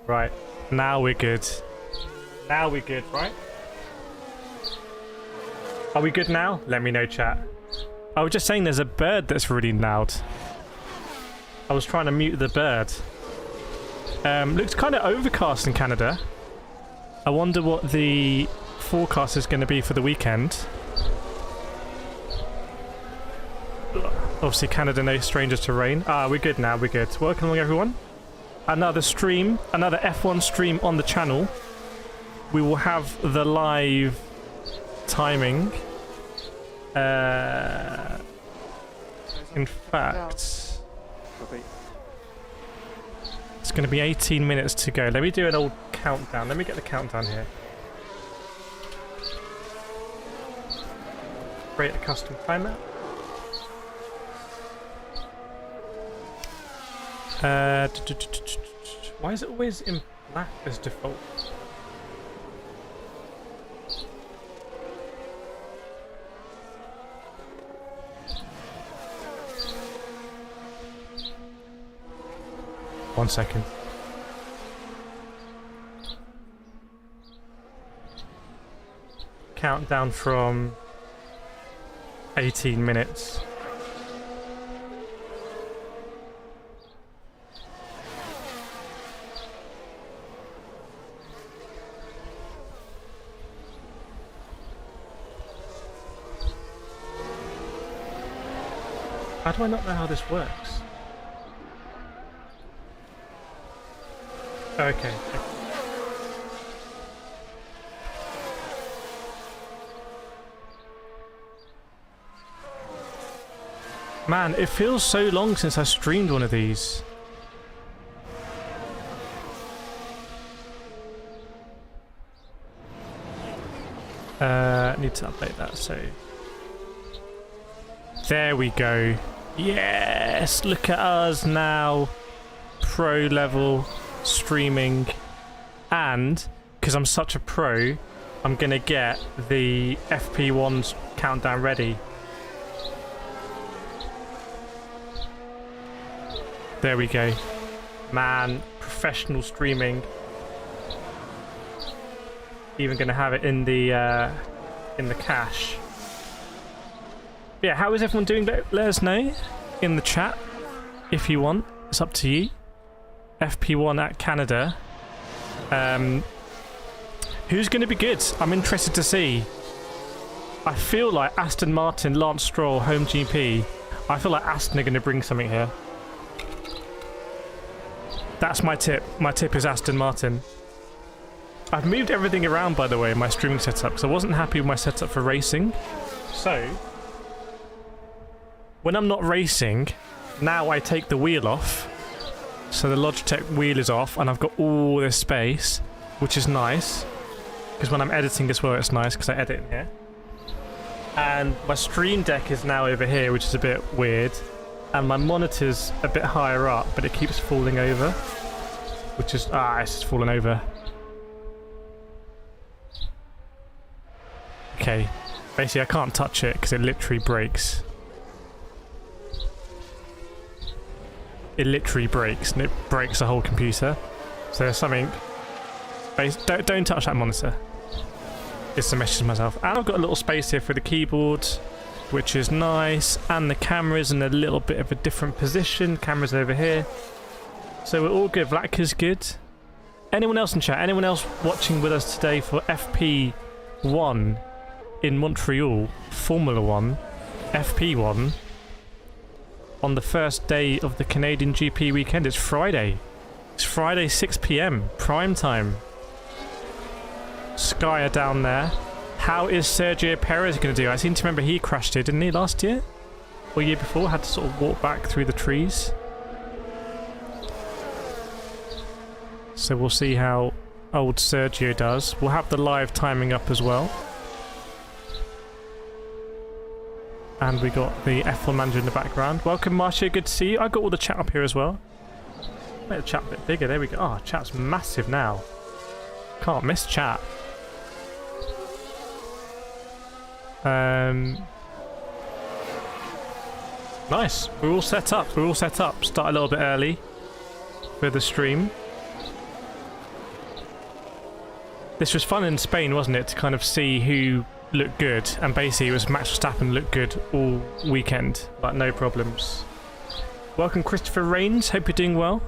Right, now we're good. Now we're good, right? Are we good now? Let me know, chat. I was just saying there's a bird that's really loud. I was trying to mute the bird. Looks kind of overcast in Canada. I wonder what the forecast is going to be for the weekend. Obviously Canada, no strangers to rain. Ah, we're good now, we're good. Welcome along everyone. Another stream, another F1 stream on the channel. We will have the live timing. In fact, it's going to be 18 minutes to go. Let me do an old countdown. Let me get the countdown here. Create a custom timer. Why is it always in black as default? One second. Countdown from 18 minutes. How do I not know how this works? Okay. Man, it feels so long since I streamed one of these. Need to update that, so... There we go. Yes! Look at us now. Pro level streaming. And, because I'm such a pro, I'm going to get the FP1's countdown ready. There we go. Man, professional streaming. Even going to have it in the cache. Yeah, how is everyone doing? Let us know in the chat if you want. It's up to you. FP1 at Canada. Who's going to be good? I'm interested to see. I feel like Aston Martin, Lance Stroll, home GP. I feel like Aston are going to bring something here. That's my tip. My tip is Aston Martin. I've moved everything around, by the way, in my streaming setup, because I wasn't happy with my setup for racing. So, when I'm not racing, now I take the wheel off. So the Logitech wheel is off, and I've got all this space, which is nice. Because when I'm editing as well, it's nice, because I edit in here. And my stream deck is now over here, which is a bit weird. And my monitor's a bit higher up, but it keeps falling over. Which is... it's just fallen over. Okay. Basically, I can't touch it, because it literally breaks. It literally breaks, and it breaks the whole computer. So there's something... Don't touch that monitor. It's a message to myself. And I've got a little space here for the keyboard, which is nice. And the camera's in a little bit of a different position. Camera's over here. So we're all good. Vlatka's good. Anyone else in chat? Anyone else watching with us today for FP1 in Montreal? Formula 1. FP1. On the first day of the Canadian GP weekend. It's Friday. It's Friday 6 PM. Prime time. Sky are down there. How is Sergio Perez going to do? I seem to remember he crashed here, didn't he, last year? Or year before? Had to sort of walk back through the trees. So we'll see how old Sergio does. We'll have the live timing up as well. And we got the F1 manager in the background. Welcome, Marcia. Good to see you. I got all the chat up here as well. Make the chat a bit bigger. There we go. Oh, chat's massive now. Can't miss chat. Nice. We're all set up. We're all set up. Start a little bit early for the stream. This was fun in Spain, wasn't it, to kind of see who looked good, and basically it was Max Verstappen looked good all weekend, but no problems. Welcome Christopher Rains, hope you're doing well.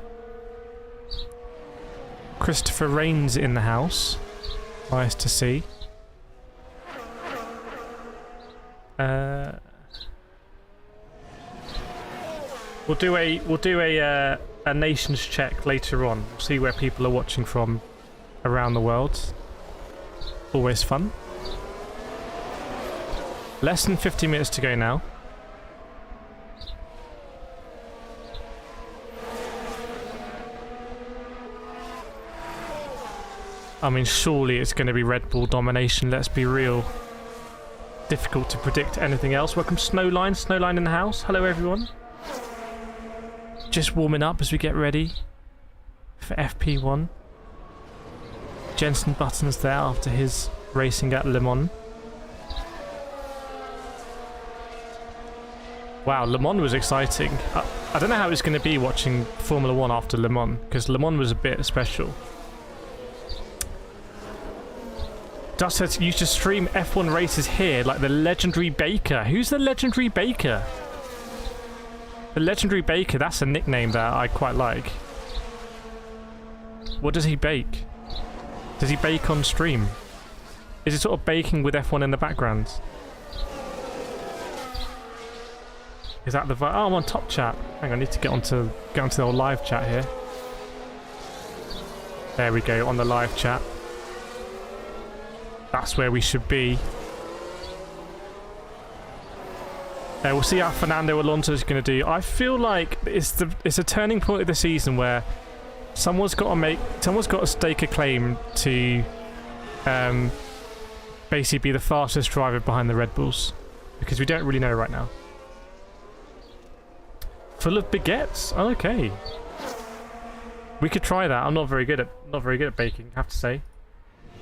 Christopher Rains in the house. Nice to see. We'll do a nations check later on. We'll see where people are watching from around the world. Always fun. Less than 50 minutes to go now. I mean, surely it's going to be Red Bull domination, let's be real. Difficult to predict anything else. Welcome Snowline, Snowline in the house. Hello everyone. Just warming up as we get ready for FP1. Jensen Button's there after his racing at Le Mans. Wow, Le Mans was exciting. I don't know how it's going to be watching Formula 1 after Le Mans, because Le Mans was a bit special. Dust says you used to stream F1 races here, like the legendary Baker. Who's the legendary Baker? The legendary Baker, that's a nickname that I quite like. What does he bake? Does he bake on stream? Is he sort of baking with F1 in the background? Is that the vibe? Oh, I'm on top chat. Hang on, I need to get onto the old live chat here. There we go, on the live chat. That's where we should be. We'll see how Fernando Alonso is going to do. I feel like it's a turning point of the season where someone's got to stake a claim to basically be the fastest driver behind the Red Bulls, because we don't really know right now. Full of baguettes. Oh, okay. We could try that. I'm not very good at baking, I have to say.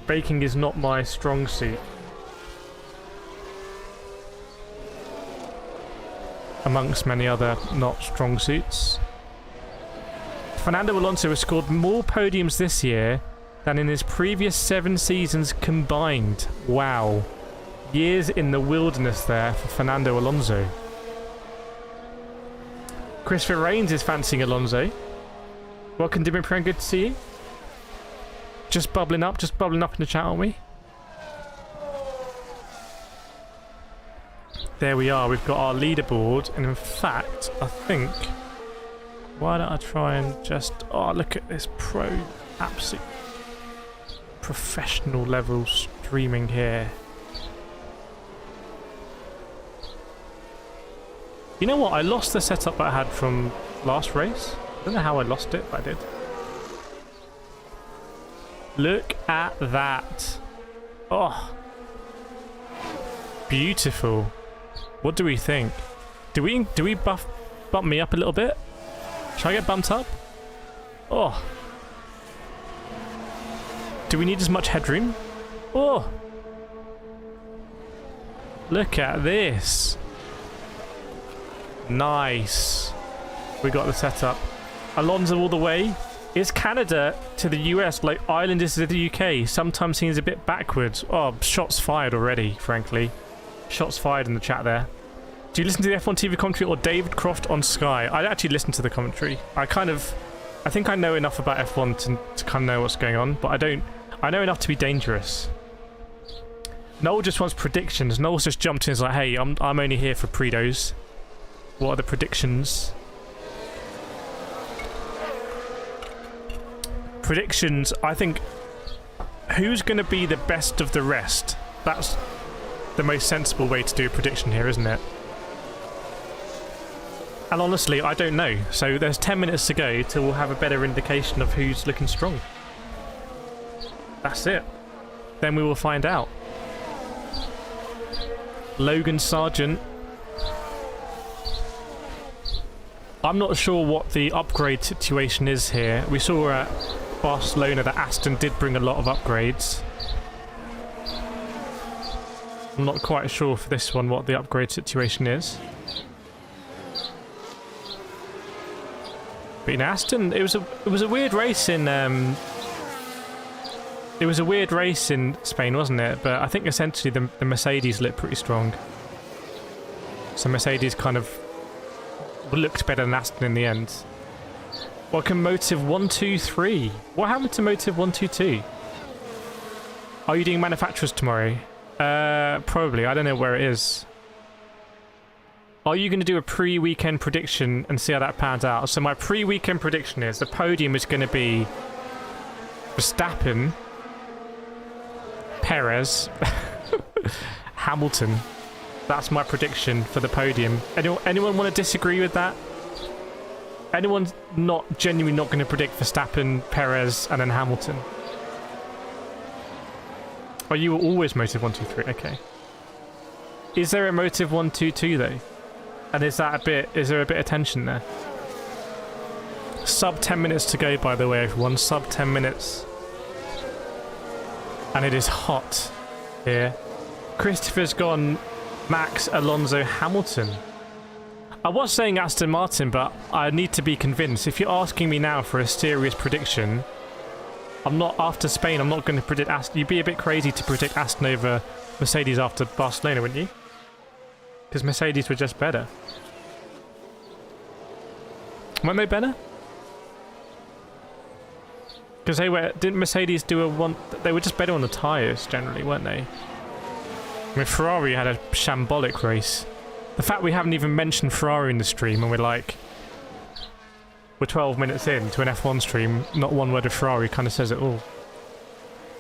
Baking is not my strong suit. Amongst many other not strong suits. Fernando Alonso has scored more podiums this year than in his previous 7 seasons combined. Wow. Years in the wilderness there for Fernando Alonso. Christopher Rains is fancying Alonso. Welcome, Dimitri, good to see you. Just bubbling up in the chat, aren't we? There we are, we've got our leaderboard, and in fact, I think... Why don't I try and just... Oh, look at this absolute professional level streaming here. You know what, I lost the setup I had from last race. I don't know how I lost it, but I did. Look at that. Oh. Beautiful. What do we think? Do we bump me up a little bit? Should I get bumped up? Oh. Do we need as much headroom? Oh. Look at this. Nice. We got the setup. Alonso all the way. Is Canada to the US like Ireland is to the UK? Sometimes seems a bit backwards. Oh, shots fired already, frankly. Shots fired in the chat there. Do you listen to the F1 TV commentary or David Croft on Sky? I actually listen to the commentary. I think I know enough about F1 to kind of know what's going on, but I know enough to be dangerous. Noel just wants predictions. Noel's just jumped in and is like, hey, I'm only here for predos. What are the predictions? Predictions, I think, who's going to be the best of the rest? That's the most sensible way to do a prediction here, isn't it? And honestly, I don't know. So there's 10 minutes to go till we'll have a better indication of who's looking strong. That's it. Then we will find out. Logan Sargent. I'm not sure what the upgrade situation is here. We saw at Barcelona that Aston did bring a lot of upgrades. I'm not quite sure for this one what the upgrade situation is. But in Aston, it was a weird race in It was a weird race in Spain, wasn't it? But I think essentially the Mercedes looked pretty strong. So Mercedes kind of looked better than Aston in the end. Welcome Motive 123. What happened to Motive 122? Are you doing manufacturers tomorrow? Probably. I don't know where it is. Are you going to do a pre-weekend prediction and see how that pans out? So my pre-weekend prediction is the podium is going to be Verstappen, Perez, Hamilton. That's my prediction for the podium. Anyone want to disagree with that? Anyone's not genuinely not going to predict Verstappen, Perez, and then Hamilton? Oh, you were always Motive 123. Okay. Is there a Motive 122 though? And is there a bit of tension there? Sub 10 minutes to go, by the way, everyone. Sub 10 minutes. And it is hot here. Christopher's gone Max, Alonso, Hamilton. I was saying Aston Martin, but I need to be convinced. If you're asking me now for a serious prediction, I'm not, after Spain, I'm not going to predict Aston. You'd be a bit crazy to predict Aston over Mercedes after Barcelona, wouldn't you? Because Mercedes were just better. Weren't they better? Because didn't Mercedes do a one? They were just better on the tyres generally, weren't they? I mean, Ferrari had a shambolic race. The fact we haven't even mentioned Ferrari in the stream, and we're 12 minutes in to an F1 stream, not one word of Ferrari, kind of says it all.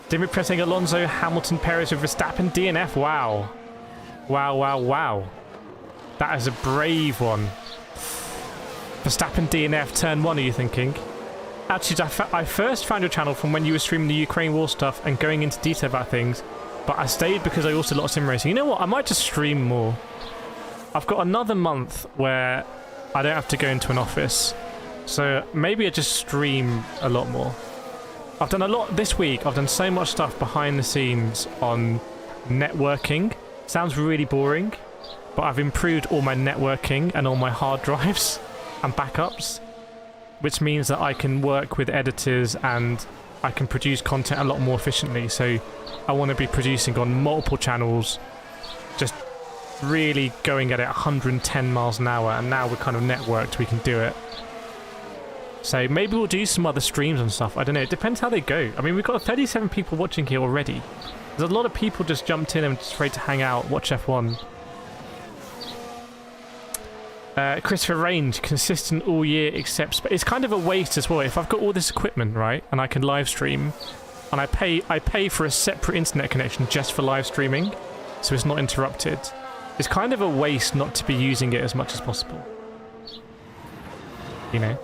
Dimmy pressing Alonso, Hamilton, Perez with Verstappen, DNF. Wow. Wow, wow, wow. That is a brave one. Verstappen DNF, turn 1, are you thinking? Actually, I first found your channel from when you were streaming the Ukraine war stuff and going into detail about things, but I stayed because I also like sim racing. You know what? I might just stream more. I've got another month where I don't have to go into an office, so maybe I just stream a lot more. I've done a lot this week. I've done so much stuff behind the scenes on networking. Sounds really boring, but I've improved all my networking and all my hard drives and backups, which means that I can work with editors and I can produce content a lot more efficiently. So I want to be producing on multiple channels, just really going at it 110 miles an hour, and now we're kind of networked, we can do it. So maybe we'll do some other streams and stuff. I don't know, it depends how they go. I mean, we've got 37 people watching here already. There's a lot of people just jumped in and just ready to hang out, watch F1. Christopher Range, consistent all year except... It's kind of a waste as well. If I've got all this equipment, right, and I can live stream, and I pay for a separate internet connection just for live streaming, so it's not interrupted. It's kind of a waste not to be using it as much as possible. You know?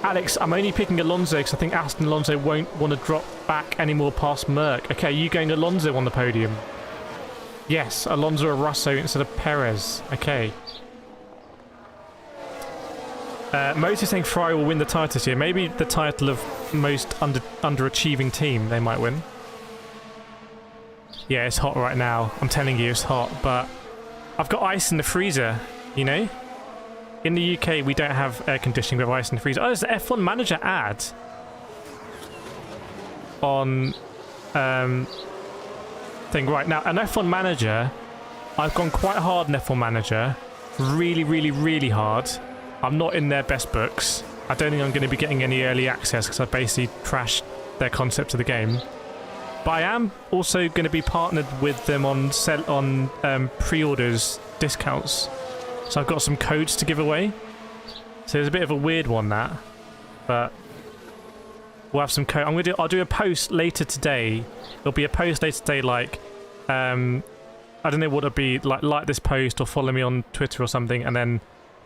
Alex, I'm only picking Alonso because I think Aston Alonso won't want to drop back anymore past Merc. Okay, you going Alonso on the podium? Yes, Alonso or Russo instead of Perez. Okay. Moses saying Ferrari will win the title this year. Maybe the title of most underachieving team they might win. Yeah, it's hot right now. I'm telling you, it's hot. But I've got ice in the freezer, you know? In the UK, we don't have air conditioning, we have ice in the freezer. Oh, there's an F1 Manager ad on thing right now. An F1 Manager, I've gone quite hard in F1 Manager. Really, really, really hard. I'm not in their best books. I don't think I'm going to be getting any early access because I basically trashed their concept of the game. But I am also going to be partnered with them on pre-orders discounts. So I've got some codes to give away. So there's a bit of a weird one, that. But we'll have some code. I'll do a post later today. There'll be a post later today like I don't know what it'll be, like this post or follow me on Twitter or something, and then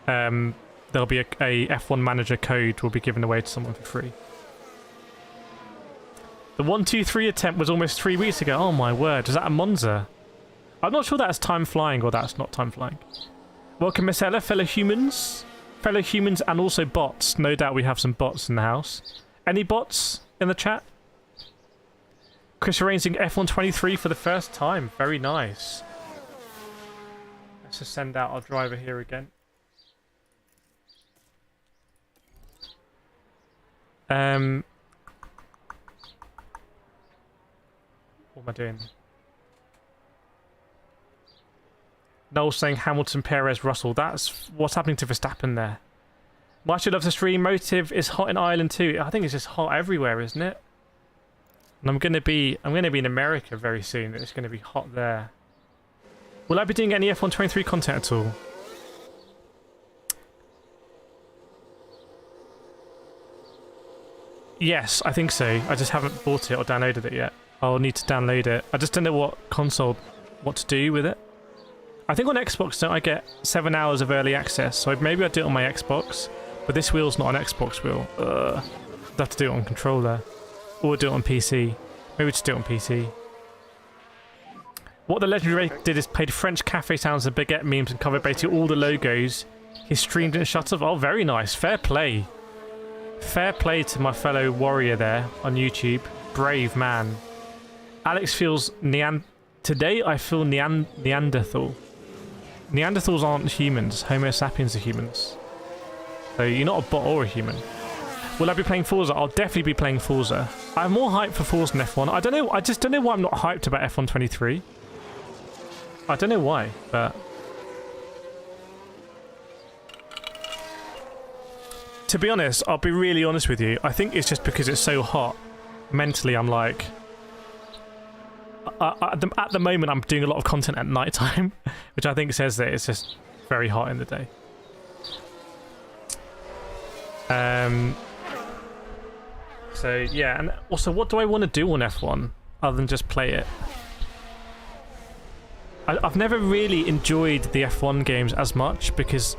there'll be a F1 Manager code will be given away to someone for free. The 1-2-3 attempt was almost 3 weeks ago. Oh my word, is that a Monza? I'm not sure that's time flying or that's not time flying. Welcome, Miss Ella, fellow humans and also bots. No doubt we have some bots in the house. Any bots in the chat? Chris arranging F123 for the first time. Very nice. Let's just send out our driver here again. What am I doing? Noel saying Hamilton, Perez, Russell. That's what's happening to Verstappen there. Marshall loves the stream. Motive is hot in Ireland too. I think it's just hot everywhere, isn't it? And I'm gonna be in America very soon. It's gonna be hot there. Will I be doing any F1 23 content at all? Yes, I think so. I just haven't bought it or downloaded it yet. I'll need to download it. I just don't know what to do with it. I think on Xbox, don't I get 7 hours of early access? So maybe I'd do it on my Xbox. But this wheel's not an Xbox wheel. I'd have to do it on controller. Or do it on PC. Maybe just do it on PC. What the legendary did is played French cafe sounds and baguette memes and covered basically all the logos. His stream didn't shut off. Oh, very nice. Fair play. Fair play to my fellow warrior there on YouTube. Brave man. Alex feels Today I feel Neanderthal. Neanderthals aren't humans. Homo sapiens are humans. So you're not a bot or a human. Will I be playing Forza? I'll definitely be playing Forza. I'm more hyped for Forza than F1. I don't know. I just don't know why I'm not hyped about F1 23. I don't know why, but to be honest, I'll be really honest with you. I think it's just because it's so hot. Mentally, I'm like, at the moment, I'm doing a lot of content at night time, which I think says that it's just very hot in the day. So yeah, and also, what do I want to do on F1 other than just play it? I've never really enjoyed the F1 games as much because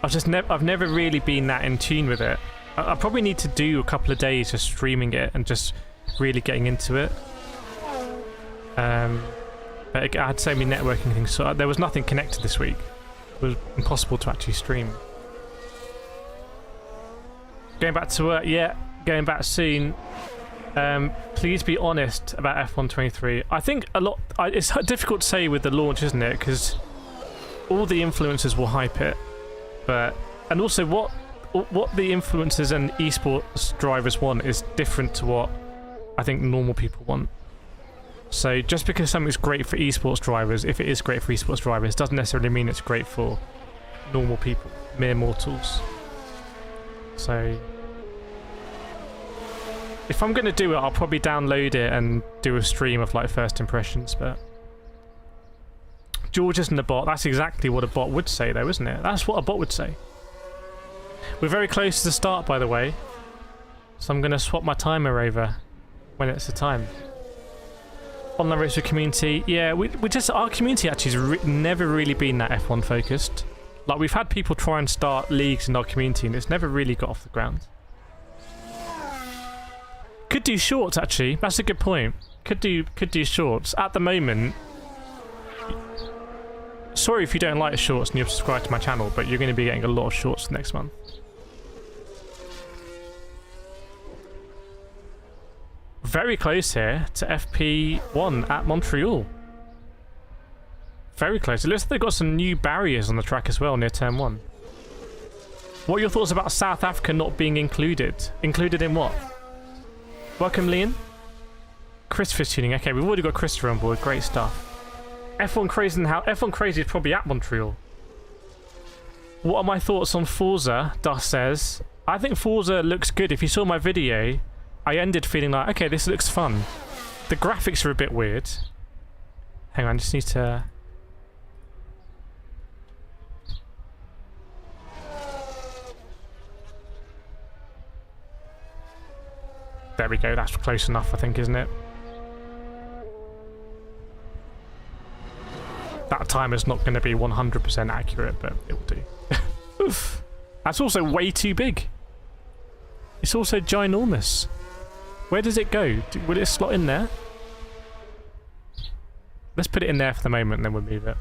I've never really been that in tune with it. I probably need to do a couple of days just streaming it and just really getting into it. But I had so many networking things, so there was nothing connected this week. It was impossible to actually stream. Going back to work, yeah, going back soon. Please be honest about F1 23. I think a lot. It's difficult to say with the launch, isn't it? Because all the influencers will hype it, and also what the influencers and esports drivers want is different to what I think normal people want. So just because something's great for esports drivers, if it is great for esports drivers, doesn't necessarily mean it's great for normal people, mere mortals. So if I'm going to do it, I'll probably download it and do a stream of like first impressions, but George isn't a bot. That's exactly what a bot would say though, isn't it? That's what a bot would say. We're very close to the start, by the way, so I'm going to swap my timer over when it's the time. Online race with community, yeah, we just, our community actually has never really been that F1 focused. Like, we've had people try and start leagues in our community and it's never really got off the ground. Could do shorts, actually. That's a good point. Could do shorts. At the moment, sorry if you don't like shorts and you're subscribed to my channel, but you're going to be getting a lot of shorts next month. Very close here to FP1 at Montreal. Very close. It looks like they've got some new barriers on the track as well near turn 1. What are your thoughts about South Africa not being included? Included in what? Welcome, Leon. Christopher's tuning. Okay, we've already got Christopher on board. Great stuff. F1 Crazy and how F1 Crazy is probably at Montreal. What are my thoughts on Forza? Dust says. I think Forza looks good. If you saw my video, I ended feeling like, okay, this looks fun. The graphics are a bit weird. Hang on, I just need to... There we go, that's close enough, I think, isn't it? That timer's not going to be 100% accurate, but it'll do. That's also way too big. It's also ginormous. Where does it go? Will it slot in there? Let's put it in there for the moment and then we'll move it.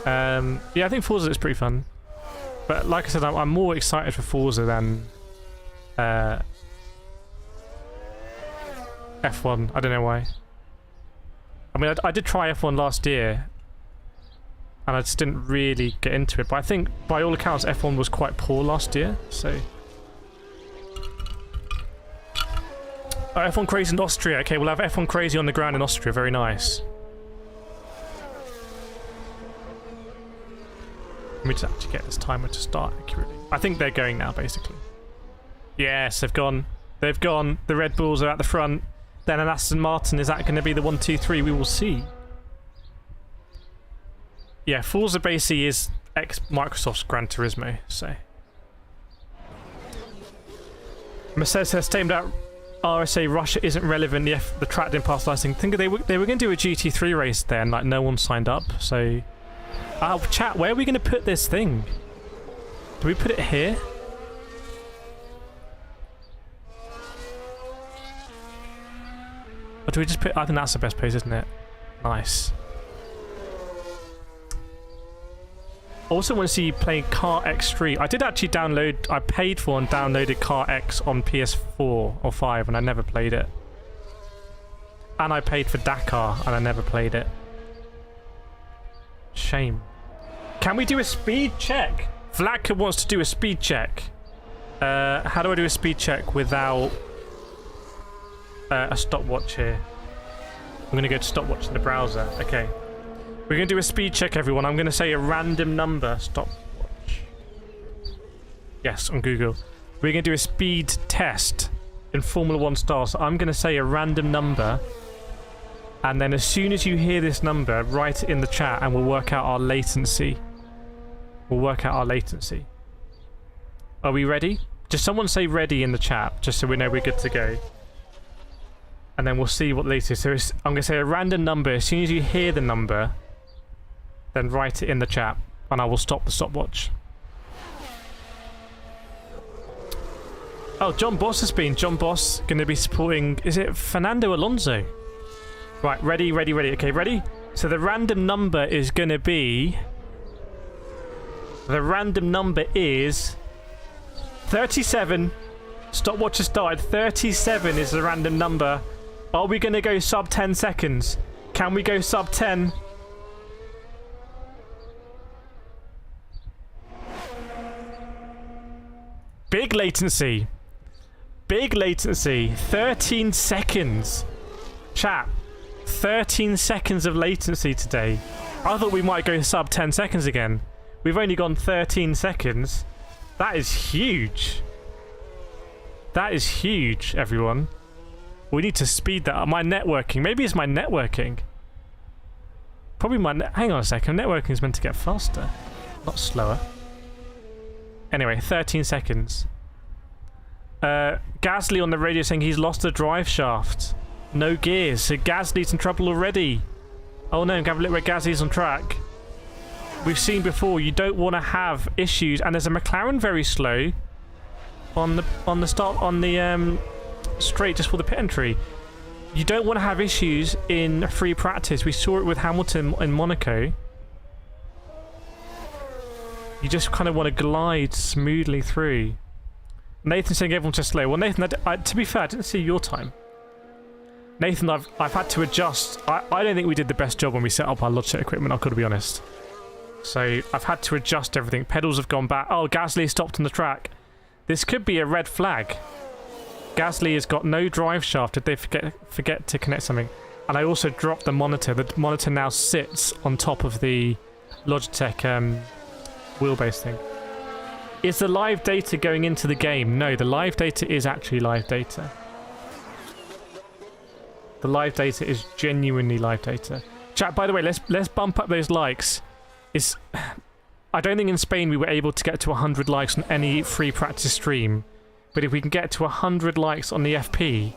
Yeah, I think Forza is pretty fun. But like I said, I'm more excited for Forza than F1. I don't know why. I mean, I did try F1 last year and I just didn't really get into it. But I think, by all accounts, F1 was quite poor last year, so... Oh, F1 Crazy in Austria. Okay, we'll have F1 Crazy on the ground in Austria. Very nice. Let me just actually get this timer to start accurately. I think they're going now, basically. Yes, they've gone. They've gone. The Red Bulls are at the front. Then an Aston Martin. Is that going to be the 1, 2, 3? We will see. Yeah, Forza basically is ex-Microsoft's Gran Turismo, so... Mercedes has stated that RSA Russia isn't relevant. The track didn't pass licensing. I think they were going to do a GT3 race there, and like no one signed up. So, chat, where are we going to put this thing? Do we put it here? Or do we just put? I think that's the best place, isn't it? Nice. Also want to see you play Kart X3. I did actually download, I paid for and downloaded Kart X on PS4 or 5 and I never played it. And I paid for Dakar and I never played it. Shame. Can we do a speed check? Vladka wants to do a speed check. How do I do a speed check without a stopwatch here? I'm going to go to stopwatch in the browser. Okay. We're going to do a speed check, everyone. I'm going to say a random number. Stopwatch. Yes, on Google. We're going to do a speed test in Formula 1 style. So I'm going to say a random number. And then as soon as you hear this number, write it in the chat and we'll work out our latency. We'll work out our latency. Are we ready? Just someone say ready in the chat, just so we know we're good to go. And then we'll see what latency is. So I'm going to say a random number. As soon as you hear the number, then write it in the chat, and I will stop the stopwatch. Oh, John Boss has been. John Boss going to be supporting... Is it Fernando Alonso? Right, ready, ready, ready. Okay, ready? So the random number is going to be... The random number is... 37. Stopwatch has started. 37 is the random number. Are we going to go sub 10 seconds? Can we go sub 10? Big latency. Big latency. 13 seconds. Chat. 13 seconds of latency today. I thought we might go sub 10 seconds again. We've only gone 13 seconds. That is huge. That is huge, everyone. We need to speed that up. My networking. Maybe it's my networking. Probably my... Hang on a second. Networking is meant to get faster, not slower. Anyway, 13 seconds. Gasly on the radio saying he's lost the drive shaft. No gears. So Gasly's in trouble already. Oh no, have a look where Gasly's on track. We've seen before, you don't want to have issues. And there's a McLaren very slow on the start, on the straight just for the pit entry. You don't want to have issues in free practice. We saw it with Hamilton in Monaco. You just kind of want to glide smoothly through. Nathan saying everyone's just slow. Well, Nathan, to be fair, I didn't see your time. Nathan, I've had to adjust. I don't think we did the best job when we set up our Logitech equipment, I've got to be honest. So I've had to adjust everything. Pedals have gone back. Oh, Gasly stopped on the track. This could be a red flag. Gasly has got no drive shaft. Did they forget to connect something? And I also dropped the monitor. The monitor now sits on top of the Logitech wheelbase thing. Is the live data going into the game? No, the live data is actually live data. The live data is genuinely live data. Chat, by the way, let's bump up those likes. I don't think in Spain we were able to get to 100 likes on any free practice stream. But if we can get to 100 likes on the FP,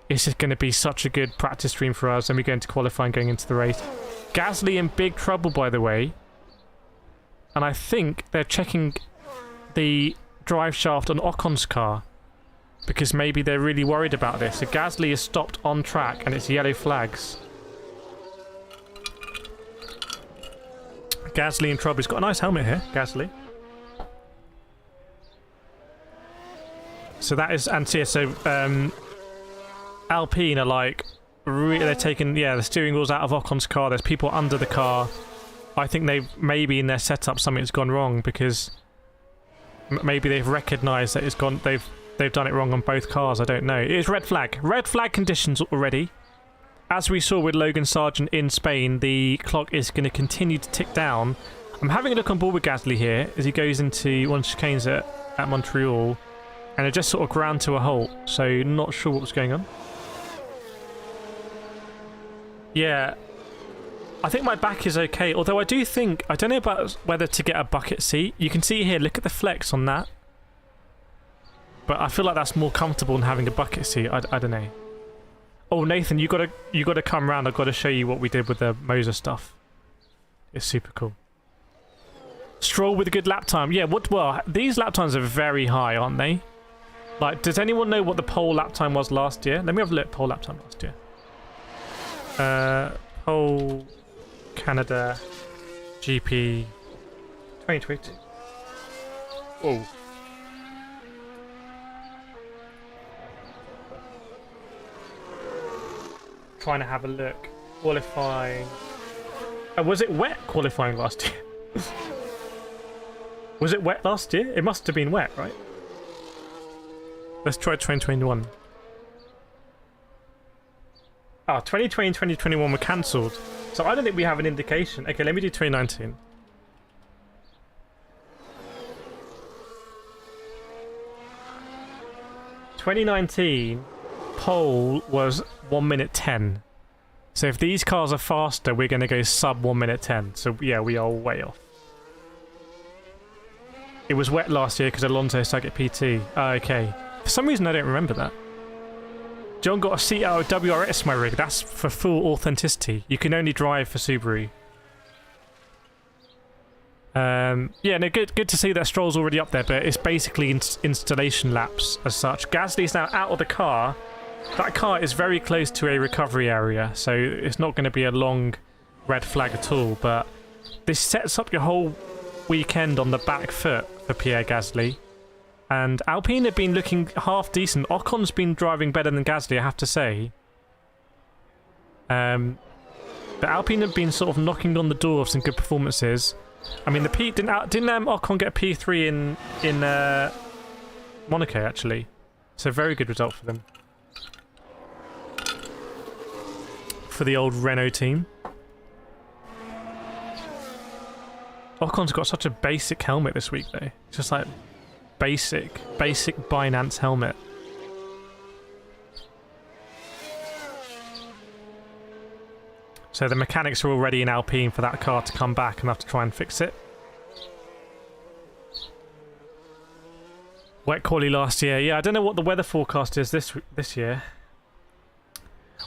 it's just going to be such a good practice stream for us, and we're going to qualify and going into the race. Gasly in big trouble, by the way. And I think they're checking the drive shaft on Ocon's car, because maybe they're really worried about this. So Gasly is stopped on track, and it's yellow flags. Gasly in trouble. He's got a nice helmet here, Gasly. So that is, and so Alpine are like, they're taking, the steering wheels out of Ocon's car. There's people under the car. I think they've, maybe in their setup something's gone wrong, because maybe they've recognised that it's gone, they've they've done it wrong on both cars. I don't know. It is red flag. Red flag conditions already. As we saw with Logan Sargent in Spain, the clock is going to continue to tick down. I'm having a look on board with Gasly here as he goes into one of the chicanes at Montreal, and it just sort of ground to a halt, so not sure what was going on. Yeah, I think my back is okay, although I don't know about whether to get a bucket seat. You can see here, look at the flex on that. But I feel like that's more comfortable than having a bucket seat. I don't know. Oh, Nathan, you gotta come round. I've got to show you what we did with the Moser stuff. It's super cool. Stroll with a good lap time. Yeah, well, these lap times are very high, aren't they? Like, does anyone know what the pole lap time was last year? Let me have a look. Pole lap time last year. Pole Canada GP 2022. Whoa. Trying to have a look. Qualifying. Was it wet qualifying last year? Was it wet last year? It must have been wet, right? Let's try 2021. Ah, 2020 and 2021 were cancelled. So I don't think we have an indication. Okay, let me do 2019. Pole was 1 minute 10. So if these cars are faster, we're going to go sub 1 minute 10. So yeah, we are way off. It was wet last year because Alonso stuck at PT. Okay. For some reason, I don't remember that. John got a seat out of WRX, my rig. That's for full authenticity. You can only drive for Subaru. Yeah, no, good to see that Stroll's already up there, but it's basically installation laps as such. Gasly's now out of the car. That car is very close to a recovery area, so it's not going to be a long red flag at all, but this sets up your whole weekend on the back foot for Pierre Gasly. And Alpine have been looking half decent. Ocon's been driving better than Gasly, I have to say. But Alpine have been sort of knocking on the door of some good performances. I mean, didn't Ocon get a P3 in Monaco, actually? So very good result for them. For the old Renault team. Ocon's got such a basic helmet this week, though. It's just like basic Binance helmet. So the mechanics are already in Alpine for that car to come back and have to try and fix it. Wet quali last year. Yeah, I don't know what the weather forecast is this year.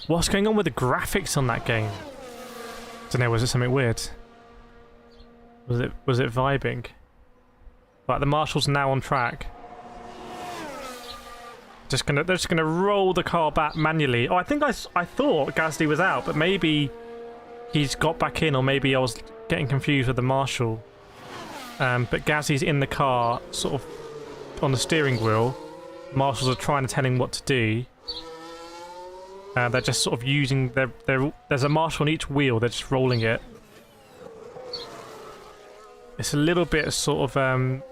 What's going on with the graphics on that game? I don't know, was it something weird? Was it vibing? Right, the Marshall's now on track. They're just gonna roll the car back manually. Oh, I think I thought Gasly was out, but maybe he's got back in, or maybe I was getting confused with the Marshall. But Gasly's in the car, sort of on the steering wheel. Marshals are trying to tell him what to do. They're just sort of using there's a Marshall on each wheel. They're just rolling it. It's a little bit sort of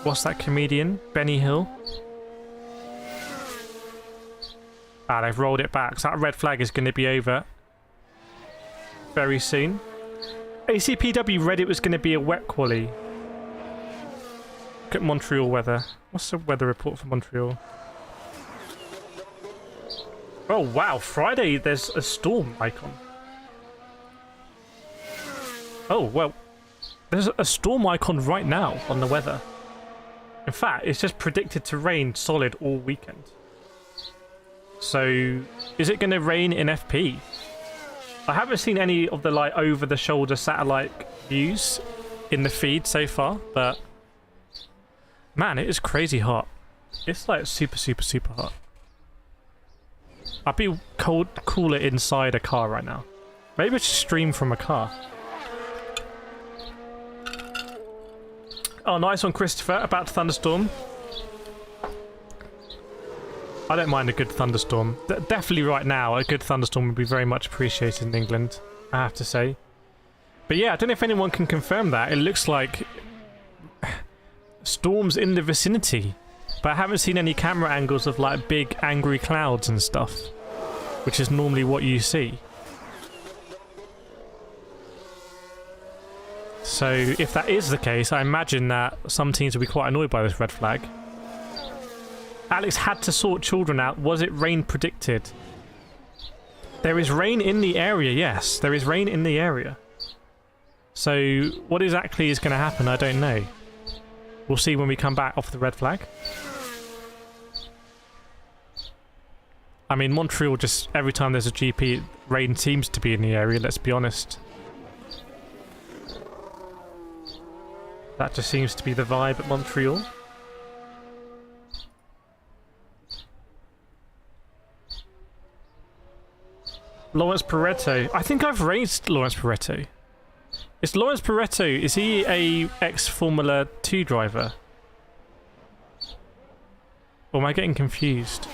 what's that comedian? Benny Hill. Ah, they've rolled it back. So that red flag is going to be over very soon. ACPW read it was going to be a wet quali. Look at Montreal weather. What's the weather report for Montreal? Oh wow, Friday there's a storm icon. Oh well, there's a storm icon right now on the weather. In fact, it's just predicted to rain solid all weekend. So, is it going to rain in FP? I haven't seen any of the like over-the-shoulder satellite views in the feed so far, but man, it is crazy hot. It's like super hot. I'd be cooler inside a car right now. Maybe it's stream from a car. Oh, nice one, Christopher. About to thunderstorm. I don't mind a good thunderstorm. Definitely right now, a good thunderstorm would be very much appreciated in England, I have to say. But yeah, I don't know if anyone can confirm that. It looks like storms in the vicinity. But I haven't seen any camera angles of like big angry clouds and stuff, which is normally what you see. So if that is the case, I imagine that some teams will be quite annoyed by this red flag. Alex had to sort children out. Was it rain predicted? There is rain in the area, yes. There is rain in the area. So what exactly is going to happen, I don't know. We'll see when we come back off the red flag. I mean, Montreal just, every time there's a GP, rain seems to be in the area, let's be honest. That just seems to be the vibe at Montreal. Lawrence Pareto. I think I've raised Lawrence Pareto. Is Lawrence Pareto, is he a ex-Formula 2 driver? Or am I getting confused?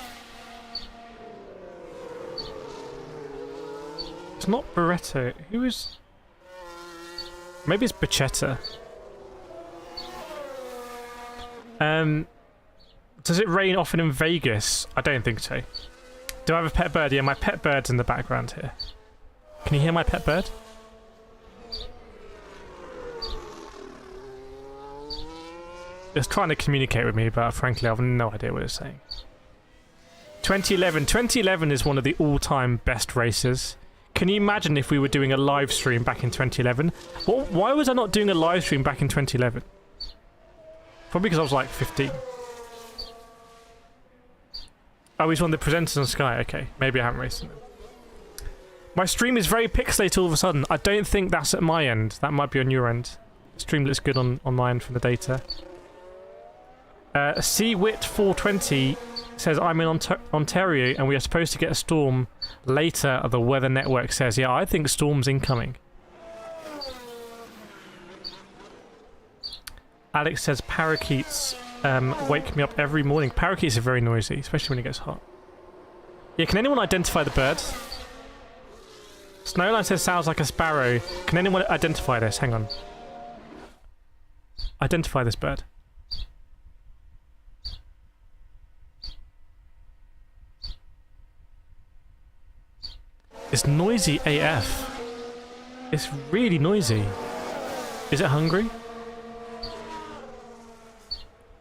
It's not Pareto. Who is... Maybe it's Bacchetta. Does it rain often in Vegas? I don't think so. Do I have a pet bird? Yeah, my pet bird's in the background here. Can you hear my pet bird? It's trying to communicate with me, but frankly, I have no idea what it's saying. 2011. 2011 is one of the all-time best races. Can you imagine if we were doing a live stream back in 2011? Why was I not doing a live stream back in 2011? Probably because I was like 15. Oh, he's one of the presenters on Sky. Okay, maybe I haven't raced him. My stream is very pixelated all of a sudden. I don't think that's at my end. That might be on your end. The stream looks good on my end from the data. CWIT420 says, I'm in Ontario and we are supposed to get a storm later, the weather network says. Yeah, I think storm's incoming. Alex says, parakeets wake me up every morning. Parakeets are very noisy, especially when it gets hot. Yeah, can anyone identify the bird? Snowline says, sounds like a sparrow. Can anyone identify this? Hang on. Identify this bird. It's noisy AF. It's really noisy. Is it hungry?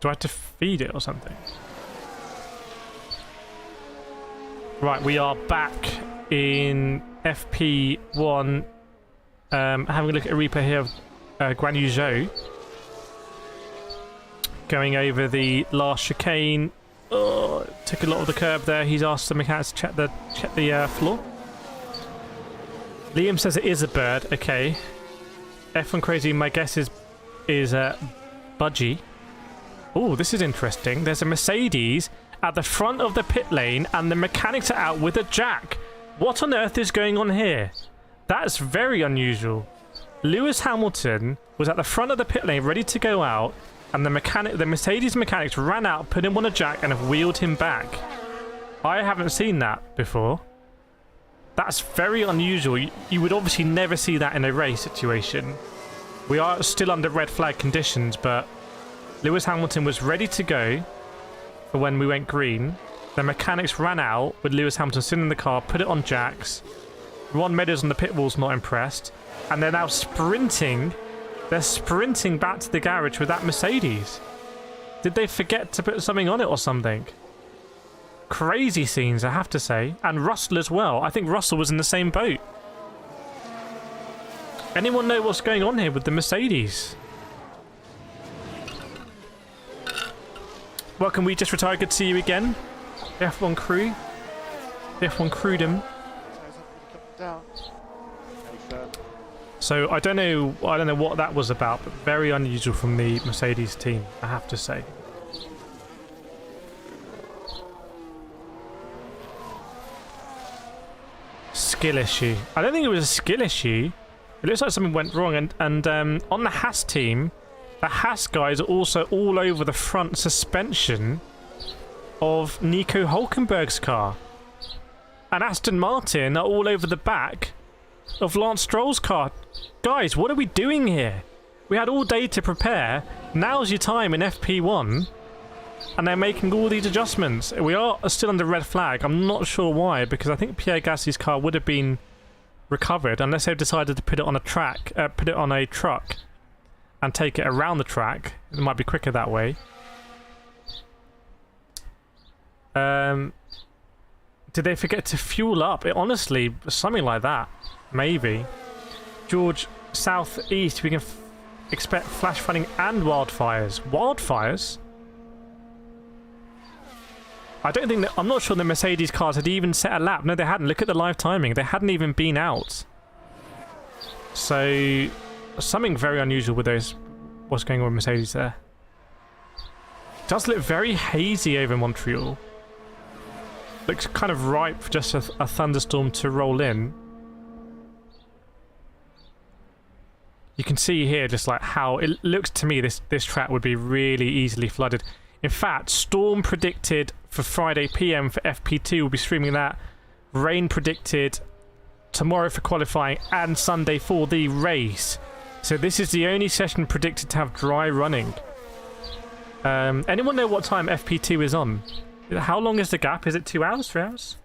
Do I have to feed it or something? Right, we are back in FP1. Having a look at a replay here of Guan Yu Zhou going over the last chicane. Oh, took a lot of the curb there. He's asked the mechanics to check the floor. Liam says it is a bird. Okay. F1 Crazy, my guess is Budgie. Oh, this is interesting. There's a Mercedes at the front of the pit lane and the mechanics are out with a jack. What on earth is going on here? That's very unusual. Lewis Hamilton was at the front of the pit lane ready to go out and the Mercedes mechanics ran out, put him on a jack and have wheeled him back. I haven't seen that before. That's very unusual. You would obviously never see that in a race situation. We are still under red flag conditions, but Lewis Hamilton was ready to go for when we went green. The mechanics ran out with Lewis Hamilton sitting in the car, put it on jacks. Ron Meadows on the pit wall's not impressed. And they're now sprinting. They're sprinting back to the garage with that Mercedes. Did they forget to put something on it or something? Crazy scenes, I have to say. And Russell as well. I think Russell was in the same boat. Anyone know what's going on here with the Mercedes? Welcome, we just retired. Good to see you again. The F1 crew. The F1 crewdom. So I don't know what that was about, but very unusual from the Mercedes team, I have to say. Skill issue. I don't think it was a skill issue. It looks like something went wrong, and on the Haas team, the Haas guys are also all over the front suspension of Nico Hülkenberg's car. And Aston Martin are all over the back of Lance Stroll's car. Guys, what are we doing here? We had all day to prepare. Now's your time in FP1 and they're making all these adjustments. We are still under red flag. I'm not sure why, because I think Pierre Gasly's car would have been recovered unless they've decided to put it on a truck and take it around the track. It might be quicker that way. Did they forget to fuel up? Honestly, something like that. Maybe. George, southeast, we can expect flash flooding and wildfires. Wildfires? I don't think that... I'm not sure the Mercedes cars had even set a lap. No, they hadn't. Look at the live timing. They hadn't even been out. So, something very unusual with those... What's going on with Mercedes there? It does look very hazy over Montreal. Looks kind of ripe for just a thunderstorm to roll in. You can see here just like how it looks to me this track would be really easily flooded. In fact, storm predicted for Friday PM for FP2. We'll be streaming that. Rain predicted tomorrow for qualifying and Sunday for the race. So this is the only session predicted to have dry running. Anyone know what time FP2 is on? How long is the gap? Is it 2 hours, 3 hours?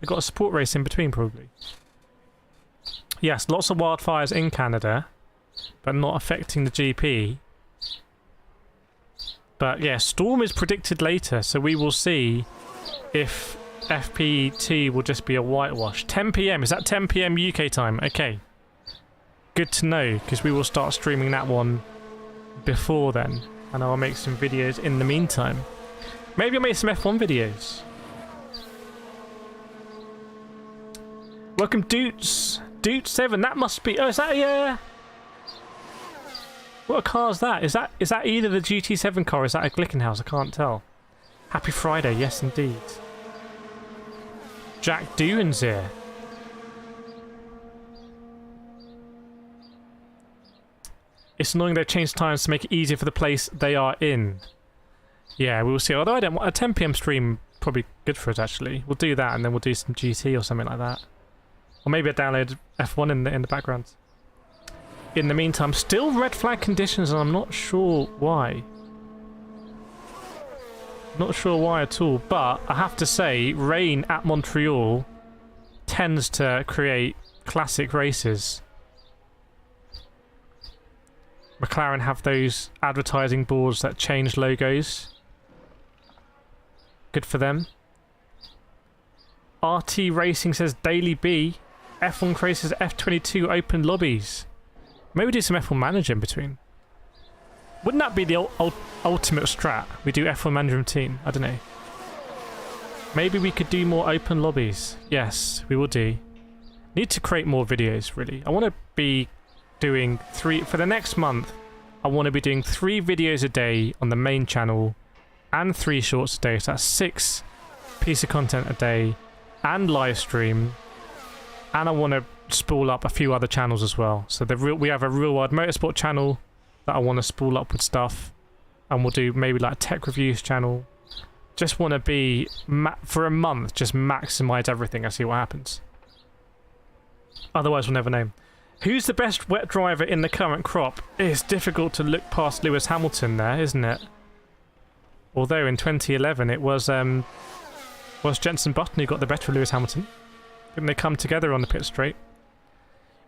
They've got a support race in between, probably. Yes, lots of wildfires in Canada, but not affecting the GP. But yeah, storm is predicted later, so we will see if FP2 will just be a whitewash. 10 PM, is that 10 PM UK time? Okay. Good to know, because we will start streaming that one before then. And I'll make some videos in the meantime. Maybe I'll make some F1 videos. Welcome, Doots. Doots 7, that must be... Oh, is that a... What car is that? Is that either the GT7 car or is that a Glickenhaus? I can't tell. Happy Friday, yes indeed. Jack Doohan's here. It's annoying they've changed times to make it easier for the place they are in. Yeah, we will see. Although I don't want a 10 PM stream, probably good for us actually. We'll do that and then we'll do some GT or something like that. Or maybe I download F1 in the background. In the meantime, still red flag conditions and I'm not sure why. Not sure why at all, but I have to say, rain at Montreal tends to create classic races. McLaren have those advertising boards that change logos. Good for them. RT Racing says Daily B. F1 Crazes F22 open lobbies. Maybe do some F1 Manager in between. Wouldn't that be the ultimate strat? We do F1 Manager and Team. I don't know. Maybe we could do more open lobbies. Yes, we will do. Need to create more videos, really. I want to be doing 3... For the next month, I want to be doing 3 videos a day on the main channel and 3 shorts a day. So that's 6 pieces of content a day and live stream. And I want to spool up a few other channels as well. So we have a Real World Motorsport channel that I want to spool up with stuff. And we'll do maybe like a tech reviews channel. Just want to be, for a month, just maximize everything and see what happens. Otherwise we'll never know. Who's the best wet driver in the current crop? It's difficult to look past Lewis Hamilton there, isn't it? Although in 2011 it was Jenson Button who got the better of Lewis Hamilton. Didn't they come together on the pit straight?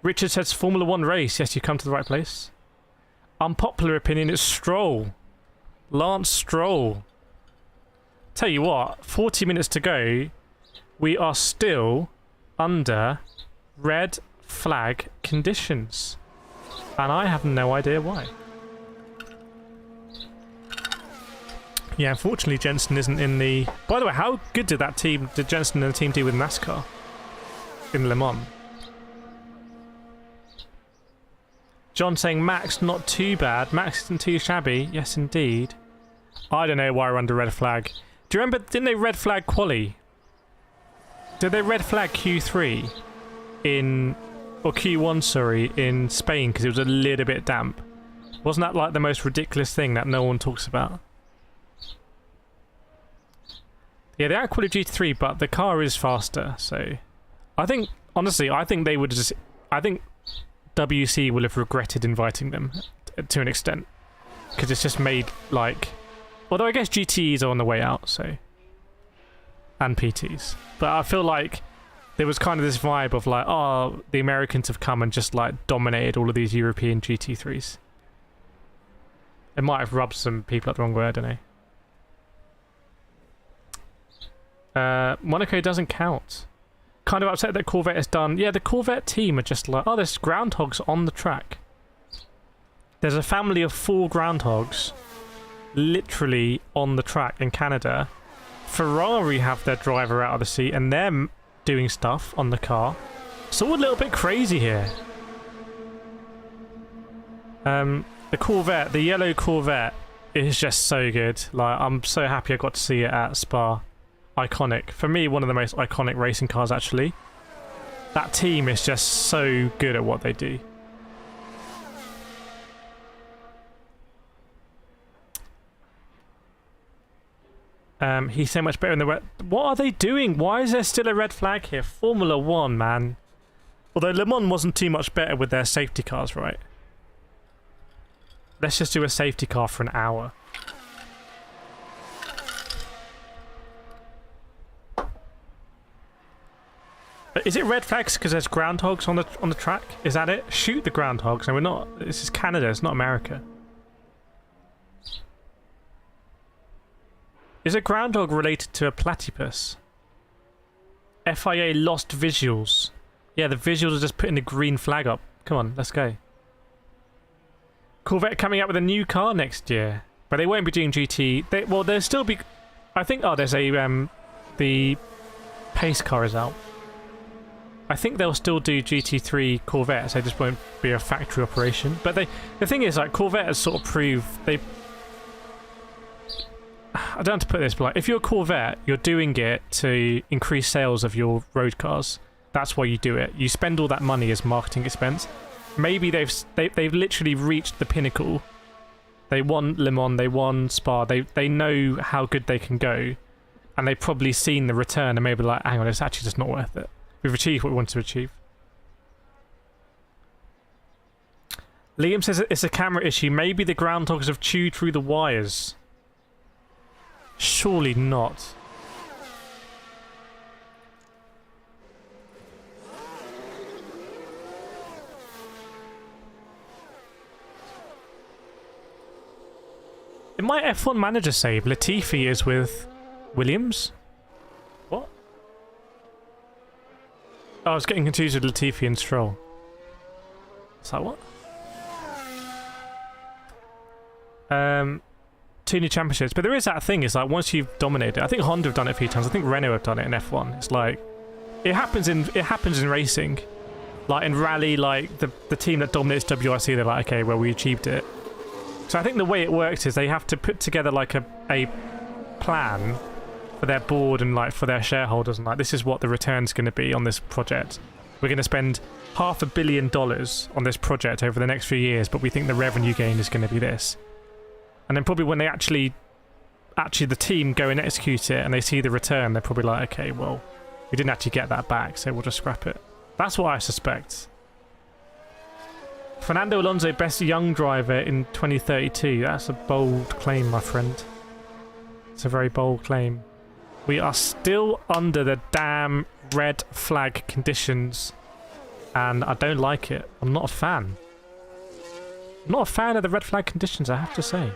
Richard says Formula 1 race. Yes, you come to the right place. Unpopular opinion is Stroll. Lance Stroll. Tell you what, 40 minutes to go. We are still under red flag conditions. And I have no idea why. Yeah, unfortunately Jensen isn't in the... By the way, how good did Jensen and the team do with NASCAR in Le Mans? John saying Max not too bad. Max isn't too shabby. Yes, indeed. I don't know why we're under red flag. Do you remember, didn't they red flag quali? Did they red flag Q3 in... Or Q1, sorry, in Spain because it was a little bit damp? Wasn't that like the most ridiculous thing that no one talks about? Yeah, they outqualified GT3, but the car is faster, so... I think, honestly, I think they would just... I think WC will have regretted inviting them to an extent. Because it's just made, like, Although I guess GTEs are on the way out, so... And PTs. But I feel like there was kind of this vibe of like, oh, the Americans have come and just like dominated all of these European GT3s. It might have rubbed some people up the wrong way, I don't know. Monaco doesn't count. Kind of upset that Corvette is done. Yeah, the Corvette team are just like, oh, there's groundhogs on the track. There's a family of 4 groundhogs literally on the track in Canada. Ferrari have their driver out of the seat and they're doing stuff on the car. It's all a little bit crazy here. The Corvette, the yellow Corvette is just so good. Like, I'm so happy I got to see it at Spa. Iconic. For me, one of the most iconic racing cars, actually. That team is just so good at what they do. He's so much better in the red. What are they doing? Why is there still a red flag here? Formula 1, man. Although Le Mans wasn't too much better with their safety cars, right? Let's just do a safety car for an hour. Is it red flags because there's groundhogs on the track? Is that it? Shoot the groundhogs. No, we're not. This is Canada. It's not America. Is a groundhog related to a platypus? FIA lost visuals. Yeah, the visuals are just putting the green flag up. Come on, let's go. Corvette coming out with a new car next year, but they won't be doing GT. Well, there'll still be. I think. Oh, there's a the pace car is out. I think they'll still do GT3 Corvettes. They just won't be a factory operation. But the thing is, like, Corvette has sort of proved they. I don't have to put this, but like, if you're a Corvette, you're doing it to increase sales of your road cars. That's why you do it. You spend all that money as marketing expense. Maybe they've literally reached the pinnacle. They won Le Mans, they won Spa. They know how good they can go, and they've probably seen the return and maybe like, hang on, it's actually just not worth it. We've achieved what we wanted to achieve. Liam says it's a camera issue. Maybe the groundhogs have chewed through the wires. Surely not. In my F1 manager save, Latifi is with Williams? What? Oh, I was getting confused with Latifi and Stroll. Is that what? 2 new championships, but there is that thing. It's like once you've dominated it, I think Honda have done it a few times. I think Renault have done it in F1. It's like it happens in racing, like in rally. Like the team that dominates WRC, they're like, okay, well, we achieved it. So I think the way it works is they have to put together like a plan for their board and like for their shareholders, and like, this is what the return's going to be on this project. We're going to spend $500 million on this project over the next few years, but we think the revenue gain is going to be this. And then probably when they actually the team go and execute it and they see the return, they're probably like, okay, well, we didn't actually get that back, so we'll just scrap it. That's what I suspect. Fernando Alonso, best young driver in 2032. That's a bold claim, my friend. It's a very bold claim. We are still under the damn red flag conditions, and I don't like it. I'm not a fan. I'm not a fan of the red flag conditions, I have to say.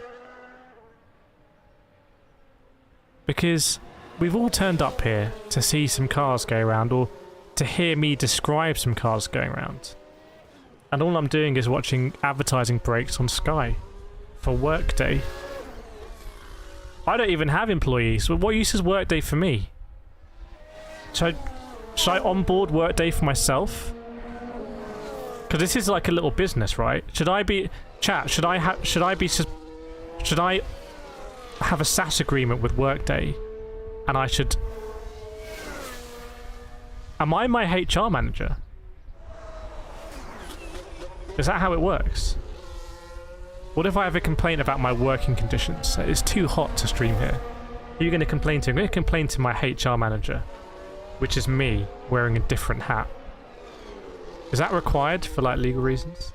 Because we've all turned up here to see some cars go around, or to hear me describe some cars going around. And all I'm doing is watching advertising breaks on Sky for Workday. I don't even have employees. What use is Workday for me? Should I onboard Workday for myself? Because this is like a little business, right? Should I be... Chat, should I have a SaaS agreement with Workday, and I should... Am I my HR manager? Is that how it works? What if I have a complaint about my working conditions? It's too hot to stream here. Who are you going to complain to? I'm going to complain to my HR manager, which is me wearing a different hat. Is that required for like legal reasons?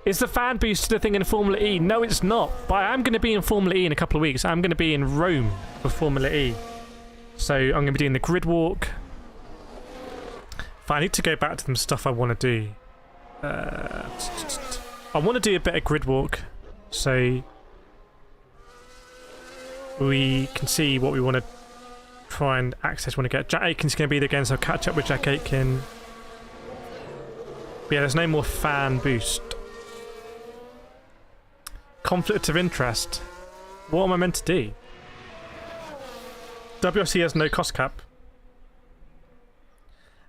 Is the fan boost the thing in Formula E? No, it's not. But I am going to be in Formula E in a couple of weeks. I'm going to be in Rome for Formula E. So I'm going to be doing the grid walk. If I need to go back to some stuff I want to do. I want to do a better grid walk. So we can see what we want to try and access. Want to get. Jack Aitken's going to be there again, so I'll catch up with Jack Aitken. But yeah, there's no more fan boost. Conflict of interest. What am I meant to do? WRC has no cost cap.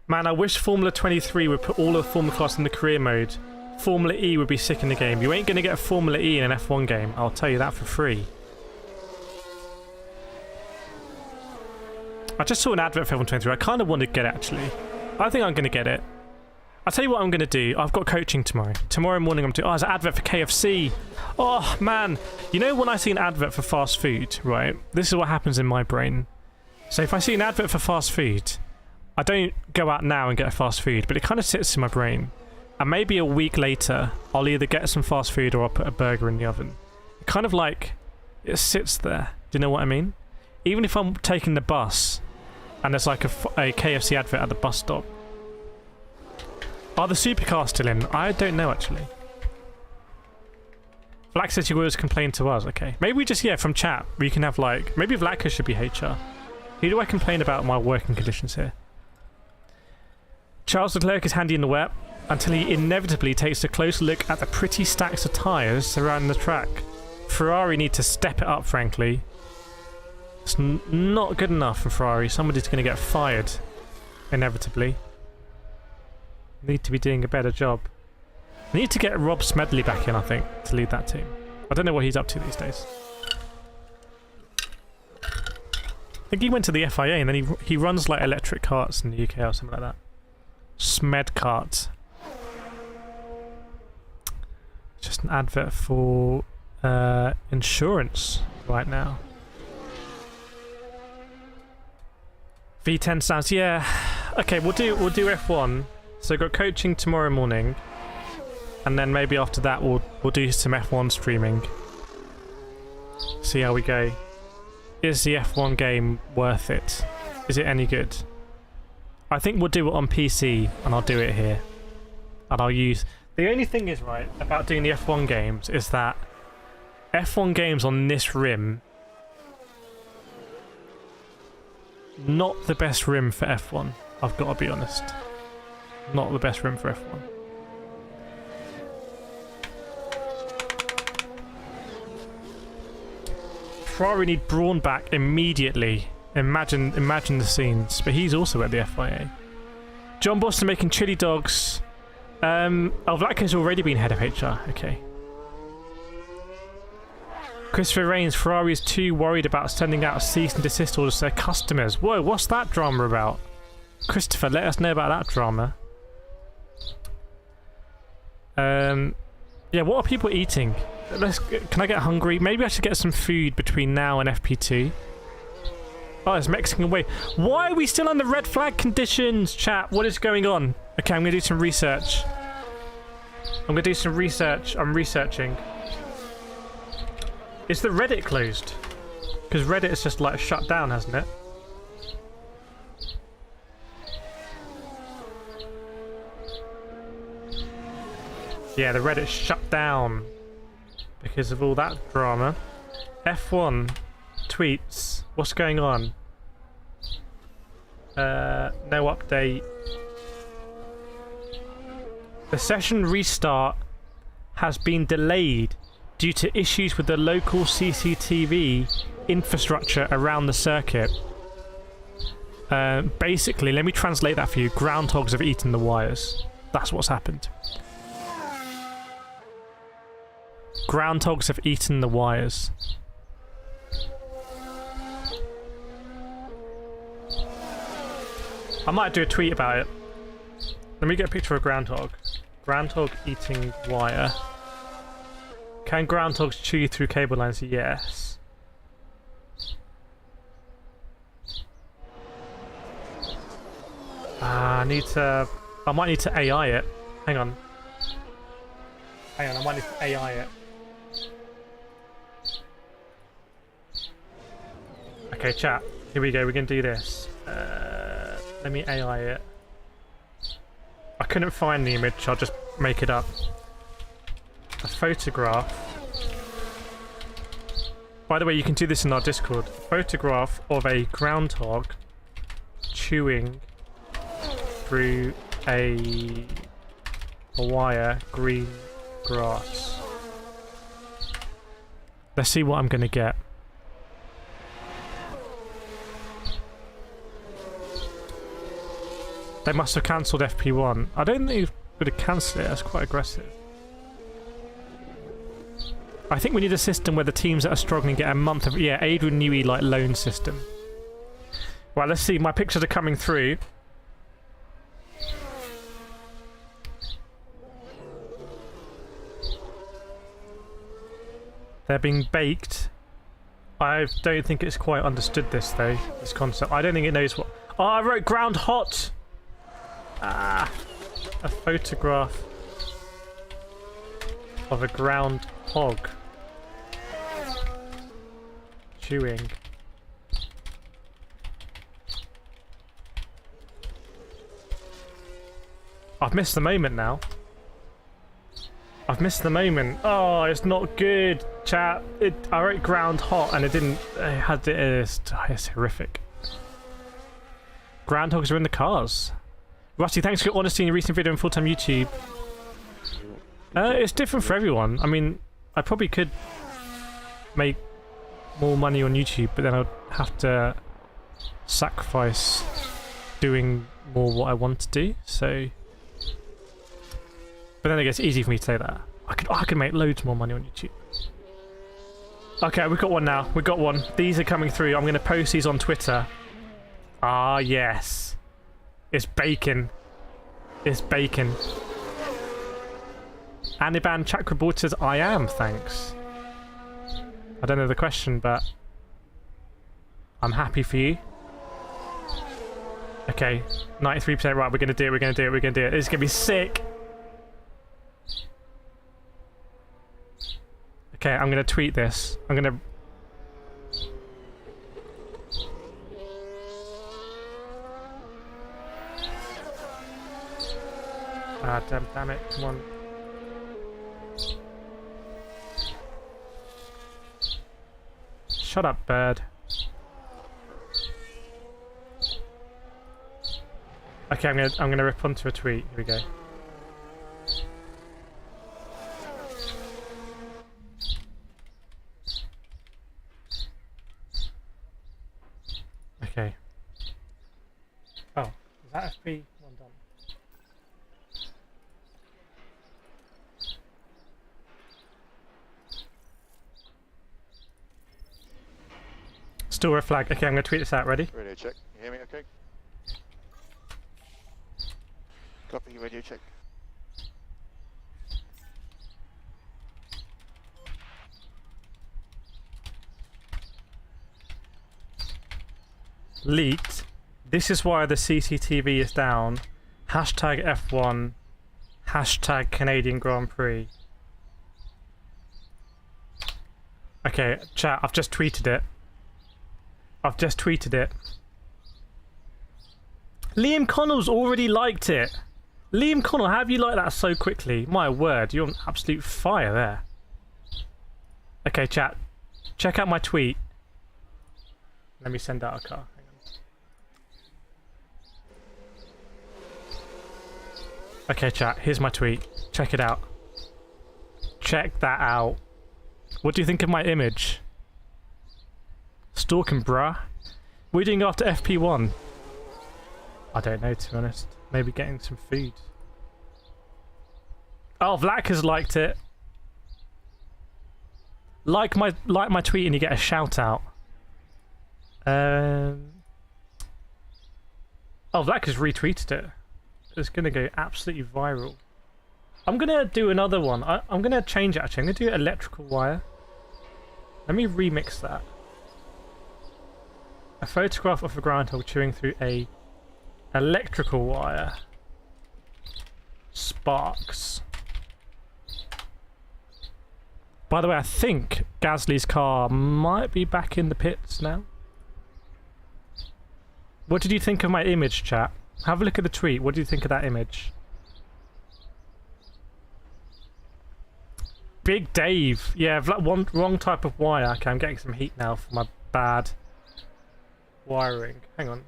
Man, I wish Formula 23 would put all of the Formula class in the career mode. Formula E would be sick in the game. You ain't going to get a Formula E in an F1 game. I'll tell you that for free. I just saw an advert for F1 23. I kind of want to get it, actually. I think I'm going to get it. I'll tell you what I'm going to do. I've got coaching tomorrow. Tomorrow morning I'm doing... Oh, there's an advert for KFC. Oh, man. You know when I see an advert for fast food, right? This is what happens in my brain. So if I see an advert for fast food, I don't go out now and get a fast food, but it kind of sits in my brain. And maybe a week later, I'll either get some fast food or I'll put a burger in the oven. It kind of like... It sits there. Do you know what I mean? Even if I'm taking the bus and there's like a KFC advert at the bus stop. Are the supercars still in? I don't know, actually. Vlak says you always complain to us. Okay. Maybe we just, yeah, from chat, we can have like... Maybe Vlaka should be HR. Who do I complain about my working conditions here? Charles Leclerc is handy in the wet until he inevitably takes a close look at the pretty stacks of tyres surrounding the track. Ferrari need to step it up, frankly. It's not good enough for Ferrari. Somebody's going to get fired, inevitably. Need to be doing a better job. I need to get Rob Smedley back in, I think, to lead that team. I don't know what he's up to these days. I think he went to the FIA and then he runs like electric carts in the UK or something like that. Smedkart. Just an advert for insurance right now. V10 sounds, yeah. Okay, we'll do F1. So I've got coaching tomorrow morning, and then maybe after that we'll do some F1 streaming. See how we go. Is the F1 game worth it? Is it any good? I think we'll do it on PC, and I'll do it here. And I'll use... The only thing is, right, about doing the F1 games is that F1 games on this rim, not the best rim for F1, I've got to be honest. Not the best rim for F1. Ferrari need Brawn back immediately. Imagine the scenes. But he's also at the FIA. John Boston making chili dogs. Oh, Vlatko's already been head of HR. Okay. Christopher Rains, Ferrari is too worried about sending out a cease and desist orders to their customers. Whoa, what's that drama about? Christopher, let us know about that drama. Yeah, what are people eating? Can I get hungry? Maybe I should get some food between now and FP2. Oh, it's Mexican away. Why are we still under red flag conditions, chat? What is going on? Okay, I'm going to do some research. I'm researching. Is the Reddit closed? Because Reddit is just like shut down, hasn't it? Yeah, the Reddit's shut down because of all that drama. F1 tweets. What's going on? No update. The session restart has been delayed due to issues with the local CCTV infrastructure around the circuit. Basically, let me translate that for you. Groundhogs have eaten the wires. That's what's happened. Groundhogs have eaten the wires. I might do a tweet about it. Let me get a picture of a groundhog. Groundhog eating wire. Can groundhogs chew through cable lines? Yes. I might need to AI it. Hang on. Hang on, I might need to AI it. Okay, chat. Here we go. We're gonna do this. Let me AI it. I couldn't find the image. I'll just make it up. A photograph. By the way, you can do this in our Discord. Photograph of a groundhog chewing through a wire, green grass. Let's see what I'm gonna get. They must have cancelled FP1. I don't think they would have cancelled it. That's quite aggressive. I think we need a system where the teams that are struggling get a month of... Yeah, Adrian Newey, like, loan system. Well, let's see. My pictures are coming through. They're being baked. I don't think it's quite understood this, though, this concept. I don't think it knows what... Oh, I wrote ground hot! Ah, a photograph of a groundhog chewing. I've missed the moment now. I've missed the moment. Oh, it's not good, chat. I wrote ground hot and it didn't. It had it's horrific. Groundhogs are in the cars. Rusty, thanks for your honesty in your recent video on full-time YouTube. It's different for everyone. I mean, I probably could make more money on YouTube, but then I'd have to sacrifice doing more what I want to do, so... But then I guess it's easy for me to say that. I could make loads more money on YouTube. Okay, we've got one now. We've got one. These are coming through. I'm going to post these on Twitter. Ah, yes. It's bacon. It's bacon. Aniban Chakraborg says, I am, thanks. I don't know the question, but I'm happy for you. Okay, 93%. Right, we're going to do it, we're going to do it, we're going to do it. This is going to be sick. Okay, I'm going to tweet this. I'm going to... Ah, damn it, come on. Shut up, bird. Okay, I'm gonna rip onto a tweet. Here we go. Okay. Oh, is that FP1 done? Still a flag. Okay, I'm going to tweet this out. Ready? Radio check. You hear me okay? Copy, radio check. Leaked. This is why the CCTV is down. Hashtag F1. Hashtag Canadian Grand Prix. Okay, chat, I've just tweeted it. I've just tweeted it. Liam Connell's already liked it. Liam Connell, how have you liked that so quickly? My word, you're on absolute fire there. Okay, chat. Check out my tweet. Let me send out a car. Hang on. Okay, chat. Here's my tweet. Check it out. Check that out. What do you think of my image? Stalking, bruh. What are you doing after FP1? I don't know, to be honest. Maybe getting some food. Oh, Vlak has liked it. Like my tweet and you get a shout out. Oh, Vlak has retweeted it. It's gonna go absolutely viral. I'm gonna do another one. I'm gonna change it actually. I'm gonna do electrical wire. Let me remix that. A photograph of a groundhog chewing through a electrical wire. Sparks. By the way, I think Gasly's car might be back in the pits now. What did you think of my image, chat? Have a look at the tweet. What do you think of that image? Big Dave. Yeah, wrong type of wire. Okay, I'm getting some heat now for my bad wiring. Hang on.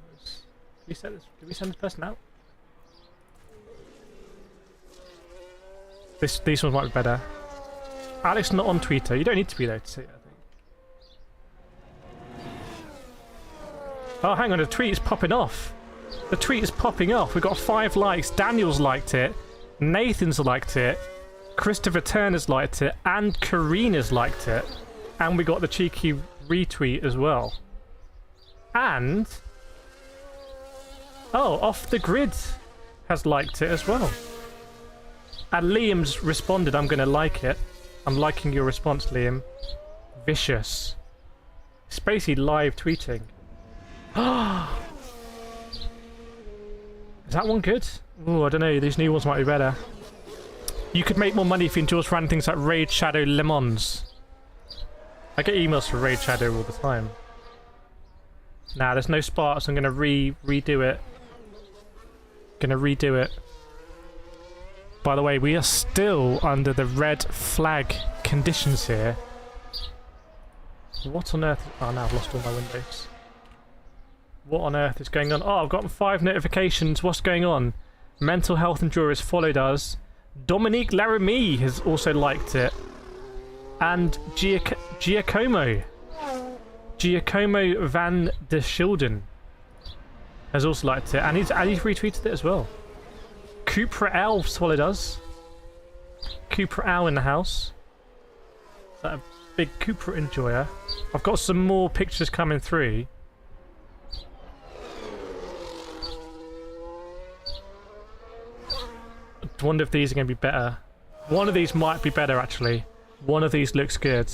Did we send this person out? These ones might be better. Alex not on Twitter. You don't need to be there to see it, I think. Oh, hang on. The tweet is popping off. The tweet is popping off. We've got 5 likes. Daniel's liked it. Nathan's liked it. Christopher Turner's liked it. And Karina's liked it. And we got the cheeky retweet as well. And... oh, Off the Grid has liked it as well. And Liam's responded, I'm going to like it. I'm liking your response, Liam. Vicious. It's basically live tweeting. Is that one good? Oh, I don't know. These new ones might be better. You could make more money if you endorse random things like Raid Shadow Lemons. I get emails for Raid Shadow all the time. Nah, there's no sparks. I'm going to redo it. Gonna redo it. By the way, we are still under the red flag conditions here. What on earth? Oh, now I've lost all my windows. What on earth is going on? Oh, I've gotten 5 notifications. What's going on? Mental Health Endurers followed us. Dominique Laramie has also liked it. And Giacomo van der Schilden has also liked it. And he's retweeted it as well. Cupra L followed us. Cupra L in the house. Is that a big Cupra enjoyer? I've got some more pictures coming through. I wonder if these are going to be better. One of these might be better, actually. One of these looks good.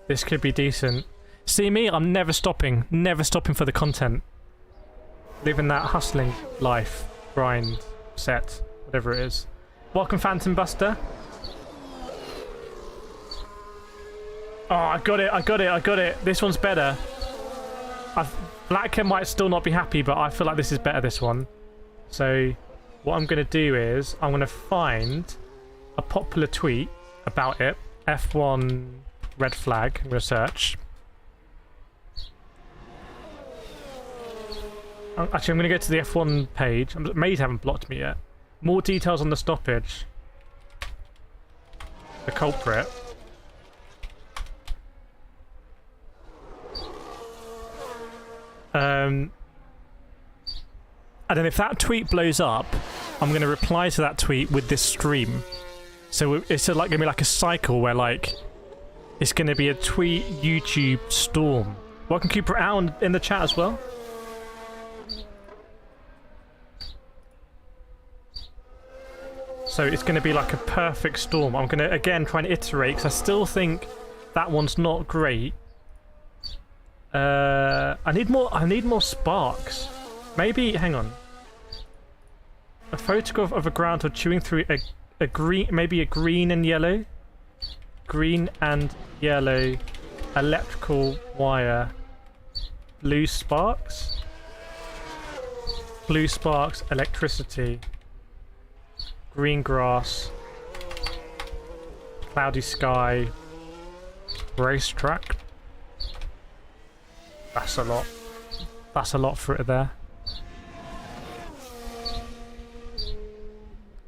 This could be decent. See me? I'm never stopping. Never stopping for the content. Living that hustling life. Grind. Set. Whatever it is. Welcome, Phantom Buster. Oh, I got it. I got it. I got it. This one's better. Blacker might still not be happy, but I feel like this is better, this one. So... what I'm going to do is, I'm going to find a popular tweet about it. F1 red flag. I'm going to search. Actually, I'm going to go to the F1 page. Maze haven't blocked me yet. More details on the stoppage. The culprit. And then if that tweet blows up, I'm going to reply to that tweet with this stream. So it's like going to be like a cycle where like it's going to be a tweet YouTube storm. Welcome Cooper Al in the chat as well. So it's going to be like a perfect storm. I'm going to again try and iterate because I still think that one's not great. I need more sparks. Maybe, hang on. A photograph of a groundhog chewing through a green, maybe a green and yellow. Green and yellow electrical wire. Blue sparks. Blue sparks, electricity. Green grass. Cloudy sky. Racetrack. That's a lot. That's a lot for it there.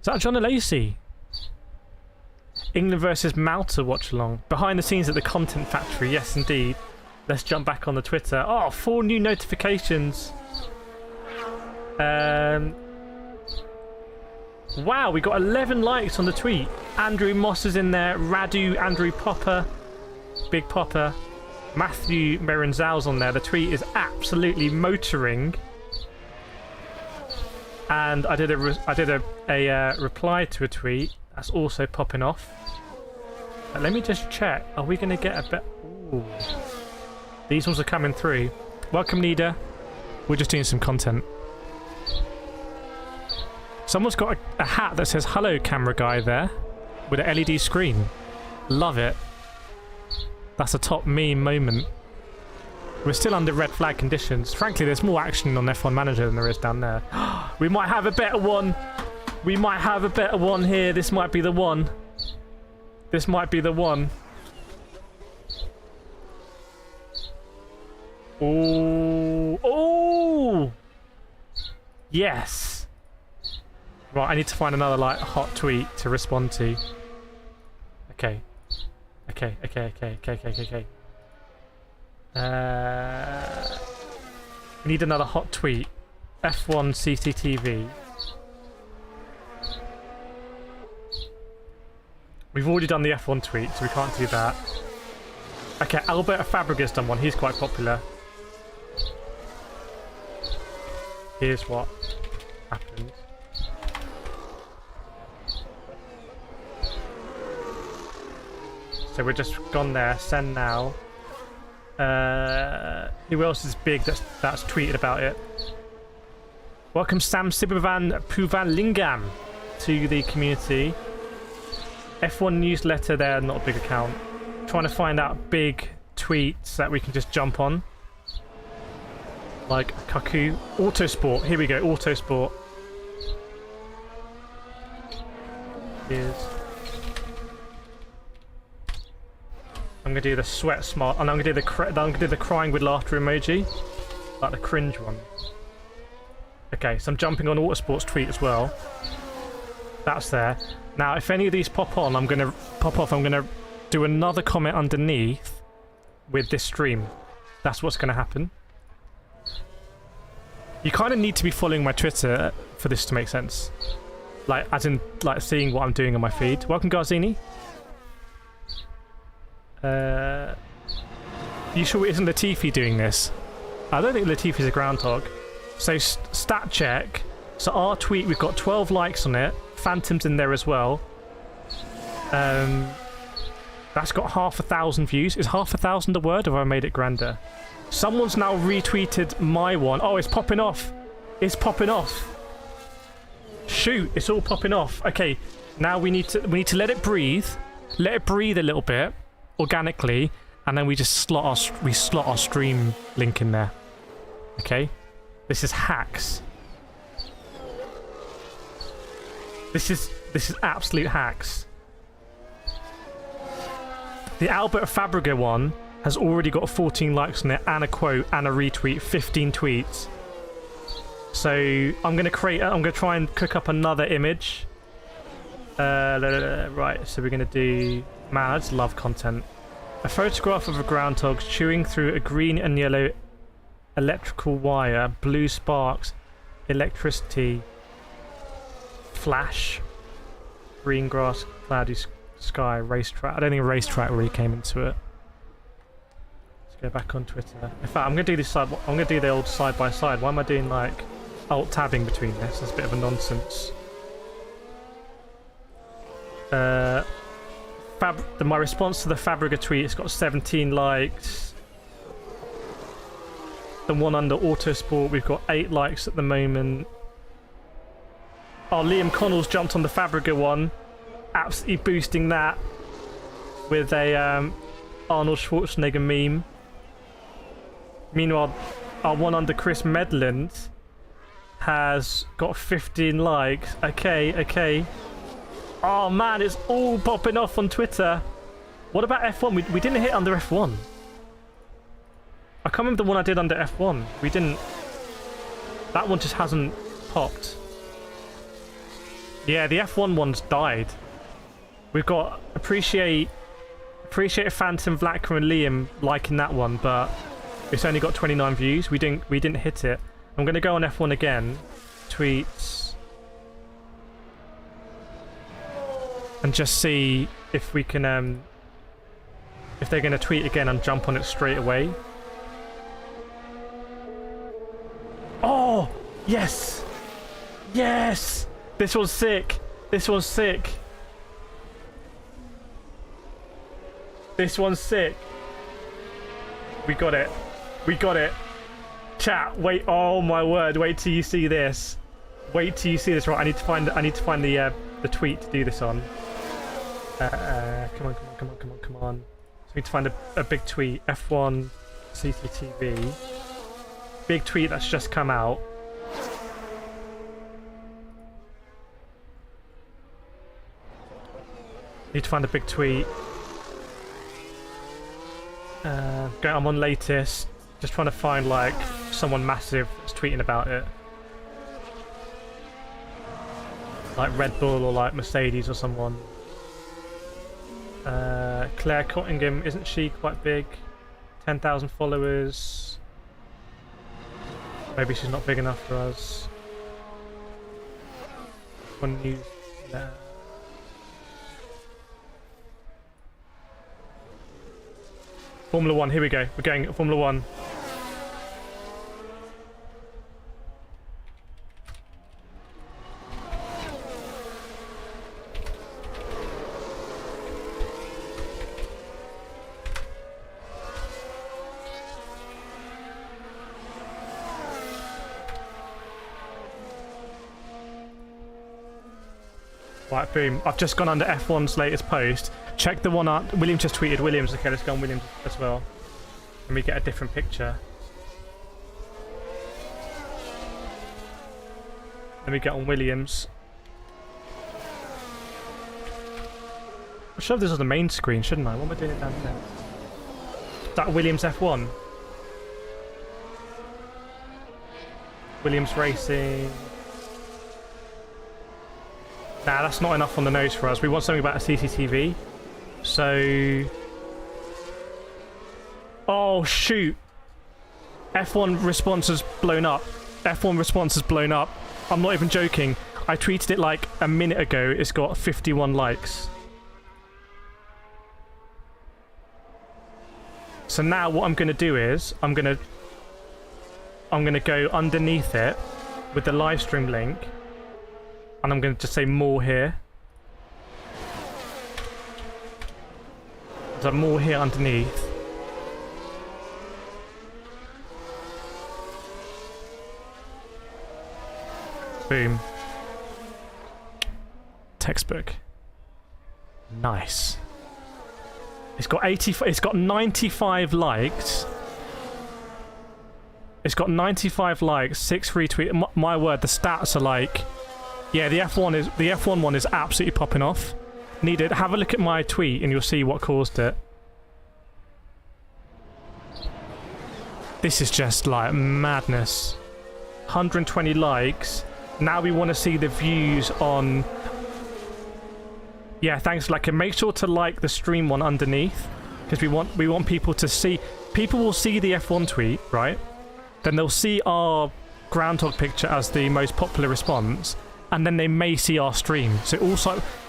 Is that John Lacey? England versus Malta watch-along. Behind the scenes at the Content Factory. Yes, indeed. Let's jump back on the Twitter. Oh, 4 new notifications. Wow, we got 11 likes on the tweet. Andrew Moss is in there. Radu, Andrew Popper. Big Popper. Matthew Merenzel's on there. The tweet is absolutely motoring. And I did a reply to a tweet that's also popping off. But let me just check. Are we going to get a bit? Ooh. These ones are coming through. Welcome, Nida. We're just doing some content. Someone's got a hat that says "Hello, camera guy" there, with an LED screen. Love it. That's a top meme moment. We're still under red flag conditions. Frankly, there's more action on F1 Manager than there is down there. We might have a better one. We might have a better one here. This might be the one. This might be the one. Oh. Oh. Yes. Right, I need to find another like hot tweet to respond to. Okay. Okay. We need another hot tweet. F1 CCTV. We've already done the F1 tweet, so we can't do that. Okay, Alberto Fabregas done one. He's quite popular. Here's what happened. So we're just gone there. Send now. Who else is big that's tweeted about it? Welcome Sam Sibavan Puvalingam to the community. F1 newsletter there, not a big account. Trying to find out big tweets that we can just jump on. Like Kaku. Autosport. Here we go. Autosport. Here's. I'm gonna do the sweat smart, and I'm gonna do the crying with laughter emoji, like the cringe one. Okay, so I'm jumping on Autosport's tweet as well. That's there. Now, if any of these pop on, I'm gonna pop off. I'm gonna do another comment underneath with this stream. That's what's gonna happen. You kind of need to be following my Twitter for this to make sense. Like, as in, like, seeing what I'm doing on my feed. Welcome, Garzini. You sure it isn't Latifi doing this? I don't think Latifi's a groundhog. So, stat check. So, our tweet, we've got 12 likes on it. Phantom's in there as well. That's got 500,000 views. Is 500,000 a word, or have I made it grander? Someone's now retweeted my one. Oh, it's popping off. It's popping off. Shoot, it's all popping off. Okay, now we need to let it breathe. Let it breathe a little bit organically, and then we just slot our stream link in there. Okay? This is hacks. This is absolute hacks. The Albert Fabrega one has already got 14 likes on it, and a quote, and a retweet, 15 tweets. So I'm gonna try and cook up another image. Right, so we're gonna do, man, I just love content. A photograph of a groundhog chewing through a green and yellow electrical wire, blue sparks, electricity, flash, green grass, cloudy sky, racetrack. I don't think a racetrack really came into it. Let's go back on Twitter. In fact, I'm gonna do this side. I'm gonna do the old side by side. Why am I doing like alt tabbing between this? That's a bit of a nonsense. My response to the Fabrega tweet, it's got 17 likes. The one under Autosport, we've got 8 likes at the moment. Oh, Liam Connell's jumped on the Fabrega one, absolutely boosting that with a Arnold Schwarzenegger meme. Meanwhile, our one under Chris Medland has got 15 likes. Okay. Oh man, it's all popping off on Twitter. What about F1? We didn't hit under F1. I can't remember the one I did under F1. We didn't. That one just hasn't popped. Yeah, the F1 one's died. We've got appreciate Phantom, Vlacker, and Liam liking that one, but it's only got 29 views. We didn't hit it. I'm gonna go on F1 again. Tweets. And just see if we can if they're gonna tweet again and jump on it straight away. Oh yes! Yes! This one's sick. This one's sick. This one's sick. We got it. We got it. Chat, wait, oh my word, wait till you see this. Wait till you see this. Right, I need to find the tweet to do this on. Come on. So we need to find a big tweet. F1 CCTV. Big tweet that's just come out. Need to find a big tweet. I'm on latest. Just trying to find like someone massive that's tweeting about it. Like Red Bull or like Mercedes or someone. Claire Cottingham, isn't she quite big? 10,000 followers. Maybe she's not big enough for us. One news. Formula 1, here we go. We're going at Formula 1. Right, boom. I've just gone under F1's latest post. Check the one up. Williams just tweeted Williams. Okay, let's go on Williams as well. Let me get a different picture. Let me get on Williams. I should have this on the main screen, shouldn't I? What am I doing down there? That Williams F1. Williams Racing. Nah, that's not enough on the nose for us. We want something about a CCTV. So... Oh, shoot. F1 response has blown up. F1 response has blown up. I'm not even joking. I tweeted it like a minute ago. It's got 51 likes. So now what I'm going to do is I'm going to go underneath it with the live stream link. And I'm going to just say more here. There's more here underneath. Boom. Textbook. Nice. It's got 95 likes. It's got 95 likes, 6 retweets. My word, the stats are like... Yeah, the F1 one is absolutely popping off. Have a look at my tweet and you'll see what caused it. This is just like madness. 120 likes. Now we want to see the views on... Yeah, thanks. Like, make sure to like the stream one underneath, because we want people to see. People will see the F1 tweet, right? Then they'll see our groundhog picture as the most popular response, and then they may see our stream. So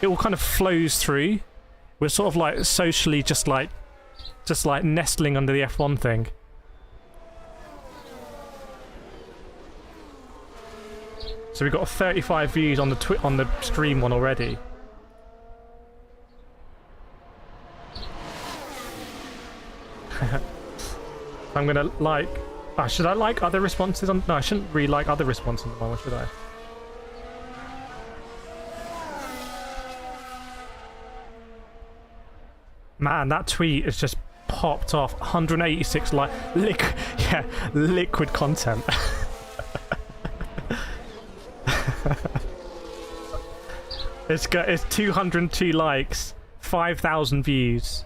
it all kind of flows through. We're sort of like socially just like nestling under the F1 thing. So we've got 35 views on the stream one already. I'm gonna like... should I like other responses on... No, I shouldn't really like other responses on the one, should I? Man, that tweet has just popped off. 186 liquid content. It's 202 likes, 5,000 views,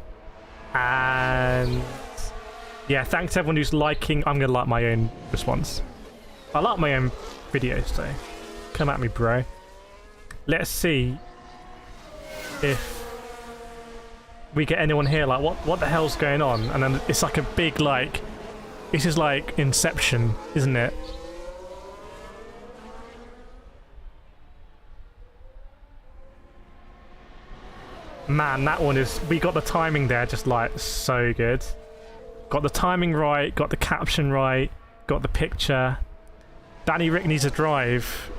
and yeah, thanks to everyone who's liking. I'm gonna like my own response. I like my own videos, so come at me, bro. Let's see if we get anyone here. Like, what the hell's going on? And then it's like a big like, this is like Inception, isn't it? Man, that one is... We got the timing there just like so good. Got the timing right, got the caption right, got the picture. Danny Rick needs a drive.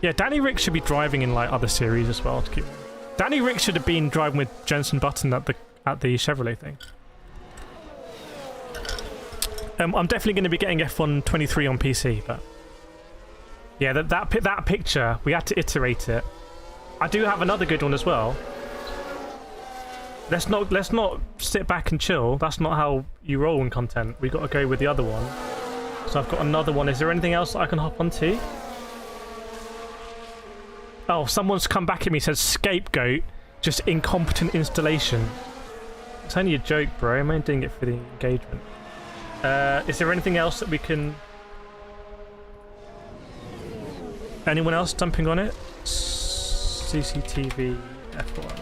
Yeah, Danny Rick should be driving in like other series as well. To keep... Danny Rick should have been driving with Jensen Button at the Chevrolet thing. I'm definitely going to be getting F1 23 on PC, but yeah, that picture, we had to iterate it. I do have another good one as well. Let's not sit back and chill. That's not how you roll in content. We got to go with the other one. So I've got another one. Is there anything else that I can hop onto? Oh, someone's come back at me, says scapegoat, just incompetent installation. It's only a joke, bro. I'm only doing it for the engagement. Is there anything else that we can... Anyone else jumping on it? CCTV F1.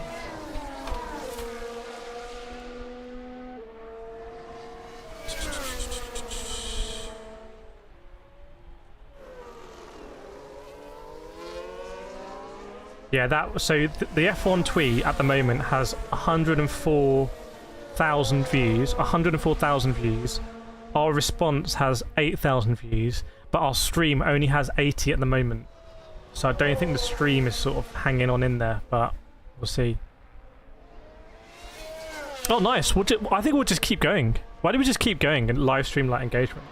Yeah, so the F1 tweet at the moment has 104,000 views. 104,000 views. Our response has 8,000 views, but our stream only has 80 at the moment. So I don't think the stream is sort of hanging on in there, but we'll see. Oh, nice. I think we'll just keep going. Why don't we just keep going and live stream like engagement?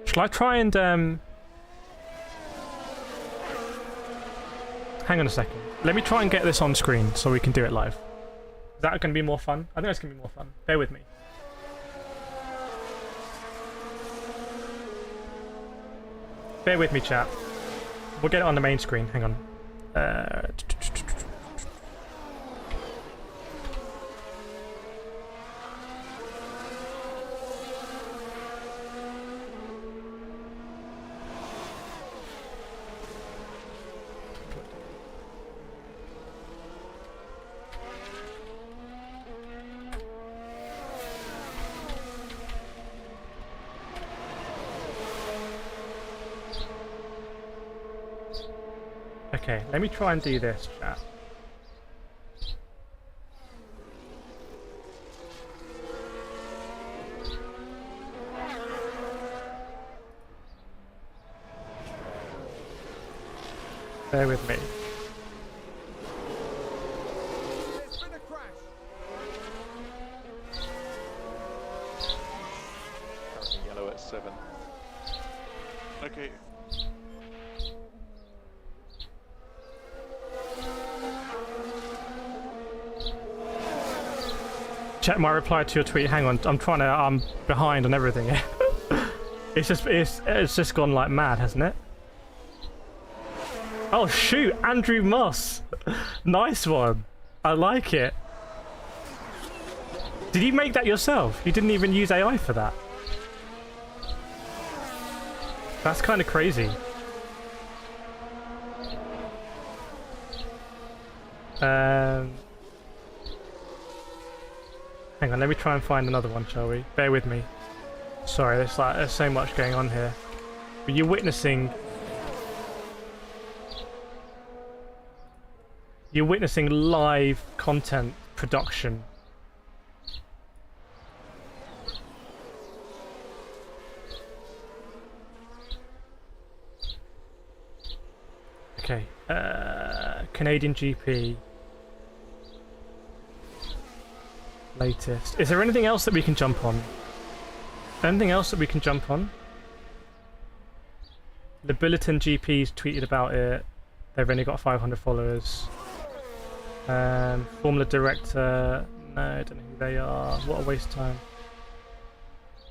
Shall I try and hang on a second. Let me try and get this on screen so we can do it live. Is that going to be more fun? I think it's going to be more fun. Bear with me. Bear with me, chat. We'll get it on the main screen. Hang on. Okay, let me try and do this, chat. Bear with me. There's been a crash. Currently yellow at 7. Okay. Check my reply to your tweet. Hang on, I'm behind on everything. it's just gone like mad, hasn't it? Oh shoot, Andrew Moss. Nice one. I like it. Did you make that yourself? You didn't even use AI for that. That's kind of crazy. Hang on, let me try and find another one, shall we? Bear with me. Sorry, there's so much going on here. But you're witnessing live content production. Okay, Canadian GP. Latest. Is there anything else that we can jump on? Anything else that we can jump on? The Bulletin GP's tweeted about it. They've only got 500 followers. Formula Director. No, I don't know who they are. What a waste of time.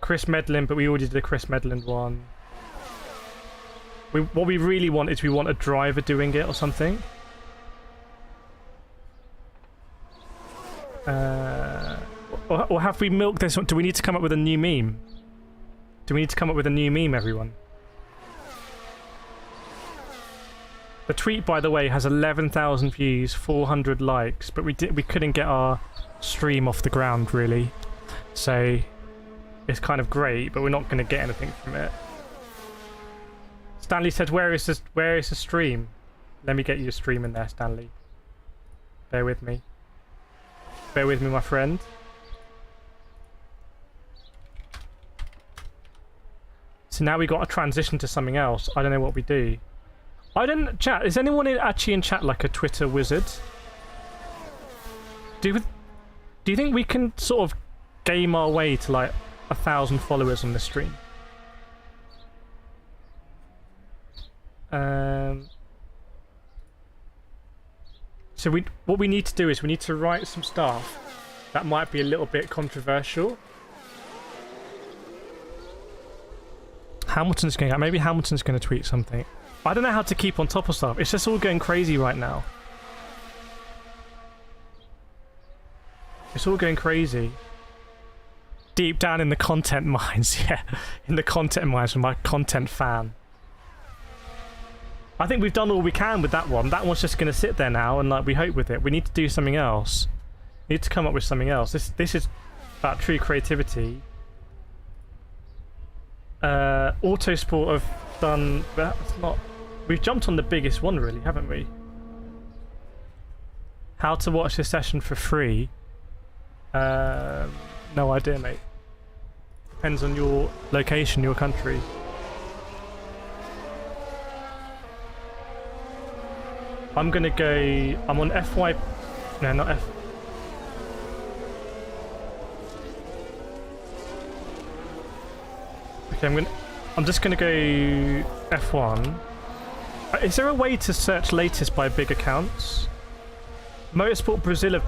Chris Medlin, but we already did a Chris Medlin one. What we really want is we want a driver doing it or something. Or have we milked this one? Do we need to come up with a new meme? Do we need to come up with a new meme, everyone? The tweet, by the way, has 11,000 views, 400 likes, but we couldn't get our stream off the ground, really. So it's kind of great, but we're not going to get anything from it. Stanley said, where is the stream? Let me get you a stream in there, Stanley. Bear with me. Bear with me, my friend. So now we got to transition to something else. I don't know what we do. I don't... Chat, is anyone actually in chat like a Twitter wizard? Do you think we can sort of game our way to like 1,000 followers on the stream. So what we need to do is we need to write some stuff that might be a little bit controversial. Hamilton's going out. Maybe Hamilton's going to tweet something. I don't know how to keep on top of stuff. It's just all going crazy right now. It's all going crazy. Deep down in the content mines, yeah. In the content mines, I'm my content fan. I think we've done all we can with that one. That one's just going to sit there now and like we hope with it. We need to do something else. We need to come up with something else. This is about true creativity. Autosport have done... That's not... We've jumped on the biggest one really, haven't we? How to watch this session for free? No idea, mate. Depends on your location, your country. I'm gonna go... I'm on FY... No, not F... Okay, I'm just gonna go F1. Is there a way to search latest by big accounts? Motorsport Brazil have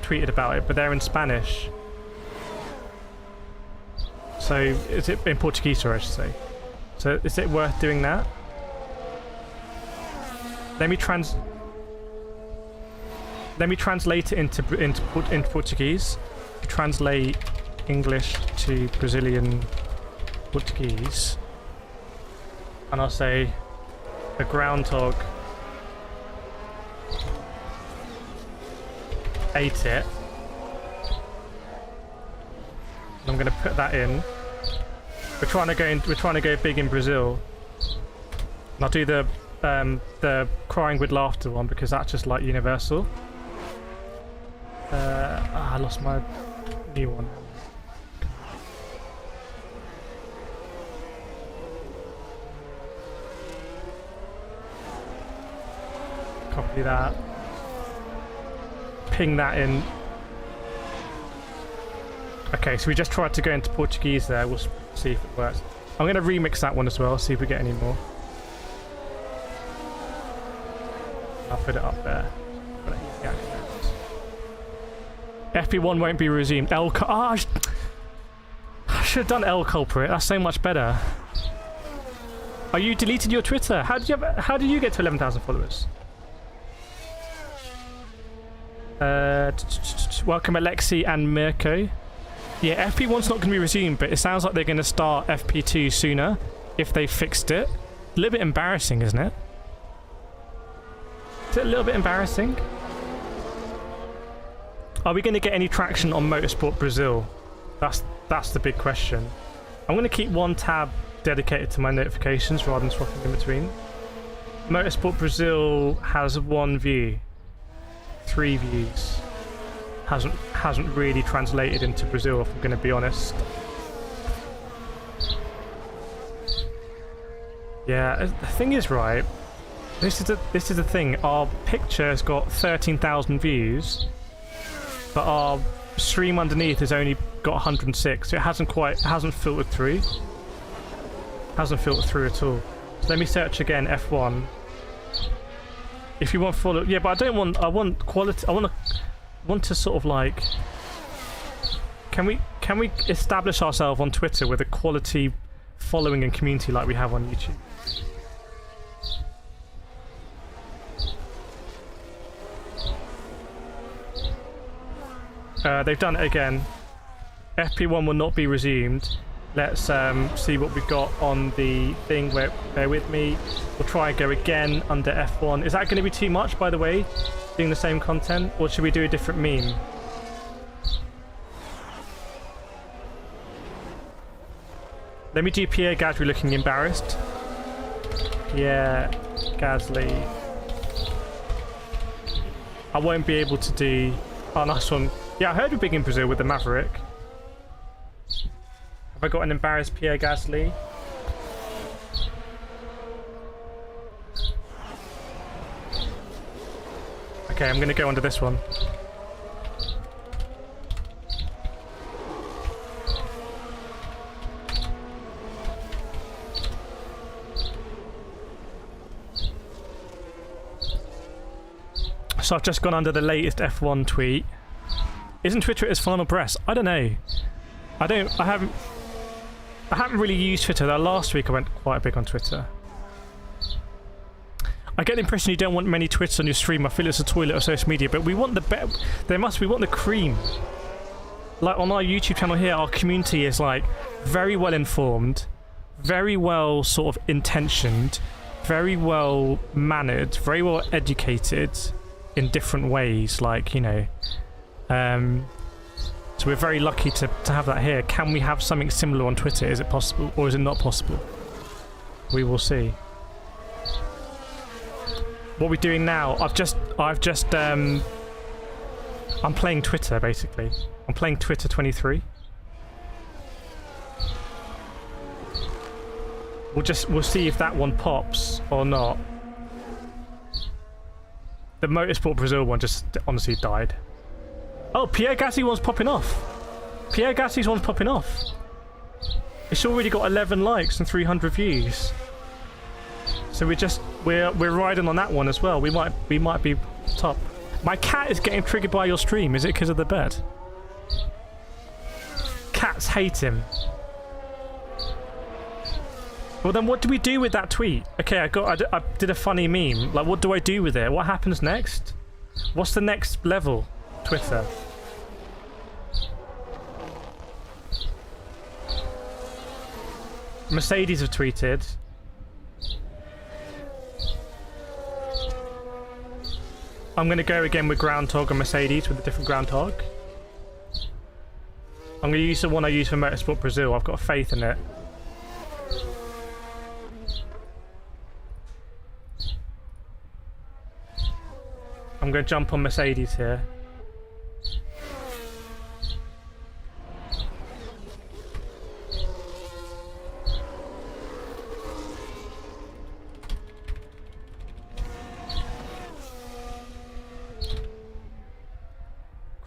tweeted about it, but they're in Spanish. So is it in Portuguese, sorry, I should say. So is it worth doing that? Let me translate it into Portuguese. Translate English to Brazilian Portuguese, and I'll say a groundhog ate it. And I'm going to put that in. We're trying to go big in Brazil. And I'll do the crying with laughter one because that's just like universal. I lost my new one. Copy that. Ping that in. Okay, so we just tried to go into Portuguese there. We'll see if it works. I'm going to remix that one as well, see if we get any more. I'll put it up there. FP1 won't be resumed. I should have done L culprit. That's so much better. Are you deleted your Twitter? How did you get to 11,000 followers? Welcome Alexi and Mirko. Yeah, FP1's not going to be resumed, but it sounds like they're going to start FP2 sooner if they fixed it. A little bit embarrassing, isn't it? Is it a little bit embarrassing? Are we going to get any traction on Motorsport Brazil? That's the big question. I'm going to keep one tab dedicated to my notifications rather than swapping in between. Motorsport Brazil has 1 view. 3 views. Hasn't really translated into Brazil, if I'm going to be honest. Yeah, the thing is, right, this is the thing. Our picture has got 13,000 views, but our stream underneath has only got 106. So it hasn't filtered through. Hasn't filtered through at all. So let me search again, F1. If you want follow, yeah, but I don't want. I want quality. I want to sort of like. Can we establish ourselves on Twitter with a quality following and community like we have on YouTube? They've done it again. FP1 will not be resumed. Let's see what we've got on the thing. Bear with me. We'll try and go again under F1. Is that going to be too much, by the way? Doing the same content? Or should we do a different meme? Let me do Pierre Gasly looking embarrassed. Pierre Gasly. I won't be able to do... Oh, nice one. Yeah, I heard we're big in Brazil with the Maverick. Have I got an embarrassed Pierre Gasly? Okay, I'm going to go under this one. So I've just gone under the latest F1 tweet. Isn't Twitter at its final breath? I don't know. I haven't really used Twitter. Last week I went quite big on Twitter. I get the impression you don't want many tweets on your stream. I feel it's a toilet of social media, but we want the best. We want the cream. Like on our YouTube channel here, our community is like very well informed, very well sort of intentioned, very well mannered, very well educated in different ways. Like, you know, so we're very lucky to have that here. Can we have something similar on Twitter? Is it possible or is it not possible? We will see. What we're doing now, I'm playing Twitter basically. I'm playing Twitter 23. We'll see if that one pops or not. The Motorsport Brazil one just honestly died. Oh, Pierre Gasly one's popping off. Pierre Gasly's one's popping off. It's already got 11 likes and 300 views. So we're riding on that one as well. We might be top. My cat is getting triggered by your stream. Is it because of the bed? Cats hate him. Well then, what do we do with that tweet? Okay, I did a funny meme. Like, what do I do with it? What happens next? What's the next level? Twitter. Mercedes have tweeted. I'm going to go again with Groundhog and Mercedes with a different Groundhog. I'm going to use the one I used for Motorsport Brazil. I've got faith in it. I'm going to jump on Mercedes here.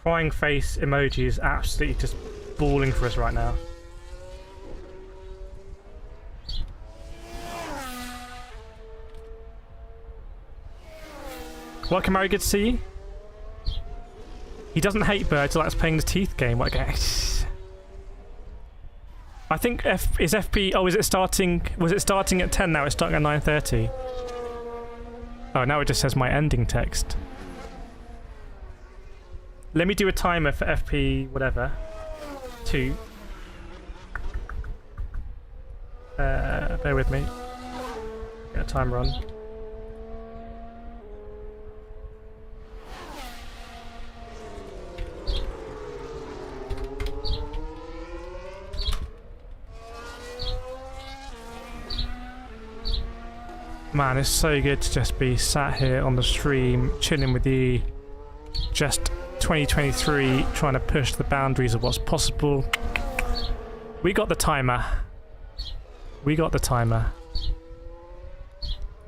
Crying face emoji is absolutely just balling for us right now. Welcome, Mary. Good to see you. He doesn't hate birds, he likes playing the teeth game. What game? I think is FP. Oh, is it starting? Was it starting at 10 now? It's starting at 9:30. Oh, now it just says my ending text. Let me do a timer for FP whatever. 2. Bear with me. Get a timer on. Man, it's so good to just be sat here on the stream, chilling with you. Just 2023, trying to push the boundaries of what's possible. We got the timer. We got the timer.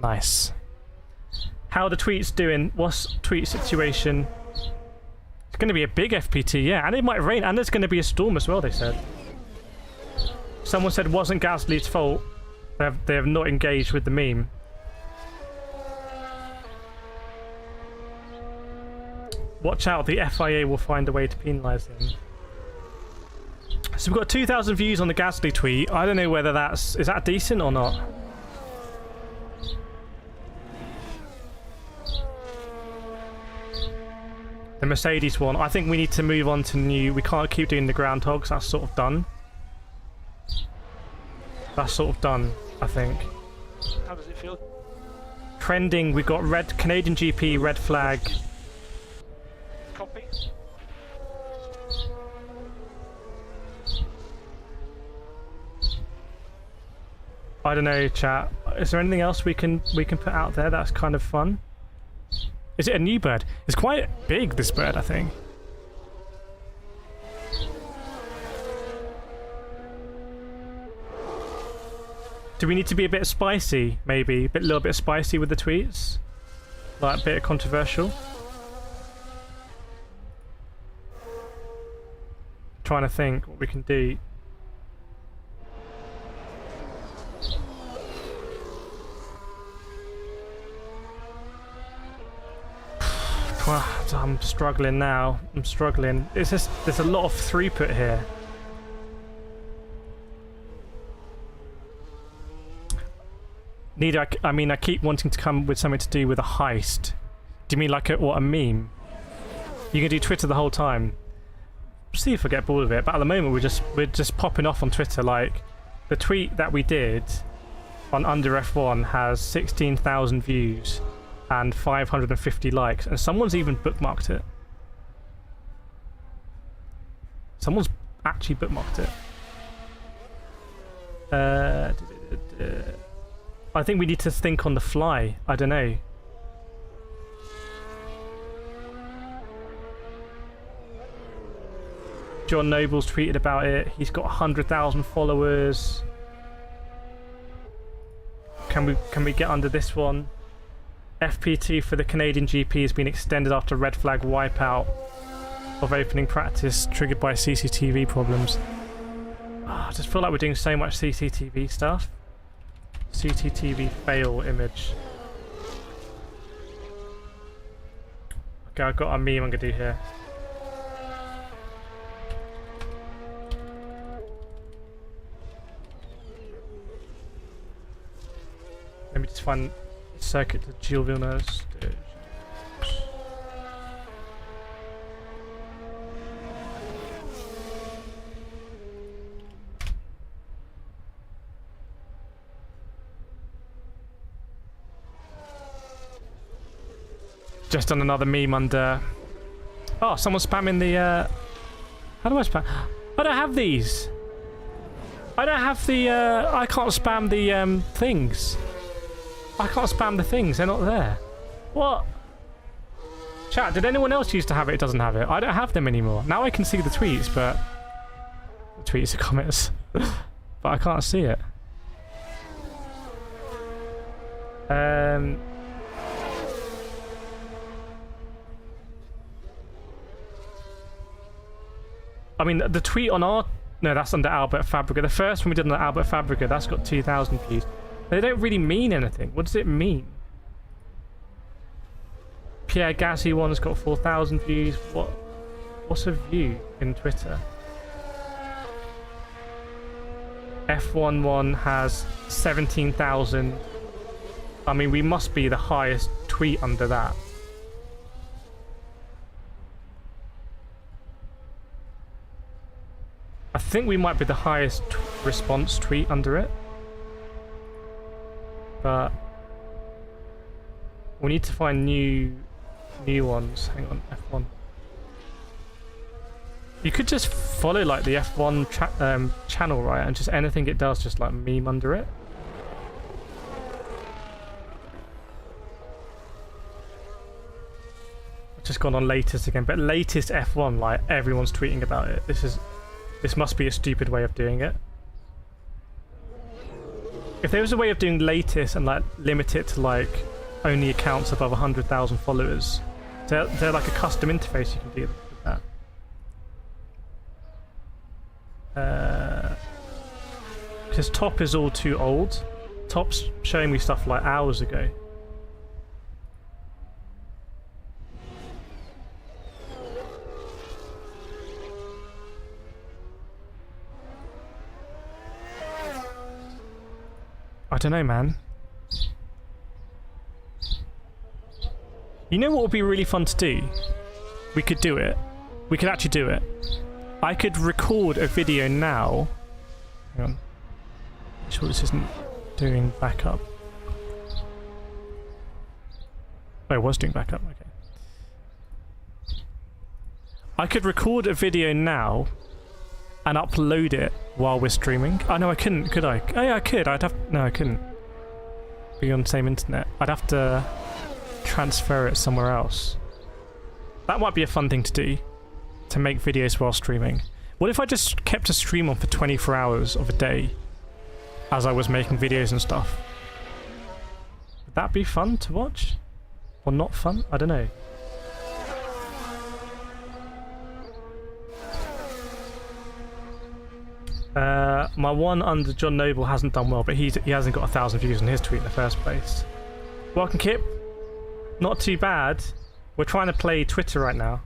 Nice. How are the tweets doing? What's tweet situation? It's going to be a big FPT, yeah, and it might rain, and there's going to be a storm as well, they said. Someone said it wasn't Gasly's fault. They have not engaged with the meme. Watch out, the FIA will find a way to penalise him. So we've got 2,000 views on the Gasly tweet. I don't know whether is that decent or not? The Mercedes one, I think we need to move on to new. We can't keep doing the groundhogs, that's sort of done. That's sort of done, I think. How does it feel? Trending, we got red Canadian GP, red flag. Copy. I don't know, chat. Is there anything else we can put out there that's kind of fun? Is it a new bird? It's quite big, this bird, I think. Do we need to be a bit spicy, maybe? A little bit spicy with the tweets? Like a bit controversial? Trying to think what we can do. I'm struggling now. I'm struggling. It's just there's a lot of throughput here. I mean, I keep wanting to come with something to do with a heist. Do you mean like a meme? You can do Twitter the whole time. See if I get bored of it. But at the moment, we're just popping off on Twitter. Like the tweet that we did on Under F1 has 16,000 views and 550 likes, and someone's even bookmarked it. Someone's actually bookmarked it. I think we need to think on the fly. I don't know. John Noble's tweeted about it. He's got 100,000 followers. Can we get under this one? FP2 for the Canadian GP has been extended after red flag wipeout of opening practice triggered by CCTV problems. I just feel like we're doing so much CCTV stuff. CCTV fail image. Okay, I've got a meme I'm gonna do here. Let me just find circuit to Gilles Villeneuve's. Just done another meme under. Oh, someone's spamming the. How do I spam? I don't have these. I don't have the. I can't spam the things. I can't spam the things. They're not there. What? Chat. Did anyone else used to have it? It doesn't have it. I don't have them anymore. Now I can see the tweets, but the tweets are comments, but I can't see it. I mean, the tweet on our... No, that's under Albert Fabrica. The first one we did on Albert Fabrica, that's got 2,000 views. They don't really mean anything. What does it mean? Pierre Gassi one's got 4,000 views. What's a view in Twitter? F1 one has 17,000. I mean, we must be the highest tweet under that. I think we might be the highest response tweet under it. But we need to find new ones. Hang on, F1. You could just follow like the F1 channel, right? And just anything it does, just like meme under it. I've just gone on latest again, but latest F1, like everyone's tweeting about it. This must be a stupid way of doing it. If there was a way of doing latest and like limit it to like only accounts above 100,000 followers, they're like a custom interface you can do with that. Because top is all too old. Top's showing me stuff like hours ago. I don't know, man. You know what would be really fun to do? We could do it. We could actually do it. I could record a video now. Hang on. Make sure this isn't doing backup. Oh, it was doing backup. Okay. I could record a video now and upload it while we're streaming. Oh no, I couldn't, could I? Oh yeah, I could. No, I couldn't. Be on the same internet. I'd have to transfer it somewhere else. That might be a fun thing to do, to make videos while streaming. What if I just kept a stream on for 24 hours of a day as I was making videos and stuff? Would that be fun to watch? Or not fun? I don't know. My one under John Noble hasn't done well, but he hasn't got 1,000 views on his tweet in the first place. Welcome, Kip. Not too bad. We're trying to play Twitter right now.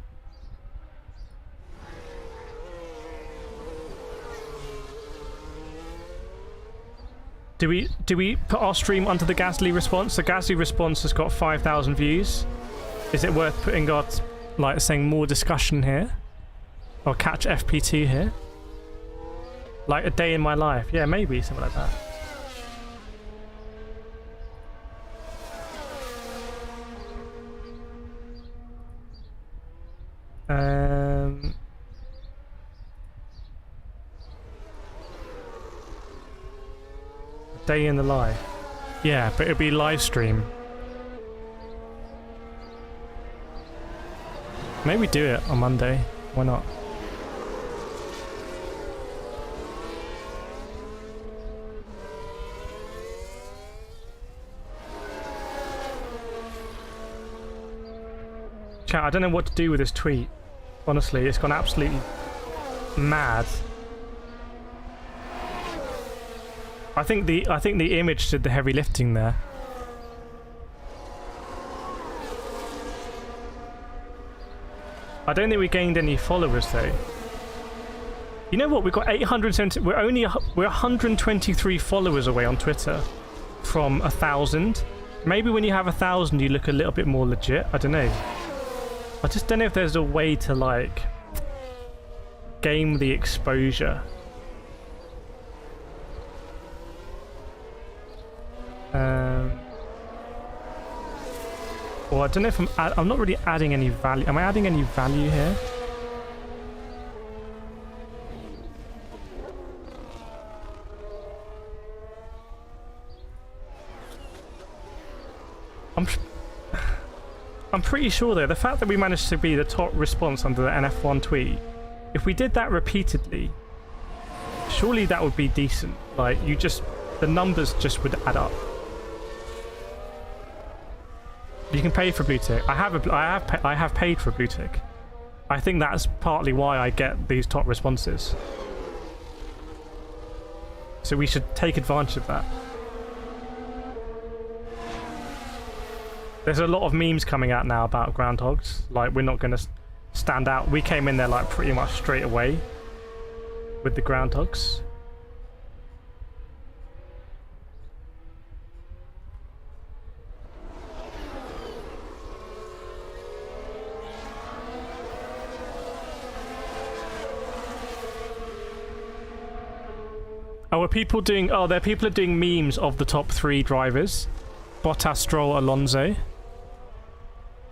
Do we put our stream under the Gasly response? The Gasly response has got 5,000 views. Is it worth putting our, like, saying more discussion here? Or catch FP2 here? Like a day in my life. Yeah, maybe something like that. Day in the life. Yeah, but it'll be live stream. Maybe do it on Monday. Why not? Chat, I don't know what to do with this tweet. Honestly, it's gone absolutely mad. I think the image did the heavy lifting there. I don't think we gained any followers though. You know what? We've got 870. We're 123 followers away on Twitter from 1,000. Maybe when you have 1,000, you look a little bit more legit. I don't know. I just don't know if there's a way to like game the exposure. Well, I don't know if I'm not really adding any value. Am I adding any value here? I'm pretty sure though, the fact that we managed to be the top response under the NF1 tweet, if we did that repeatedly, surely that would be decent. Like, the numbers just would add up. You can pay for blue tick. I have paid for blue tick. I think that's partly why I get these top responses. So we should take advantage of that. There's a lot of memes coming out now about groundhogs. Like, we're not going to stand out. We came in there like pretty much straight away with the groundhogs. Oh, are people doing... Oh, people are doing memes of the top 3 drivers. Bottas, Stroll, Alonso.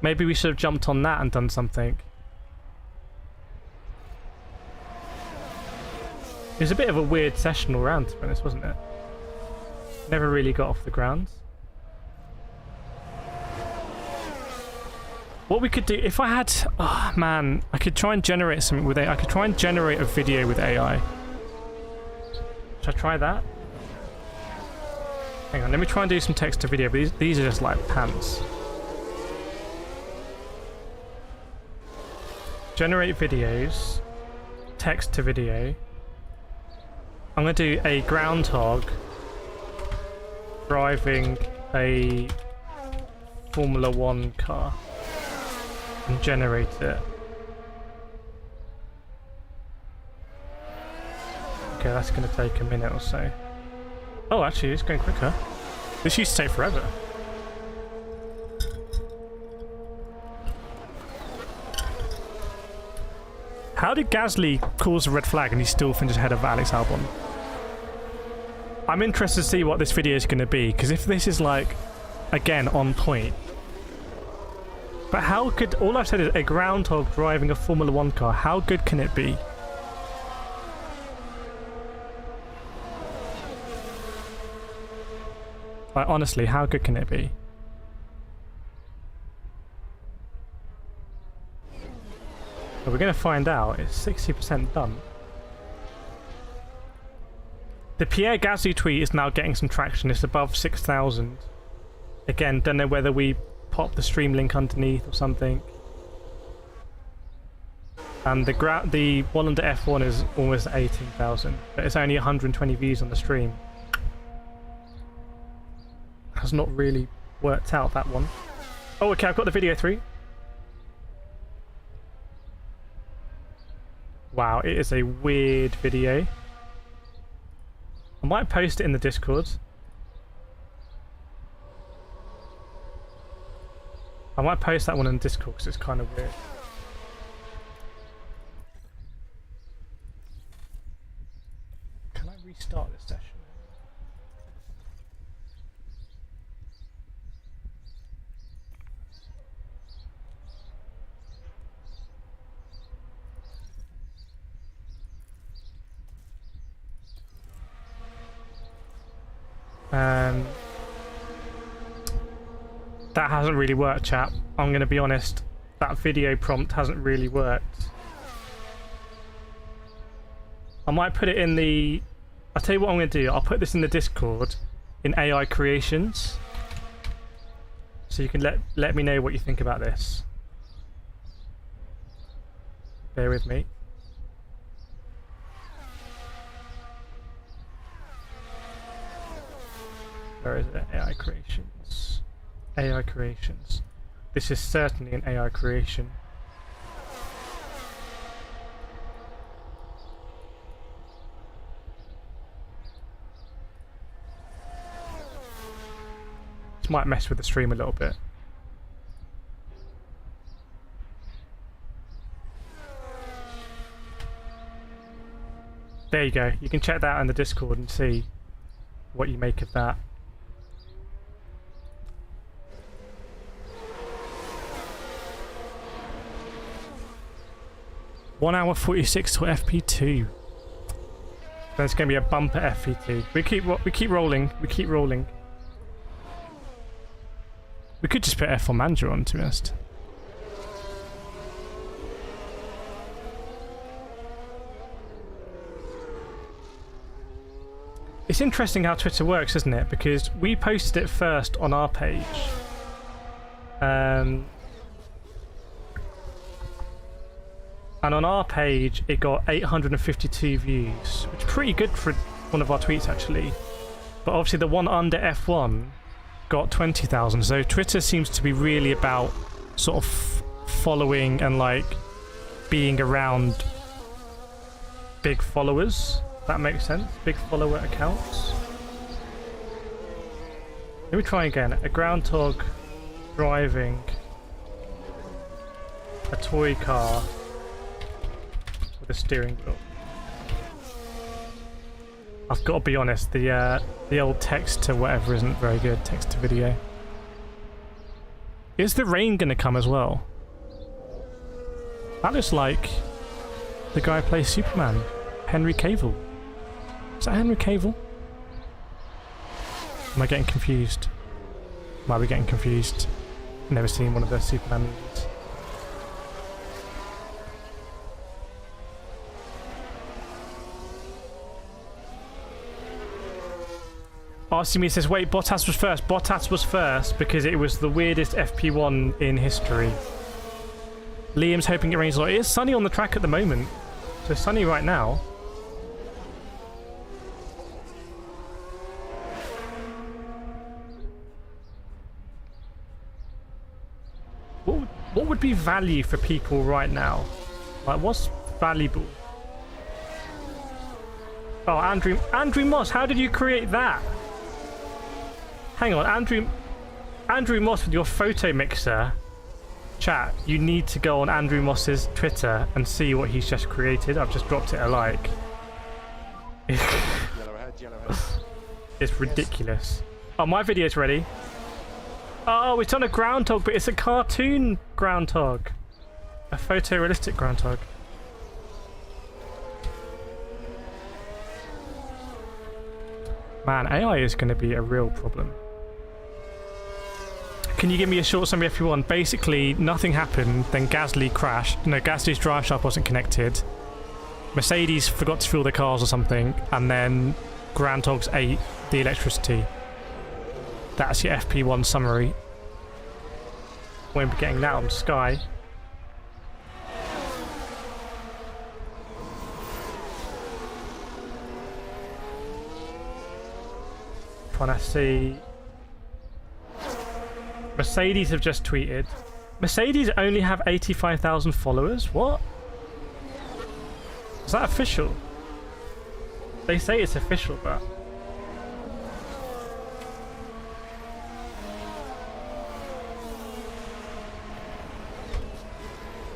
Maybe we should have jumped on that and done something. It was a bit of a weird session all round, to be honest, wasn't it? Never really got off the ground. What we could do... If I had... Oh, man. I could try and generate something with AI. I could try and generate a video with AI. Should I try that? Hang on, let me try and do some text to video, but these are just like pants. Generate videos. Text to video. I'm going to do a groundhog driving a Formula 1 car and generate it. Okay, that's going to take a minute or so. Oh, actually, it's going quicker. This used to take forever. How did Gasly cause a red flag and he still finished ahead of Alex Albon? I'm interested to see what this video is going to be, because if this is like, again, on point. But how could... All I've said is a groundhog driving a Formula 1 car. How good can it be? Like, honestly, how good can it be? But we're going to find out. It's 60% done. The Pierre Gasly tweet is now getting some traction. It's above 6,000. Again, don't know whether we pop the stream link underneath or something. And the one under F1 is almost 18,000. But it's only 120 views on the stream. Has not really worked out, that one. Oh, okay, I've got the video through. Wow, it is a weird video. I might post it in the Discord. I might post that one in Discord because it's kind of weird. Can I restart this session? That hasn't really worked, chap. I'm going to be honest. That video prompt hasn't really worked. I might put it in the... I'll tell you what I'm going to do. I'll put this in the Discord in AI creations. So you can let me know what you think about this. Bear with me. Where is it? AI creations. AI creations. This is certainly an AI creation. This might mess with the stream a little bit. There you go. You can check that out in the Discord and see what you make of that. One hour 46 to FP2. Then it's going to be a bumper FP2. We keep rolling. We keep rolling. We could just put F1 Manager on, to be honest. It's interesting how Twitter works, isn't it? Because we posted it first on our page. And on our page, it got 852 views, which is pretty good for one of our tweets, actually. But obviously the one under F1 got 20,000. So Twitter seems to be really about sort of following and like being around big followers. That makes sense. Big follower accounts. Let me try again. A groundhog driving a toy car with a steering wheel. I've got to be honest, the old text to whatever isn't very good. Text to video. Is the rain gonna come as well? That looks like the guy who plays Superman, Henry Cavill. Is that Henry Cavill? Am I getting confused? Might be getting confused. Never seen one of the Superman movies. Arsimi says, wait, Bottas was first. Bottas was first because it was the weirdest FP1 in history. Liam's hoping it rains a lot. It is sunny on the track at the moment. So sunny right now. What would be value for people right now? Like, what's valuable? Oh, Andrew Moss, how did you create that? Hang on, Andrew Moss with your photo mixer. Chat, you need to go on Andrew Moss's Twitter and see what he's just created. I've just dropped it a like. Yellow. It's ridiculous. Oh, my video's ready. Oh, it's on a groundhog, but it's a cartoon groundhog. A photorealistic groundhog. Man, AI is going to be a real problem. Can you give me a short summary of F1? Basically, nothing happened, then Gasly crashed. No, Gasly's drive shaft wasn't connected. Mercedes forgot to fuel their cars or something, and then Groundhogs ate the electricity. That's your FP1 summary. Won't be getting that on Sky. Trying to see. Mercedes have just tweeted. Mercedes only have 85,000 followers? What? Is that official? They say it's official, but...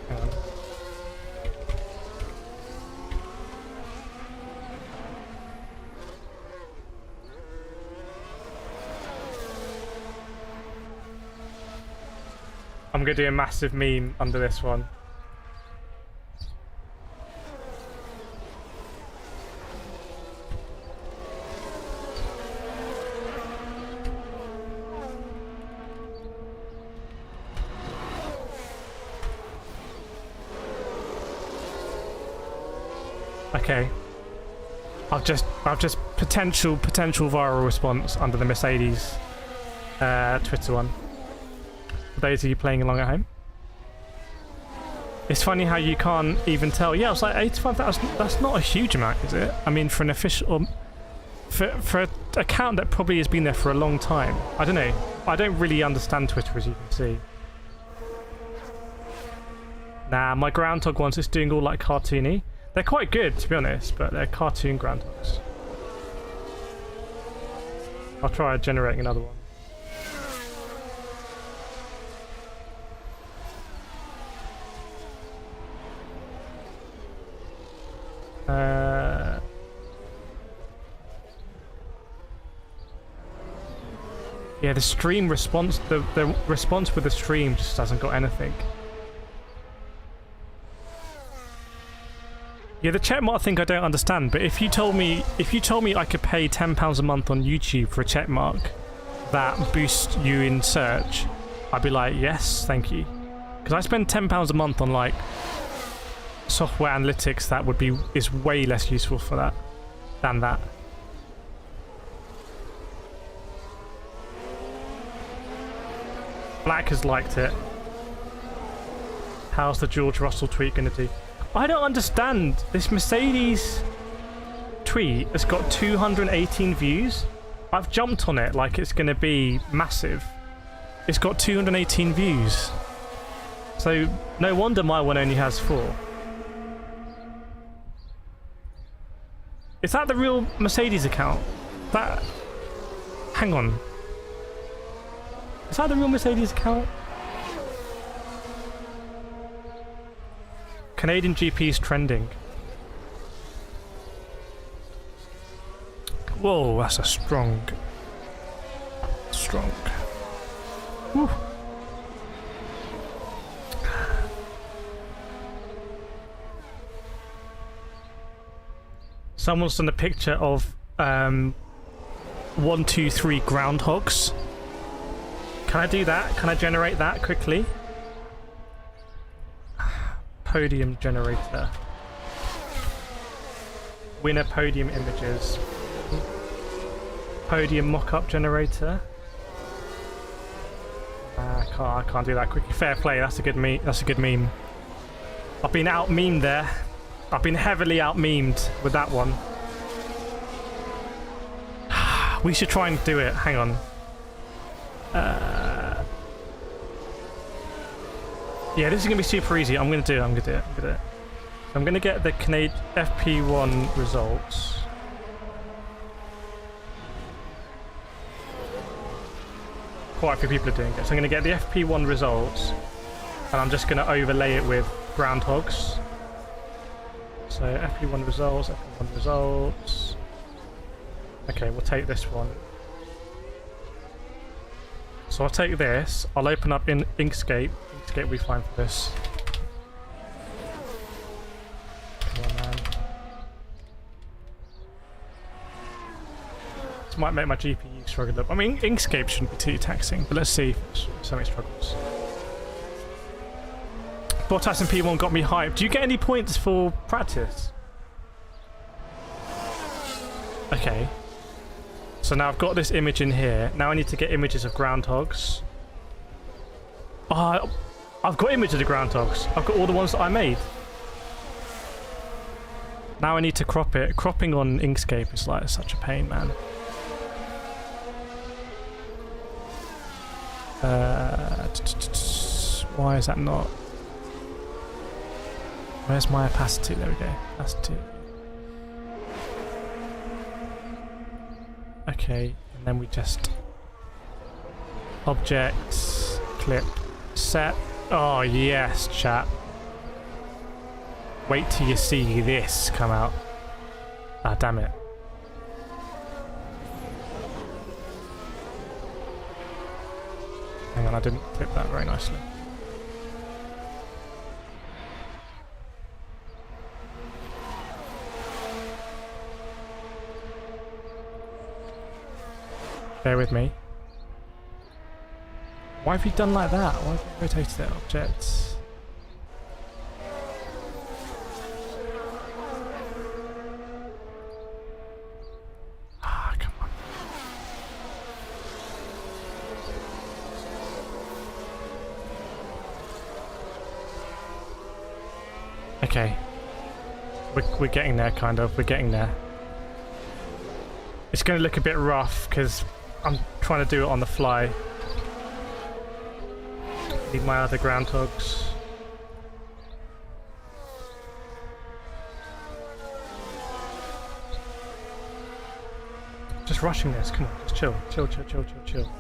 Hang on. I'm gonna do a massive meme under this one. Okay. I've just potential viral response under the Mercedes Twitter one. For those of you playing along at home. It's funny how you can't even tell. Yeah, I was like 85,000. That's not a huge amount, is it? I mean, for an official, for an account that probably has been there for a long time. I don't know. I don't really understand Twitter, as you can see. Nah, my groundhog ones, it's doing all like cartoony. They're quite good, to be honest, but they're cartoon groundhogs. I'll try generating another one. Yeah, the stream response, the response with the stream just hasn't got anything. Yeah, the check mark thing I don't understand, but if you told me I could pay £10 a month on YouTube for a check mark that boosts you in search, I'd be like, yes, thank you. Because I spend £10 a month on like software analytics that is way less useful for that than that. Black has liked it. How's the George Russell tweet gonna do? I don't understand. This Mercedes tweet has got 218 views. I've jumped on it like it's gonna be massive. It's got 218 views. So no wonder my one only has 4. Is that the real Mercedes account? That... Hang on. Is that the real Mercedes account? Canadian GP is trending. Whoa, that's a strong. Whew. Someone's done a picture of 1, 2, 3 groundhogs. Can I do that? Can I generate that quickly? Podium generator. Winner podium images. Podium mock-up generator. I can't do that quickly. Fair play. That's a good meme. That's a good meme. I've been out-memed there. I've been heavily out-memed with that one. We should try and do it. Hang on. Yeah, this is gonna be super easy. I'm gonna do it. I'm gonna get the FP1 results. Quite a few people are doing it. So I'm gonna get the FP1 results, and I'm just gonna overlay it with groundhogs. So FP1 results. Okay, we'll take this one. So I'll take this. I'll open up in Inkscape. Inkscape will be fine for this. Come on, man. This might make my GPU struggle a little. I mean, Inkscape shouldn't be too taxing, but let's see if something struggles. Bottas and P1 got me hyped. Do you get any points for practice? Okay. So now I've got this image in here. Now I need to get images of groundhogs. I've got images of groundhogs. I've got all the ones that I made. Now I need to crop it. Cropping on Inkscape is like such a pain, man. Why is that not? Where's my opacity? There we go. Opacity. Okay, and then we just objects, clip, set. Oh yes, chat. Wait till you see this come out. Ah, damn it. Hang on, I didn't clip that very nicely. Bear with me. Why have you done like that? Why have you rotated that object? Ah, come on. Okay. We're getting there, kind of. We're getting there. It's going to look a bit rough because I'm trying to do it on the fly. Need my other groundhogs. Just rushing this, come on, just chill, chill, chill, chill, chill, chill.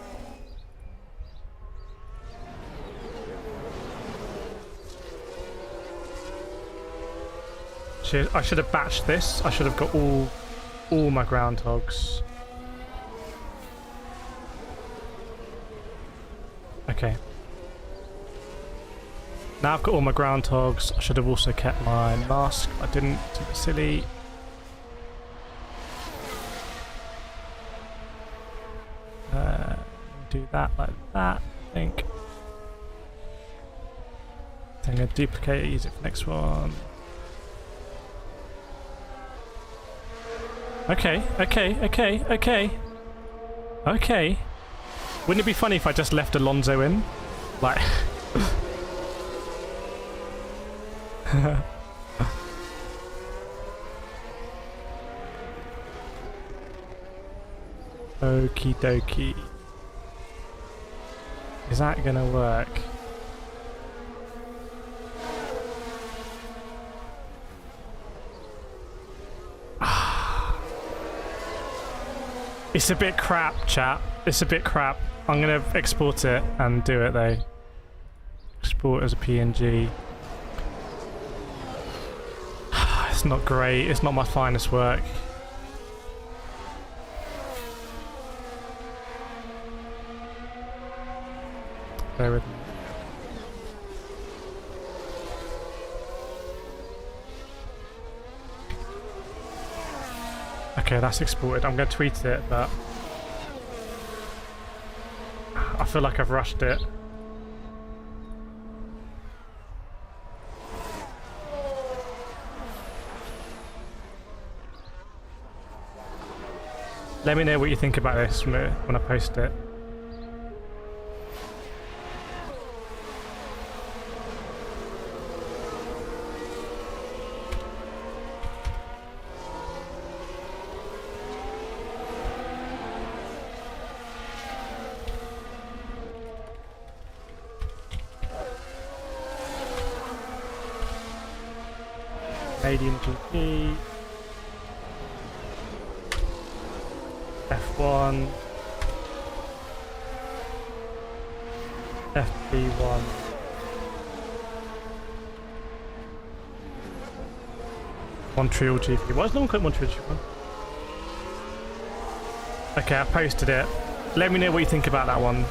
Shit, I should have batched this. I should have got all my groundhogs. Okay. Now I've got all my groundhogs. I should have also kept my mask. I didn't. Too silly. Do that like that, I think. Then I'm going to duplicate it, use it for next one. Okay, okay, okay, okay. Okay. Wouldn't it be funny if I just left Alonso in? Like... Okie dokie. Is that gonna work? It's a bit crap, chat. It's a bit crap. I'm gonna export it and do it though. Export as a PNG. It's not great. It's not my finest work. Bear with me. Okay, that's exported. I'm going to tweet it, but I feel like I've rushed it. Let me know what you think about this when I post it. Canadian GP, F1, FP1, Montreal GP. Why is no one called Montreal GP? Okay, I posted it. Let me know what you think about that one.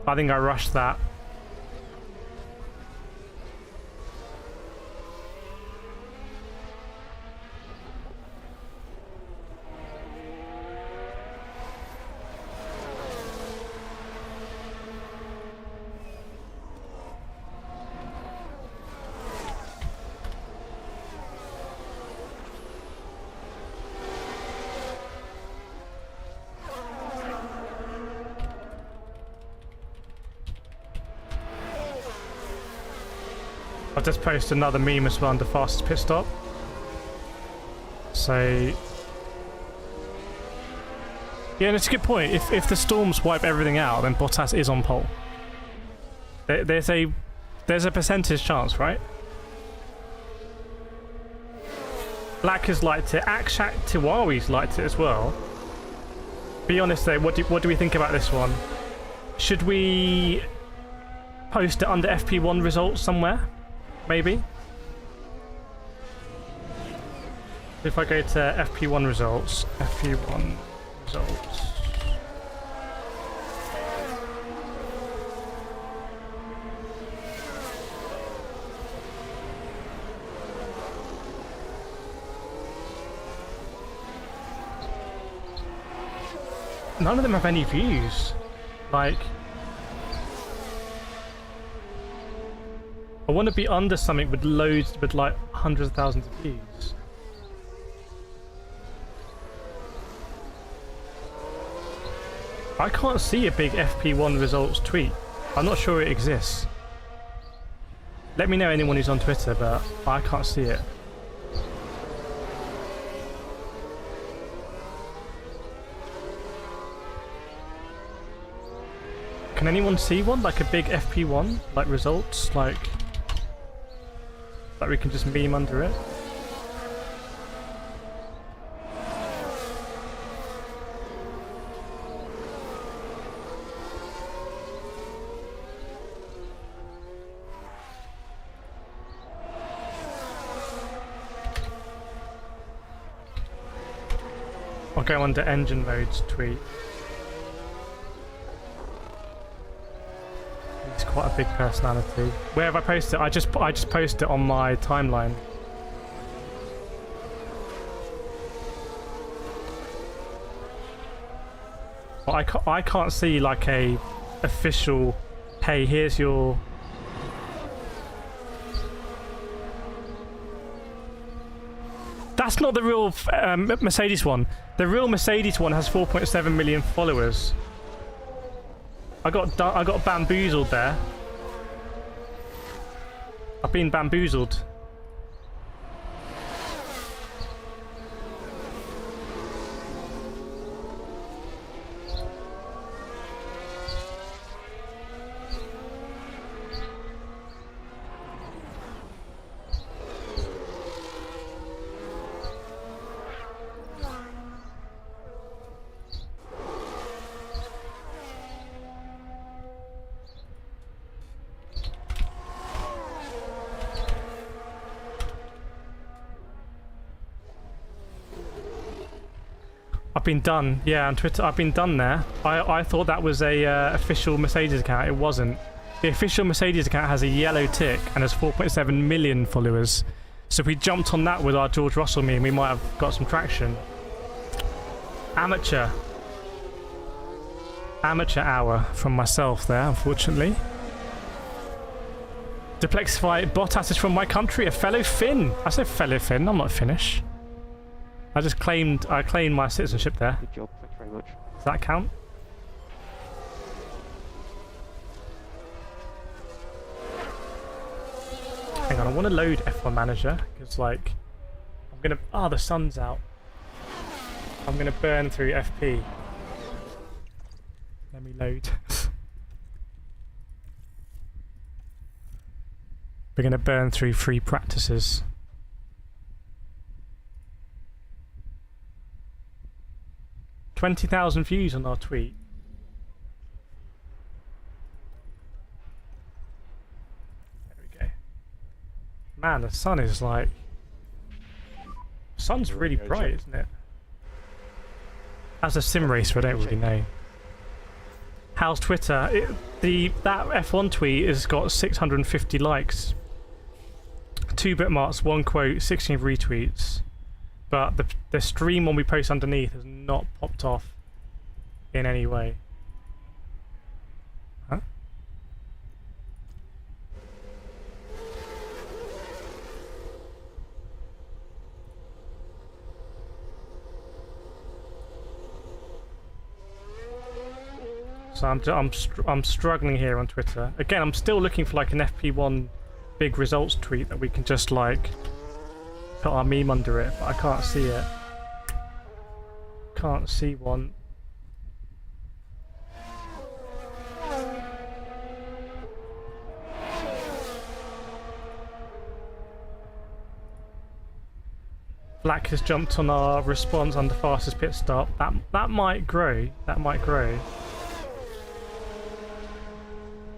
I think I rushed that. I'll just post another meme as well under fastest pit stop. So yeah, and it's a good point. If the storms wipe everything out, then Bottas is on pole. There's a There's a percentage chance, right? Black has liked it. Akshak Tiwari's liked it as well. Be honest though, what do we think about this one? Should we post it under FP1 results somewhere? Maybe? If I go to FP1 results, FP1 results. None of them have any views. Like, I want to be under something with loads, with like hundreds of thousands of views. I can't see a big FP1 results tweet. I'm not sure it exists. Let me know anyone who's on Twitter, but I can't see it. Can anyone see one? Like a big FP1? Like results? Like we can just meme under it? I'll go under engine modes tweet. He's quite a big personality. Where have I posted it? I just posted it on my timeline. But I can't see like a official, hey, here's your... That's not the real Mercedes one. The real Mercedes one has 4.7 million followers. I got bamboozled there. I've been bamboozled. I've been done. Yeah, on Twitter, I've been done there. I thought that was a official Mercedes account. It wasn't. The official Mercedes account has a yellow tick and has 4.7 million followers. So if we jumped on that with our George Russell meme, we might have got some traction. Amateur hour from myself there, unfortunately. Duplexify Bottas is from my country, a fellow Finn. I said fellow Finn, I'm not Finnish. I claimed my citizenship there. Good job, thank you very much. Does that count? Hang on, I want to load F1 Manager because, like, I'm gonna. Ah, the sun's out. I'm gonna burn through FP. Let me load. We're gonna burn through free practices. $20,000 views on our tweet. There we go. Man, the sun is like... The sun's really bright, isn't it? As a sim racer, I don't really know. How's Twitter? That F1 tweet has got 650 likes. 2 bookmarks, 1 quote, 16 retweets. But the stream one we post underneath has not popped off in any way. Huh? So I'm struggling here on Twitter. Again, I'm still looking for like an FP1 big results tweet that we can just like put our meme under it, but I can't see it. Can't see one. Black has jumped on our response under fastest pit stop. That might grow. That might grow.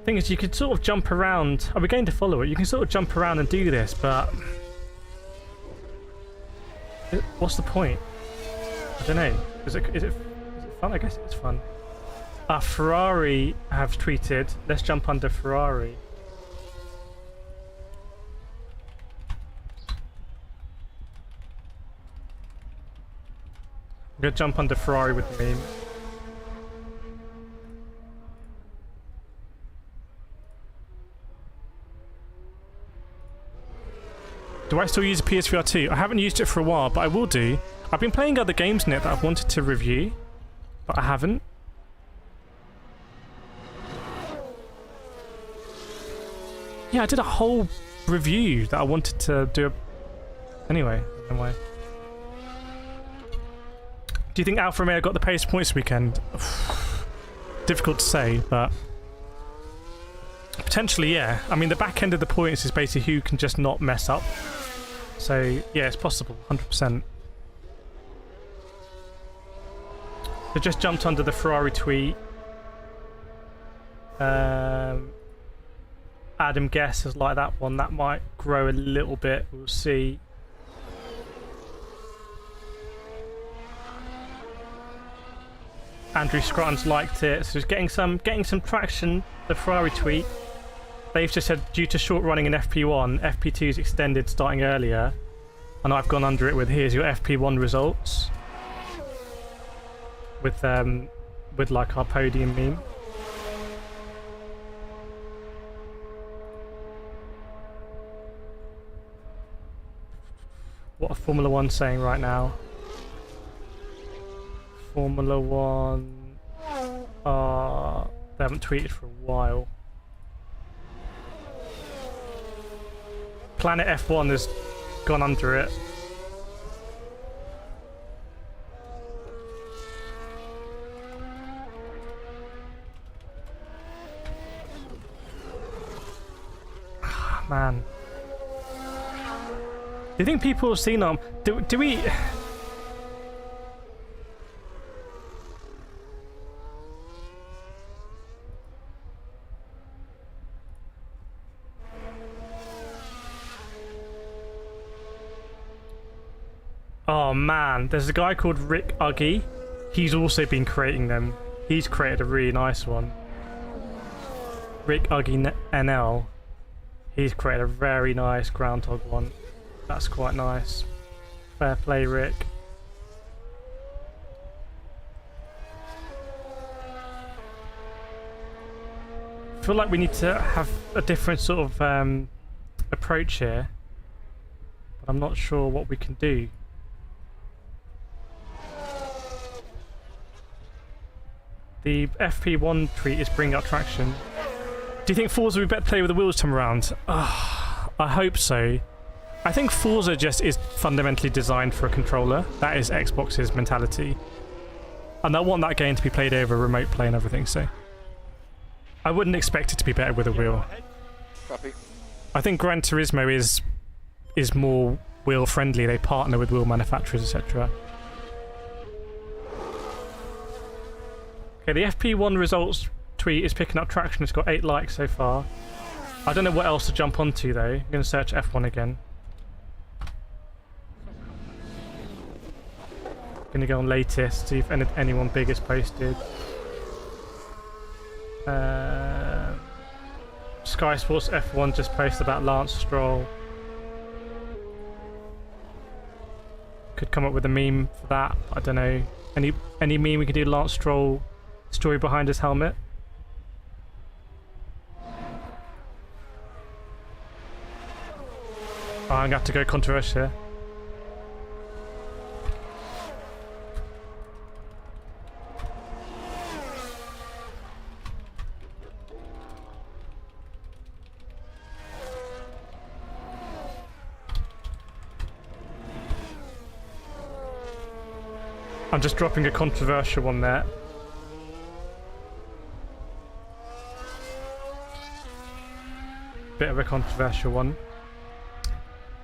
Thing is, you could sort of jump around. Are we going to follow it? You can sort of jump around and do this, but what's the point? I don't know. Is it fun? I guess it's fun. Ferrari have tweeted, let's jump under Ferrari. I'm gonna jump under Ferrari with the meme. Do I still use a PSVR 2? I haven't used it for a while, but I will do. I've been playing other games in it that I've wanted to review, but I haven't. Yeah, I did a whole review that I wanted to do. Anyway. Do you think Alfa Romeo got the pace points this weekend? Difficult to say, but potentially, yeah. I mean, the back end of the points is basically who can just not mess up. So, yeah, it's possible, 100%. So just jumped under the Ferrari tweet. Adam guesses like that one. That might grow a little bit. We'll see. Andrew Scrutton's liked it, so it's getting some traction. The Ferrari tweet. They've just said due to short running in FP1, FP2 is extended starting earlier, and I've gone under it with here's your FP1 results with like our podium meme. What are Formula 1 saying right now? Formula 1 they haven't tweeted for a while. Planet F1 has gone under it. Man. Do you think people have seen them? Do we... Oh man, there's a guy called Rick Uggy. He's also been creating them. He's created a really nice one. Rick Uggy NL. He's created a very nice groundhog one. That's quite nice. Fair play, Rick. I feel like we need to have a different sort of approach here, but I'm not sure what we can do. The FP1 tweet is bringing up traction. Do you think Forza would be better to play with the wheels time around? I hope so. I think Forza just is fundamentally designed for a controller. That is Xbox's mentality. And I want that game to be played over remote play and everything, so I wouldn't expect it to be better with a wheel. Copy. I think Gran Turismo is more wheel friendly. They partner with wheel manufacturers, etc. Okay, the FP1 results tweet is picking up traction. It's got 8 likes so far. I don't know what else to jump onto though. I'm going to search F1 again. Going to go on latest, see if anyone big is posted. Sky Sports F1 just posted about Lance Stroll. Could come up with a meme for that. I don't know. Any meme we could do Lance Stroll story behind his helmet. Oh, I'm gonna have to go controversial here. I'm just dropping a controversial one there. Bit of a controversial one.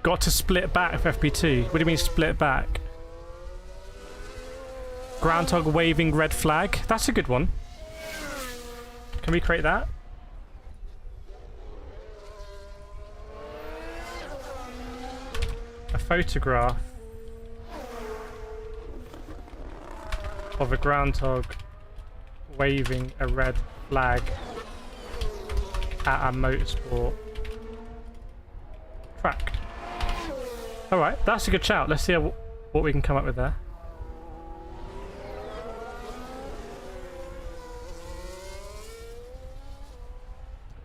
Got to split back for FP2. What do you mean split back? Groundhog waving red flag. That's a good one. Can we create that? A photograph of a groundhog waving a red flag at a motorsport track. Alright, that's a good shout. Let's see what we can come up with there.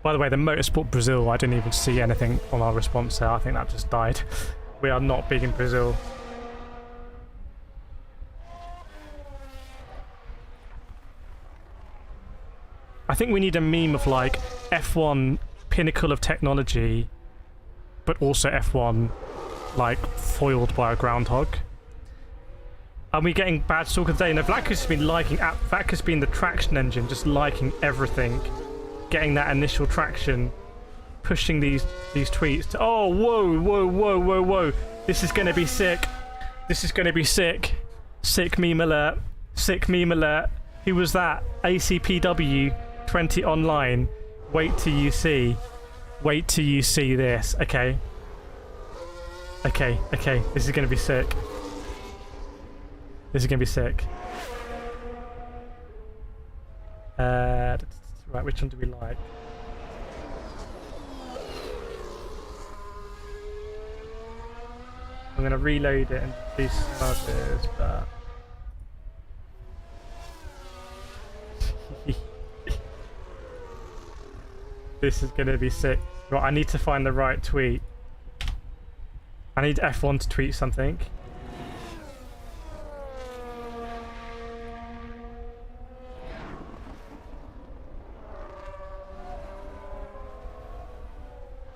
By the way, the Motorsport Brazil, I didn't even see anything on our response there. I think that just died. We are not big in Brazil. I think we need a meme of like F1 pinnacle of technology, but also F1 like foiled by a groundhog. Are we getting bad stalker today? No, Vlacus has been liking. Vlacus has been the traction engine, just liking everything, getting that initial traction, pushing these tweets to, oh, whoa, whoa, whoa, whoa, whoa. This is going to be sick. This is going to be sick. Sick meme alert. Sick meme alert. Who was that? ACPW 20 online. Wait till you see. Wait till you see this. Okay. Okay, okay. This is going to be sick. This is going to be sick. Right, which one do we like? I'm going to reload it and do some others, but... This is going to be sick. Right, I need to find the right tweet. I need F1 to tweet something.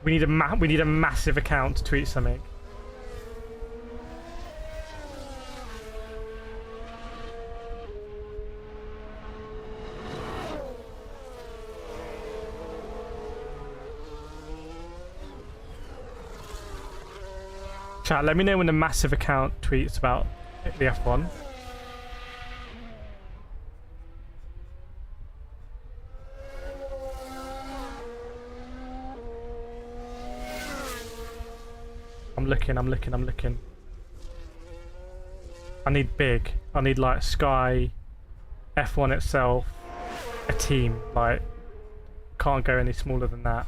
We need a massive account to tweet something. Chat, let me know when the massive account tweets about the F1. I'm looking. I need big. I need like Sky, F1 itself, a team. Like, can't go any smaller than that.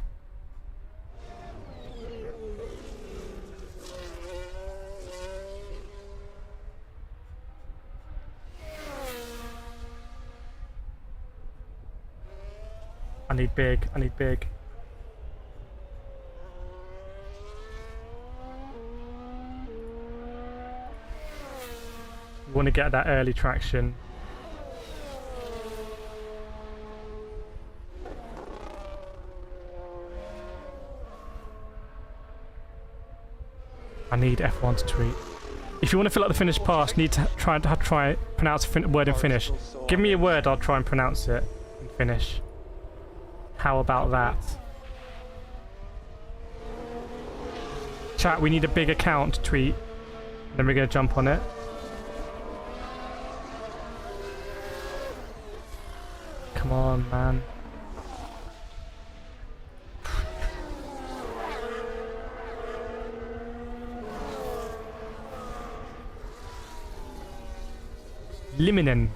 I need big. I need big. We want to get that early traction. I need F1 to tweet. If you want to fill out the finished pass, need to try pronounce a word in Finnish. Give me a word, I'll try and pronounce it in Finnish. How about that? Chat, we need a big account to tweet. Then we're going to jump on it. Come on, man. Liminen.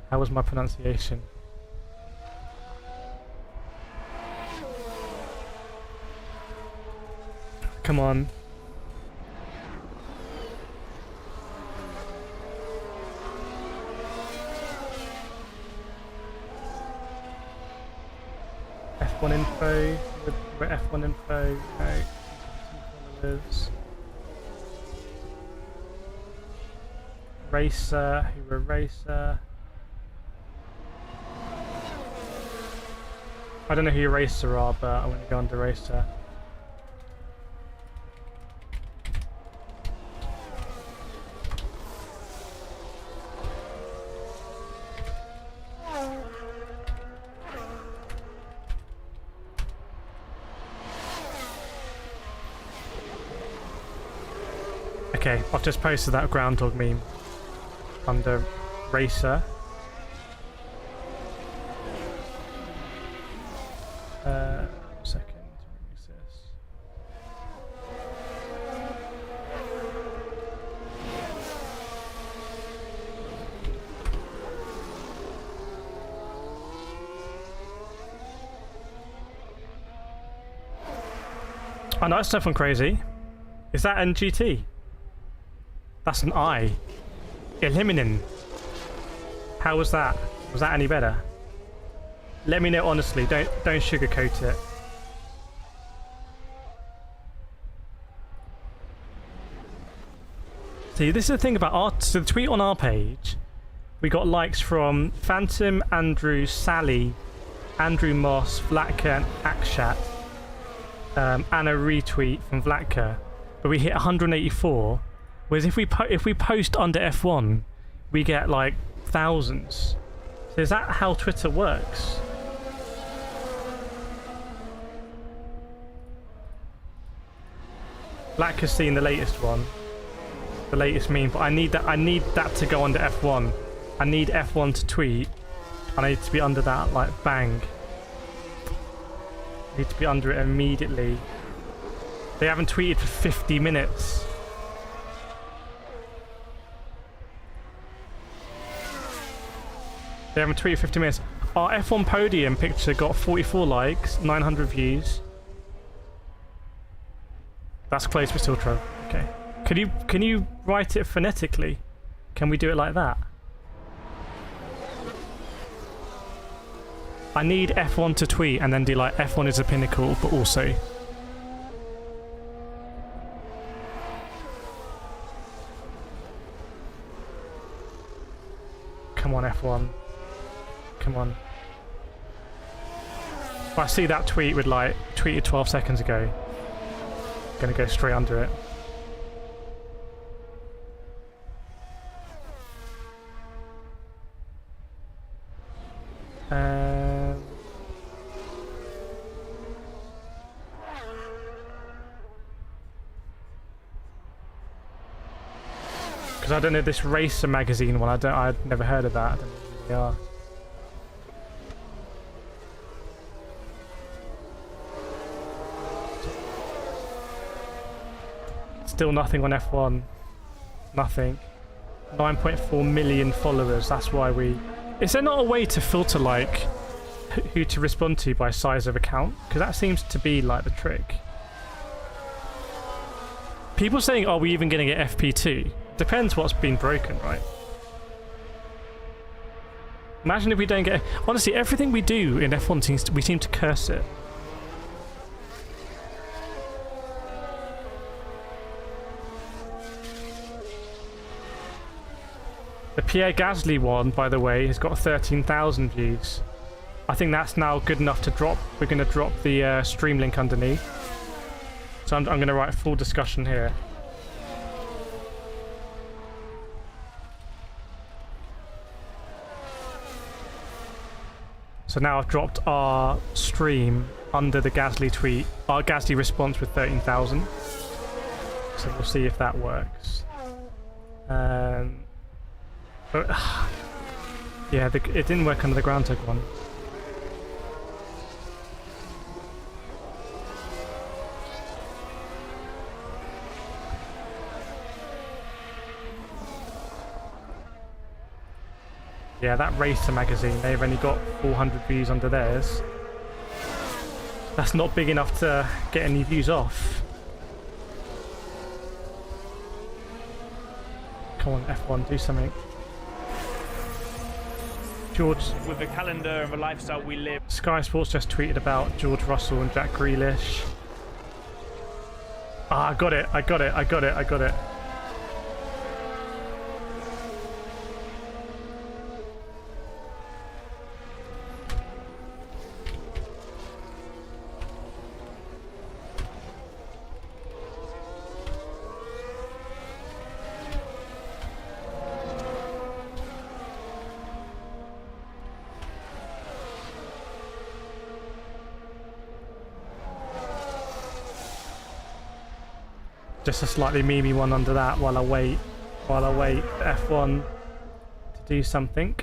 How was my pronunciation? Come on. F1 info. We're F1 info. No. Followers. Racer. Who were racer? I don't know who your racer are, but I'm going to go under racer. Okay, I've just posted that groundhog meme under racer. Second, what is this? Oh, no, that's definitely crazy. Is that NGT? That's an I. Eliminin. How was that? Was that any better? Let me know honestly. Don't sugarcoat it. See, this is the thing about our... So the tweet on our page, we got likes from Phantom, Andrew, Sally, Andrew Moss, Vlatka, and Akshat. And a retweet from Vlatka. But we hit 184. Whereas if we post under F1, we get like thousands. So is that how Twitter works? Vlatka's seen the latest one. The latest meme, but I need that to go under F1. I need F1 to tweet. I need to be under that, like, bang. I need to be under it immediately. They haven't tweeted for 50 minutes. They haven't tweeted 50 minutes. Our F1 podium picture got 44 likes, 900 views. That's close, but still true. Okay. Can you write it phonetically? Can we do it like that? I need F1 to tweet and then do like F1 is a pinnacle, but also. Come on, F1. Come on. If I see that tweet with like tweeted 12 seconds ago, I'm gonna go straight under it. Because I don't know this Racer magazine one. I'd never heard of that. I don't know who they are. Still nothing on F1. Nothing. 9.4 million followers. That's why we. Is there not a way to filter like who to respond to by size of account? Because that seems to be like the trick. People saying, "Are we even going to get FP2?" Depends what's been broken, right? Imagine if we don't get. Honestly, everything we do in F1 we seem to curse it. The Pierre Gasly one, by the way, has got 13,000 views. I think that's now good enough to drop. We're going to drop the stream link underneath. So I'm going to write a full discussion here. So now I've dropped our stream under the Gasly tweet, our Gasly response with 13,000. So we'll see if that works. But yeah, it didn't work under the groundhog one. Yeah, that Racer magazine, they've only got 400 views under theirs. That's not big enough to get any views off. Come on, F1, do something. George, with the calendar and the lifestyle we live. Sky Sports just tweeted about George Russell and Jack Grealish. Ah, I got it. Just a slightly memey one under that while I wait for F1 to do something.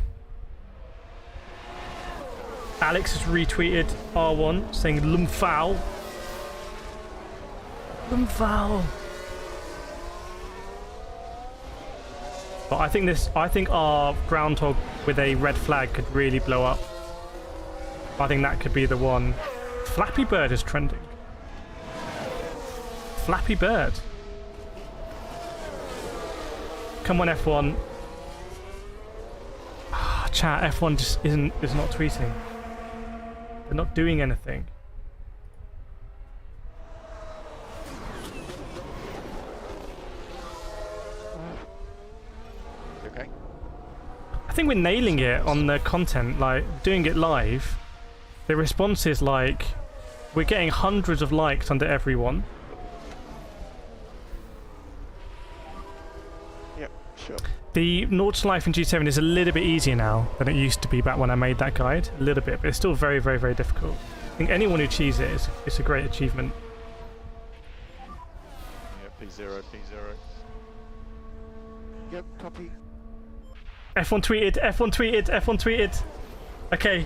Alex has retweeted R1 saying Lumfoul. Lumfoul. But I think our groundhog with a red flag could really blow up. I think that could be the one. Flappy Bird is trending. Flappy Bird. Come on, F1. Chat, F1 just is not tweeting. They're not doing anything. Okay. I think we're nailing it on the content, like doing it live. The response is like we're getting hundreds of likes under everyone. Yep, sure. The Naughts Life in G7 is a little bit easier now than it used to be back when I made that guide. A little bit, but it's still very, very, very difficult. I think anyone who achieves it, it's a great achievement. Yeah, P0, P0. Yep, copy. F1 tweeted, F1 tweeted, F1 tweeted. Okay.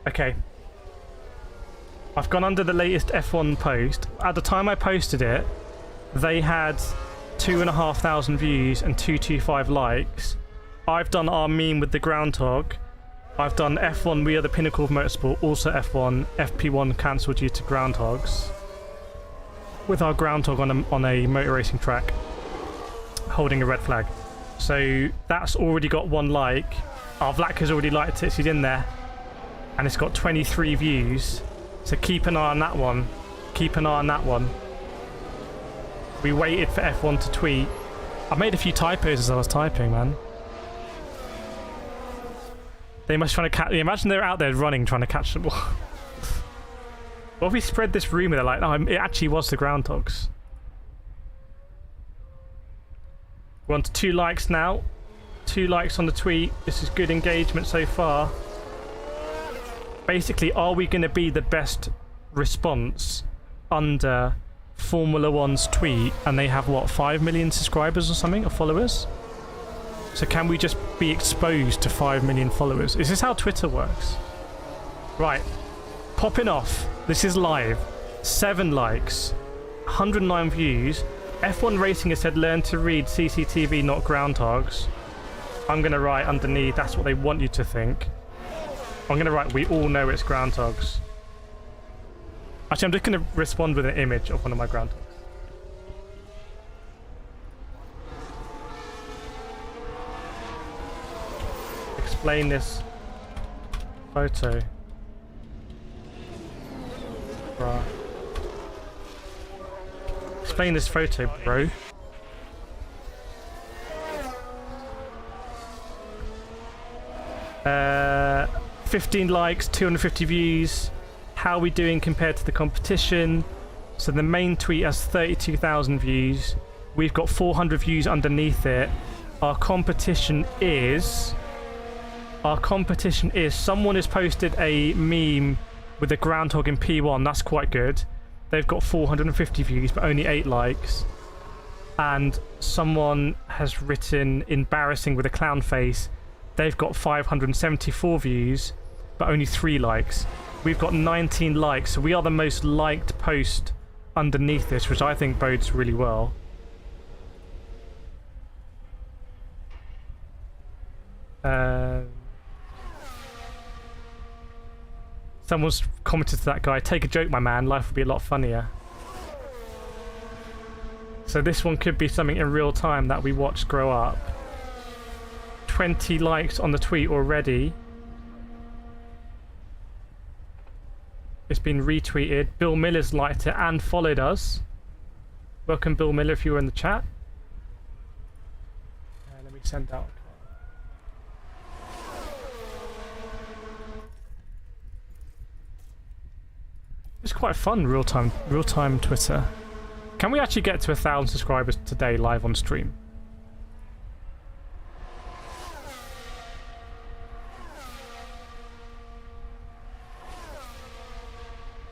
Okay. I've gone under the latest F1 post. At the time I posted it, they had 2,500 views and 225 likes. I've done our meme with the groundhog. I've done F1 We Are the Pinnacle of Motorsport, also F1, FP1 cancelled due to groundhogs. With our groundhog on a motor racing track, holding a red flag. So that's already got 1 like. Our Vlak has already liked it, so he's in there. And it's got 23 views. So keep an eye on that one. Keep an eye on that one. We waited for F1 to tweet. I made a few typos as I was typing, man. They must try to catch... Imagine they're out there running, trying to catch the ball. What if we spread this rumour? They're like, oh, it actually was the groundhogs. We're on to 2 likes now. 2 likes on the tweet. This is good engagement so far. Basically, are we going to be the best response under Formula One's tweet? And they have, what, 5 million subscribers or something, or followers? So can we just be exposed to 5 million followers? Is this how Twitter works? Right. Popping off. This is live. 7 likes. 109 views. F1 Racing has said learn to read CCTV, not groundhogs. I'm going to write underneath, that's what they want you to think. I'm going to write, we all know it's groundhogs. Actually, I'm just going to respond with an image of one of my groundhogs. Explain this photo. Bruh. Explain this photo, bro. Uh... 15 likes, 250 views. How are we doing compared to the competition? So the main tweet has 32,000 views. We've got 400 views underneath it. Our competition is someone has posted a meme with a groundhog in P1. That's quite good. They've got 450 views, but only 8 likes. And someone has written embarrassing with a clown face. They've got 574 views, but only 3 likes. We've got 19 likes, so we are the most liked post underneath this, which I think bodes really well. Someone's commented to that guy, take a joke, my man, life would be a lot funnier. So this one could be something in real time that we watch grow up. 20 likes on the tweet already. It's been retweeted. Bill Miller's liked it and followed us. Welcome, Bill Miller, if you were in the chat. Let me send out. It's quite fun, real-time Twitter. Can we actually get to 1,000 subscribers today live on stream?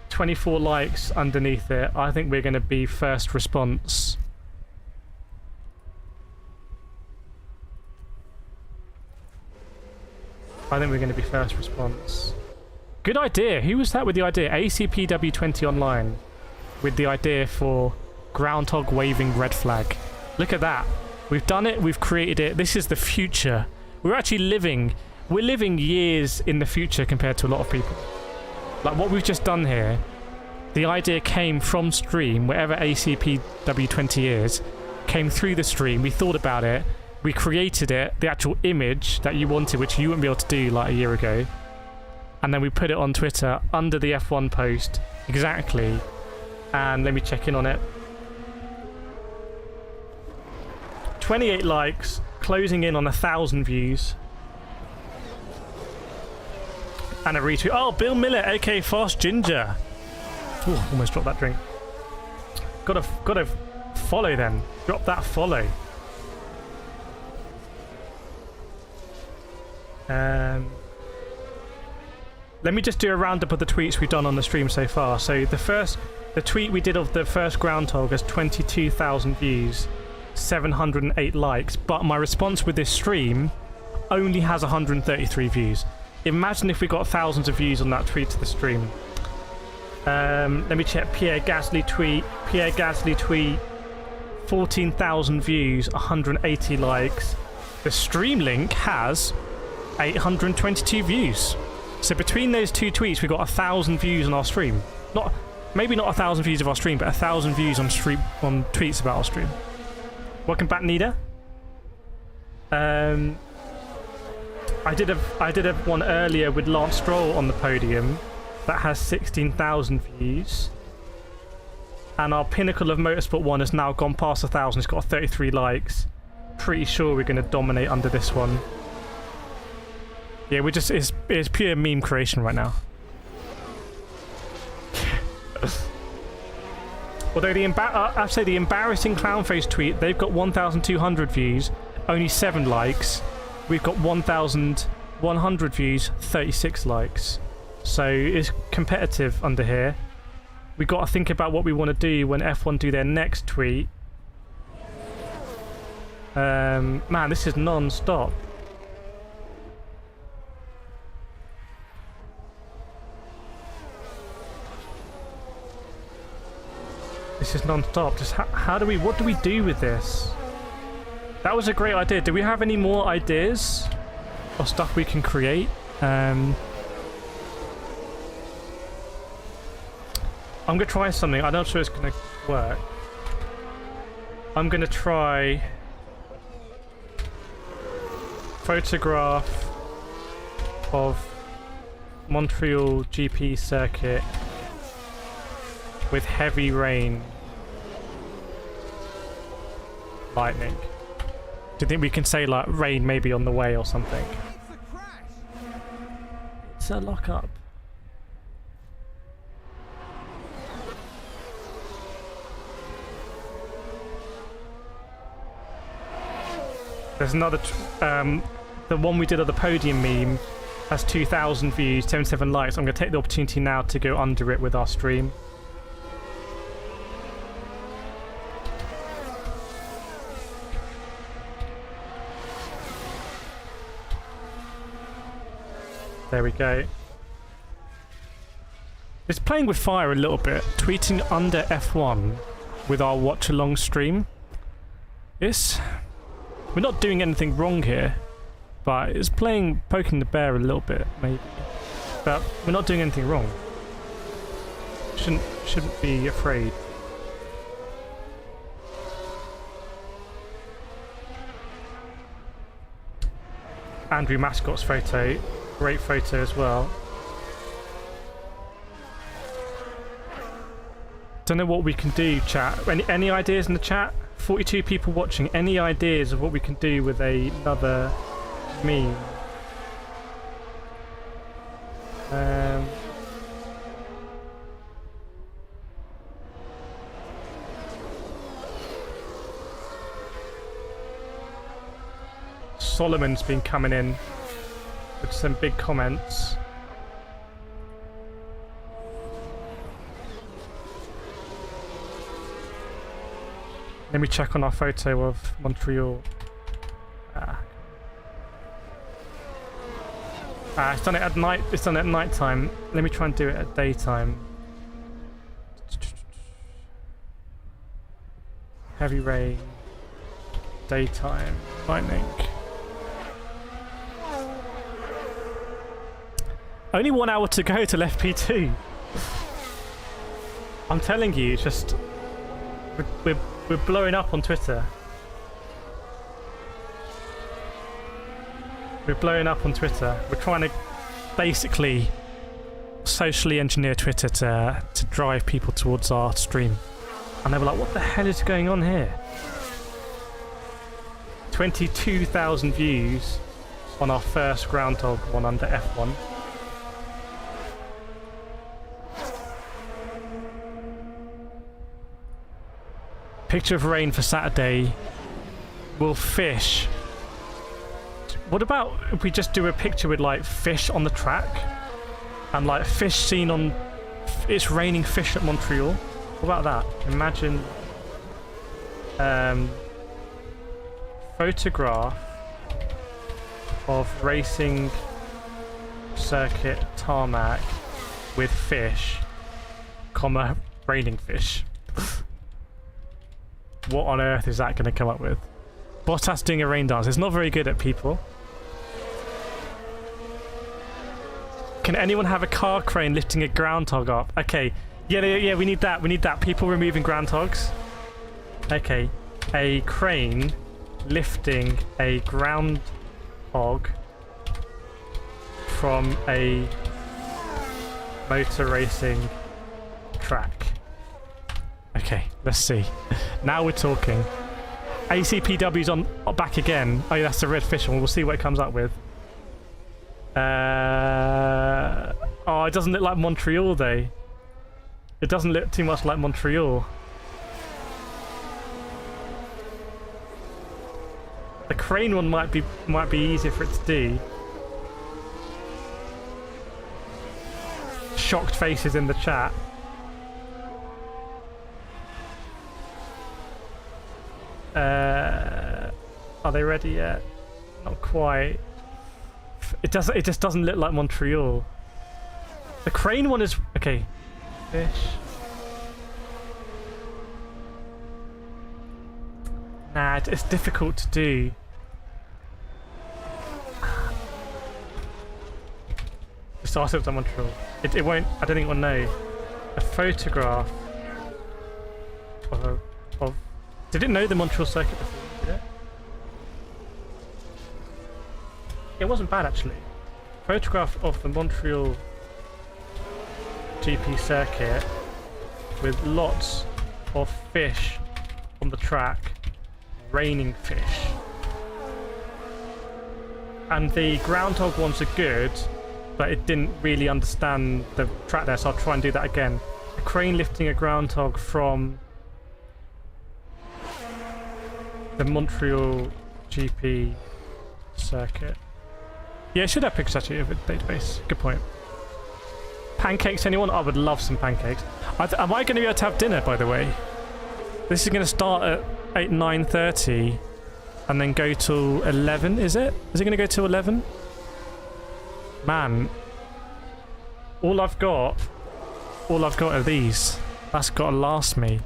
$24 likes underneath it. I think we're going to be first response. I think we're going to be first response. Good idea. Who was that with the idea? ACPW20 Online with the idea for groundhog waving red flag. Look at that. We've done it. We've created it. This is the future. We're actually living years in the future compared to a lot of people. Like what we've just done here, the idea came from stream, wherever ACPW20 is, came through the stream. We thought about it. We created it, the actual image that you wanted, which you wouldn't be able to do like a year ago. And then we put it on Twitter under the F1 post. Exactly. And let me check in on it. 28 likes, closing in on 1,000 views. And a retweet. Oh, Bill Miller, aka Fast Ginger. Ooh, almost dropped that drink. Gotta follow then. Drop that follow. Let me just do a roundup of the tweets we've done on the stream so far. So the tweet we did of the first groundhog has 22,000 views, 708 likes, but my response with this stream only has 133 views. Imagine if we got thousands of views on that tweet to the stream. Let me check. Pierre Gasly tweet, 14,000 views, 180 likes. The stream link has 822 views. So between those two tweets, we got 1,000 views on our stream. Maybe not 1,000 views of our stream, but 1,000 views on tweets about our stream. Welcome back, Nida. I did a one earlier with Lance Stroll on the podium that has 16,000 views, and our Pinnacle of Motorsport one has now gone past 1,000. It's got 33 likes. Pretty sure we're going to dominate under this one. Yeah, it's pure meme creation right now. Although I'd say the embarrassing clownface tweet, they've got 1,200 views, only 7 likes. We've got 1,100 views, 36 likes. So it's competitive under here. We've got to think about what we want to do when F1 do their next tweet. Man, this is non-stop. This is non-stop. Just what do we do with this? That was a great idea. Do we have any more ideas of stuff we can create? I'm gonna try something. I'm not sure it's gonna work. I'm gonna try photograph of Montreal GP circuit with heavy rain, lightning. Do you think we can say like rain maybe on the way or something? It's a crash. It's a lock-up. There's another the one we did of the podium meme has 2,000 views, 77 likes. I'm going to take the opportunity now to go under it with our stream. There we go. It's playing with fire a little bit. Tweeting under F1 with our watch-along stream. We're not doing anything wrong here, but it's poking the bear a little bit, maybe. But we're not doing anything wrong. Shouldn't be afraid. Andrew Mascot's photo. Great photo as well. Don't know what we can do, chat. Any ideas in the chat? 42 people watching. Any ideas of what we can do with another meme? Solomon's been coming in with some big comments. Let me check on our photo of Montreal. It's done it at night. It's done it at night time. Let me try and do it at daytime. Heavy rain. Daytime. Lightning. Only 1 hour to go till FP2. I'm telling you, it's just we're blowing up on Twitter. We're blowing up on Twitter. We're trying to basically socially engineer Twitter to drive people towards our stream. And they were like, what the hell is going on here? 22,000 views on our first groundhog one under F1. Picture of rain for Saturday. We'll fish. What about if we just do a picture with like fish on the track and like fish seen on it's raining fish at Montreal? What about that? Imagine photograph of racing circuit tarmac with fish, comma raining fish. What on earth is that going to come up with? Bottas doing a rain dance. It's not very good at people. Can anyone have a car crane lifting a groundhog up? Okay. Yeah, we need that. We need that. People removing groundhogs. Okay. A crane lifting a groundhog from a motor racing track. Okay, let's see. Now we're talking. ACPW's on back again. Oh yeah, that's the red fish one. We'll see what it comes up with. Oh, it doesn't look like Montreal though. It doesn't look too much like Montreal. The crane one might be easier for it to do. Shocked faces in the chat. Are they ready yet? Not quite. It just doesn't look like Montreal. The crane one is okay. Fish. Nah, it's difficult to do. The start of Montreal. It won't. I don't think it will know. A photograph of. Did it know the Montreal circuit before? Did it? It wasn't bad actually. Photograph of the Montreal GP circuit with lots of fish on the track, raining fish. And the groundhog ones are good, but it didn't really understand the track there, so I'll try and do that again. A crane lifting a groundhog from the Montreal GP circuit. Yeah, it should have pictures actually of a database. Good point. Pancakes, anyone? I would love some pancakes. Am I going to be able to have dinner, by the way? This is going to start at 9:30 and then go till 11, is it? Is it going to go till 11? Man. All I've got are these. That's got to last me.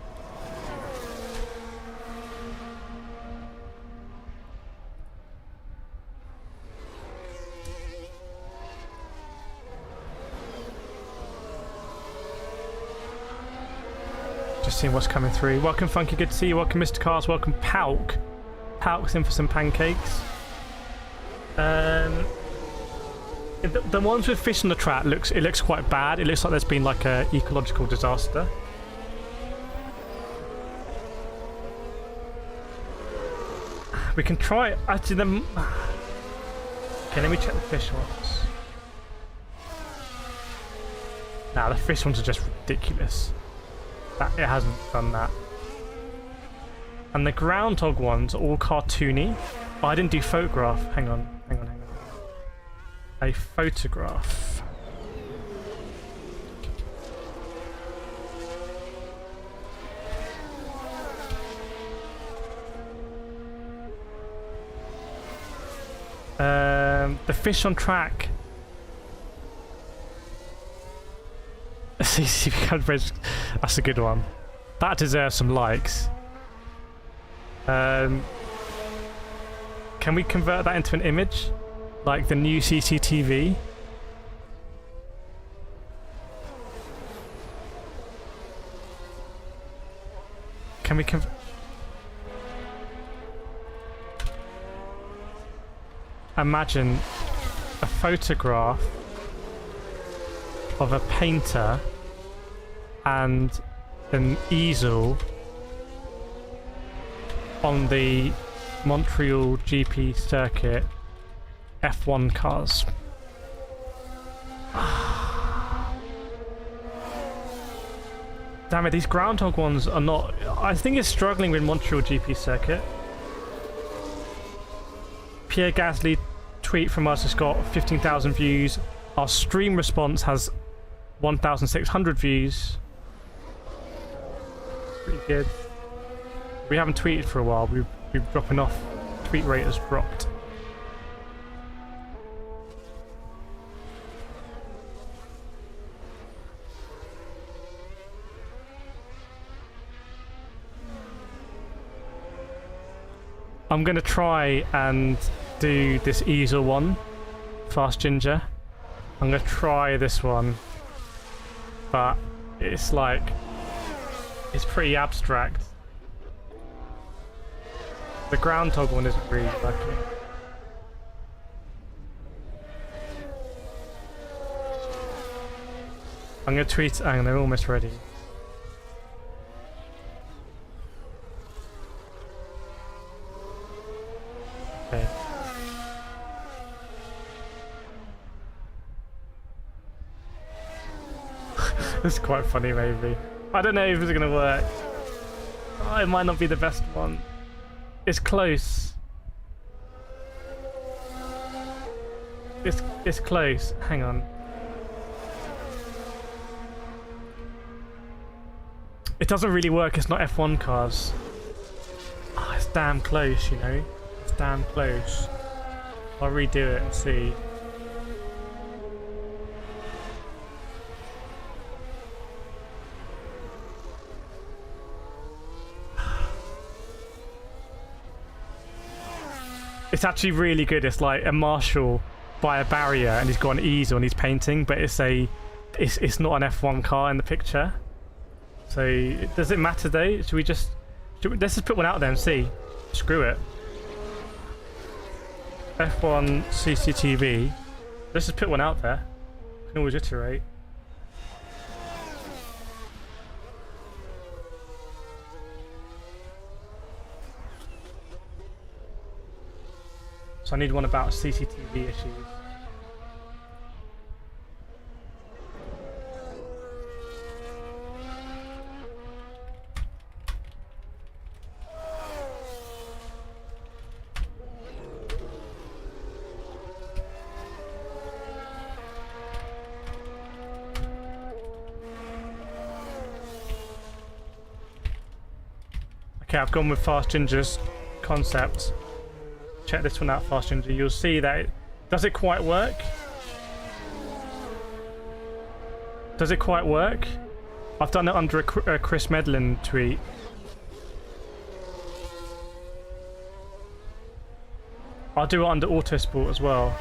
Just seeing what's coming through. Welcome Funky, good to see you. Welcome Mr. Cars, welcome Pauk. Pauk's in for some pancakes. The ones with fish on the track looks quite bad. It looks like there's been like a ecological disaster. We can try actually them. Okay, let me check the fish ones. Nah, the fish ones are just ridiculous. That it hasn't done that. And the groundhog ones are all cartoony. Oh, I didn't do photograph. Hang on. A photograph. The fish on track. CCTV coverage. That's a good one. That deserves some likes. Can we convert that into an image? Like the new CCTV? Can we imagine a photograph of a painter and an easel on the Montreal GP circuit F1 cars. Damn it, these groundhog ones are not... I think it's struggling with Montreal GP circuit. Pierre Gasly tweet from us has got 15,000 views. Our stream response has 1,600 views. Pretty good. We haven't tweeted for a while. We've dropping off. Tweet rate has dropped. I'm gonna try and do this easel one, Fast Ginger. I'm gonna try this one, but it's like, it's pretty abstract. The groundhog one isn't really working. I'm gonna tweet, hang on, they're almost ready. Okay. This is quite funny, maybe. I don't know if it's gonna work. Oh, it might not be the best one. It's close. It's close. Hang on. It doesn't really work. It's not F1 cars. Oh, it's damn close, you know. It's damn close. I'll redo it and see. It's actually really good. It's like a marshal by a barrier and he's got an easel and he's painting, but it's not an F1 car in the picture. So does it matter though? Let's just put one out there and see. Screw it. F1 CCTV. Let's just put one out there. Can always iterate. So I need one about CCTV issues. Okay, I've gone with Fast Ginger's concept. Check this one out, Fast Ginger. You'll see that does it quite work? Does it quite work? I've done it under a Chris Medlin tweet. I'll do it under Autosport as well.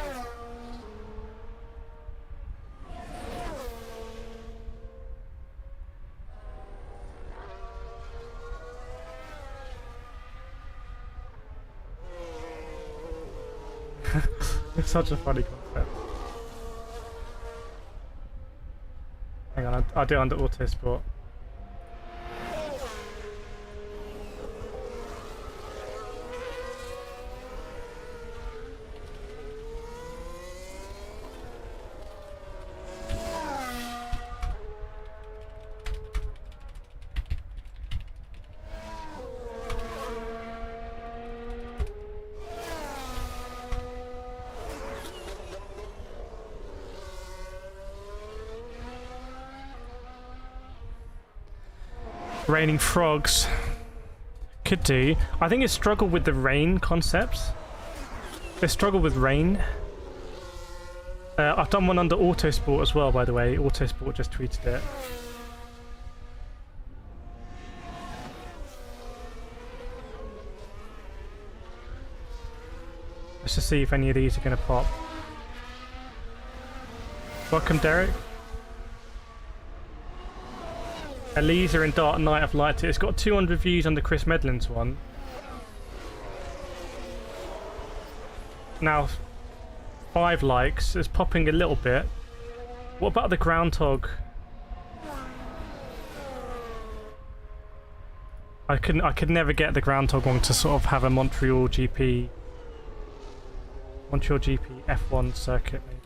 It's such a funny concept. Hang on, I'll do it under Autosport. Raining frogs. Could do. I think it's struggled with the rain concepts. They struggle with rain. I've done one under Autosport as well, by the way. Autosport just tweeted it. Let's just see if any of these are going to pop. Welcome, Derek. Elisa and Dark Knight have liked it. It's got 200 views on the Chris Medland's one. Now, 5 likes. It's popping a little bit. What about the groundhog? I could never get the groundhog one to sort of have a Montreal GP F1 circuit, maybe.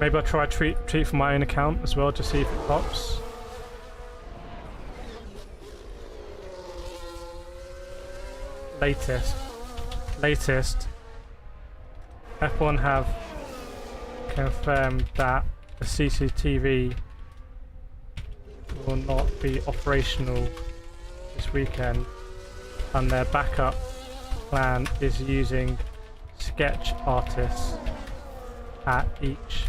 Maybe I'll try a tweet from my own account as well, just see if it pops. Latest. F1 have confirmed that the CCTV will not be operational this weekend, and their backup plan is using sketch artists at each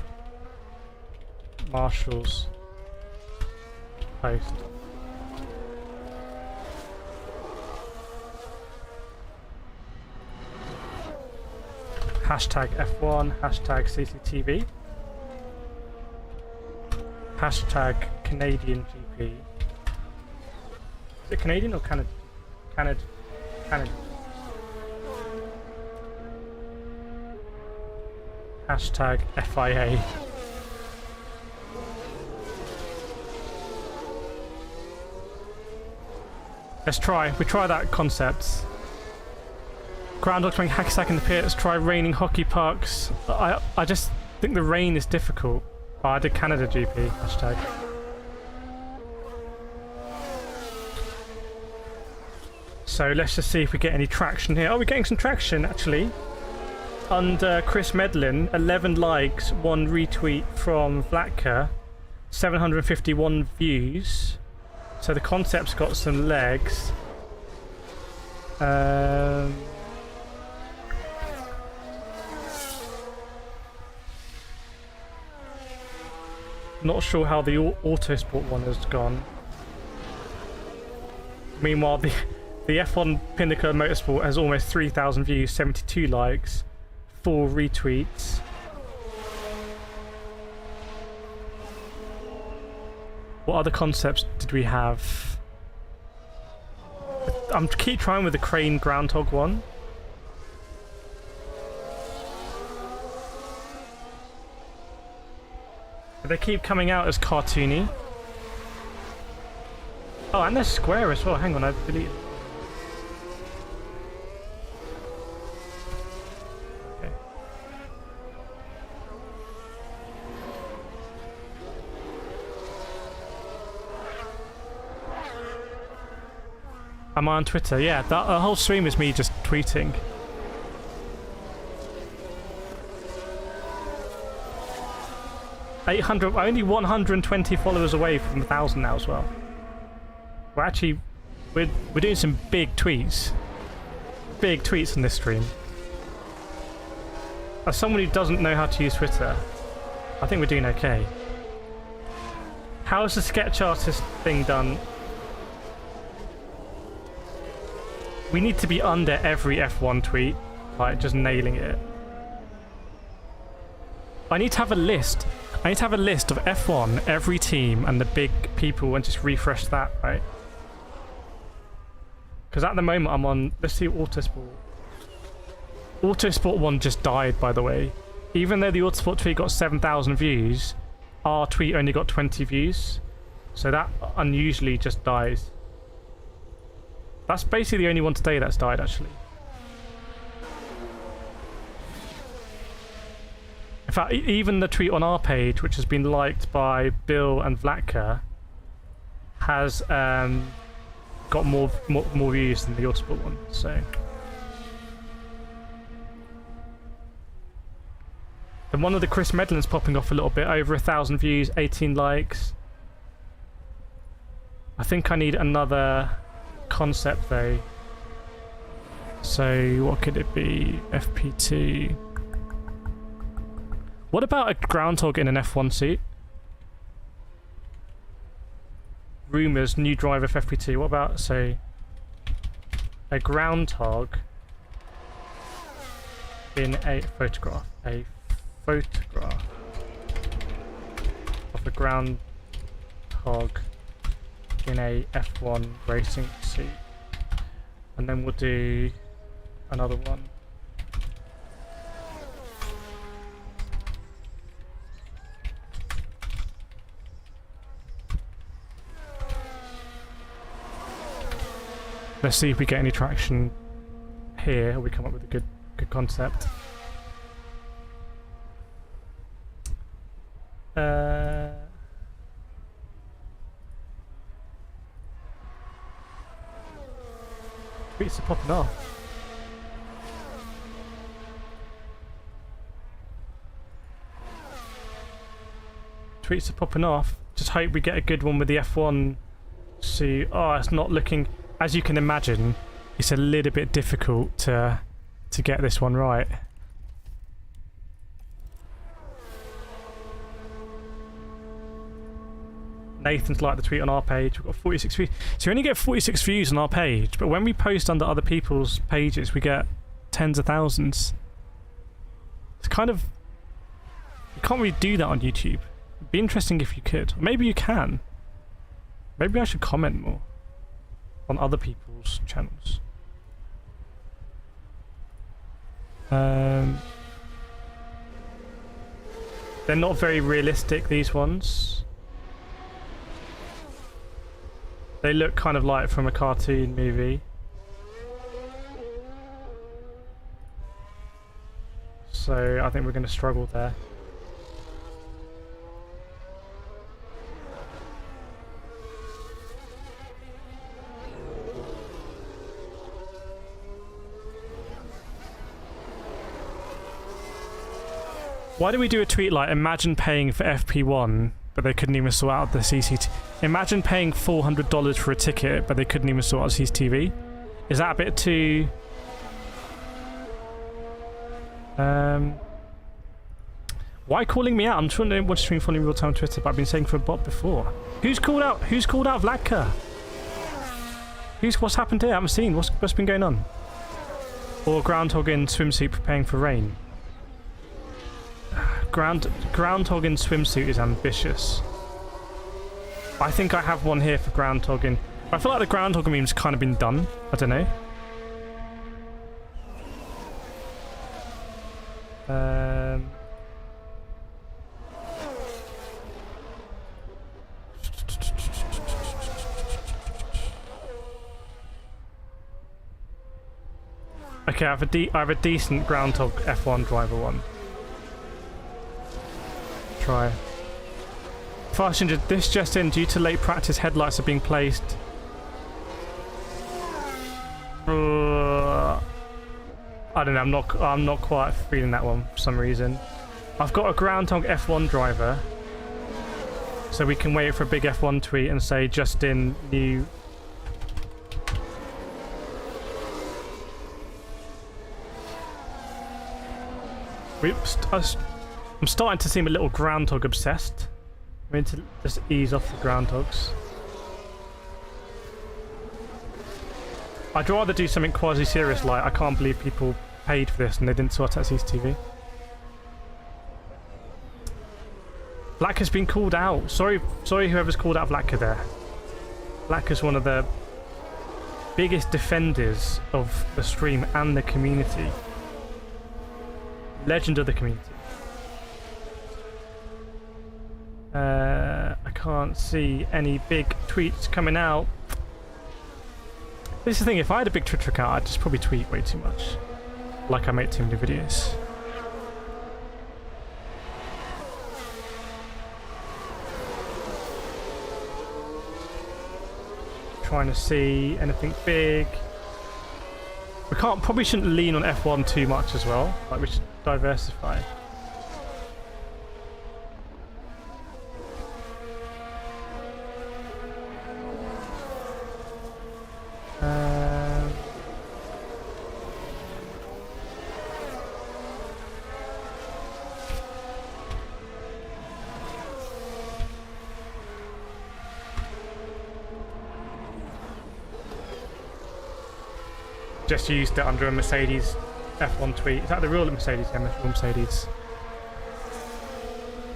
Marshall's post. Hashtag F1, hashtag CCTV, hashtag Canadian GP. Is it Canadian or Canada? Canada. Hashtag FIA. We try that concept. Groundhog playing hacky sack in the pit. Let's try raining hockey pucks. I just think the rain is difficult. Oh, I did Canada GP, hashtag. So let's just see if we get any traction here. Oh, we're getting some traction actually. Under Chris Medland, 11 likes, 1 retweet from Vlatka, 751 views. So the concept's got some legs. Not sure how the Autosport one has gone. Meanwhile, the F1 Pinnacle Motorsport has almost 3,000 views, 72 likes, 4 retweets. What other concepts did we have? I'm keep trying with the crane groundhog one. They keep coming out as cartoony. Oh, and they're square as well. Hang on, I deleted. Okay. Am I on Twitter? Yeah, the whole stream is me just tweeting. Only 120 followers away from 1,000 now as well. We're doing some big tweets. Big tweets on this stream. As someone who doesn't know how to use Twitter, I think we're doing okay. How is the sketch artist thing done? We need to be under every F1 tweet, like just nailing it. I need to have a list. I need to have a list of F1, every team, and the big people, and just refresh that, right? Because at the moment I'm on, let's see, Autosport. Autosport 1 just died, by the way. Even though the Autosport tweet got 7,000 views, our tweet only got 20 views. So that unusually just dies. That's basically the only one today that's died, actually. In fact, even the tweet on our page, which has been liked by Bill and Vlatka, has got more views than the Autosport one. So And one of the Chris Medland's popping off a little bit, over 1,000 views, 18 likes. I think I need another concept though. So what could it be? FP2. What about a groundhog in an F1 suit? Rumours, new driver for FP2. What about, so, a groundhog in a photograph? A photograph of a groundhog in a F1 racing suit. And then we'll do another one. Let's see if we get any traction here, or we come up with a good concept. Tweets are popping off. Tweets are popping off. Just hope we get a good one with the F1 suit. Oh, it's not looking... As you can imagine, it's a little bit difficult to get this one right. Nathan's liked the tweet on our page. We've got 46 views. So we only get 46 views on our page, but when we post under other people's pages, we get tens of thousands. It's kind of... You can't really do that on YouTube. It'd be interesting if you could. Maybe you can. Maybe I should comment more on other people's channels. They're not very realistic, these ones. They look kind of like from a cartoon movie. So I think we're going to struggle there. Why do we do a tweet like, imagine paying for FP1, but they couldn't even sort out the CCTV? Imagine paying $400 for a ticket, but they couldn't even sort out CCTV? Is that a bit too... Why calling me out? I'm trying to watch stream following real time on Twitter, but I've been saying for a bot before. Who's called out Vladka? What's happened here? I haven't seen. What's been going on? Or groundhog in swimsuit preparing for rain. Groundhog in swimsuit is ambitious. I think I have one here for groundhog in... I feel like the groundhog meme's kind of been done. I don't know. Okay, I have a decent groundhog F1 driver one. Try. Fast injured. This just in, due to late practice, headlights are being placed. I don't know. I'm not quite feeling that one for some reason. I've got a groundhog F1 driver, so we can wait for a big F1 tweet and say just in new. I'm starting to seem a little groundhog obsessed. I mean, to just ease off the groundhogs. I'd rather do something quasi-serious like, I can't believe people paid for this and they didn't sort out CCTV. Black has been called out. Sorry whoever's called out Vlatka there. Vlatka's one of the biggest defenders of the stream and the community. Legend of the community. I can't see any big tweets coming out. This is the thing, if I had a big Twitter account, I'd just probably tweet way too much. Like I make too many videos. Trying to see anything big. Probably shouldn't lean on F1 too much as well. Like, we should diversify. just used it under a Mercedes F1 tweet. Is that the real Mercedes? Yeah, real Mercedes.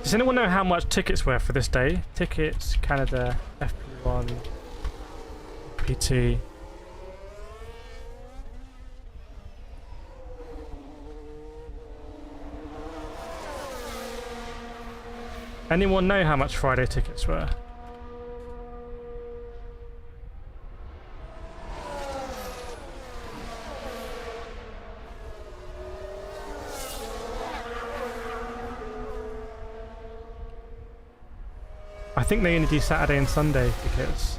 Does anyone know how much tickets were for this day? Tickets, Canada, FP1, PT. Anyone know how much Friday tickets were? I think they only do Saturday and Sunday tickets.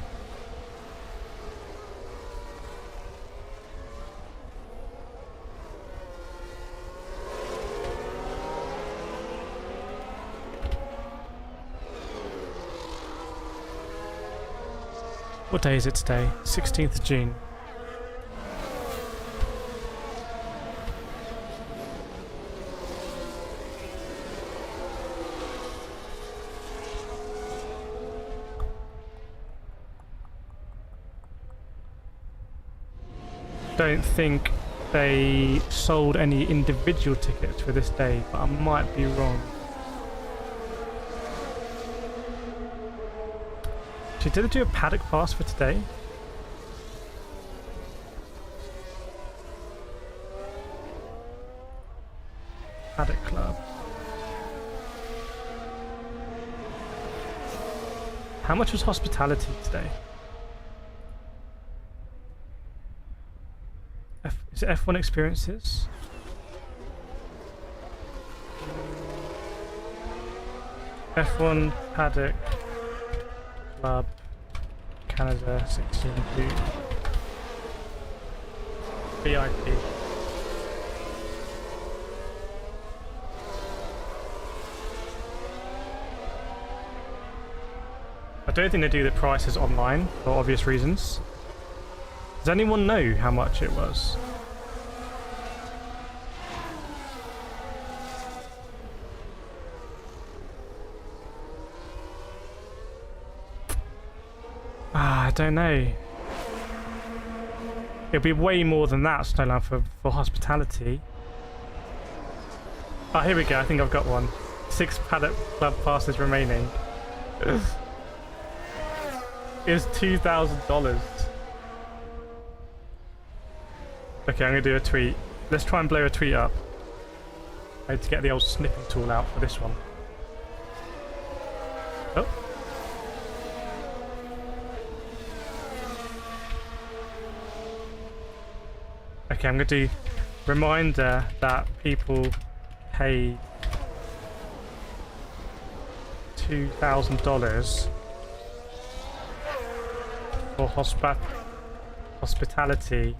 What day is it today? 16th of June. Don't think they sold any individual tickets for this day, but I might be wrong. Did they do a paddock pass for today? Paddock Club. How much was hospitality today? Is it F1 experiences? F1 Paddock Club Canada 16 VIP. I don't think they do the prices online for obvious reasons. Does anyone know how much it was? I don't know. It'll be way more than that, Snowland, for hospitality. Oh, here we go. I think I've got one. 6 Paddock Club passes remaining. It was $2,000. Okay, I'm going to do a tweet. Let's try and blow a tweet up. I need to get the old snipping tool out for this one. Oh. Okay, I'm going to do reminder that people paid $2,000 for hospitality.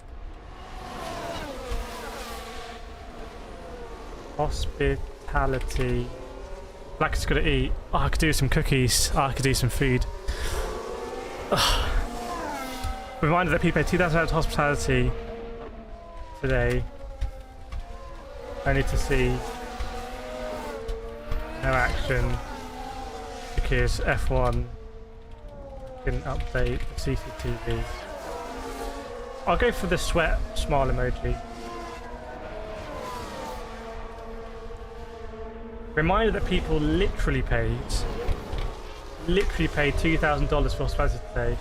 Hospitality. Black is gonna eat. Oh, I could do some cookies. Oh, I could do some food. Ugh. Reminder that people paid $2,000 hospitality today. I need to see no action because F1 didn't update the CCTV. I'll go for the sweat smile emoji. Reminder that people literally paid $2,000 for hospitality today.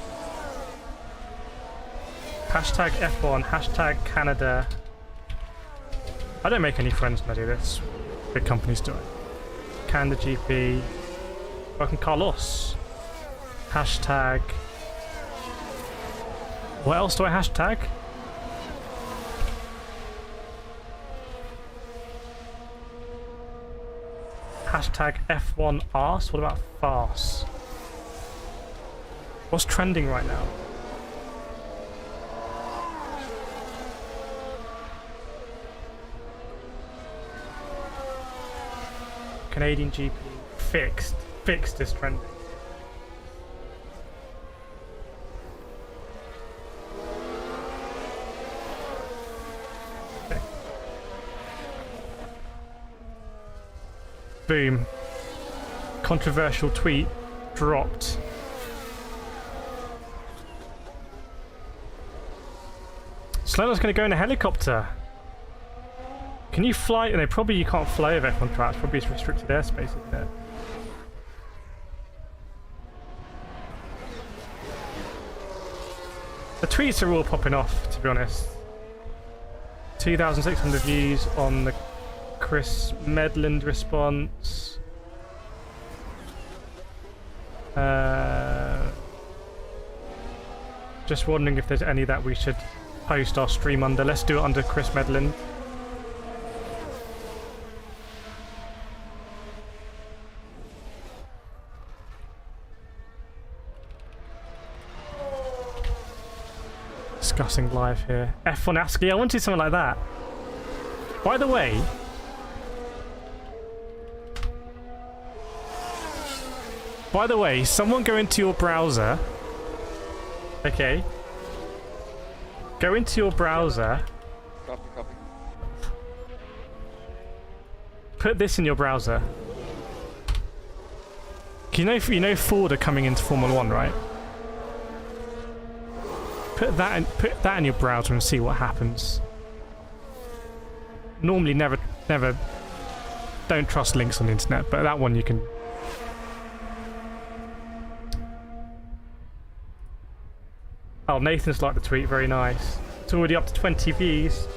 Hashtag F1, hashtag Canada. I don't make any friends when I do this. Big companies do it. Canada GP. Fucking Carlos. Hashtag. What else do I hashtag? Hashtag F1 arse. What about farce? What's trending right now? Canadian GP fixed. Fixed is trending. Okay. Boom. Controversial tweet dropped. Sloan's going to go in a helicopter. Can you fly? No, probably you can't fly over F1 tracks. Probably it's restricted airspace, isn't it? The tweets are all popping off, to be honest. 2,600 views on the Chris Medland response. Just wondering if there's any that we should post our stream under. Let's do it under Chris Medland. Discussing live here. F1 ASCII. I wanted something like that. By the way, someone go into your browser. Okay. Go into your browser. Copy, copy. Put this in your browser. You know Ford are coming into Formula 1, right? Put that in your browser and see what happens. Normally never don't trust links on the internet, but that one you can. Oh, Nathan's liked the tweet, very nice. It's already up to 20 views.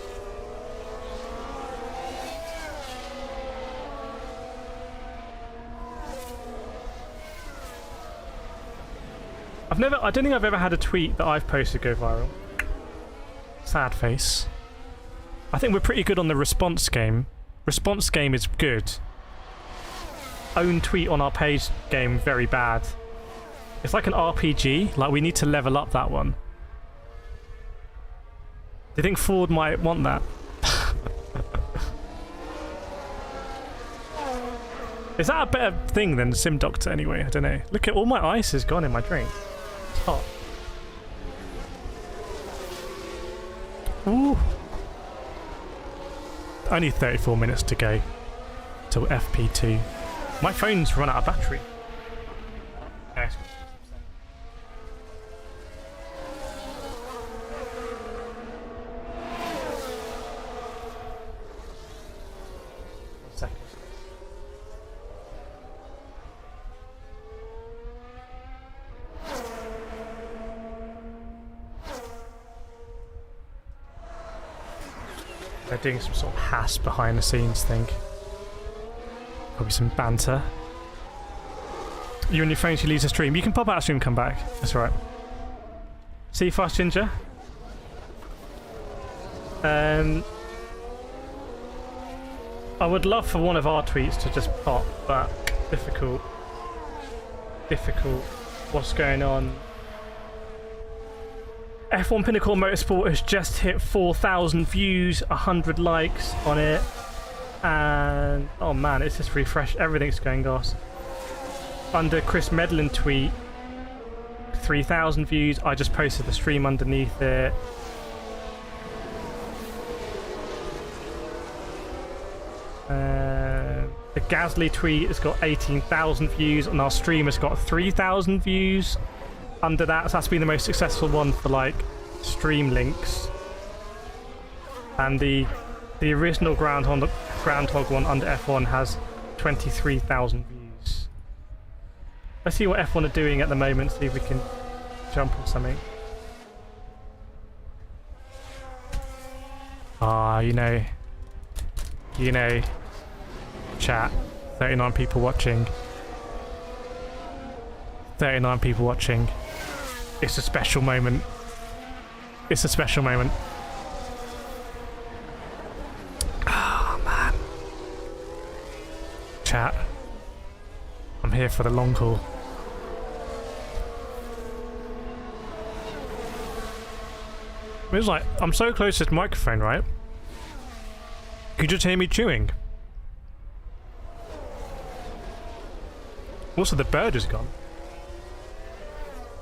I don't think I've ever had a tweet that I've posted go viral. Sad face. I think we're pretty good on the response game. Response game is good. Own tweet on our page game, very bad. It's like an RPG, like we need to level up that one. Do you think Ford might want that? Is that a better thing than Sim Doctor anyway? I don't know. Look at all my ice is gone in my drink. It's hot. Ooh. Only 34 minutes to go till FP2. My phone's run out of battery. Okay. They're doing some sort of hass behind the scenes thing. Probably some banter. You and your phone should leave the stream. You can pop out of stream and come back. That's alright. See you fast, Ginger. I would love for one of our tweets to just pop, but difficult. Difficult. What's going on? F1 Pinnacle Motorsport has just hit 4,000 views, 100 likes on it, and oh man, it's just refreshed. Everything's going goss. Under Chris Medland tweet, 3,000 views. I just posted the stream underneath it. The Gasly tweet has got 18,000 views, and our stream has got 3,000 views. Under that, so that's been the most successful one for like stream links. And the original groundhog one under F1 has 23,000 views. Let's see what F1 are doing at the moment. See if we can jump on something. Ah, you know, chat. 39 people watching. 39 people watching. It's a special moment. It's a special moment. Oh, man. Chat. I'm here for the long haul. It was like, I'm so close to this microphone, right? Could you just hear me chewing? Also, the bird is gone.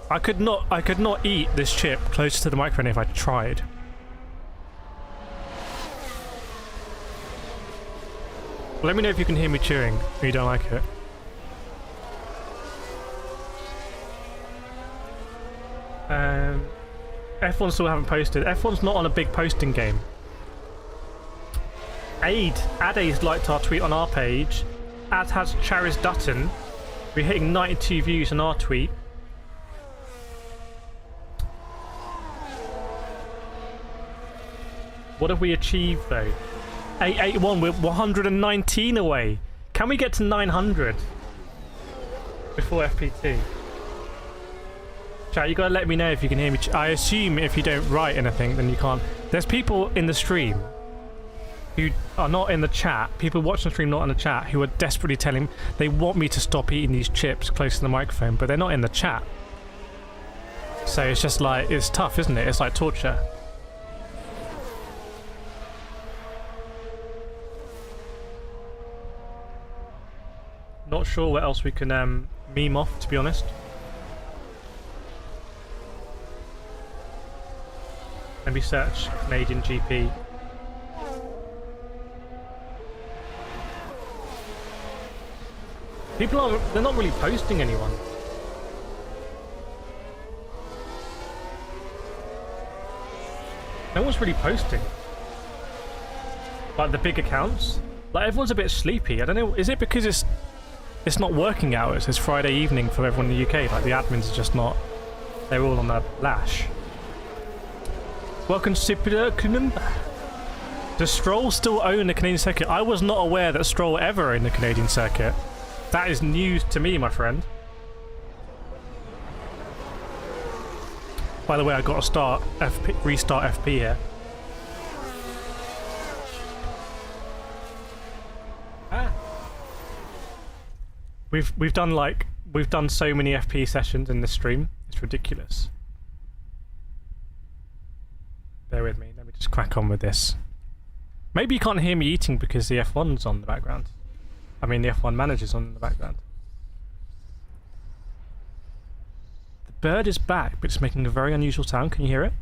I could not eat this chip closer to the microphone if I tried. Let me know if you can hear me chewing or you don't like it. F1 still haven't posted. F1's not on a big posting game. Ade's liked our tweet on our page, as has Charis Dutton. We're hitting 92 views on our tweet. What have we achieved though? 881, we're 119 away. Can we get to 900 before FP2? Chat, you gotta let me know if you can hear me. I assume if you don't write anything, then you can't. There's people in the stream who are not in the chat, people watching the stream not in the chat, who are desperately telling they want me to stop eating these chips close to the microphone, but they're not in the chat. So it's just like, it's tough, isn't it? It's like torture. Not sure what else we can meme off, to be honest. Maybe search Canadian GP. People aren't, they're not really posting anyone. No one's really posting. Like the big accounts. Like everyone's a bit sleepy. I don't know, is it because it's not working hours? It's Friday evening for everyone in the UK. Like the admins are just not, they're all on their lash. Welcome to Does Stroll still own the Canadian circuit? I was not aware that Stroll ever owned the Canadian circuit. That is news to me, my friend. By the way, I got to restart FP here. We've done so many FP sessions in this stream. It's ridiculous. Bear with me. Let me just crack on with this. Maybe you can't hear me eating because the F1's on in the background. I mean, the F1 manager's on in the background. The bird is back, but it's making a very unusual sound. Can you hear it?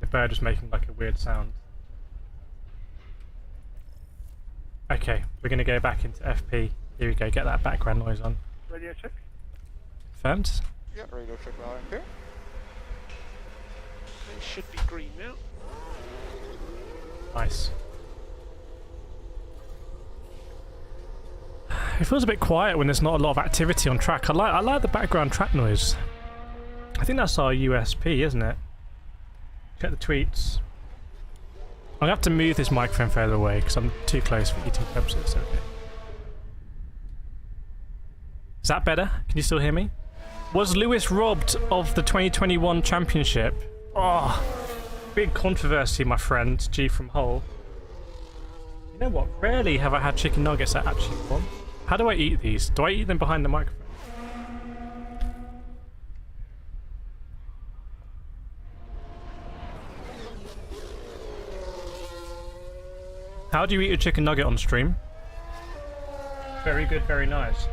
The bird is making like a weird sound. Okay, we're going to go back into FP. Here we go, get that background noise on. Radio check. Confirmed? Yeah, radio check now. Okay. They should be green now. Nice. It feels a bit quiet when there's not a lot of activity on track. I like the background track noise. I think that's our USP, isn't it? Check the tweets. I'm gonna have to move this microphone further away because I'm too close for eating purposes. Okay. Is that better? Can you still hear me? Was Lewis robbed of the 2021 championship? Oh, big controversy, my friend. G from Hull. You know what? Rarely have I had chicken nuggets that actually won. How do I eat these? Do I eat them behind the microphone? How do you eat a chicken nugget on stream? Very good, very nice.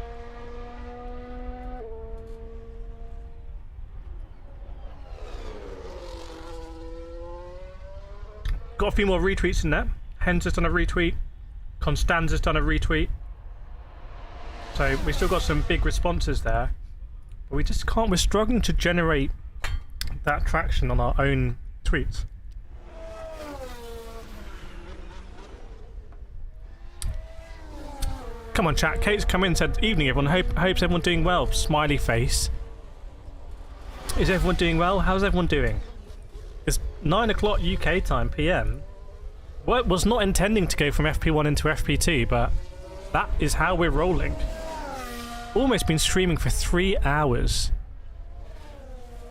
Got a few more retweets in there. Hens has done a retweet. Constanza's done a retweet. So we still got some big responses there. But we just can't, we're struggling to generate that traction on our own tweets. Come on chat, Kate's come in and said, evening everyone, hopes everyone doing well. Smiley face. Is everyone doing well? How's everyone doing? It's 9 o'clock UK time, PM. Well, was not intending to go from FP1 into FP2, but that is how we're rolling. Almost been streaming for 3 hours.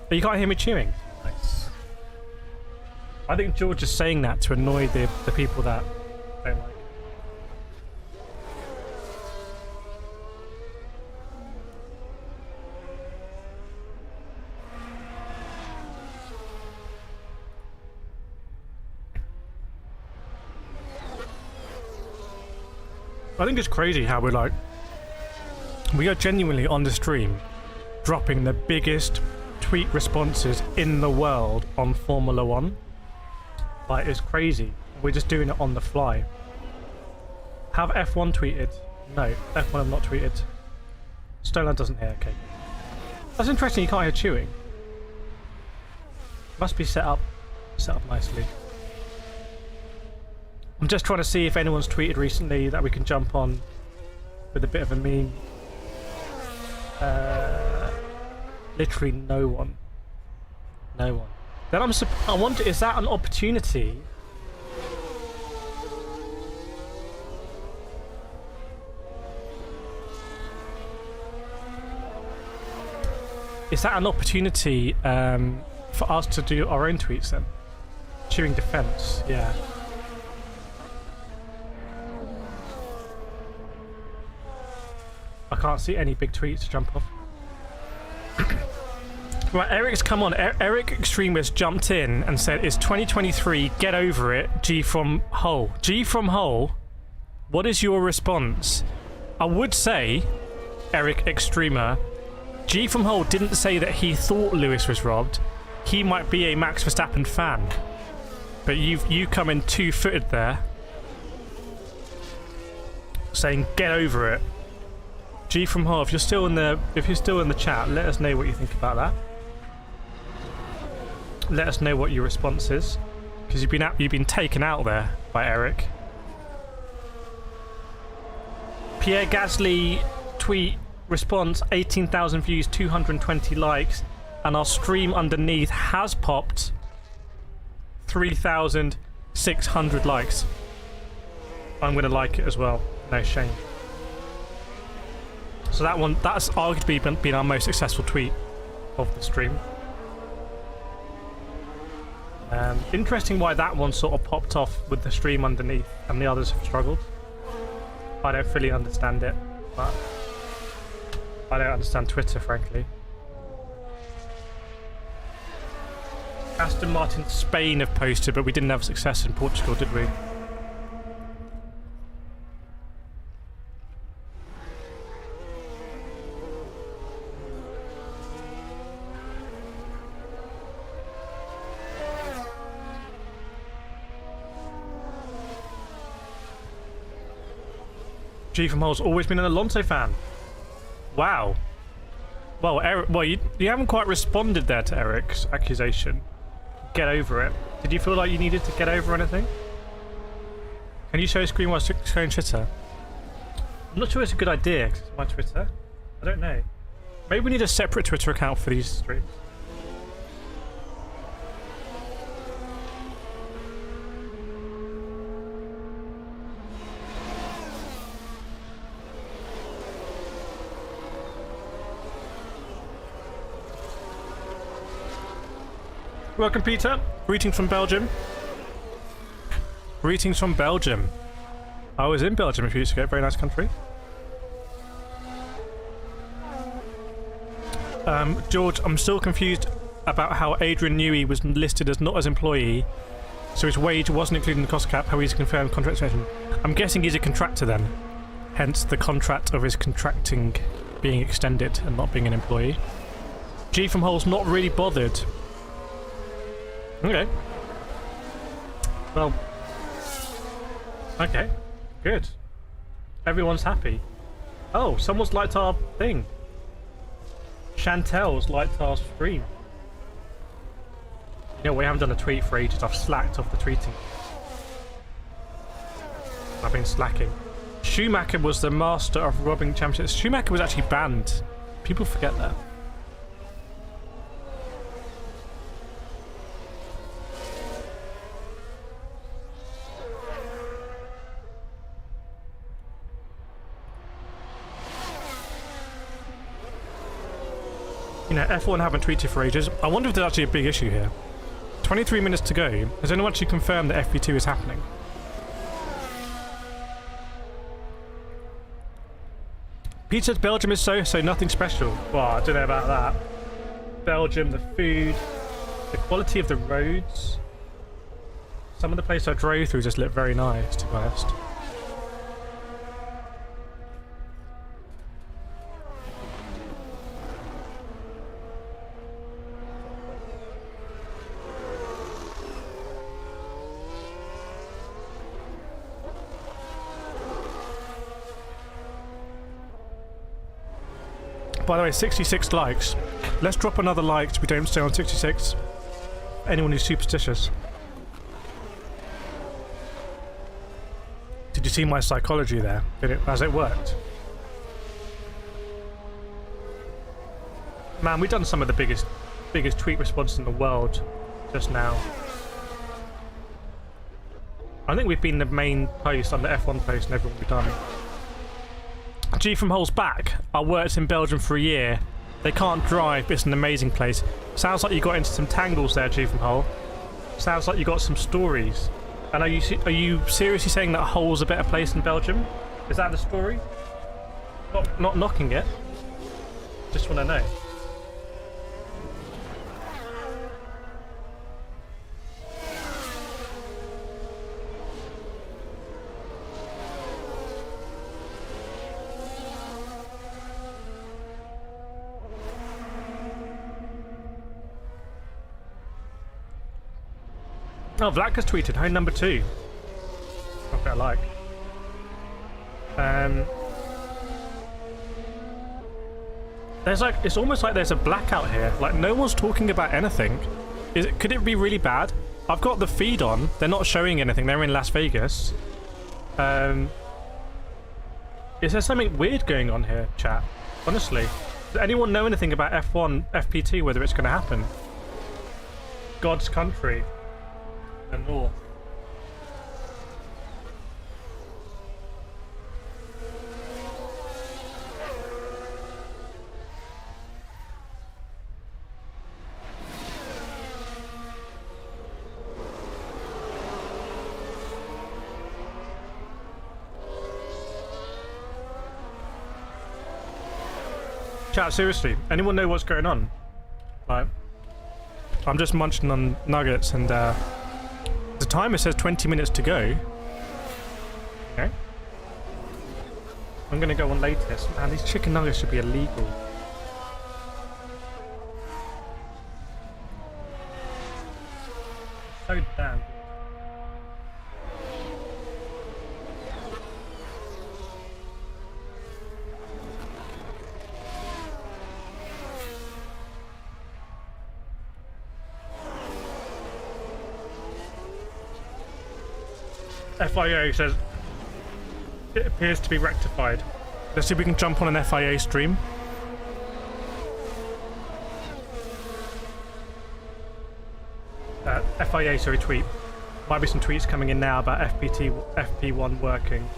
But you can't hear me chewing. Nice. I think George is saying that to annoy the people that don't like it. I think it's crazy how we're like, we are genuinely on the stream dropping the biggest tweet responses in the world on Formula 1. Like, it's crazy. We're just doing it on the fly. Have F1 tweeted? No, F1 have not tweeted. Stoneland doesn't hear, okay. That's interesting. You can't hear chewing. Must be set up nicely. I'm just trying to see if anyone's tweeted recently that we can jump on with a bit of a meme. Literally no one. No one. Then I wonder, is that an opportunity? Is that an opportunity for us to do our own tweets then? Chewing defense, yeah. I can't see any big tweets to jump off. Right, Eric's come on. Eric Extremist jumped in and said, "It's 2023. Get over it." G from Hull. G from Hull. What is your response? I would say, Eric Extremer, G from Hull didn't say that he thought Lewis was robbed. He might be a Max Verstappen fan, but you come in 2-footed there, saying get over it. G from Hull, if you're still in the chat, let us know what you think about that. Let us know what your response is, because you've been taken out there by Eric. Pierre Gasly tweet response: 18,000 views, 220 likes, and our stream underneath has popped 3,600 likes. I'm gonna like it as well. No shame. So that's arguably been our most successful tweet of the stream. Interesting why that one sort of popped off with the stream underneath and the others have struggled. I don't fully understand it, but I don't understand Twitter, frankly. Aston Martin Spain have posted, but we didn't have success in Portugal, did we? G from Hull's always been an Alonso fan. Wow. Well, Eric, you haven't quite responded there to Eric's accusation. Get over it. Did you feel like you needed to get over anything? Can you show a screen while showing Twitter? I'm not sure it's a good idea, because it's my Twitter. I don't know. Maybe we need a separate Twitter account for these streams. Welcome, Peter. Greetings from Belgium. Greetings from Belgium. I was in Belgium a few weeks ago. Very nice country. George, I'm still confused about how Adrian Newey was listed as not as employee, so his wage wasn't included in the cost cap. How he's a confirmed contract extension. I'm guessing he's a contractor then. Hence the contract of his contracting being extended and not being an employee. G from Hull's not really bothered. Okay. Well. Okay. Good. Everyone's happy. Oh, someone's liked our thing. Chantel's liked our stream. You know, we haven't done a tweet for ages. I've slacked off the tweeting. I've been slacking. Schumacher was the master of robbing championships. Schumacher was actually banned. People forget that. You know, F1 haven't tweeted for ages. I wonder if there's actually a big issue here. 23 minutes to go. Has anyone actually confirmed that FP2 is happening? Peter, Belgium is so nothing special. Well, I don't know about that. Belgium, the food, the quality of the roads. Some of the places I drove through just looked very nice, to be honest. By the way, 66 likes. Let's drop another like so we don't stay on 66. Anyone who's superstitious. Did you see my psychology there? Has it worked? Man, we've done some of the biggest tweet response in the world just now. I think we've been the main post on the F1 post and everyone we've done. G from Hull's back. I worked in Belgium for a year. They can't drive, but it's an amazing place. Sounds like you got into some tangles there, G from Hull. Sounds like you got some stories. And are you seriously saying that Hull's a better place than Belgium? Is that the story? Not knocking it. Just want to know. Oh, Vlad has tweeted, hi number 2. Not that I like. There's like, it's almost like there's a blackout here. Like no one's talking about anything. Could it be really bad? I've got the feed on. They're not showing anything. They're in Las Vegas. Is there something weird going on here, chat? Honestly, does anyone know anything about F1, FPT, whether it's going to happen? God's country. The north. Chat, seriously, anyone know what's going on? Like, I'm just munching on nuggets and the timer says 20 minutes to go. Okay. I'm gonna go on latest. Man, these chicken nuggets should be illegal. So damn good. FIA says it appears to be rectified. Let's see if we can jump on an FIA stream. FIA, sorry, tweet. Might be some tweets coming in now about FP1 working.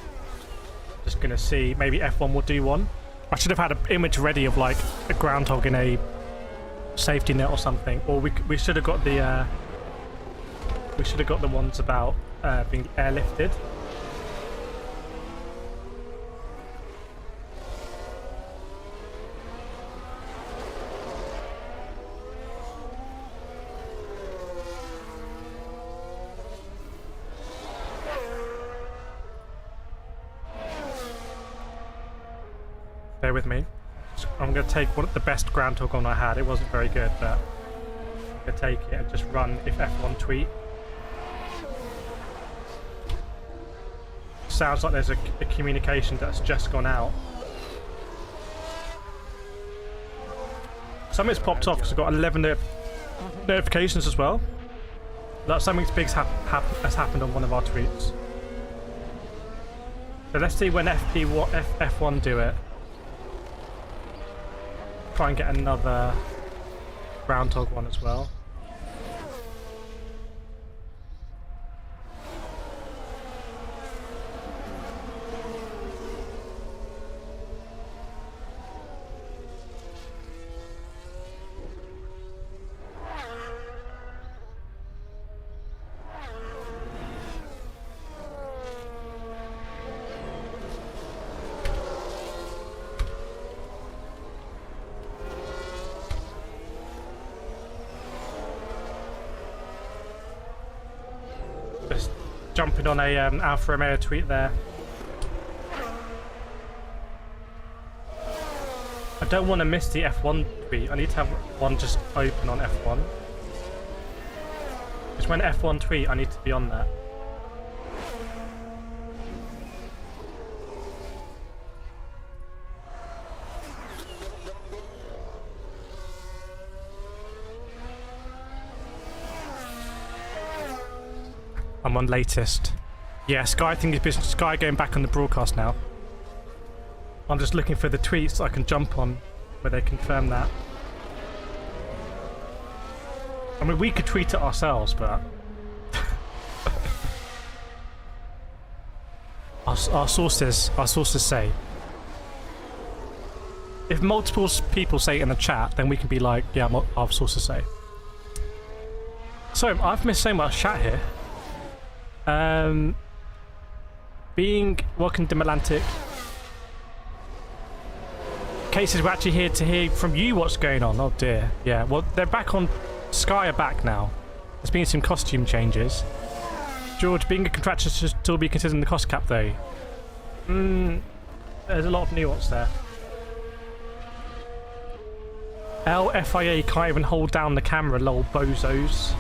Just gonna see. Maybe F1 will do one. I should have had an image ready of like a groundhog in a safety net or something. Or we should have got the ones about being airlifted. Bear with me. I'm going to take the best groundhog on I had. It wasn't very good, but I'm going to take it and just run if F1 tweet. Sounds like there's a communication that's just gone out. Something's popped off because I've got 11 notifications as well. That something big has happened on one of our tweets. So let's see when F1 do it. Try and get another groundhog one as well. Jumping on a AverMedia tweet there. I don't want to miss the F1 tweet. I need to have one just open on F1. Because when F1 tweet, I need to be on that. I'm on latest. Yeah, Sky thing is business. Sky going back on the broadcast now. I'm just looking for the tweets I can jump on where they confirm that. I mean, we could tweet it ourselves, but our sources say if multiple people say it in the chat, then we can be like, yeah, our sources say. So I've missed so much chat here. Welcome to Atlantic. Cases, we're actually here to hear from you what's going on. Oh dear. Yeah, well, they're back on. Sky are back now. There's been some costume changes. George, being a contractor should still be considered in the cost cap though. There's a lot of nuance there. LFIA can't even hold down the camera, lol, bozos.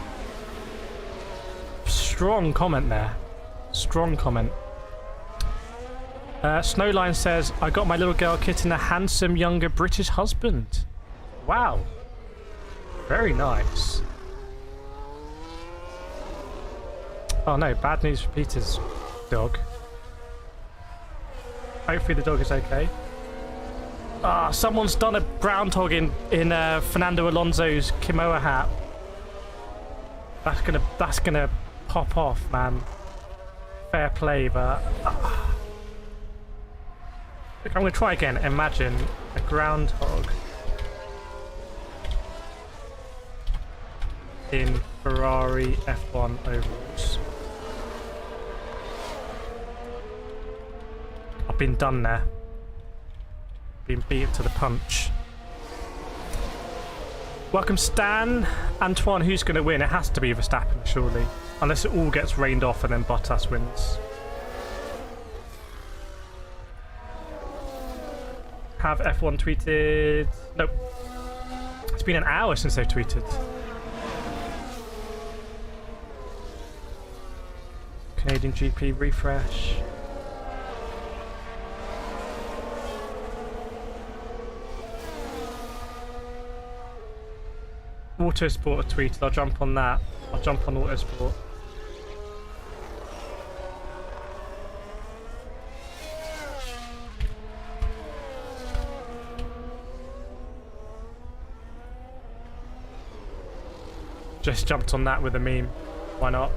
Strong comment there. Strong comment. Snowline says, I got my little girl kitten a handsome younger British husband. Wow. Very nice. Oh no, bad news for Peter's dog. Hopefully the dog is okay. Ah, someone's done a groundhog in Fernando Alonso's Kimoa hat. That's gonna pop off, man. Fair play, but look, I'm gonna try again. Imagine a groundhog in Ferrari F1 overalls. I've been done there. Been beaten to the punch. Welcome Stan. Antoine, who's going to win? It has to be Verstappen, surely. Unless it all gets rained off and then Bottas wins. Have F1 tweeted? Nope. It's been an hour since they've tweeted. Canadian GP refresh. Autosport have tweeted. I'll jump on that. I'll jump on Autosport. Just jumped on that with a meme. Why not?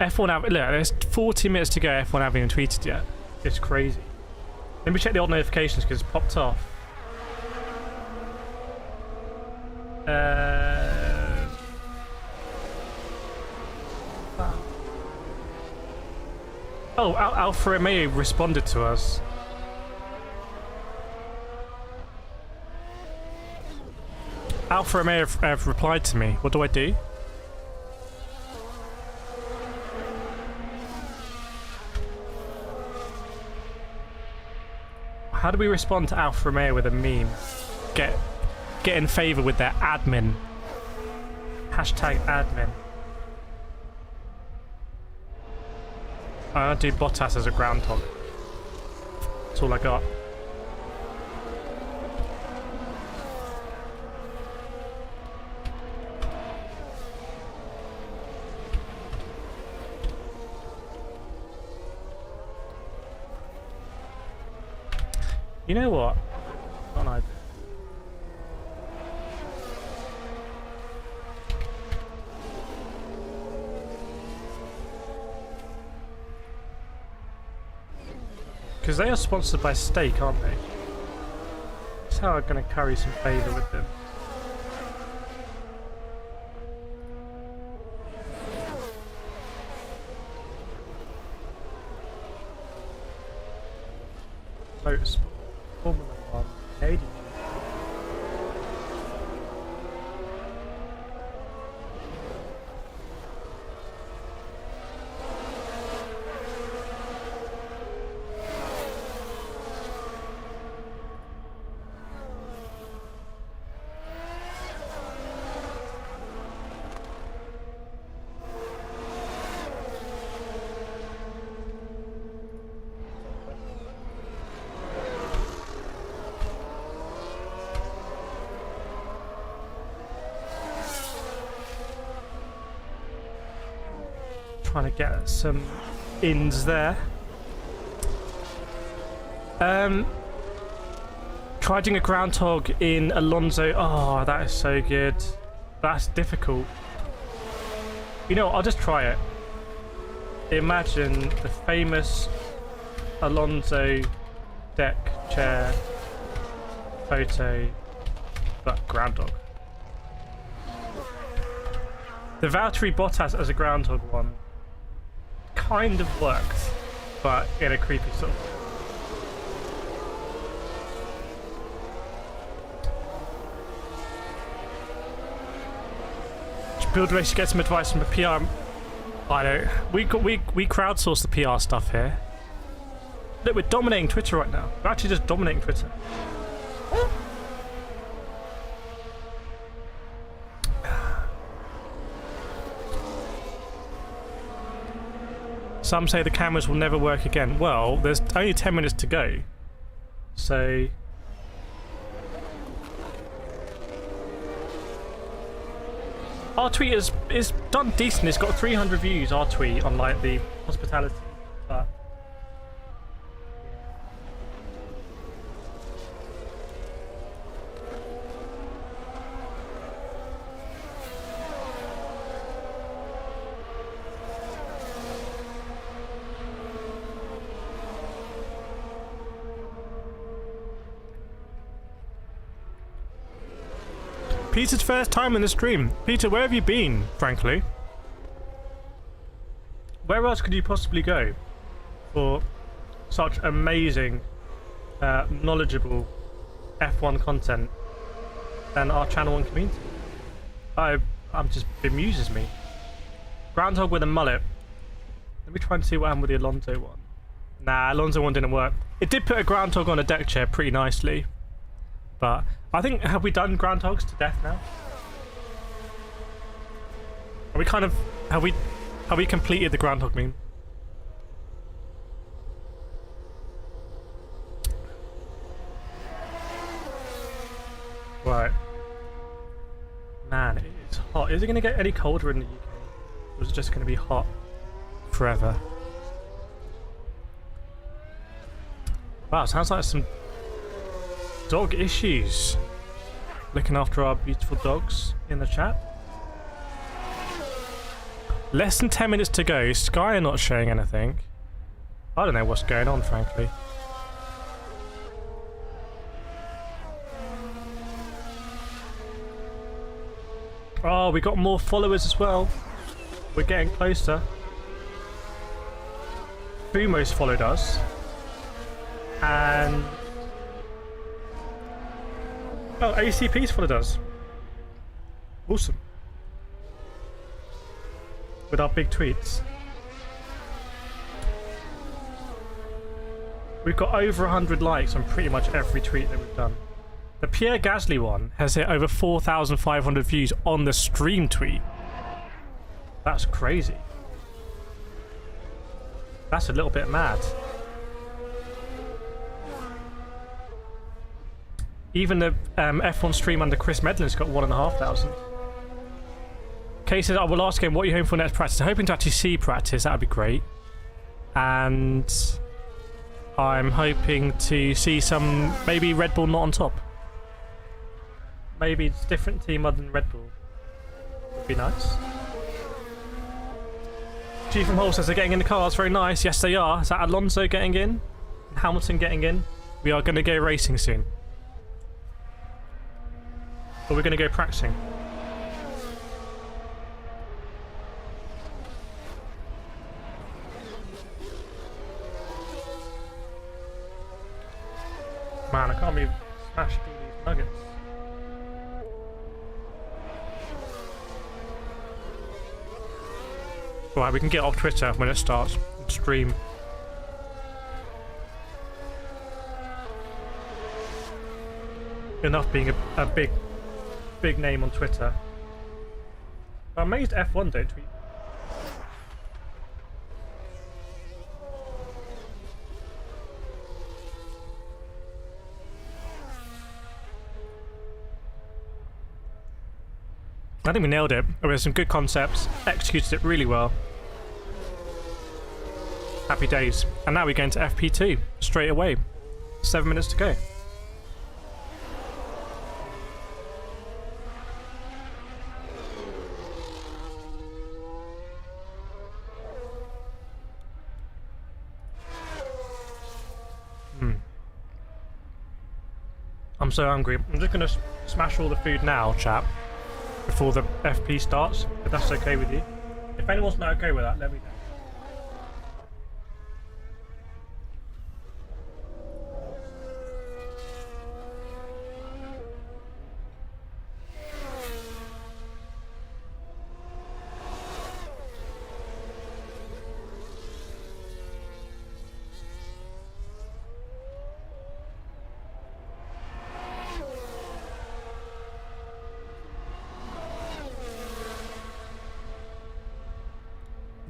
F1 look, there's 40 minutes to go. F1 haven't even tweeted yet. It's crazy. Let me check the old notifications because it's popped off. Oh, Alfa Romeo responded to us. Alfa Romeo have replied to me. What do I do? How do we respond to Alfa Romeo with a meme? Get in favour with their admin. Hashtag admin. I'll do Bottas as a groundhog. That's all I got. You know what? Not an idea. Because they are sponsored by Steak, aren't they? That's how I'm going to curry some favour with them. Motorsport. Formula 1. Canadian. trying to get some ins there. Try doing a groundhog in Alonso. Oh, that is so good. That's difficult. You know what, I'll just try it. Imagine the famous Alonso deck chair photo, but groundhog. The Valtteri Bottas as a groundhog one kind of worked, but in a creepy sort of way. Build race, you get some advice from the PR. I don't. We crowdsource the PR stuff here. Look, we're dominating Twitter right now. We're actually just dominating Twitter. Some say the cameras will never work again. Well, there's only 10 minutes to go. So... our tweet is done decent. It's got 300 views, our tweet, on like the hospitality. But... Peter's first time in the stream. Peter, where have you been, frankly? Where else could you possibly go for such amazing, knowledgeable F1 content than our channel and community? I'm just bemuses me. Groundhog with a mullet. Let me try and see what happened with the Alonso one. Nah, Alonso one didn't work. It did put a groundhog on a deck chair pretty nicely, but I think, have we done groundhogs to death now? Are we kind of, have we completed the groundhog meme? Right. Man, it's hot. Is it going to get any colder in the UK? Or is it just going to be hot forever? Wow, sounds like some dog issues. Looking after our beautiful dogs in the chat. Less than 10 minutes to go. Sky are not showing anything. I don't know what's going on, frankly. Oh, we got more followers as well. We're getting closer. Fumo's followed us. And... oh, ACP's followed us. Awesome. With our big tweets. We've got over 100 likes on pretty much every tweet that we've done. The Pierre Gasly one has hit over 4,500 views on the stream tweet. That's crazy. That's a little bit mad. Even the F1 stream under Chris Medlin's got 1,500. Kay says, I will ask him, what are you hoping for next practice? I'm hoping to actually see practice, that would be great. And I'm hoping to see some, maybe Red Bull not on top. Maybe it's a different team other than Red Bull. Would be nice. Chief from Hull says they're getting in the cars, very nice. Yes, they are. Is that Alonso getting in? Hamilton getting in? We are going to go racing soon. But we're going to go practicing. Man, I can't believe I smashed all these nuggets. Right, we can get off Twitter when it starts. Stream. Enough being a big name on Twitter. I'm amazed F1 don't tweet. I think we nailed it. We had some good concepts, executed it really well. Happy days. And now we're going to FP2 straight away. 7 minutes to go. I'm so hungry. I'm just going to smash all the food now, chap, before the FP starts, if that's okay with you. If anyone's not okay with that, let me know.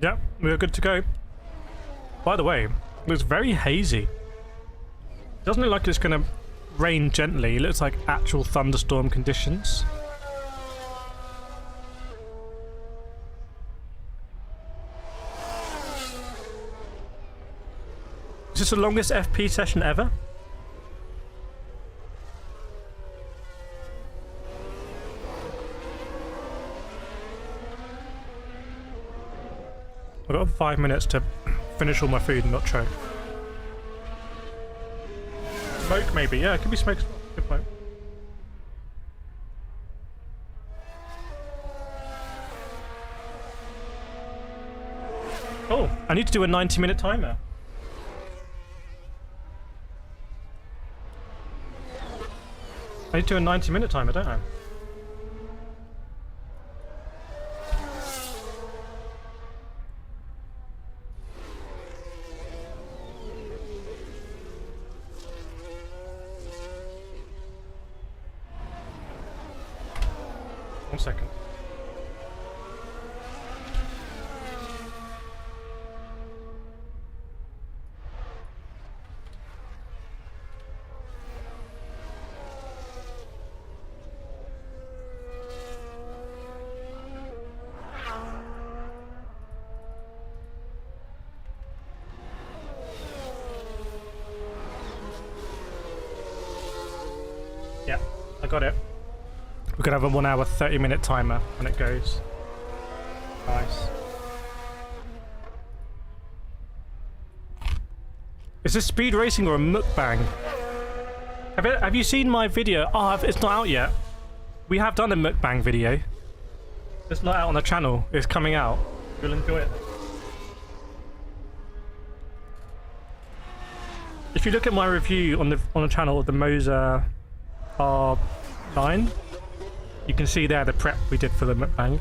Yep, we're good to go. By the way, it looks very hazy. Doesn't look like it's going to rain gently. It looks like actual thunderstorm conditions. Is this the longest FP session ever? I've got 5 minutes to finish all my food and not choke. Smoke maybe, yeah, it could be smoke as well. Good point. Oh, I need to do a 90-minute timer. I need to do a 90-minute timer, don't I? One second. Yeah, I got it. We could have a 1 hour 30-minute timer when it goes. Nice. Is this speed racing or a mukbang? Have you seen my video? Oh, it's not out yet. We have done a mukbang video. It's not out on the channel. It's coming out. You'll enjoy it. If you look at my review on the channel of the Moser R9, you can see there the prep we did for the mukbang.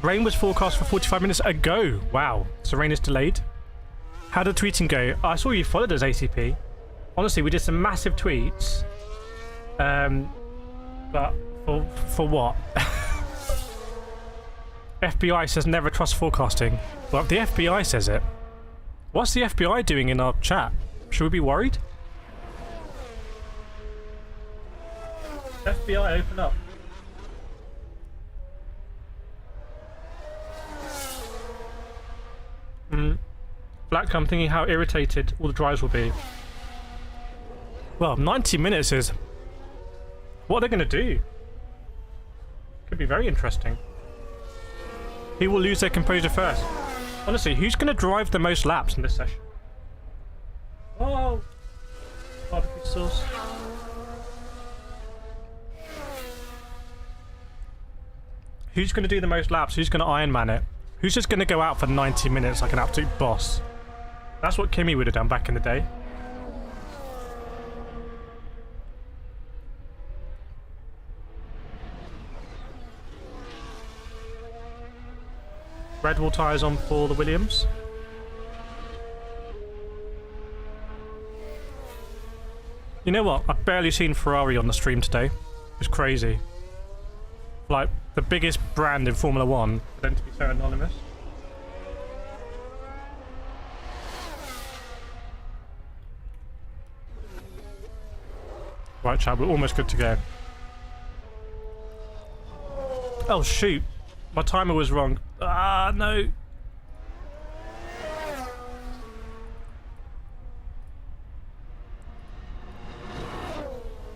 Rain was forecast for 45 minutes ago. Wow. So rain is delayed. How did tweeting go? I saw you followed us, ACP. Honestly, we did some massive tweets. But for what? FBI says never trust forecasting. Well, the FBI says it. What's the FBI doing in our chat? Should we be worried? FBI, open up. Black, I'm thinking how irritated all the drivers will be. Well, 90 minutes is... What are they going to do? Could be very interesting. Who will lose their composure first? Honestly, who's going to drive the most laps in this session? Oh! Barbecue sauce. Who's going to do the most laps? Who's going to Iron Man it? Who's just going to go out for 90 minutes like an absolute boss? That's what Kimmy would have done back in the day. Red Bull tyres on for the Williams. You know what? I've barely seen Ferrari on the stream today. It's crazy. Like, the biggest brand in Formula 1, for them to be so anonymous. Right, Chad, we're almost good to go. Oh, shoot. My timer was wrong. Ah, no.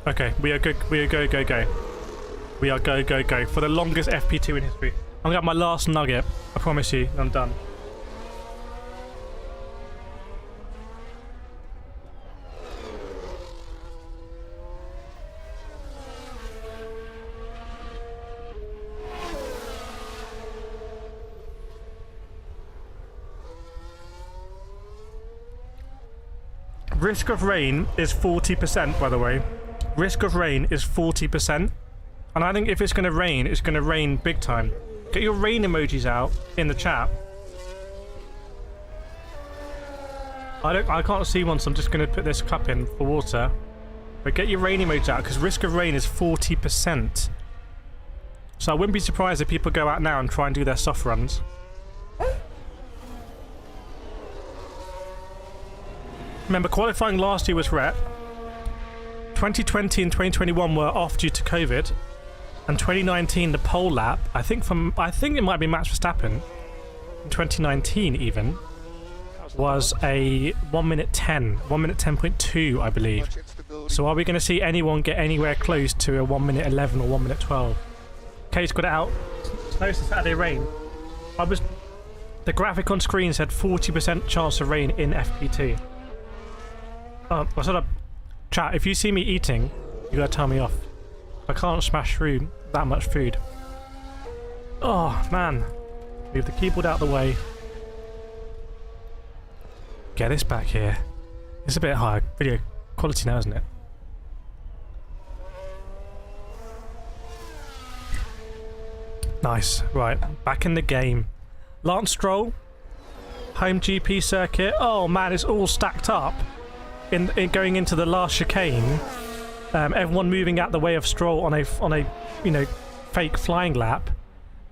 Okay, we are good. We are go, go, go. We are go, go, go. For the longest FP2 in history. I'm gonna have my last nugget. I promise you, I'm done. Risk of rain is 40%, by the way. Risk of rain is 40%. And I think if it's going to rain big time. Get your rain emojis out in the chat. I can't see one, so I'm just going to put this cup in for water. But get your rain emojis out, because risk of rain is 40%. So I wouldn't be surprised if people go out now and try and do their soft runs. Remember, qualifying last year was rep. 2020 and 2021 were off due to COVID, and 2019 the pole lap. I think it might be Max Verstappen. In 2019 even was a 1 minute 10, 1 minute 10.2, I believe. So are we going to see anyone get anywhere close to a 1 minute 11 or 1 minute 12? Kate's got it out. Snows to Saturday rain. The graphic on screen said 40% chance of rain in FP2. I sort of chat. If you see me eating, you gotta tell me off. I can't smash through that much food. Oh man, move the keyboard out the way. Get this back here. It's a bit higher video quality now, isn't it? Nice. Right, back in the game. Lance Stroll, home GP circuit. Oh man, it's all stacked up. In going into the last chicane, everyone moving out the way of Stroll on a fake flying lap,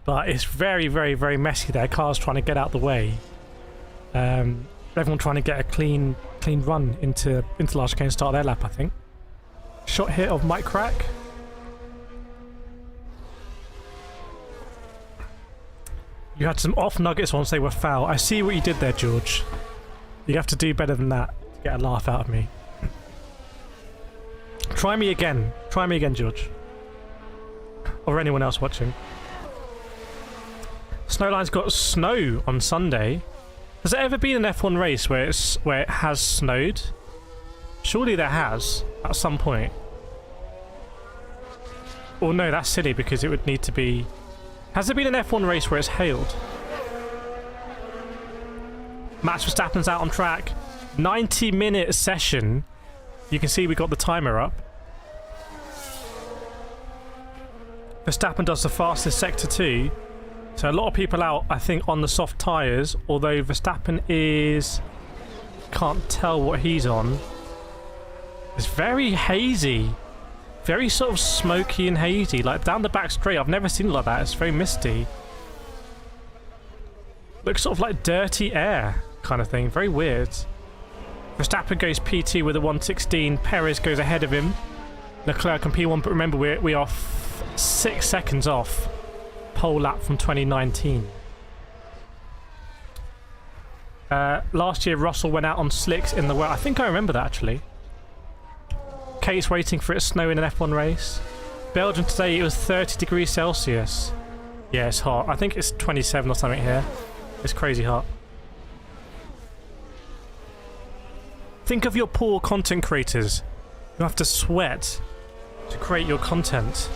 but it's very, very, very messy there. Cars trying to get out the way. Everyone trying to get a clean run into the last chicane and start their lap, I think. Shot hit of Mike Crack. You had some off nuggets once they were foul. I see what you did there, George. You have to do better than that. Get a laugh out of me. Try me again. Try me again, George. Or anyone else watching. Snowline's got snow on Sunday. Has there ever been an F1 race where it has snowed? Surely there has at some point. Or no, that's silly because it would need to be. Has there been an F1 race where it's hailed? Max Verstappen's out on track. 90-minute session. You can see we got the timer up. Verstappen does the fastest sector 2. So a lot of people out, I think, on the soft tyres. Although Verstappen is... Can't tell what he's on. It's very hazy. Very sort of smoky and hazy. Like down the back straight. I've never seen it like that. It's very misty. Looks sort of like dirty air kind of thing. Very weird. Verstappen goes P2 with a 1:16. Perez goes ahead of him. Leclerc and P1, but remember we are 6 seconds off pole lap from 2019. Last year Russell went out on slicks in the wet. I think I remember that actually. Kate's waiting for it to snow in an F1 race. Belgium today it was 30 degrees Celsius. Yeah, it's hot. I think it's 27 or something here. It's crazy hot. Think of your poor content creators who have to sweat to create your content.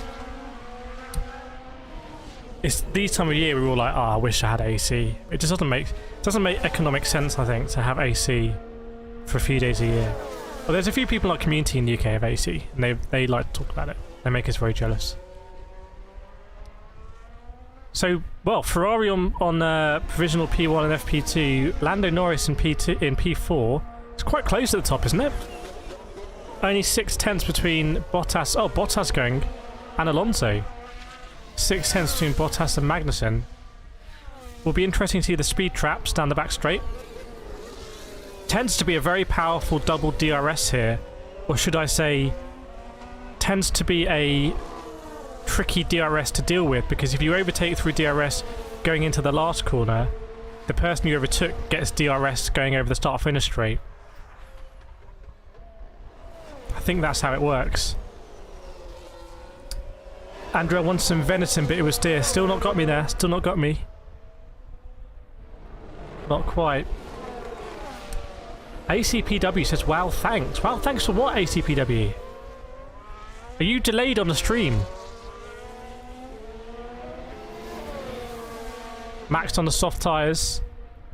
It's these time of year we're all like, oh, I wish I had AC. It just doesn't make economic sense, I think, to have AC for a few days a year. Well, there's a few people in our community in the UK have AC, and they like to talk about it. They make us very jealous. So, well, Ferrari on provisional P1 and FP2, Lando Norris in P4. It's quite close at the top, isn't it? Only 6/10 between Bottas. Oh, Bottas going, and Alonso. 6/10 between Bottas and Magnussen. Will be interesting to see the speed traps down the back straight. Tends to be a very powerful double DRS here, or should I say, tends to be a tricky DRS to deal with, because if you overtake through DRS going into the last corner, the person you overtook gets DRS going over the start-finish straight. I think that's how it works. Andrew, I want some venison, but it was deer. Still not got me there. Still not got me. Not quite. ACPW says, wow, thanks. Wow, thanks for what, ACPW? Are you delayed on the stream? Maxed on the soft tyres.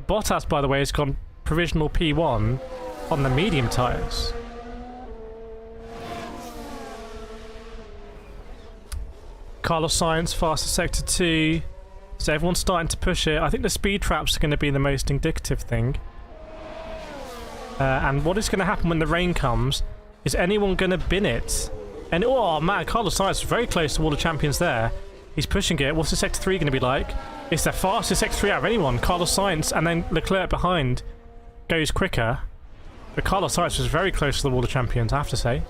Bottas, by the way, has gone provisional P1 on the medium tyres. Carlos Sainz, faster sector 2. So everyone's starting to push it. I think the speed traps are going to be the most indicative thing. And what is going to happen when the rain comes is anyone going to bin it? And oh man, Carlos Sainz is very close to all the champions there. He's pushing it. What's the sector 3 going to be like? It's the fastest sector 3 out of anyone. Carlos Sainz, and then Leclerc behind goes quicker. But Carlos Sainz was very close to the wall of champions, I have to say.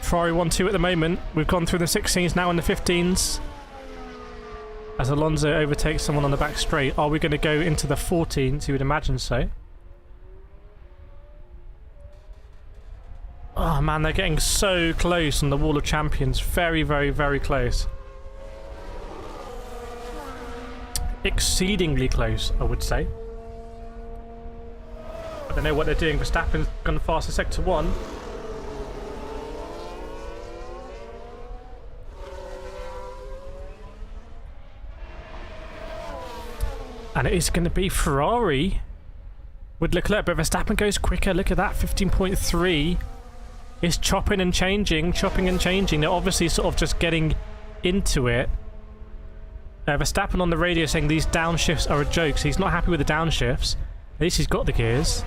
Ferrari 1-2 at the moment. We've gone through the 16s, now in the 15s. As Alonso overtakes someone on the back straight. Are we going to go into the 14s? You would imagine so. Oh man, they're getting so close on the wall of champions. Very, very, very close. Exceedingly close, I would say. I don't know what they're doing. Verstappen's gone faster sector 1. And it is going to be Ferrari with Leclerc, but Verstappen goes quicker. Look at that, 15.3. It's chopping and changing. They're obviously sort of just getting into it. Verstappen on the radio saying these downshifts are a joke, so he's not happy with the downshifts. At least he's got the gears.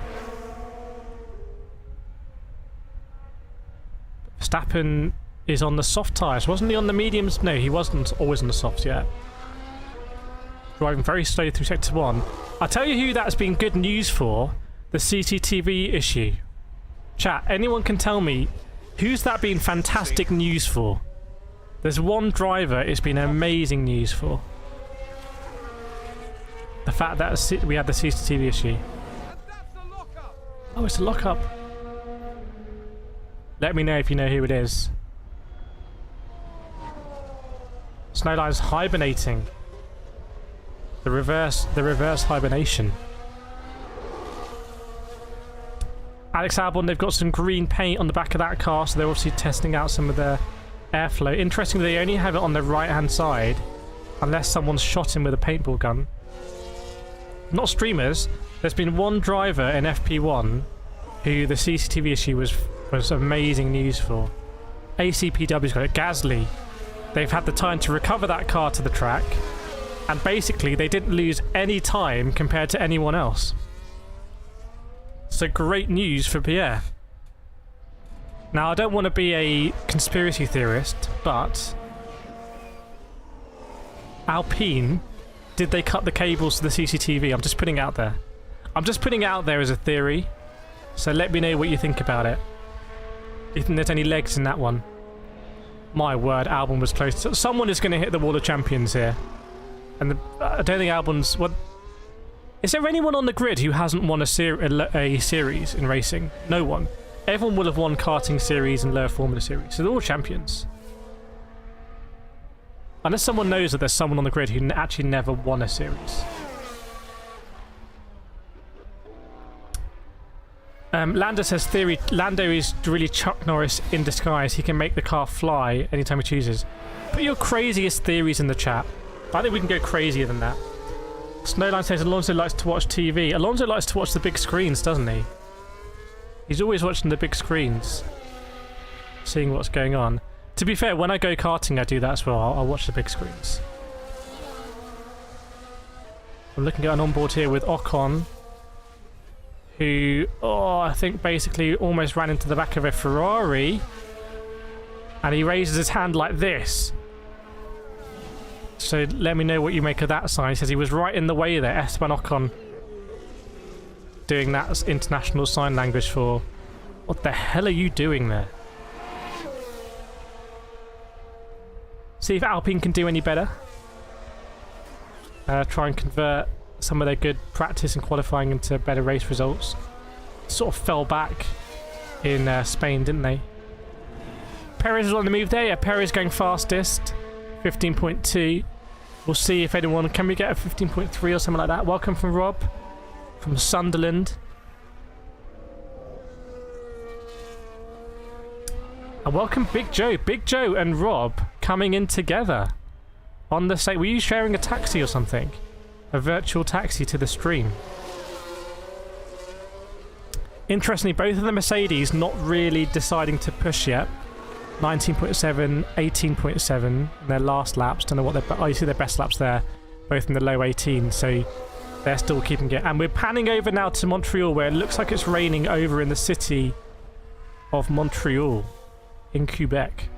Verstappen is on the soft tyres. Wasn't he on the mediums? No, he wasn't always on the softs yet. Driving very slowly through sector 1. I'll tell you who that's been good news for. The CCTV issue. Chat, anyone can tell me who's that been fantastic news for? There's one driver it's been amazing news for. The fact that we had the CCTV issue. Oh, it's a lockup. Let me know if you know who it is. Snowline's hibernating. The reverse hibernation. Alex Albon, they've got some green paint on the back of that car, so they're obviously testing out some of the airflow. Interestingly, they only have it on the right-hand side, unless someone's shot him with a paintball gun. Not streamers. There's been one driver in FP1 who the CCTV issue was amazing news for. ACPW's got it. Gasly. They've had the time to recover that car to the track. And basically, they didn't lose any time compared to anyone else. So great news for Pierre. Now, I don't want to be a conspiracy theorist, but Alpine, did they cut the cables to the CCTV? I'm just putting it out there. I'm just putting it out there as a theory. So let me know what you think about it. Do you think there's any legs in that one? My word, Albon was close. Someone is going to hit the wall of champions here. And I don't think Albon's... What? Is there anyone on the grid who hasn't won a series in racing? No one. Everyone will have won karting series and lower formula series. So they're all champions. Unless someone knows that there's someone on the grid who actually never won a series. Lando says theory. Lando is really Chuck Norris in disguise. He can make the car fly anytime he chooses. Put your craziest theories in the chat. I think we can go crazier than that. Snowline says Alonso likes to watch TV. Alonso likes to watch the big screens, doesn't he? He's always watching the big screens. Seeing what's going on. To be fair, when I go karting, I do that as well. I'll watch the big screens. I'm looking at an onboard here with Ocon, who, I think basically almost ran into the back of a Ferrari. And he raises his hand like this. So let me know what you make of that sign. He says he was right in the way there. Esteban Ocon doing that international sign language for... What the hell are you doing there? See if Alpine can do any better. Try and convert some of their good practice and qualifying into better race results. Sort of fell back in Spain, didn't they? Perez is on the move there. Yeah, Perez going fastest. 15.2. We'll see if anyone... Can we get a 15.3 or something like that? Welcome from Rob. From Sunderland. And welcome Big Joe. Big Joe and Rob coming in together. On the same... Were you sharing a taxi or something? A virtual taxi to the stream. Interestingly, both of the Mercedes not really deciding to push yet. 19.7, 18.7 their last laps. Don't know what their... Oh, you see their best laps there. Both in the low 18, so they're still keeping it. And we're panning over now to Montreal, where it looks like it's raining over in the city of Montreal in Quebec.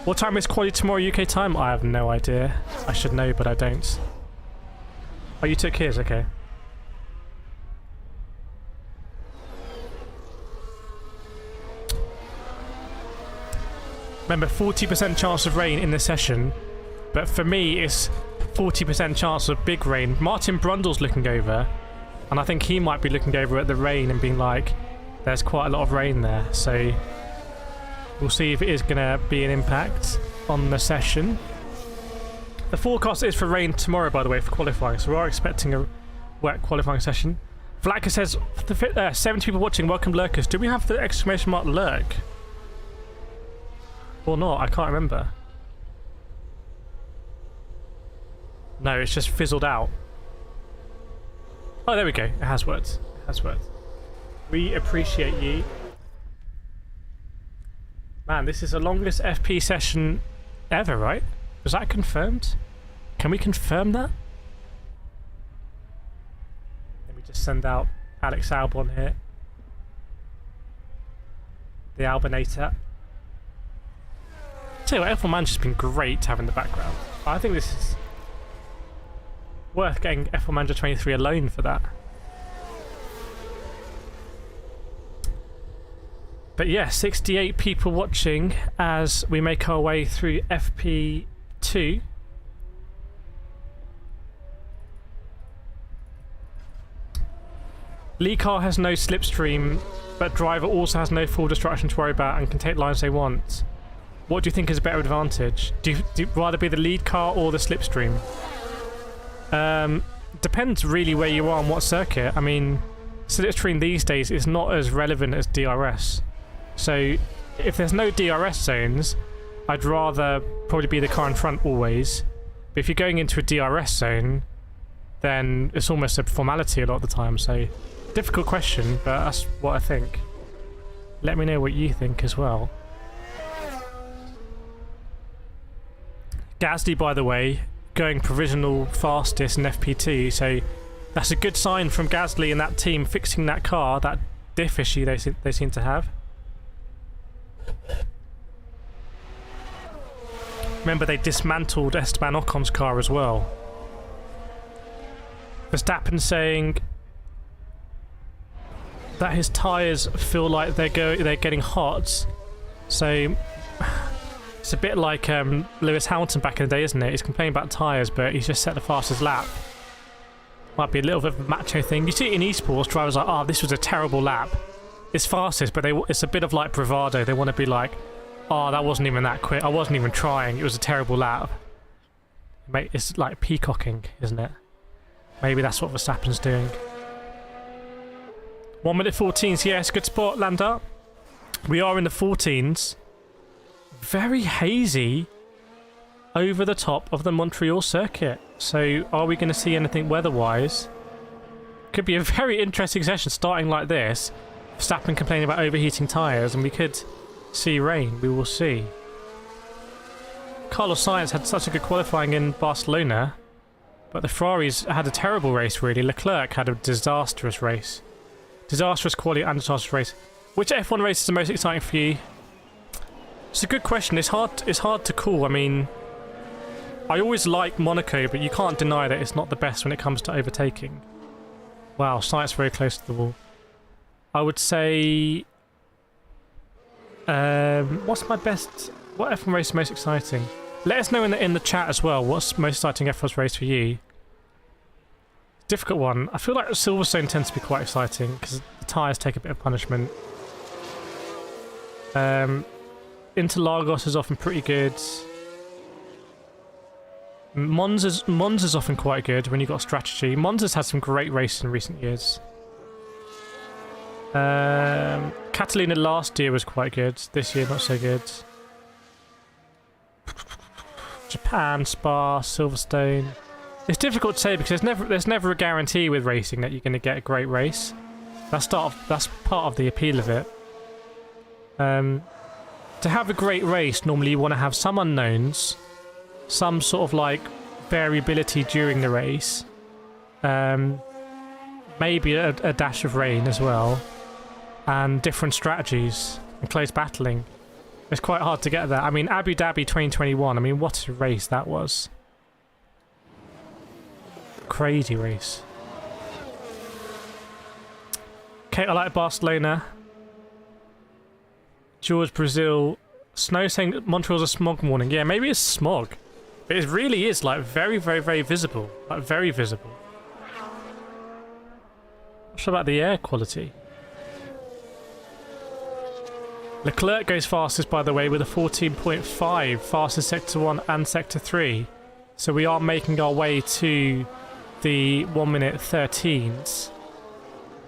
What time is quali tomorrow UK time? I have no idea. I should know, but I don't. Oh, you took his? Okay. Remember, 40% chance of rain in the session, but for me, it's 40% chance of big rain. Martin Brundle's looking over, and I think he might be looking over at the rain and being like, there's quite a lot of rain there, so we'll see if it is going to be an impact on the session. The forecast is for rain tomorrow, by the way, for qualifying, so we are expecting a wet qualifying session. Vlaka says, 70 people watching, welcome lurkers. Do we have the exclamation mark lurk? Or not? I can't remember. No, it's just fizzled out. Oh, there we go. It has worked. It has worked. We appreciate you. Man, this is the longest FP session ever, right? Was that confirmed? Can we confirm that? Let me just send out Alex Albon here. The Albinator. Tell you what, F1 Manager's been great to have in the background. I think this is worth getting F1 Manager 23 alone for that. But yeah, 68 people watching as we make our way through FP2. Lee car has no slipstream, but driver also has no full destruction to worry about and can take lines they want. What do you think is a better advantage? Do you rather be the lead car or the slipstream? Depends really where you are on what circuit. I mean, slipstream these days is not as relevant as DRS. So if there's no DRS zones, I'd rather probably be the car in front always. But if you're going into a DRS zone, then it's almost a formality a lot of the time. So difficult question, but that's what I think. Let me know what you think as well. Gasly, by the way, going provisional fastest in FP2, so that's a good sign from Gasly and that team fixing that car, that diff issue they seem to have. Remember, they dismantled Esteban Ocon's car as well. Verstappen saying that his tyres feel like they're getting hot, so it's a bit like Lewis Hamilton back in the day, isn't it? He's complaining about tyres, but he's just set the fastest lap. Might be a little bit of a macho thing. You see it in esports, drivers are like, oh, this was a terrible lap. It's fastest, but it's a bit of like bravado. They want to be like, oh, that wasn't even that quick. I wasn't even trying. It was a terrible lap. Mate, it's like peacocking, isn't it? Maybe that's what Verstappen's doing. 1 minute 14s. Yes, good spot, Landa. We are in the 14s. Very hazy over the top of the Montreal circuit. So are we going to see anything weather-wise? Could be a very interesting session starting like this. Verstappen complaining about overheating tyres, and we could see rain. We will see. Carlos Sainz had such a good qualifying in Barcelona, but the Ferraris had a terrible race, really. Leclerc had a disastrous race. Disastrous quality and disastrous race. Which F1 race is the most exciting for you? It's a good question. It's hard to call. I mean, I always like Monaco, but you can't deny that it's not the best when it comes to overtaking. Wow, Sainz very close to the wall. I would say... what's my best... What F1 race is most exciting? Let us know in the chat as well. What's most exciting F1 race for you? Difficult one. I feel like Silverstone tends to be quite exciting because the tyres take a bit of punishment. Interlagos is often pretty good. Monza's often quite good when you've got strategy. Monza's had some great races in recent years. Catalina last year was quite good. This year, not so good. Japan, Spa, Silverstone. It's difficult to say because there's never a guarantee with racing that you're going to get a great race. That's part of the appeal of it. To have a great race, normally you want to have some unknowns, some sort of like variability during the race, maybe a dash of rain as well, and different strategies and close battling. It's quite hard to get that. I mean, Abu Dhabi 2021, I mean, what a race that was. Crazy race. Okay, I like Barcelona. George, Brazil. Snow saying Montreal's a smog warning. Yeah, maybe it's smog. But it really is, like, very, very, very visible. Like, very visible. Not sure about the air quality. Leclerc goes fastest, by the way, with a 14.5. Fastest Sector 1 and Sector 3. So we are making our way to the 1 minute 13s.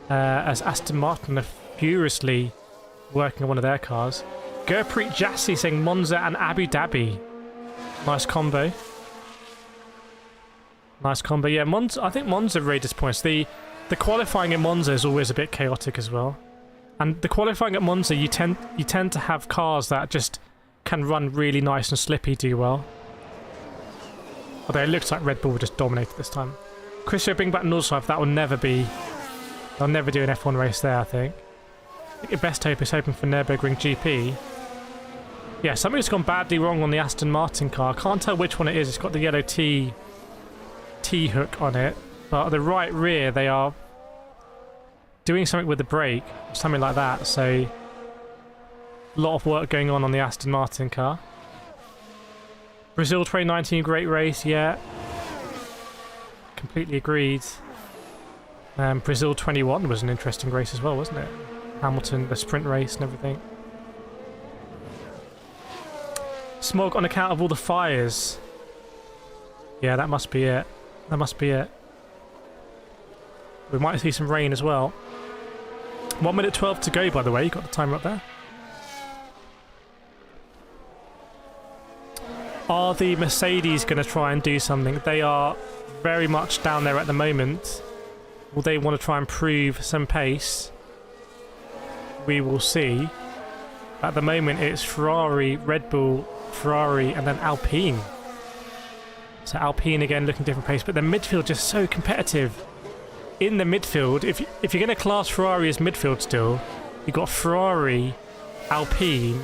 As Aston Martin are furiously working on one of their cars. Gurpreet Jassi saying Monza and Abu Dhabi. Nice combo. Nice combo. Yeah, Monza. I think Monza really disappoints. The qualifying in Monza is always a bit chaotic as well. And the qualifying at Monza, you tend to have cars that just can run really nice and slippy, do well. Although it looks like Red Bull just dominated this time. Chris, bring back Nordschleife. That will never be. They'll never do an F1 race there, I think. I think your best hope is hoping for Nürburgring GP. Yeah, something's gone badly wrong on the Aston Martin car. I can't tell which one it is. It's got the yellow T-hook on it. But at the right rear, they are doing something with the brake. Something like that. So, a lot of work going on the Aston Martin car. Brazil 2019, great race, yeah. Completely agreed. Brazil 21 was an interesting race as well, wasn't it? Hamilton, the sprint race and everything. Smog on account of all the fires. Yeah, that must be it. That must be it. We might see some rain as well. 1 minute 12 to go, by the way. You got the timer up there. Are the Mercedes going to try and do something? They are very much down there at the moment. Will they want to try and prove some pace? We will see. At the moment, it's Ferrari, Red Bull, Ferrari, and then Alpine. So Alpine again looking different pace, but the midfield just so competitive. In the midfield, if you're going to class Ferrari as midfield still, you've got Ferrari, Alpine,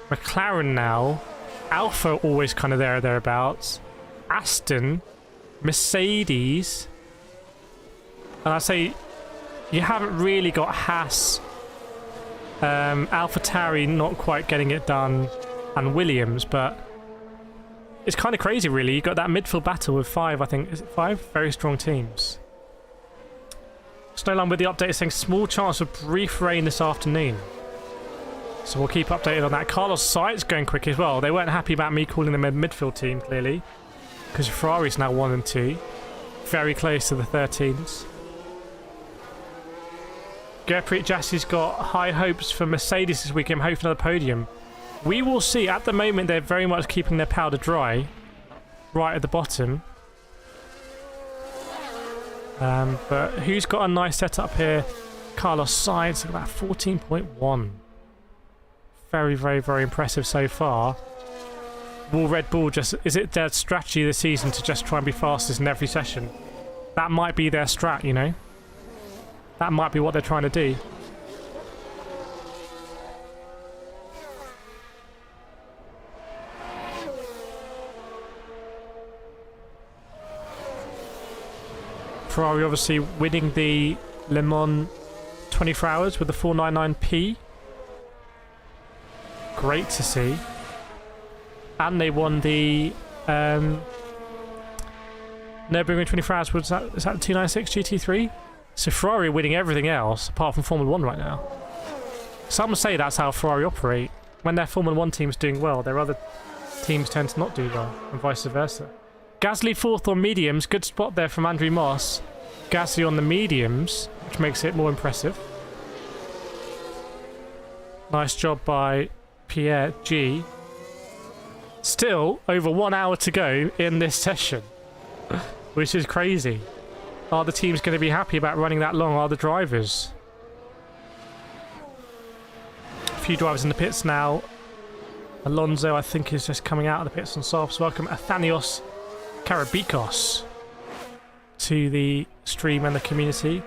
McLaren now, Alfa always kind of there or thereabouts, Aston, Mercedes, and I say you haven't really got Haas, AlphaTauri not quite getting it done, and Williams, but it's kind of crazy really. You got that midfield battle with five, I think, is it five? Very strong teams. Snowland with the update saying small chance of brief rain this afternoon. So we'll keep updated on that. Carlos Sainz going quick as well. They weren't happy about me calling them a midfield team, clearly. Because Ferrari's now 1 and 2. Very close to the 13s. Gurpreet Jassi's got high hopes for Mercedes this weekend, hoping for another podium. We will see. At the moment, they're very much keeping their powder dry. Right at the bottom. But who's got a nice setup here? Carlos Sainz, look at that, 14.1. Very, very, very impressive so far. Will Red Bull just... Is it their strategy this season to just try and be fastest in every session? That might be their strat, you know? That might be what they're trying to do. Ferrari obviously winning the Le Mans 24 hours with the 499P. Great to see. And they won the Nürburgring 24 hours. Is that the 296 GT3? So Ferrari winning everything else apart from Formula 1 right now. Some say that's how Ferrari operate. when their Formula 1 team's doing well, their other teams tend to not do well, and vice versa. Gasly 4th on mediums. Good spot there from Andrew Moss. Gasly on the mediums, which makes it more impressive. Nice job by Pierre G. Still over 1 hour to go in this session, which is crazy. Are the teams going to be happy about running that long? Are the drivers? A few drivers in the pits now. Alonso, I think, is just coming out of the pits on softs. Welcome Athanios Karabikos to the stream and the community.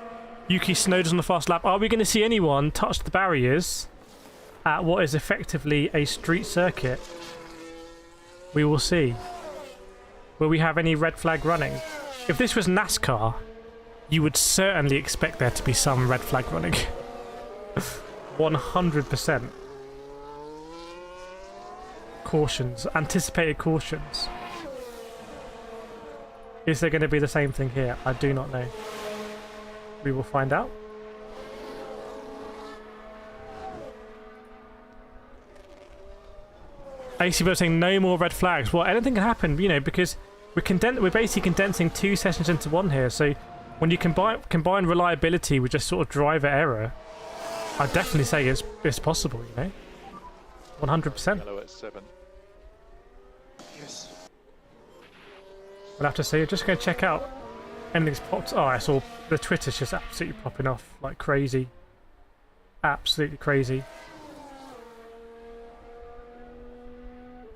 Yuki Tsunoda's on the fast lap. Are we going to see anyone touch the barriers at what is effectively a street circuit? We will see. Will we have any red flag running? If this was NASCAR, you would certainly expect there to be some red flag running. 100%. Cautions. Anticipated cautions. Is there going to be the same thing here? I do not know. We will find out. AC Bird saying no more red flags. Well, anything can happen, you know, because we're basically condensing 2 sessions into one here. So when you combine reliability with just sort of driver error, I'd definitely say it's possible, you know. 100%. Yellow at 7. Yes. We'll have to see. I'm just going to check out anything's popped. Oh, I saw the Twitter's just absolutely popping off like crazy. Absolutely crazy.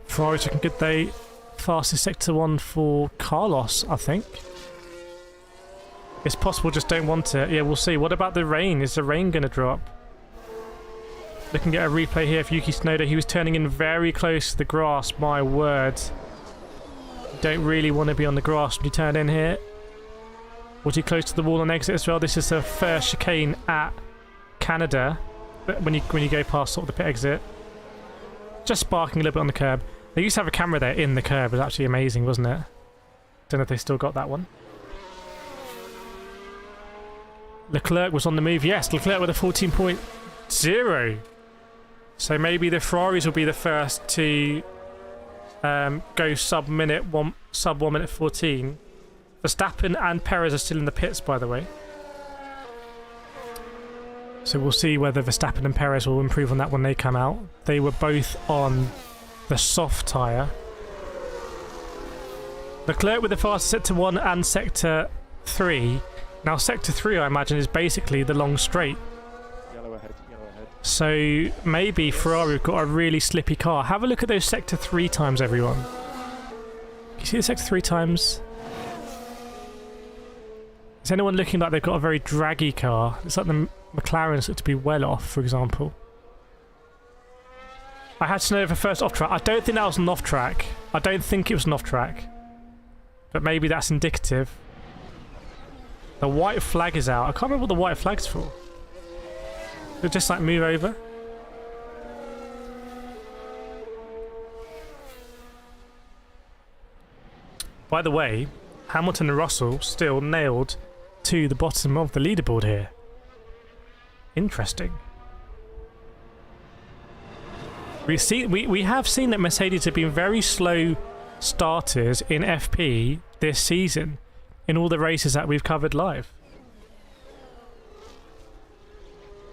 Ferrari took a good day. Fastest sector 1 for Carlos, I think. It's possible, just don't want it. Yeah, we'll see. What about the rain? Is the rain going to drop? Looking at a replay here for Yuki Tsunoda. He was turning in very close to the grass, my word. You don't really want to be on the grass when you turn in here. Was he close to the wall on exit as well? This is the first chicane at Canada. But when you go past sort of the pit exit. Just sparking a little bit on the curb. They used to have a camera there in the curb. It was actually amazing, wasn't it? Don't know if they still got that one. Leclerc was on the move. Yes, Leclerc with a 14.0. So maybe the Ferraris will be the first to go sub 1 minute 14. Verstappen and Perez are still in the pits, by the way. So we'll see whether Verstappen and Perez will improve on that when they come out. They were both on the soft tyre. Leclerc with the fastest sector 1 and sector 3. Now sector 3, I imagine, is basically the long straight. Yellow ahead, yellow ahead. So maybe Ferrari have got a really slippy car. Have a look at those sector 3 times, everyone. Can you see the sector 3 times? Is anyone looking like they've got a very draggy car? It's like the McLarens look to be well off, for example. I had to know for first off track. I don't think that was an off track. I don't think it was an off track. But maybe that's indicative. The white flag is out. I can't remember what the white flag's for. It'll just like move over. By the way, Hamilton and Russell still nailed to the bottom of the leaderboard here. Interesting. We have seen that Mercedes have been very slow starters in FP this season in all the races that we've covered live.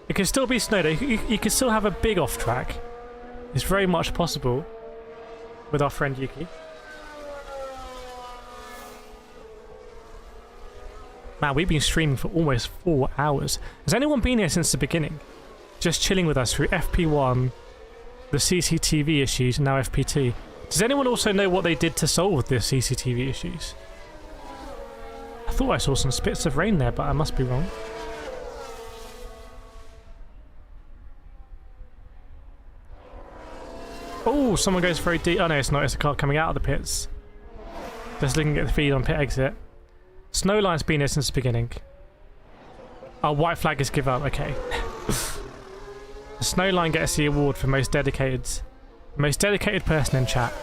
It can still be Tsunoda. You can still have a big off track. It's very much possible with our friend Yuki. Man, we've been streaming for almost 4 hours. Has anyone been here since the beginning? Just chilling with us through FP1, the CCTV issues, and now FP2. Does anyone also know what they did to solve the CCTV issues? I thought I saw some spits of rain there, but I must be wrong. Oh, someone goes very deep. Oh no, it's not. It's a car coming out of the pits. Just looking at the feed on pit exit. Snowline's been here since the beginning. Oh, white flag is give up. Okay. The Snowline gets the award for most dedicated person in chat.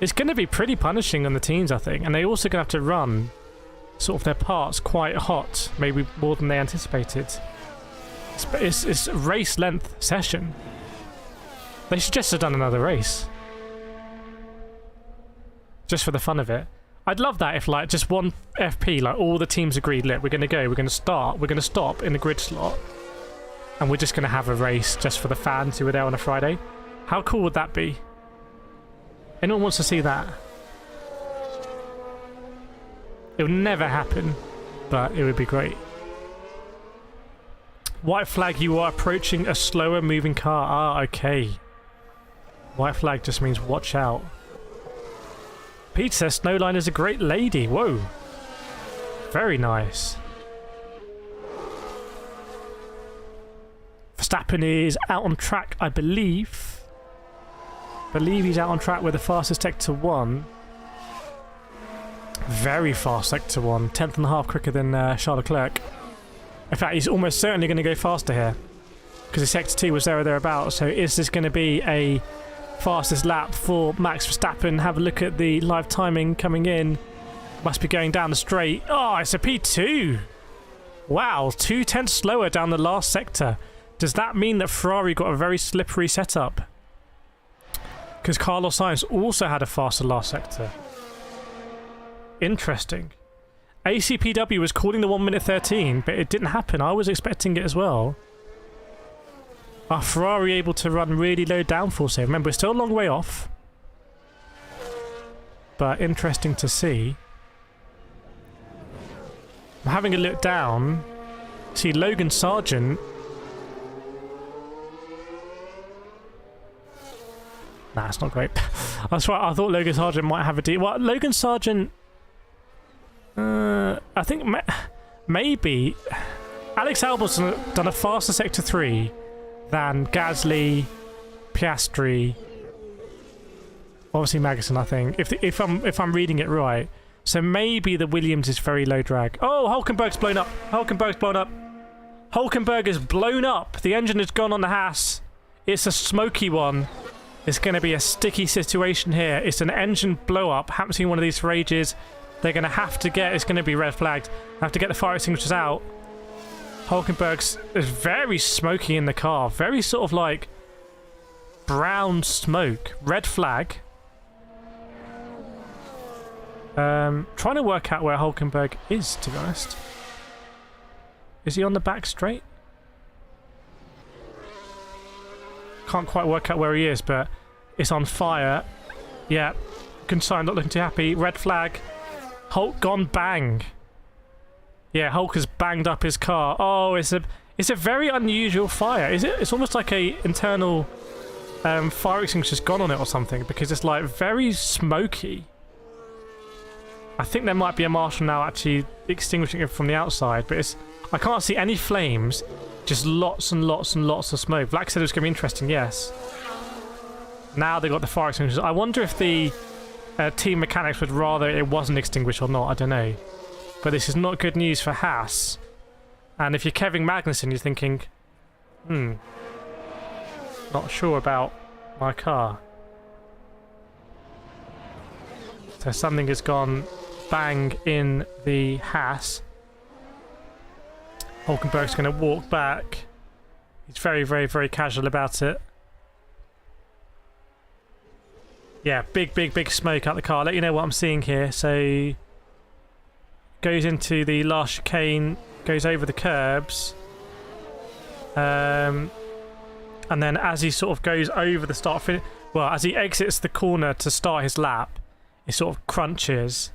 It's going to be pretty punishing on the teams, I think, and they're also going to have to run sort of their parts quite hot, maybe more than they anticipated. It's race length session. They should just have done another race. Just for the fun of it. I'd love that if like just one FP, like all the teams agreed, look, we're going to go, we're going to start, we're going to stop in the grid slot. And we're just going to have a race just for the fans who were there on a Friday. How cool would that be? Anyone wants to see that? It would never happen, but it would be great. White flag, you are approaching a slower moving car. Ah, okay. White flag just means watch out. Pete says Snowline is a great lady. Whoa. Very nice. Verstappen is out on track, I believe. He's out on track with the fastest sector 1. Very fast sector 1. 10th and a half quicker than Charles Leclerc. In fact, he's almost certainly going to go faster here. Because the sector 2 was there or thereabouts. So is this going to be a fastest lap for Max Verstappen? Have a look at the live timing coming in. Must be going down the straight. Oh, it's a P2. Wow, 2/10 slower down the last sector. Does that mean that Ferrari got a very slippery setup? Because Carlos Sainz also had a faster last sector. Interesting. ACPW was calling the 1 minute 13, but it didn't happen. I was expecting it as well. Are Ferrari able to run really low downforce here? Remember, we're still a long way off. But interesting to see. I'm having a look down. See Logan Sargent. Nah, it's not great. That's right, I thought Logan Sargent might have a deal. Well, Logan Sargent... I think maybe... Alex Albon's done a faster Sector 3 than Gasly, Piastri, obviously Magnussen, I think. If I'm reading it right. So maybe the Williams is very low drag. Oh, Hulkenberg's blown up. Hulkenberg is blown up. The engine has gone on the Haas. It's a smoky one. It's going to be a sticky situation here. It's an engine blow up. Haven't seen one of these for ages. They're going to have to get... It's going to be red flagged. Have to get the fire extinguishers out. Hulkenberg's is very smoky in the car. Very sort of like brown smoke. Red flag. Trying to work out where Hulkenberg is, to be honest. Is he on the back straight? Can't quite work out where he is, but it's on fire. Yeah. Consign, not looking too happy. Red flag. Hulk gone bang. Yeah, Hulk has banged up his car. Oh, it's a very unusual fire. Is it? It's almost like a internal fire extinguisher's gone on it or something, because it's like very smoky. I think there might be a marshal now actually extinguishing it from the outside, but I can't see any flames, just lots and lots and lots of smoke. Black said it was going to be interesting, yes. Now they got the fire extinguishers. I wonder if the team mechanics would rather it wasn't extinguished or not, I don't know. But this is not good news for Haas. And if you're Kevin Magnussen, you're thinking, not sure about my car. So something has gone bang in the Haas. Hulkenberg's going to walk back. He's very, very, very casual about it. Yeah, big, big, big smoke out the car. I'll let you know what I'm seeing here. So, goes into the last chicane, goes over the curbs. And then as he sort of goes over the start, as he exits the corner to start his lap, it sort of crunches.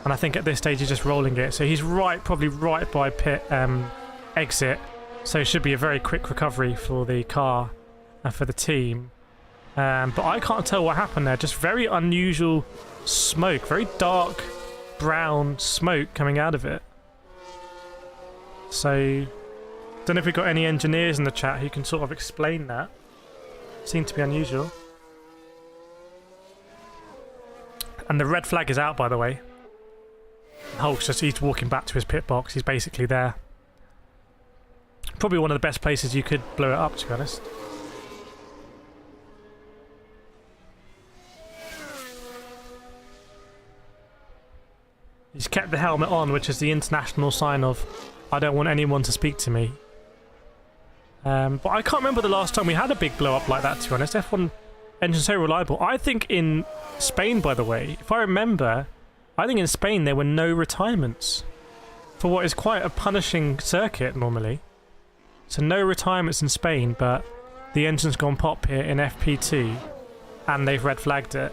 And I think at this stage he's just rolling it. So he's probably right by pit exit. So it should be a very quick recovery for the car and for the team. But I can't tell what happened there. Just very unusual smoke. Very dark brown smoke coming out of it. So, don't know if we've got any engineers in the chat who can sort of explain that. Seemed to be unusual. And the red flag is out, by the way. Hulk's he's walking back to his pit box. He's basically there. Probably one of the best places you could blow it up, to be honest. He's kept the helmet on, which is the international sign of I don't want anyone to speak to me. But I can't remember the last time we had a big blow up like that, to be honest. F1 engine's so reliable. I think in Spain, by the way, if I remember, I think in Spain there were no retirements for what is quite a punishing circuit normally. So no retirements in Spain, but the engine's gone pop here in FP2 and they've red flagged it.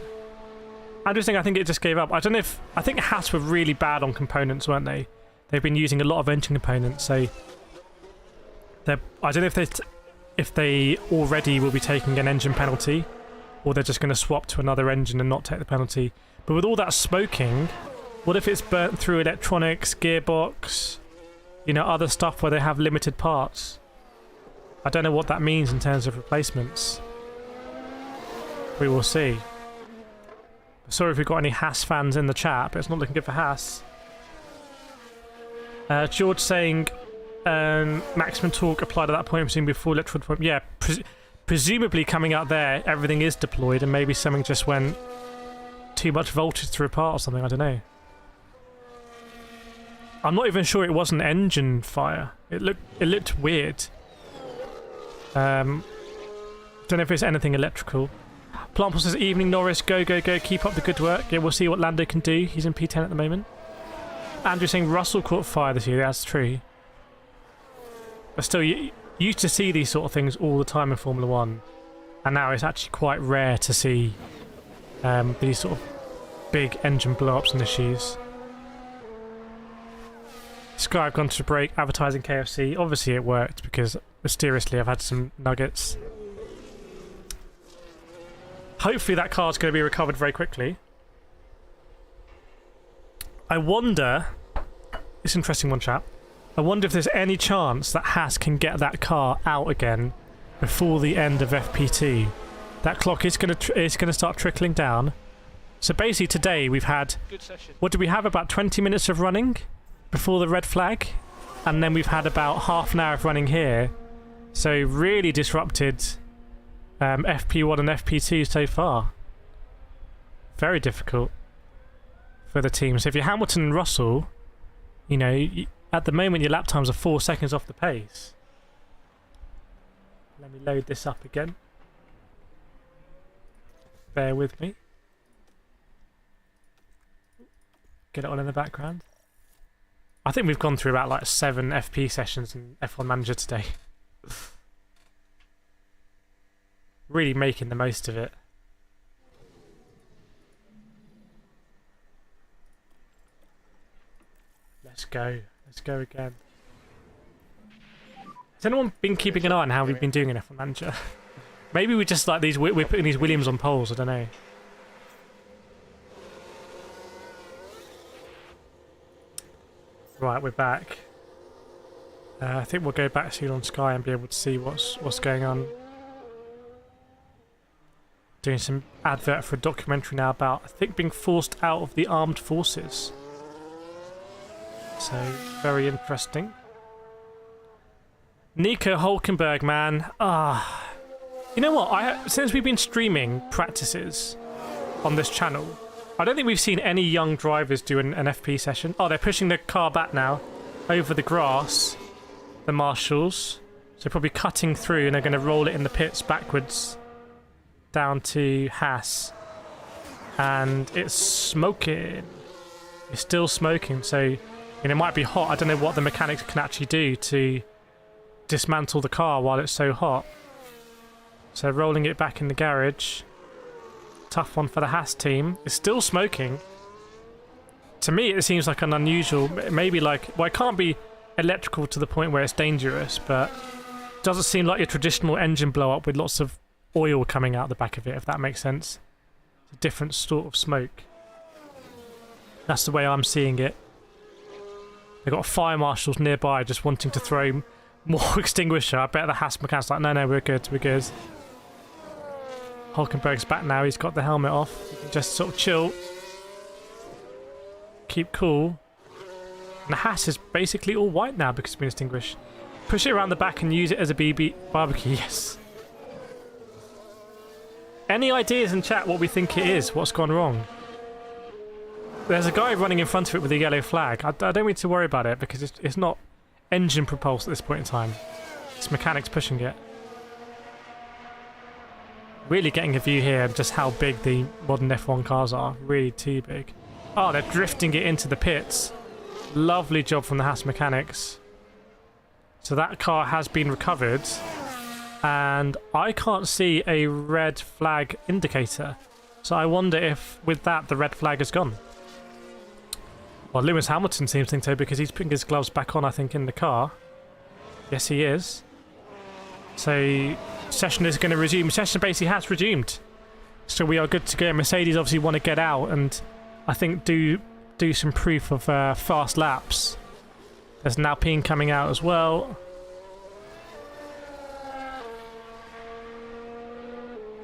I think it just gave up. I don't know if... I think Haas were really bad on components, weren't they? They've been using a lot of engine components, so... I don't know if they already will be taking an engine penalty, or they're just going to swap to another engine and not take the penalty. But with all that smoking, what if it's burnt through electronics, gearbox, you know, other stuff where they have limited parts? I don't know what that means in terms of replacements. We will see. Sorry if we've got any Haas fans in the chat, but it's not looking good for Haas. George saying maximum torque applied at that point, presumably before electrical deployment. Yeah, presumably coming out there, everything is deployed, and maybe something just went too much voltage through a part or something. I don't know. I'm not even sure it wasn't engine fire. It looked weird. Don't know if it's anything electrical. Plantpool says, evening Norris, go, keep up the good work. Yeah, we'll see what Lando can do. He's in P10 at the moment. Andrew saying Russell caught fire this year. That's true. But still, you used to see these sort of things all the time in Formula 1. And now it's actually quite rare to see these sort of big engine blow-ups and issues. Sky have gone to break advertising KFC. Obviously it worked because mysteriously I've had some nuggets. Hopefully that car's going to be recovered very quickly. I wonder... It's an interesting one, chap. I wonder if there's any chance that Haas can get that car out again before the end of FP2. That clock is going to start trickling down. So basically today we've had... Good session. What did we have? About 20 minutes of running before the red flag. And then we've had about half an hour of running here. So really disrupted FP1 and FP2 so far. Very difficult for the team. So if you're Hamilton and Russell, you know, at the moment your lap times are 4 seconds off the pace. Let me load this up again. Bear with me. Get it on in the background. I think we've gone through about like 7 FP sessions in F1 Manager today. Really making the most of it. Let's go. Let's go again. Has anyone been keeping an eye on how we've been doing in F1 Manager? Maybe we just like these. We're putting these Williams on poles. I don't know. Right, we're back. I think we'll go back soon on Sky and be able to see what's going on. Doing some advert for a documentary now about, I think, being forced out of the armed forces. So, very interesting. Nico Hulkenberg, man. You know what? Since we've been streaming practices on this channel, I don't think we've seen any young drivers do an FP session. Oh, they're pushing the car back now over the grass, the marshals. So probably cutting through, and they're going to roll it in the pits backwards down to Haas. And it's smoking. It's still smoking, so you know, it might be hot. I don't know what the mechanics can actually do to dismantle the car while it's so hot. So rolling it back in the garage. Tough one for the Haas team. It's still smoking. To me, it seems like an unusual, maybe like, well, it can't be electrical to the point where it's dangerous, but it doesn't seem like your traditional engine blow up with lots of oil coming out the back of it, if that makes sense. It's a different sort of smoke. That's the way I'm seeing it. They've got fire marshals nearby just wanting to throw more extinguisher. I bet the Haas mechanic's like, no, we're good, we're good. Hulkenberg's back now, he's got the helmet off. He can just sort of chill. Keep cool. And the Haas is basically all white now because it's been extinguished. Push it around the back and use it as a BB barbecue, yes. Any ideas in chat what we think it is? What's gone wrong? There's a guy running in front of it with a yellow flag. I don't need to worry about it because it's not engine propulsed at this point in time. It's mechanics pushing it. Really getting a view here of just how big the modern F1 cars are. Really too big. Oh, they're drifting it into the pits. Lovely job from the Haas mechanics. So that car has been recovered. And I can't see a red flag indicator. So I wonder if with that the red flag is gone. Well, Lewis Hamilton seems to think so because he's putting his gloves back on, I think, in the car. Yes, he is. So session is going to resume. Session basically has resumed. So we are good to go. Mercedes obviously want to get out and I think do some proof of fast laps. There's an Alpine coming out as well.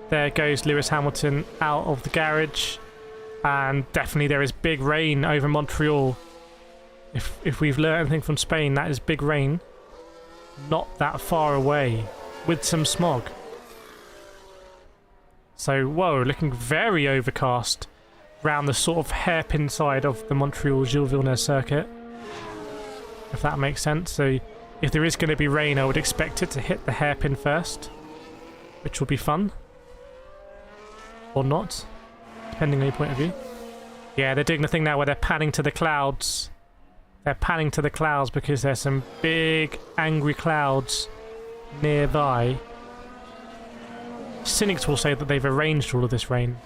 There goes Lewis Hamilton out of the garage. And definitely there is big rain over Montreal. If we've learned anything from Spain, that is big rain. Not that far away. With some smog. So, whoa, looking very overcast round the sort of hairpin side of the Montreal Gilles Villeneuve circuit. If that makes sense. So, if there is going to be rain, I would expect it to hit the hairpin first. Which will be fun. Or not. Depending on your point of view. Yeah, they're doing the thing now where they're panning to the clouds. They're panning to the clouds because there's some big, angry clouds nearby. Cynics will say that they've arranged all of this rain.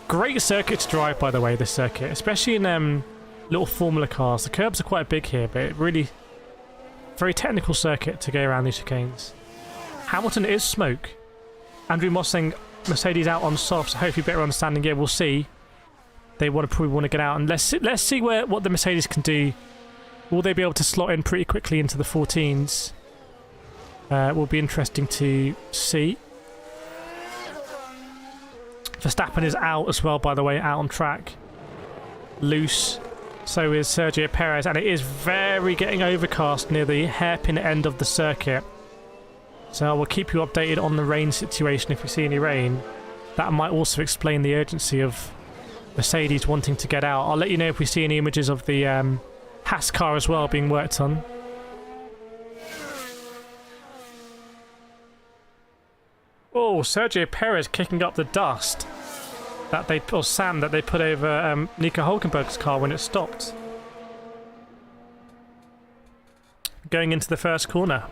Great circuit to drive, by the way, this circuit. Especially in little Formula cars. The curbs are quite big here, but it really... very technical circuit to go around these chicanes. Hamilton is smoke. Andrew Moss saying Mercedes out on soft, so hopefully better understanding. Yeah, we'll see. They probably want to get out. And let's see what the Mercedes can do. Will they be able to slot in pretty quickly into the 14s? Will be interesting to see. Verstappen is out as well, by the way, out on track. Loose. So is Sergio Perez, and it is very getting overcast near the hairpin end of the circuit. So I will keep you updated on the rain situation if we see any rain. That might also explain the urgency of Mercedes wanting to get out. I'll let you know if we see any images of the Haas car as well being worked on. Oh, Sergio Perez kicking up the dust or sand that they put over Nico Hülkenberg's car when it stopped. Going into the first corner.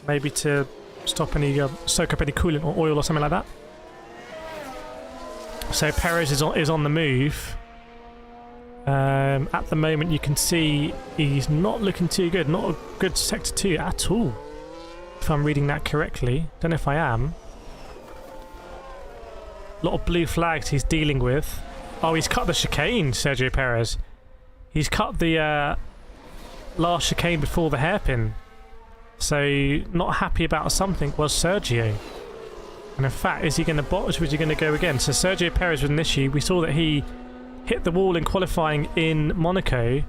Maybe to stop any, soak up any coolant or oil or something like that. So Perez is on the move. At the moment you can see he's not looking too good. Not a good sector 2 at all. If I'm reading that correctly. Don't know if I am. A lot of blue flags he's dealing with. Oh, he's cut the chicane, Sergio Perez. He's cut the last chicane before the hairpin. So, not happy about something was Sergio. And in fact, is he going to botch or is he going to go again? So Sergio Perez with an issue. We saw that he hit the wall in qualifying in Monaco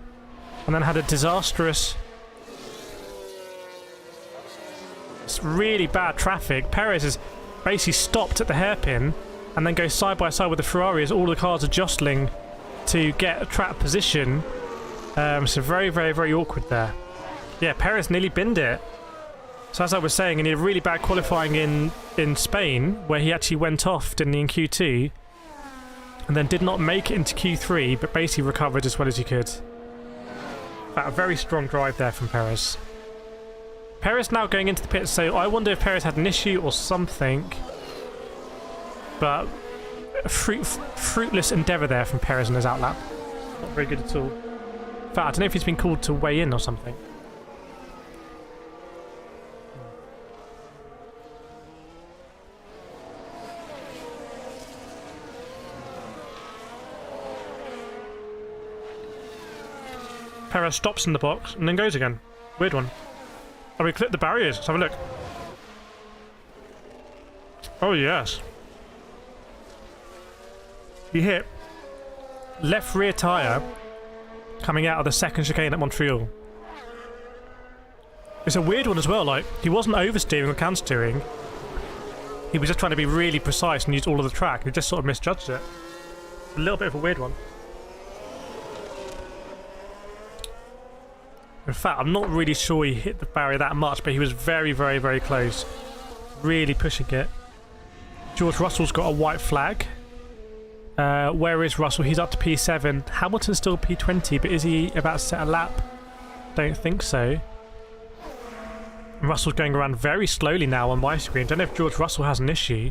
and then had a disastrous... It's really bad traffic. Perez is basically stopped at the hairpin and then goes side by side with the Ferrari as all the cars are jostling to get a track position. So very, very, very awkward there. Yeah, Perez nearly binned it. So as I was saying, and he had really bad qualifying in Spain, where he actually went off, didn't he, in Q2, and then did not make it into Q3, but basically recovered as well as he could. A very strong drive there from Perez. Perez now going into the pits, so I wonder if Perez had an issue or something. But a fruitless endeavour there from Perez in his outlap. Not very good at all. In fact, I don't know if he's been called to weigh in or something. Perez stops in the box and then goes again. Weird one. Oh, we clipped the barriers. Let's have a look. Oh, yes. He hit left rear tyre coming out of the second chicane at Montreal. It's a weird one as well. Like, he wasn't oversteering or counter-steering. He was just trying to be really precise and use all of the track. He just sort of misjudged it. A little bit of a weird one. In fact, I'm not really sure he hit the barrier that much, but he was very, very, very close. Really pushing it. George Russell's got a white flag. Where is Russell? He's up to P7. Hamilton's still P20, but is he about to set a lap? Don't think so. And Russell's going around very slowly now on my screen. Don't know if George Russell has an issue.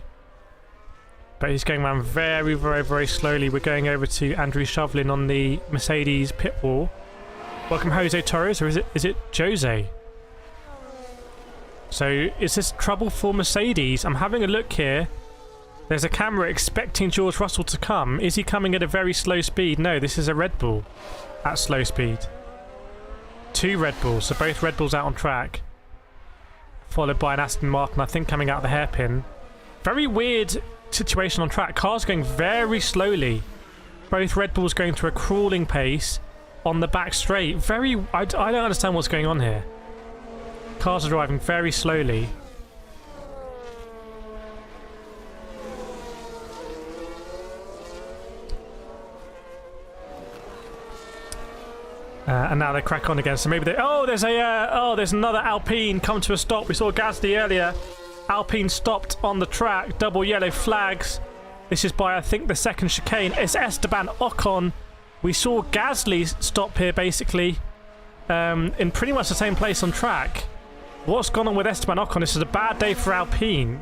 But he's going around very, very, very slowly. We're going over to Andrew Shovlin on the Mercedes pit wall. Welcome Jose Torres, or is it Jose? So is this trouble for Mercedes? I'm having a look here. There's a camera expecting George Russell to come. Is he coming at a very slow speed? No, this is a Red Bull at slow speed. 2 Red Bulls, so both Red Bulls out on track. Followed by an Aston Martin, I think, coming out of the hairpin. Very weird situation on track. Cars going very slowly. Both Red Bulls going to a crawling pace on the back straight. I don't understand what's going on here. Cars are driving very slowly. And now they crack on again. So maybe they... Oh, there's another Alpine come to a stop. We saw Gasly earlier. Alpine stopped on the track. Double yellow flags. This is by, I think, the second chicane. It's Esteban Ocon. We saw Gasly stop here, basically, in pretty much the same place on track. What's gone on with Esteban Ocon? This is a bad day for Alpine.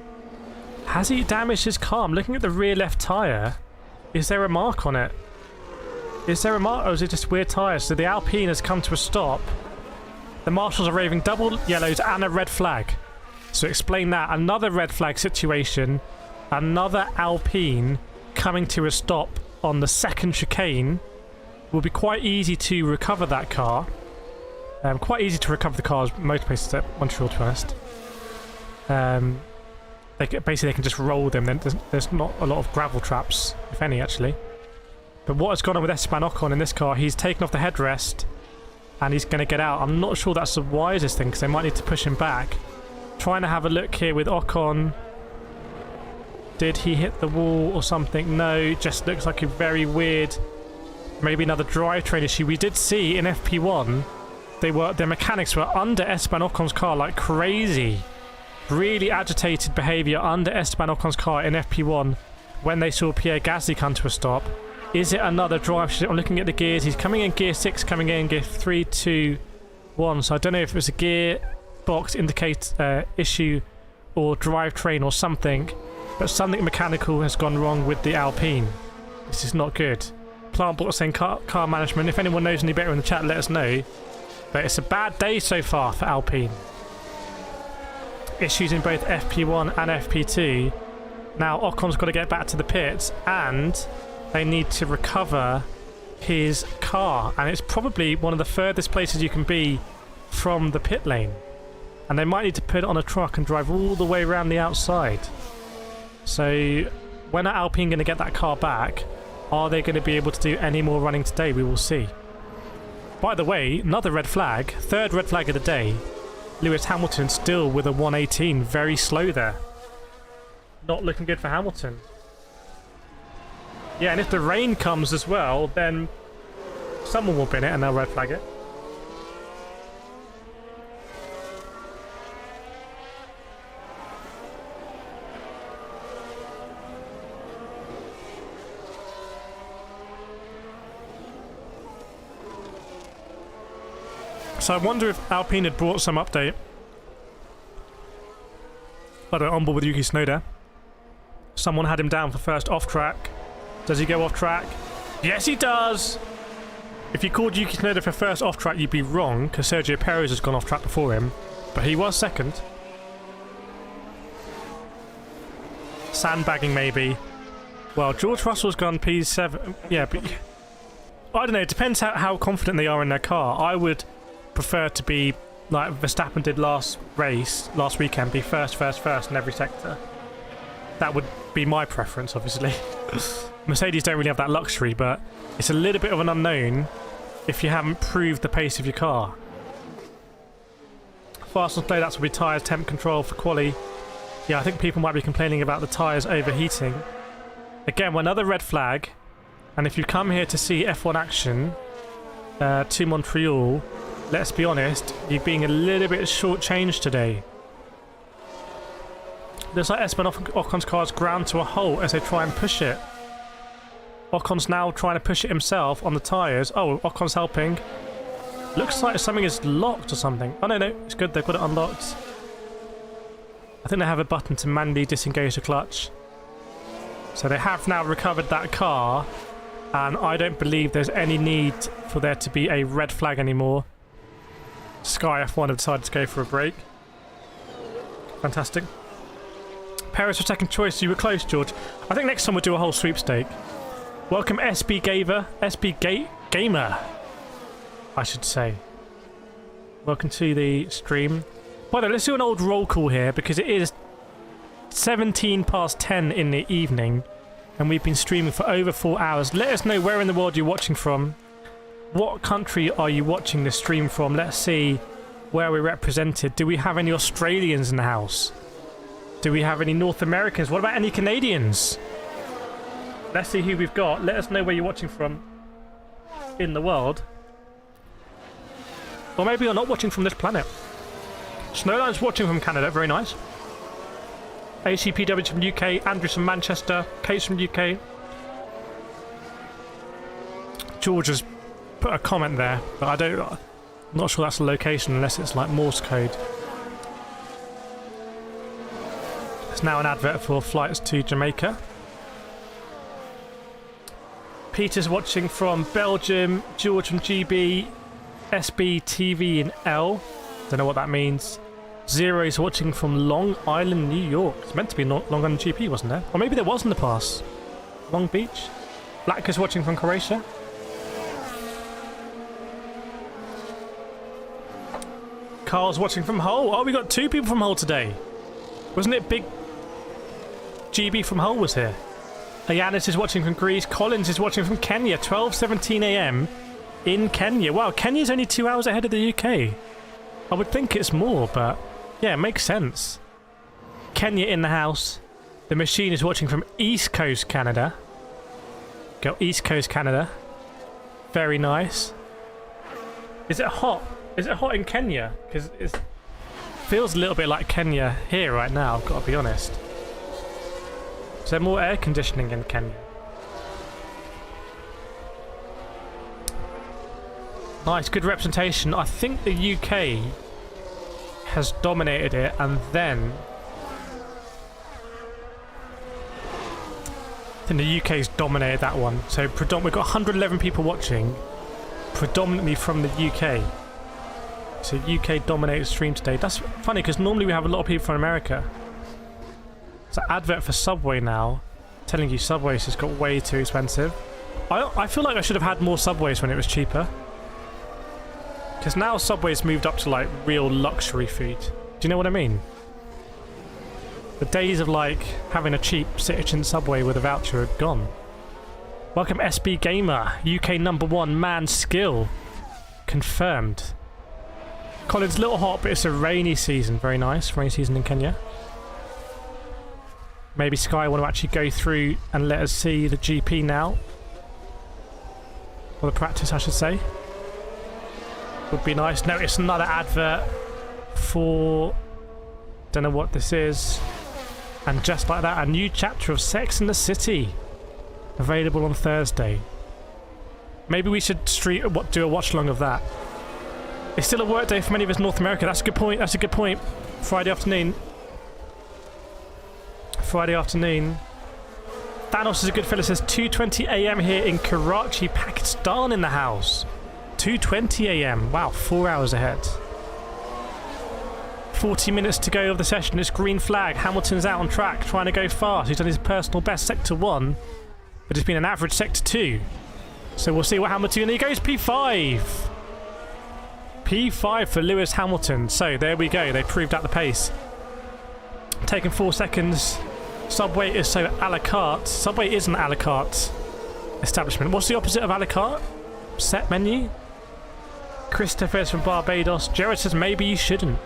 Has he damaged his car? I'm looking at the rear left tyre. Is there a mark on it? Is there a mark, or is it just weird tyres? So the Alpine has come to a stop. The marshals are waving double yellows and a red flag. So explain that. Another red flag situation. Another Alpine coming to a stop on the second chicane. Will be quite easy to recover that car. Quite easy to recover the cars most places at Montreal, to be honest. Basically, they can just roll them. There's not a lot of gravel traps, if any, actually. But what has gone on with Esteban Ocon in this car? He's taken off the headrest and he's going to get out. I'm not sure that's the wisest thing because they might need to push him back. Trying to have a look here with Ocon. Did he hit the wall or something? No, just looks like a very weird, maybe another drivetrain issue. We did see in FP1, their mechanics were under Esteban Ocon's car like crazy. Really agitated behaviour under Esteban Ocon's car in FP1 when they saw Pierre Gasly come to a stop. Is it another drive? I'm looking at the gears. He's coming in gear 6, coming in gear 3, 2, 1. So I don't know if it was a gearbox indicate issue or drivetrain or something. But something mechanical has gone wrong with the Alpine. This is not good. Plantbot saying car management. If anyone knows any better in the chat, let us know. But it's a bad day so far for Alpine. Issues in both FP1 and FP2. Now Ocon's got to get back to the pits and they need to recover his car. And it's probably one of the furthest places you can be from the pit lane. And they might need to put it on a truck and drive all the way around the outside. So when are Alpine going to get that car back? Are they going to be able to do any more running today? We will see. By the way, another red flag. Third red flag of the day. Lewis Hamilton still with a 118. Very slow there. Not looking good for Hamilton. Yeah, and if the rain comes as well, then someone will bin it and they'll red flag it. So I wonder if Alpine had brought some update. By the way, on board with Yuki Tsunoda. Someone had him down for first off track. Does he go off track? Yes, he does! If you called Yuki Tsunoda for first off track, you'd be wrong, because Sergio Perez has gone off track before him. But he was second. Sandbagging, maybe. Well, George Russell's gone P7. Yeah, but I don't know. It depends how confident they are in their car. I would prefer to be like Verstappen did last weekend, be first in every sector. That would be my preference, obviously. Mercedes don't really have that luxury, but it's a little bit of an unknown if you haven't proved the pace of your car. Fast and slow, that's will be tyres, temp control for quali. Yeah, I think people might be complaining about the tyres overheating. Again, another red flag. And if you come here to see F1 action to Montreal, let's be honest, you're being a little bit shortchanged today. Looks like Esteban Ocon's car is ground to a halt as they try and push it. Ocon's now trying to push it himself on the tyres. Oh, Ocon's helping. Looks like something is locked or something. Oh, no, it's good. They've got it unlocked. I think they have a button to manually disengage the clutch. So they have now recovered that car, and I don't believe there's any need for there to be a red flag anymore. Sky F1 have decided to go for a break. Fantastic. Paris for second choice. You were close, George. I think next time we'll do a whole sweepstake. Welcome SB Gamer, I should say. Welcome to the stream. By the way, let's do an old roll call here because it is 17 past 10 in the evening and we've been streaming for over 4 hours. Let us know where in the world you're watching from. What country are you watching this stream from? Let's see where we're represented. Do we have any Australians in the house? Do we have any North Americans? What about any Canadians? Let's see who we've got. Let us know where you're watching from in the world. Or maybe you're not watching from this planet. Snowline's watching from Canada. Very nice. ACPW from UK. Andrew's from Manchester. Kate's from UK. George has put a comment there, but I'm not sure that's a location unless it's like Morse code. It's now an advert for flights to Jamaica. Peter's watching from Belgium. George from GB. SB TV in L. Don't know what that means. Zero's watching from Long Island, New York. It's meant to be Long Island GP, wasn't there? Or maybe there was in the past. Long Beach. Black is watching from Croatia. Carl's watching from Hull. Oh, we got 2 people from Hull today. Wasn't it Big GB from Hull was here? Ayanis is watching from Greece. Collins is watching from Kenya. 12:17 AM in Kenya. Wow, Kenya's only 2 hours ahead of the UK. I would think it's more, but yeah, it makes sense. Kenya in the house. The machine is watching from East Coast Canada. Go East Coast Canada. Very nice. Is it hot? Is it hot in Kenya? Because it feels a little bit like Kenya here right now, I've got to be honest. Is there more air conditioning in Kenya? Nice, good representation. I think the UK has dominated it, and then I think the UK's dominated that one. So we've got 111 people watching, predominantly from the UK. So UK dominated stream today. That's funny because normally we have a lot of people from America. It's an advert for Subway now, telling you Subway's just got way too expensive. I feel like I should have had more Subways when it was cheaper. Because now Subway's moved up to like real luxury food. Do you know what I mean? The days of like having a cheap sit-in Subway with a voucher are gone. Welcome SB Gamer, UK #1 man skill. Confirmed. Colin's a little hot, but it's a rainy season. Very nice, rainy season in Kenya. Maybe Sky want to actually go through and let us see the GP now. Or the practice, I should say. Would be nice. No, it's another advert for... don't know what this is. And just like that, a new chapter of Sex and the City. Available on Thursday. Maybe we should do a watch-along of that. It's still a work day for many of us in North America. That's a good point. That's a good point. Friday afternoon. Friday afternoon. Thanos is a good fella. Says 2:20 AM here in Karachi, Pakistan in the house. 2:20 AM. Wow, 4 hours ahead. 40 minutes to go of the session. It's green flag. Hamilton's out on track, trying to go fast. He's done his personal best, sector 1, but it's been an average sector 2. So we'll see what Hamilton... and he goes P5. P5 for Lewis Hamilton. So there we go. They proved out the pace. Taking 4 seconds. Subway is so a la carte. Subway is an a la carte establishment. What's the opposite of a la carte? Set menu? Christopher's from Barbados. Jared says maybe you shouldn't.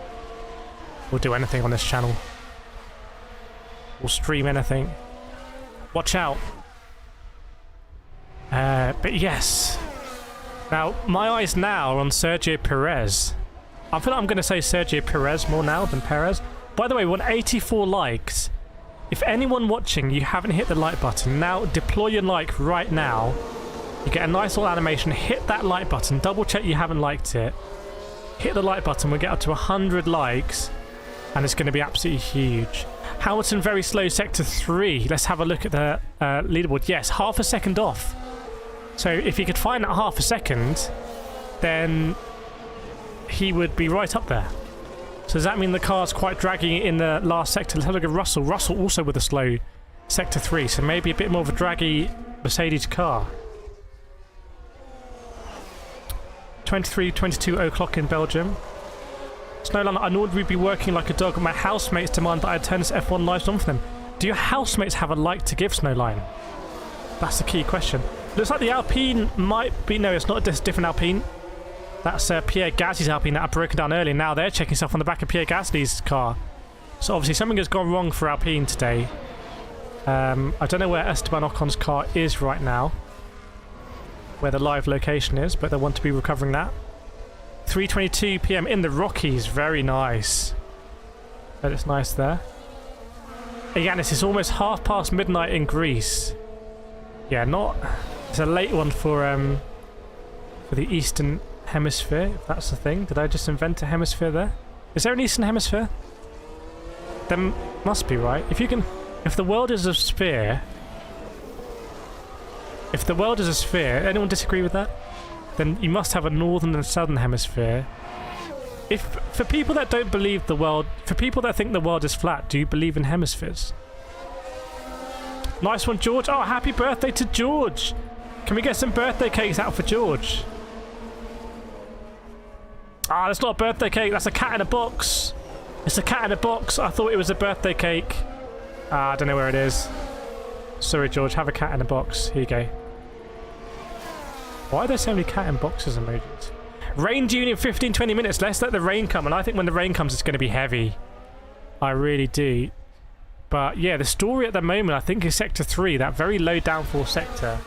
We'll do anything on this channel. We'll stream anything. Watch out. But yes. Now, my eyes now are on Sergio Perez. I feel like I'm going to say Sergio Perez more now than Perez. By the way, we want 84 likes. If anyone watching, you haven't hit the like button, now deploy your like right now. You get a nice little animation. Hit that like button. Double check you haven't liked it. Hit the like button. We'll get up to 100 likes. And it's going to be absolutely huge. Hamilton very slow, sector 3. Let's have a look at the leaderboard. Yes, half a second off. So if he could find that half a second, then he would be right up there. So does that mean the car's quite dragging it in the last sector? Let's have a look at Russell. Russell also with a slow sector 3, so maybe a bit more of a draggy Mercedes car. 23:22 o'clock in Belgium. Snowland, I know we'd be working like a dog, but my housemates demand that I turn this F1 live on for them. Do your housemates have a like to give, Snowline? That's the key question. Looks like the Alpine might be... No, it's not a different Alpine. That's Pierre Gasly's Alpine that I broken down earlier. Now they're checking stuff on the back of Pierre Gasly's car. So obviously something has gone wrong for Alpine today. I don't know where Esteban Ocon's car is right now, where the live location is, but they want to be recovering that. 3:22 PM in the Rockies. Very nice. But it's nice there. Yanis, it's almost midnight in Greece. Yeah, not... It's a late one for the Eastern Hemisphere, if that's the thing. Did I just invent a hemisphere there? Is there an Eastern Hemisphere? There must be, right? If the world is a sphere... If the world is a sphere, anyone disagree with that? Then you must have a Northern and Southern Hemisphere. For people that don't believe the world... For people that think the world is flat, do you believe in hemispheres? Nice one, George. Oh, happy birthday to George. Can we get some birthday cakes out for George? Ah, that's not a birthday cake. That's a cat in a box. It's a cat in a box. I thought it was a birthday cake. I don't know where it is. Sorry, George. Have a cat in a box. Here you go. Why are there so many cat in boxes emojis? Rain due in 15-20 minutes. Let's let the rain come. And I think when the rain comes, it's going to be heavy. I really do. But yeah, the story at the moment, I think, is Sector 3, that very low downforce sector,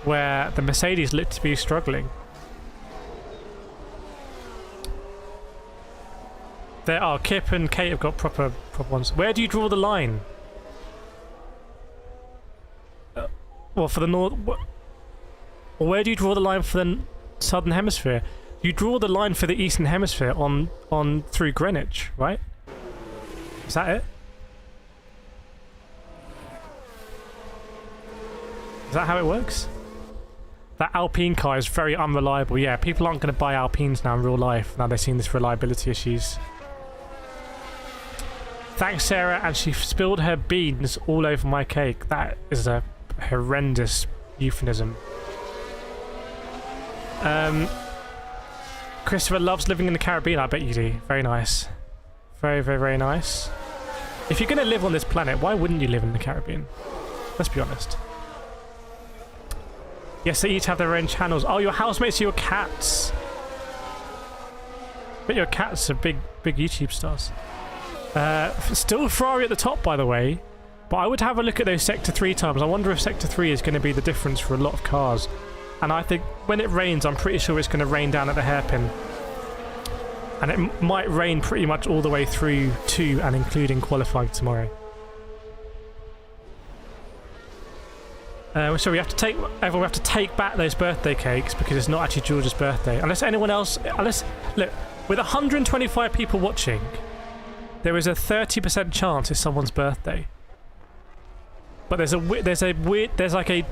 where the Mercedes look to be struggling. There are Kip and Kate have got proper ones. Where do you draw the line? Well, for the north... Well, where do you draw the line for the Southern Hemisphere? You draw the line for the Eastern Hemisphere on through Greenwich, right? Is that it? Is that how it works? That Alpine car is very unreliable. Yeah, people aren't going to buy Alpines now in real life. Now they've seen this reliability issues. Thanks, Sarah. And she spilled her beans all over my cake. That is a horrendous euphemism. Christopher loves living in the Caribbean. I bet you do. Very nice. Very, very, very nice. If you're going to live on this planet, why wouldn't you live in the Caribbean? Let's be honest. Yes, they each have their own channels. Oh, your housemates are your cats. But your cats are big YouTube stars. Still Ferrari at the top, by the way. But I would have a look at those Sector 3 times. I wonder if Sector 3 is going to be the difference for a lot of cars. And I think when it rains, I'm pretty sure it's going to rain down at the hairpin. And it might rain pretty much all the way through to and including qualifying tomorrow. So we have to take back those birthday cakes because it's not actually George's birthday. Unless anyone else... Look, with 125 people watching, there is a 30% chance it's someone's birthday. But there's like a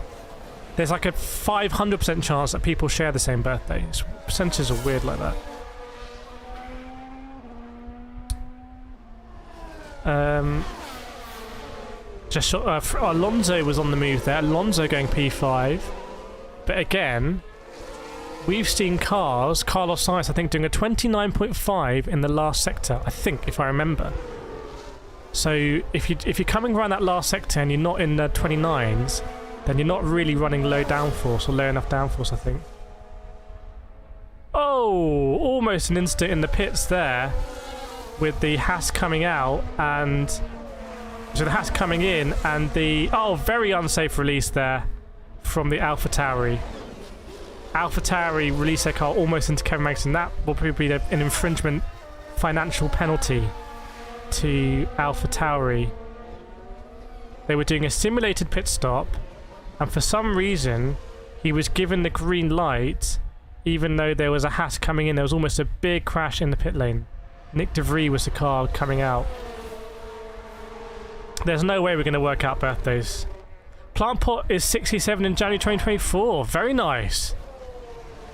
500% chance that people share the same birthday. Percentages are weird like that. Alonso was on the move there. Alonso going P5. But again, we've seen cars, Carlos Sainz, I think, doing a 29.5 in the last sector, I think, if I remember. So if you're coming around that last sector and you're not in the 29s, then you're not really running low downforce or low enough downforce, I think. Oh, almost an instant in the pits there with the Haas coming out and... So the Haas coming in and the... Oh, very unsafe release there from the AlphaTauri. AlphaTauri released their car almost into Kevin Magnussen. That will probably be an infringement financial penalty to AlphaTauri. They were doing a simulated pit stop, and for some reason he was given the green light even though there was a Haas coming in. There was almost a big crash in the pit lane. Nick De Vries was the car coming out. There's no way we're going to work out birthdays. Plant Pot is 67 in January 2024. Very nice.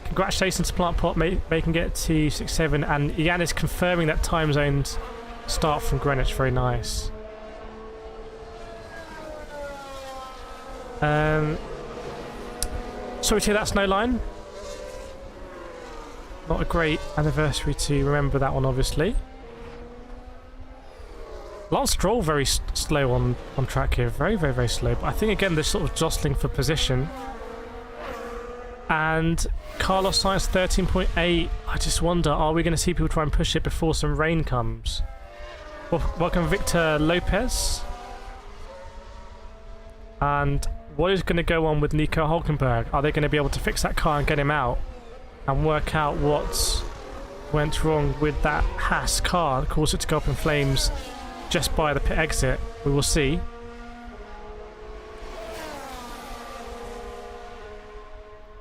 Congratulations to Plant Pot making it to 67, and Jan is confirming that time zones start from Greenwich. Very nice. Sorry to hear that, Snowline. Not a great anniversary to remember that one, obviously. Lance Stroll very slow on track here. Very, very, very slow. But I think, again, they're sort of jostling for position. And Carlos Sainz 13.8. I just wonder, are we going to see people try and push it before some rain comes? Welcome, Victor Lopez. And what is going to go on with Nico Hulkenberg? Are they going to be able to fix that car and get him out and work out what went wrong with that Haas car that caused it to go up in flames just by the pit exit? We will see.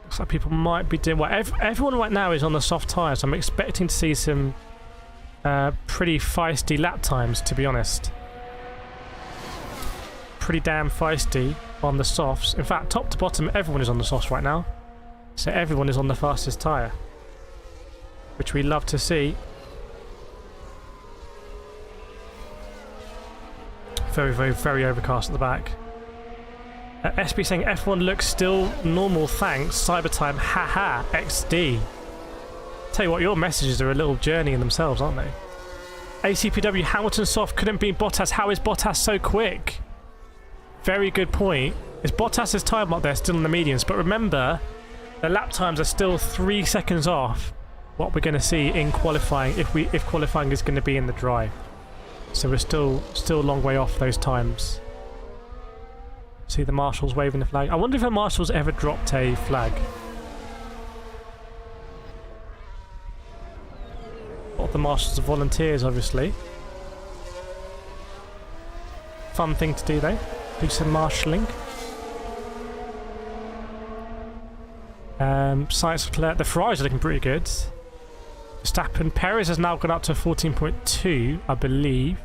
Looks like people might be doing well. Everyone right now is on the soft tyres. I'm expecting to see some pretty feisty lap times, to be honest. Pretty damn feisty on the softs. In fact, top to bottom, everyone is on the softs right now. So everyone is on the fastest tyre, which we love to see. Very, very, very overcast at the back. SB saying F1 looks still normal, thanks. Cybertime, haha, XD. Tell you what, your messages are a little journey in themselves, aren't they? ACPW, Hamilton soft couldn't beat Bottas. How is Bottas so quick? Very good point. Is Bottas' time up there still in the mediums? But remember, the lap times are still 3 seconds off what we're going to see in qualifying, if qualifying is going to be in the dry. So we're still a long way off those times. See the marshals waving the flag. I wonder if the marshals ever dropped a flag. Well, the marshals are volunteers, obviously. Fun thing to do, though. Do some marshalling. Science Leclerc. The Ferraris are looking pretty good. Verstappen. Perez has now gone up to 14.2, I believe.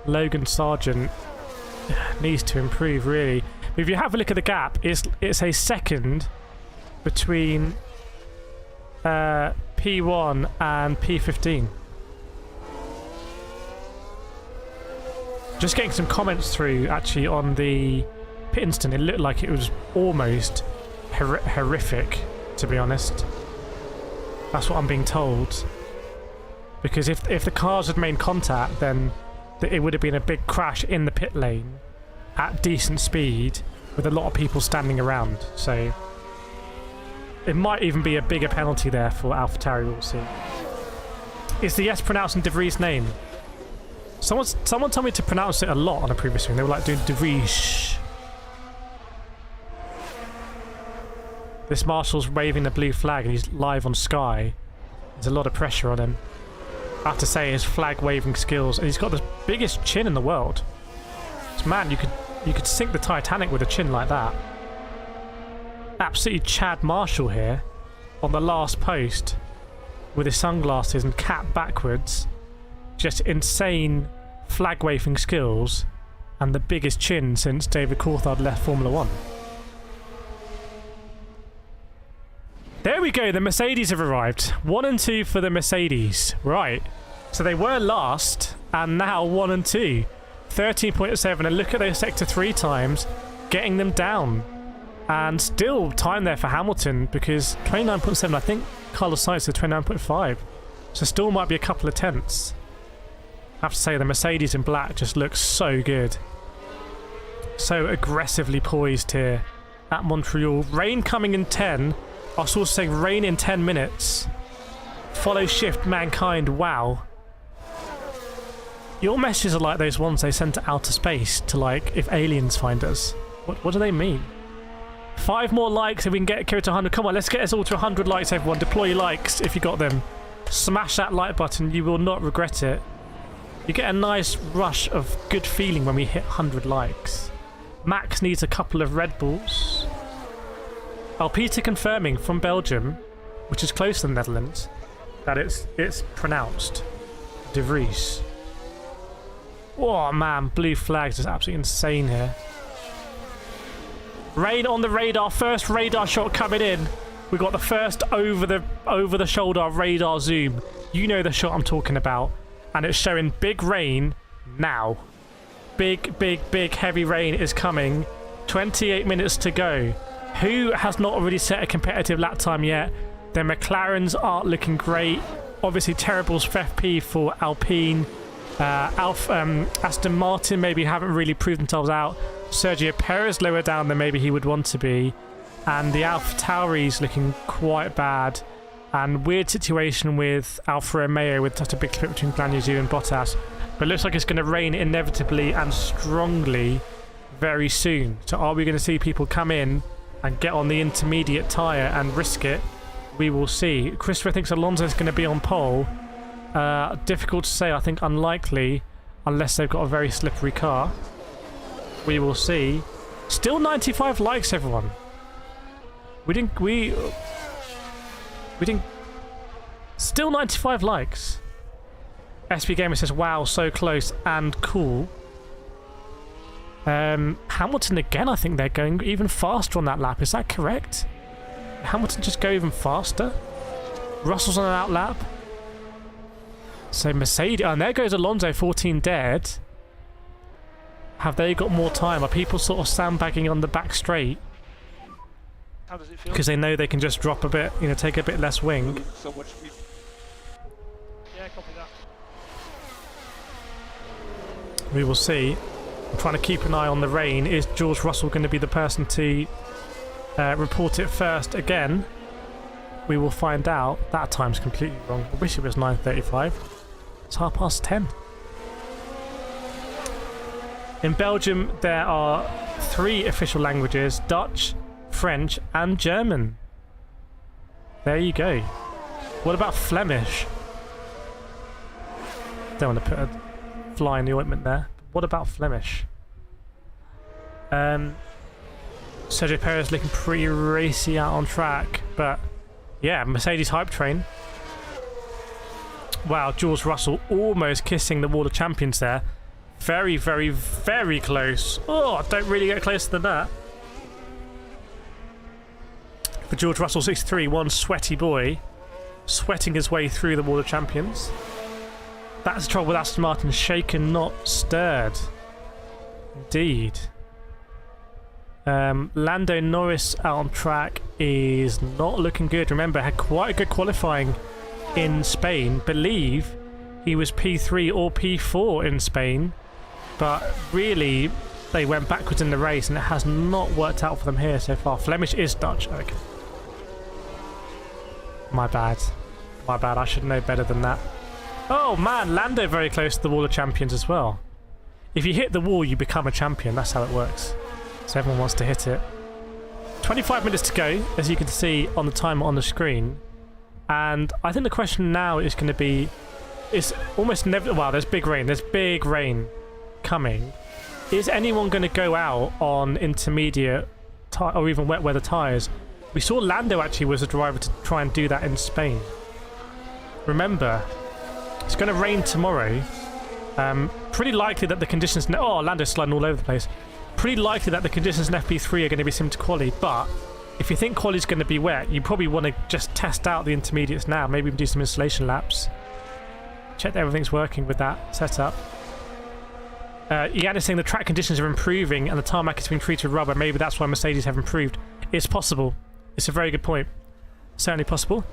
Logan Sargent needs to improve, really. But if you have a look at the gap, it's a second between P1 and P15. Just getting some comments through, actually, on the pit instant. It looked like it was almost horrific, to be honest. That's what I'm being told. Because if the cars had made contact, then it would have been a big crash in the pit lane at decent speed with a lot of people standing around. So it might even be a bigger penalty there for AlphaTauri, we'll see. Is the S pronouncing De Vries' name? Someone told me to pronounce it a lot on a previous stream. They were like doing De Vries. This marshal's waving a blue flag and he's live on Sky. There's a lot of pressure on him. I have to say, his flag waving skills, and he's got the biggest chin in the world. Man, you could sink the Titanic with a chin like that. Absolutely Chad Marshall here on the last post with his sunglasses and cap backwards. Just insane flag waving skills and the biggest chin since David Coulthard left Formula 1. There we go, the Mercedes have arrived. 1 and 2 for the Mercedes. Right. So they were last, and now 1 and 2. 13.7, and look at those Sector 3 times, getting them down. And still time there for Hamilton, because 29.7, I think Carlos Sainz said 29.5. So still might be a couple of tenths. I have to say, the Mercedes in black just looks so good. So aggressively poised here at Montreal. Rain coming in 10. I was also saying rain in 10 minutes. Follow shift mankind. Wow. Your messages are like those ones they send to outer space to, like, if aliens find us. What do they mean? 5 more likes if we can get Kireth to 100. Come on, let's get us all to 100 likes, everyone. Deploy your likes if you got them. Smash that like button. You will not regret it. You get a nice rush of good feeling when we hit 100 likes. Max needs a couple of Red Bulls. Peter confirming from Belgium, which is close to the Netherlands, that it's pronounced De Vries. Oh man, blue flags is absolutely insane here. Rain on the radar, first radar shot coming in. We got the first over the shoulder radar zoom. You know the shot I'm talking about, and it's showing big rain now. Big heavy rain is coming. 28 minutes to go. Who has not already set a competitive lap time yet? Their McLarens aren't looking great. Obviously terrible FP for Alpine. Aston Martin maybe haven't really proved themselves out. Sergio Perez lower down than maybe he would want to be. And the Alpha Tauri's looking quite bad. And weird situation with Alfa Romeo with such a big split between Guanyu Zhou and Bottas. But it looks like it's going to rain inevitably and strongly very soon. So are we going to see people come in and get on the intermediate tyre and risk it? We will see. Christopher thinks Alonso's going to be on pole. Difficult to say. I think unlikely unless they've got a very slippery car. We will see. Still 95 likes, everyone. We didn't. Still 95 likes. SB Gamer says, wow, so close and cool. Hamilton again, I think they're going even faster on that lap. Is that correct? Hamilton just go even faster? Russell's on an out lap. So Mercedes, and there goes Alonso, 14 dead. Have they got more time? Are people sort of sandbagging on the back straight? How does it feel? Because they know they can just drop a bit, you know, take a bit less wing. So much speed. Yeah, copy that. We will see. I'm trying to keep an eye on the rain. Is George Russell going to be the person to report it first again? We will find out. That time's completely wrong. I wish it was 9:35. It's 10:30. In Belgium, there are 3 official languages: Dutch, French, and German. There you go. What about Flemish? Don't want to put a fly in the ointment there. What about Flemish? Sergio Perez looking pretty racy out on track, but yeah, Mercedes hype train. Wow, George Russell almost kissing the wall of champions there. Very, very, very close. Oh, don't really get closer than that. For George Russell, 63, one sweaty boy, sweating his way through the wall of champions. That's the trouble with Aston Martin, shaken, not stirred. Indeed. Lando Norris out on track is not looking good. Remember, had quite a good qualifying in Spain. Believe he was P3 or P4 in Spain, but really they went backwards in the race and it has not worked out for them here so far. Flemish is Dutch. Okay. My bad. I should know better than that. Oh man, Lando very close to the wall of champions as well. If you hit the wall, you become a champion. That's how it works. So everyone wants to hit it. 25 minutes to go, as you can see on the timer on the screen. And I think the question now is going to be, it's almost never, wow, there's big rain coming. Is anyone going to go out on intermediate or even wet weather tyres? We saw Lando actually was a driver to try and do that in Spain. Remember, it's going to rain tomorrow. Pretty likely that the conditions... Oh, Lando's sliding all over the place. Pretty likely that the conditions in FP3 are going to be similar to quali, but if you think quali's going to be wet, you probably want to just test out the intermediates now. Maybe even do some installation laps. Check that everything's working with that setup. Ian is saying the track conditions are improving and the tarmac is being treated with rubber. Maybe that's why Mercedes have improved. It's possible. It's a very good point. Certainly possible.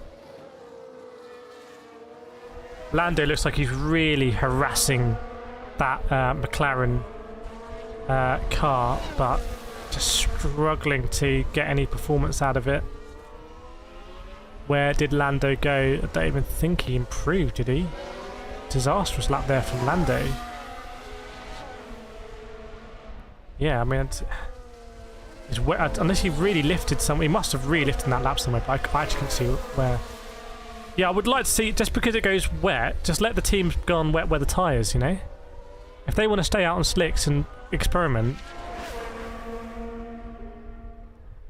Lando looks like he's really harassing that McLaren car, but just struggling to get any performance out of it. Where did Lando go? I don't even think he improved, did he? Disastrous lap there from Lando. Yeah, I mean, He's wet, unless he really lifted some. He must have really lifted that lap somewhere, but I actually can't see where. Yeah, I would like to see, just because it goes wet, just let the teams go on wet weather tyres, you know? If they want to stay out on slicks and experiment.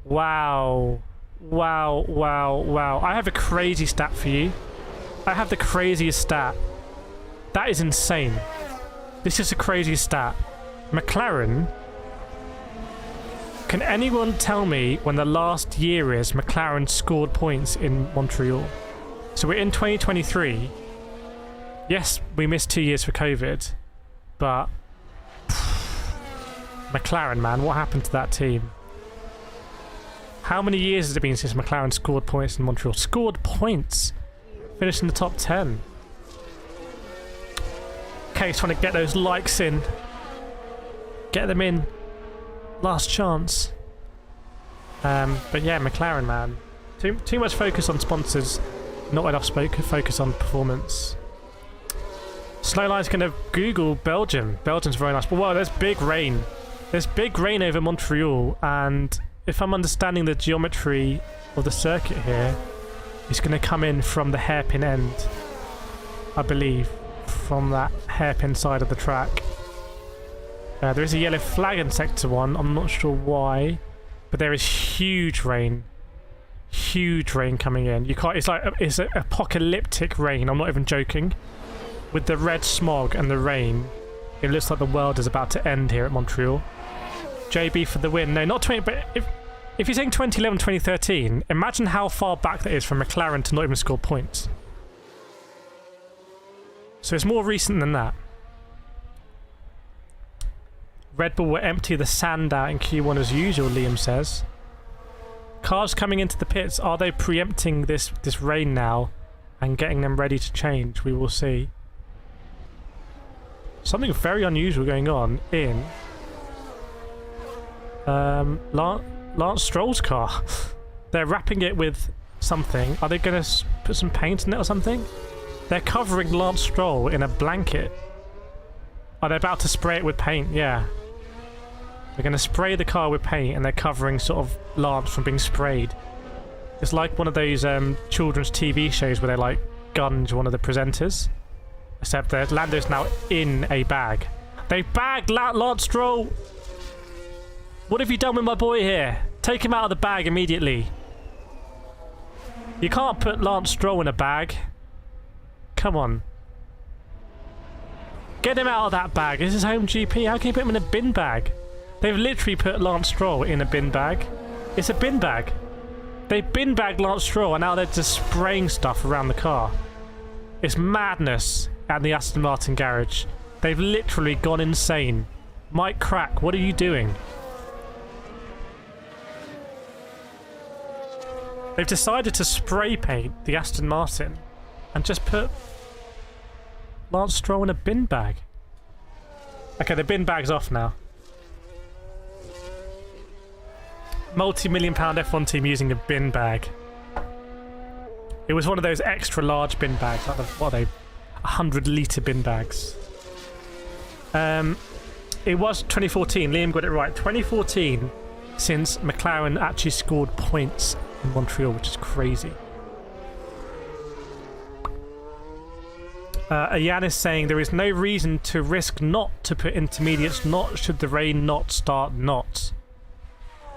Wow. Wow, wow, wow. I have a crazy stat for you. I have the craziest stat. That is insane. This is the craziest stat. McLaren. Can anyone tell me when the last year is McLaren scored points in Montreal? So we're in 2023. Yes, we missed 2 years for COVID, but McLaren, man, what happened to that team? How many years has it been since McLaren scored points in Montreal? Scored points! Finished in the top 10. Okay, he's trying to get those likes in. Get them in. Last chance. But yeah, McLaren, man. Too much focus on sponsors. Not enough focus on performance. Snowline's going to Google Belgium. Belgium's very nice. But wow, there's big rain. There's big rain over Montreal, and if I'm understanding the geometry of the circuit here, it's going to come in from the hairpin end, I believe, from that hairpin side of the track. There is a yellow flag in Sector 1. I'm not sure why, but there is huge rain. Huge rain coming in. You can't. It's an apocalyptic rain. I'm not even joking. With the red smog and the rain, it looks like the world is about to end here at Montreal. JB for the win. No, not 20. But if you're saying 2011, 2013, imagine how far back that is from McLaren to not even score points. So it's more recent than that. Red Bull will empty the sand out in Q1 as usual, Liam says. Cars coming into the pits, are they preempting this rain now and getting them ready to change? We will see. Something very unusual going on in Lance Stroll's car. They're wrapping it with something. Are they going to put some paint in it or something? They're covering Lance Stroll in a blanket. Are they about to spray it with paint? Yeah. They're going to spray the car with paint, and they're covering sort of Lance from being sprayed. It's like one of those children's TV shows where they like gunge one of the presenters. Except that Lando's now in a bag. They've bagged Lance Stroll! What have you done with my boy here? Take him out of the bag immediately. You can't put Lance Stroll in a bag. Come on. Get him out of that bag. This is home GP. How can you put him in a bin bag? They've literally put Lance Stroll in a bin bag. It's a bin bag. They've bin bagged Lance Stroll, and now they're just spraying stuff around the car. It's madness at the Aston Martin garage. They've literally gone insane. Mike Crack, what are you doing? They've decided to spray paint the Aston Martin and just put Lance Stroll in a bin bag. Okay, the bin bag's off now. Multi-million-pound F1 team using a bin bag. It was one of those extra large bin bags, like what are they? 100-litre bin bags. It was 2014. Liam got it right. 2014 since McLaren actually scored points in Montreal, which is crazy. Ayan is saying there is no reason to risk not to put intermediates not should the rain not start not.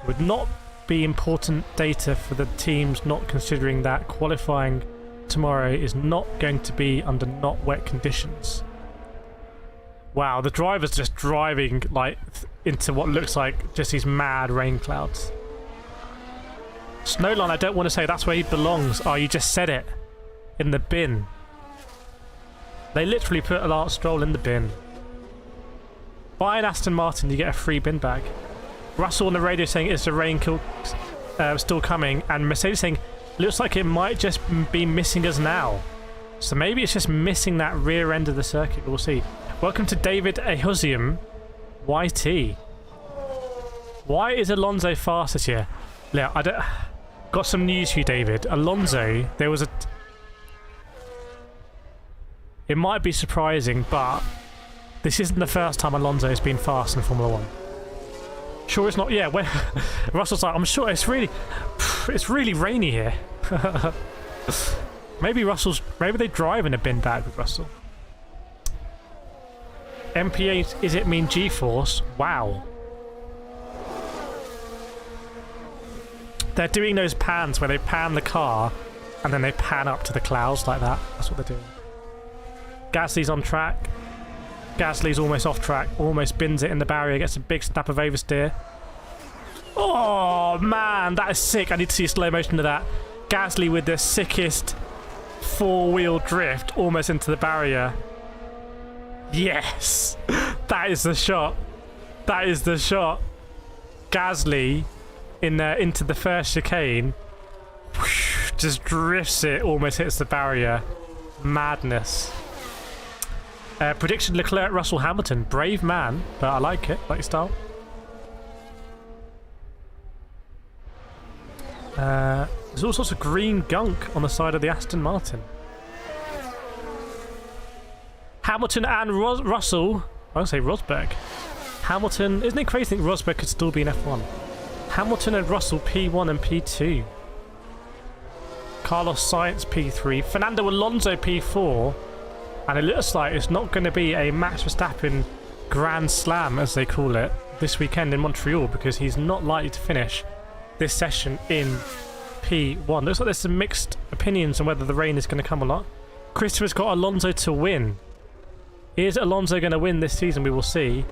It would not be important data for the teams not considering that qualifying tomorrow is not going to be under not wet conditions. Wow, the driver's just driving like into what looks like just these mad rain clouds. Snowline, I don't want to say that's where he belongs. Oh, you just said it. In the bin. They literally put Lance Stroll in the bin. Buy an Aston Martin, you get a free bin bag. Russell on the radio saying, is the rain still coming? And Mercedes saying, looks like it might just be missing us now. So maybe it's just missing that rear end of the circuit. We'll see. Welcome to David Ahusium YT. Why is Alonso fast this year? Yeah, I don't... Got some news for you, David. Alonso, there was a... It might be surprising, but this isn't the first time Alonso has been fast in Formula 1. Sure, it's not. Yeah, when Russell's like, I'm sure it's really rainy here. Maybe they drive in a bin bag with Russell. MP8, is it mean G-force? Wow. They're doing those pans where they pan the car and then they pan up to the clouds like that. That's what they're doing. Gasly's on track. Gasly's almost off track. Almost bins it in the barrier. Gets a big snap of oversteer. Oh, man. That is sick. I need to see a slow motion of that. Gasly with the sickest four-wheel drift almost into the barrier. Yes. That is the shot. That is the shot. Gasly into the first chicane. Just drifts it. Almost hits the barrier. Madness. Prediction: Leclerc, Russell, Hamilton. Brave man, but I like it. Like your style. There's all sorts of green gunk on the side of the Aston Martin. Hamilton and Russell. I would say Rosberg. Hamilton. Isn't it crazy to think Rosberg could still be in F1? Hamilton and Russell P1 and P2. Carlos Sainz P3. Fernando Alonso P4. And it looks like it's not going to be a Max Verstappen Grand Slam, as they call it, this weekend in Montreal, because he's not likely to finish this session in P1. Looks like there's some mixed opinions on whether the rain is going to come or not. Christopher's got Alonso to win. Is Alonso going to win this season? We will see.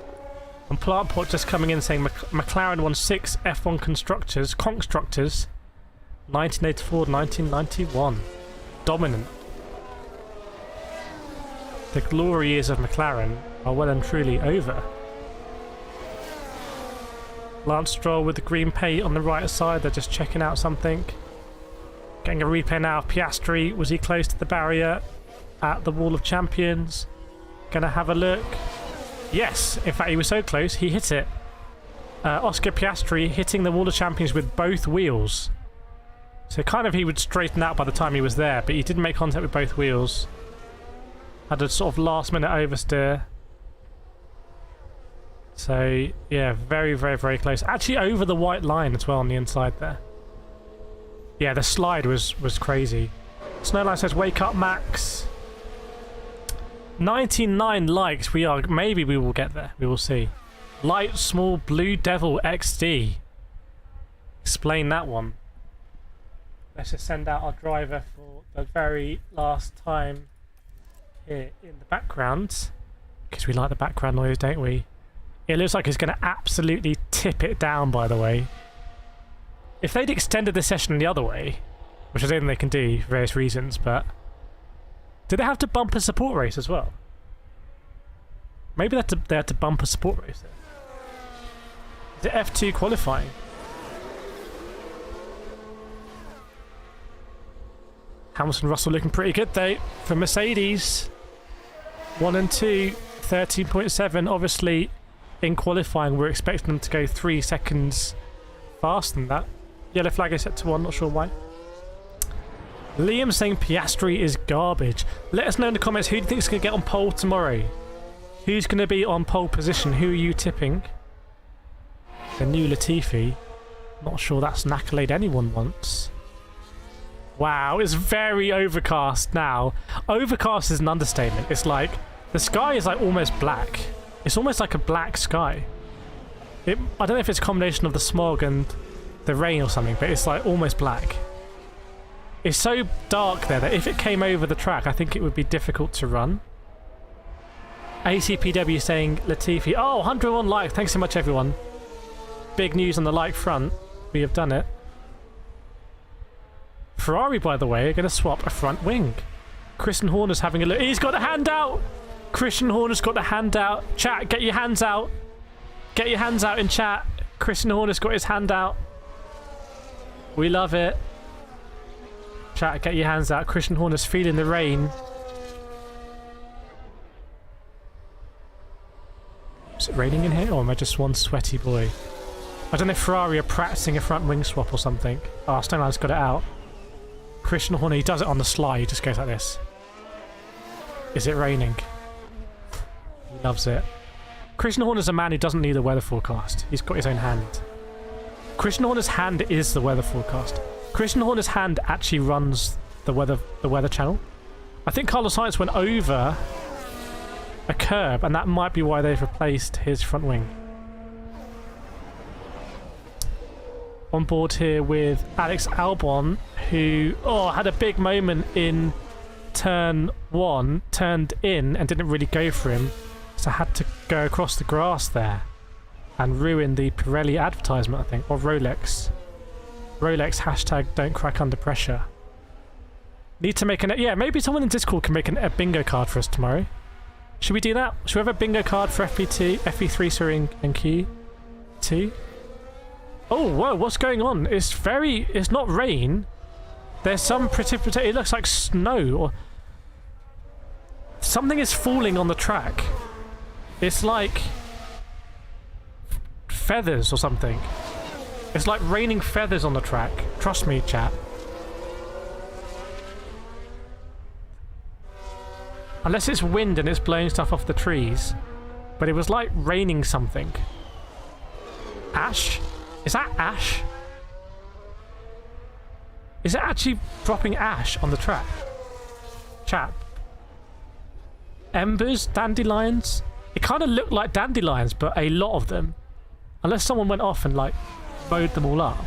And Plantpot just coming in saying McLaren won 6 F1 constructors, 1984 to 1991. Dominant. The glory years of McLaren are well and truly over. Lance Stroll with the green paint on the right side. They're just checking out something. Getting a replay now of Piastri. Was he close to the barrier at the Wall of Champions? Gonna have a look. Yes, in fact he was so close he hit it. Oscar Piastri hitting the Wall of Champions with both wheels. So kind of he would straighten out by the time he was there, but he didn't make contact with both wheels. Had a sort of last minute oversteer. So yeah, very, very, very close. Actually over the white line as well on the inside there. Yeah, the slide was crazy. Snowline says, wake up Max. 99 likes. Maybe we will get there. We will see. Light Small Blue Devil XD. Explain that one. Let's just send out our driver for the very last time here in the background, because we like the background noise, don't we? It looks like it's going to absolutely tip it down, by the way. If they'd extended the session the other way, which I don't think they can do for various reasons, but did they have to bump a support race as well? Maybe they had to bump a support race there. Is it F2 qualifying? Hamilton Russell looking pretty good though for Mercedes. 1 and 2, 13.7. Obviously, in qualifying, we're expecting them to go 3 seconds faster than that. Yellow flag is set to 1, not sure why. Liam saying Piastri is garbage. Let us know in the comments, who do you think is going to get on pole tomorrow? Who's going to be on pole position? Who are you tipping? The new Latifi. Not sure that's an accolade anyone wants. Wow, it's very overcast now. Overcast is an understatement. It's like, the sky is like almost black. It's almost like a black sky. I don't know if it's a combination of the smog and the rain or something, but it's like almost black. It's so dark there that if it came over the track, I think it would be difficult to run. ACPW saying Latifi. Oh, 101 likes. Thanks so much, everyone. Big news on the like front. We have done it. Ferrari, by the way, are going to swap a front wing. Christian Horner's having a look. He's got a hand out. Christian Horner's got a hand out. Chat, get your hands out. Get your hands out in chat. Christian Horner's got his hand out. We love it. Chat, get your hands out. Christian Horner's feeling the rain. Is it raining in here, or am I just one sweaty boy? I don't know if Ferrari are practicing a front wing swap or something. Oh, Stoneline's got it out. Christian Horner, he does it on the slide. He just goes like this. Is it raining? He loves it. Christian Horner's a man who doesn't need a weather forecast. He's got his own hand. Christian Horner's hand is the weather forecast. Christian Horner's hand actually runs the weather channel. I think Carlos Sainz went over a curb, and that might be why they've replaced his front wing. On board here with Alex Albon, who had a big moment in turn 1, turned in and didn't really go for him, so had to go across the grass there and ruin the Pirelli advertisement, I think, or Rolex. Rolex hashtag don't crack under pressure. Need to make yeah, maybe someone in Discord can make a bingo card for us tomorrow. Should we do that? Should we have a bingo card for FP3, sorry, and Q2? Oh, whoa, what's going on? It's not rain. There's some precipitation. It looks like snow or something is falling on the track. It's like feathers or something. It's like raining feathers on the track. Trust me, chat. Unless it's wind and it's blowing stuff off the trees. But it was like raining something. Ash? Is that ash? Is it actually dropping ash on the track? Chat. Embers? Dandelions? It kind of looked like dandelions, but a lot of them. Unless someone went off and like mowed them all up.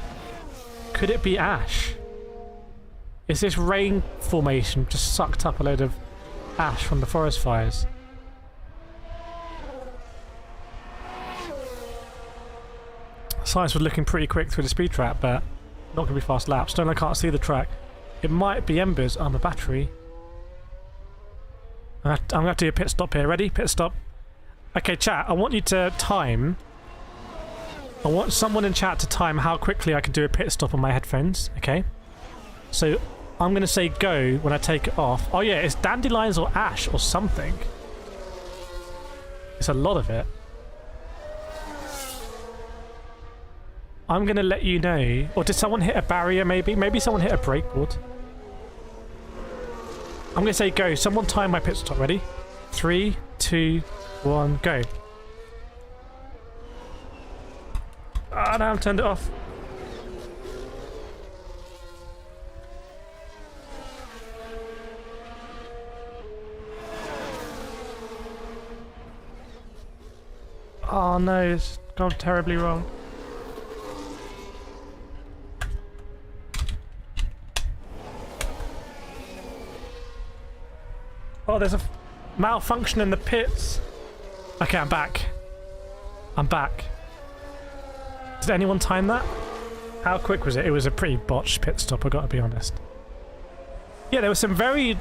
Could it be ash? Is this rain formation just sucked up a load of ash from the forest fires? Science was looking pretty quick through the speed trap, but not going to be fast laps. Don't I can't see the track. It might be embers. I'm a battery. I'm going to have to do a pit stop here. Ready? Pit stop. Okay, chat, I want you to time. I want someone in chat to time how quickly I can do a pit stop on my headphones. Okay? So I'm going to say go when I take it off. Oh yeah, it's dandelions or ash or something. It's a lot of it. I'm going to let you know. Or did someone hit a barrier maybe? Maybe someone hit a brake board. I'm going to say go. Someone time my pit stop. Ready? 3, 2, 1, go. Ah, no, I've turned it off. Oh no, it's gone terribly wrong. Oh, there's a malfunction in the pits. Okay, I'm back. I'm back. Did anyone time that? How quick was it? It was a pretty botched pit stop, I gotta be honest. Yeah, there was some very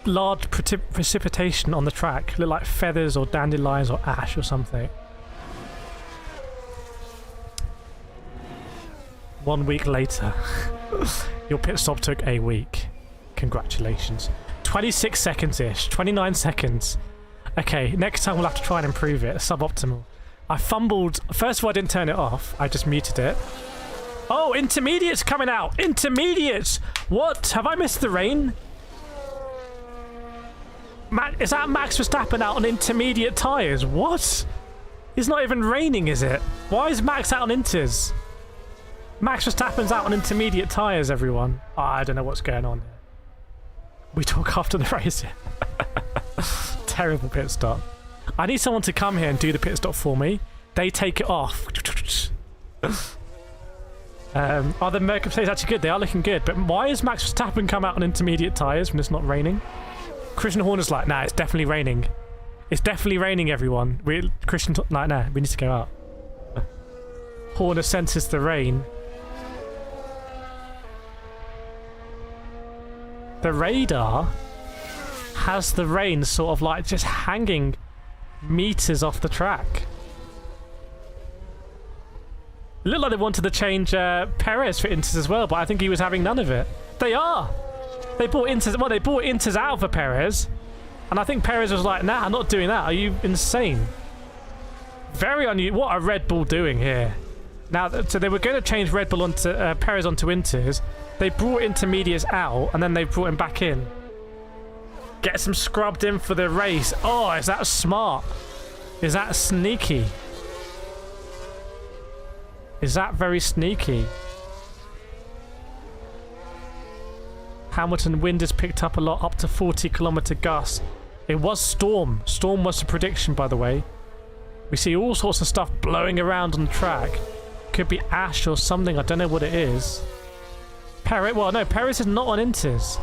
large precipitation on the track. It looked like feathers or dandelions or ash or something. 1 week later. Your pit stop took a week. Congratulations. 26 seconds-ish. 29 seconds. Okay, next time we'll have to try and improve it. Suboptimal. I fumbled. First of all, I didn't turn it off. I just muted it. Oh, intermediates coming out. Intermediates. What? Have I missed the rain? Is that Max Verstappen out on intermediate tyres? What? It's not even raining, is it? Why is Max out on inters? Max Verstappen's out on intermediate tyres, everyone. Oh, I don't know what's going on here. We talk after the race. Terrible pit stop. I need someone to come here and do the pit stop for me. They take it off. Are the Mercedes actually good? They are looking good. But why has Max Verstappen come out on intermediate tyres when it's not raining? Christian Horner's like, nah, it's definitely raining. It's definitely raining, everyone. Christian, like, nah, we need to go out. Horner senses the rain. The radar has the rain sort of like just hanging meters off the track. It looked like they wanted to change Perez for inters as well, but I think he was having none of it. They are. They bought inters. Well, they bought inters out for Perez, and I think Perez was like, "Nah, I'm not doing that. Are you insane?" Very unusual. What are Red Bull doing here? Now, so they were going to change Red Bull onto Perez onto inters. They brought intermediates out, and then they brought him back in. Get some scrubbed in for the race. Oh, is that smart? Is that sneaky? Is that very sneaky? Hamilton wind has picked up a lot, up to 40-kilometer gusts. It was storm. Storm was the prediction, by the way. We see all sorts of stuff blowing around on the track. Could be ash or something. I don't know what it is. Perez, well, no, Perez is not on Inters.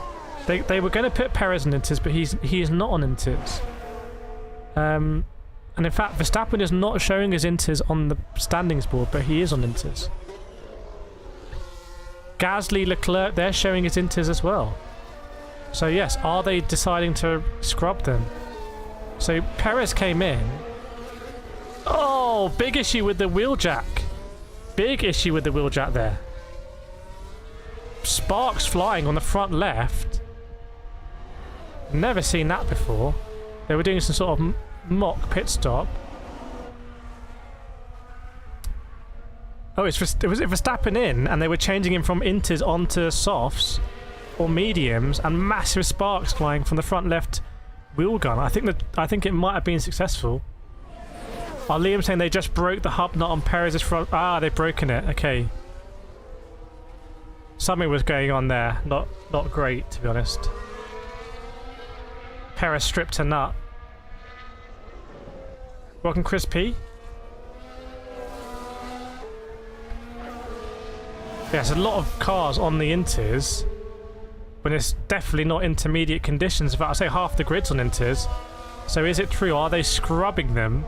They were going to put Perez on Inters, but he is not on Inters. And in fact, Verstappen is not showing his Inters on the standings board, but he is on Inters. Gasly, Leclerc, they're showing his Inters as well. So yes, are they deciding to scrub them? So Perez came in. Oh, big issue with the wheel jack. Big issue with the wheel jack there. Sparks flying on the front left. Never seen that before. They were doing some sort of mock pit stop. Oh, was it Verstappen in, and they were changing him from inters onto softs or mediums, and massive sparks flying from the front left wheel gun. I think it might have been successful. Oh, Liam saying they just broke the hub nut on Perez's front. Ah, they've broken it. Okay. Something was going on there. Not great, to be honest. Perez stripped a nut. Welcome, Chris P. Yes, a lot of cars on the inters when it's definitely not intermediate conditions. But I say half the grid's on inters. So is it true? Are they scrubbing them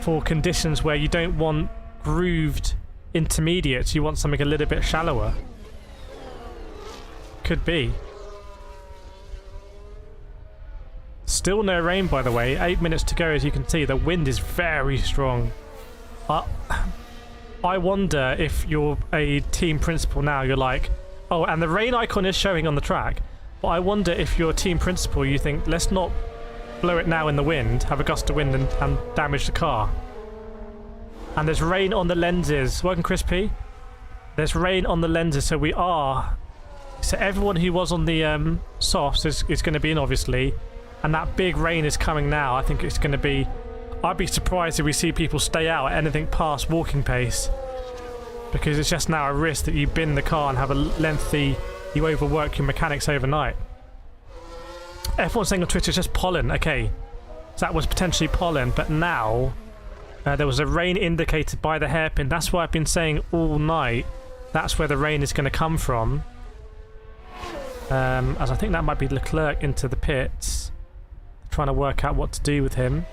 for conditions where you don't want grooved intermediates? You want something a little bit shallower? Could be. Still no rain, by the way. 8 minutes to go, as you can see. The wind is very strong. I wonder if you're a team principal now, you're like, oh, and the rain icon is showing on the track, but I wonder if you're a team principal, you think, let's not blow it now in the wind, have a gust of wind and damage the car. And there's rain on the lenses. Welcome, Chris P. There's rain on the lenses, so so everyone who was on the softs is going to be in, obviously, and that big rain is coming now. I think it's going to be... I'd be surprised if we see people stay out at anything past walking pace, because it's just now a risk that you bin the car and have a lengthy... You overwork your mechanics overnight. F1 saying on Twitter it's just pollen. Okay, so that was potentially pollen, but now there was a rain indicated by the hairpin. That's what I've been saying all night. That's where the rain is going to come from. As I think that might be Leclerc into the pits, trying to work out what to do with him.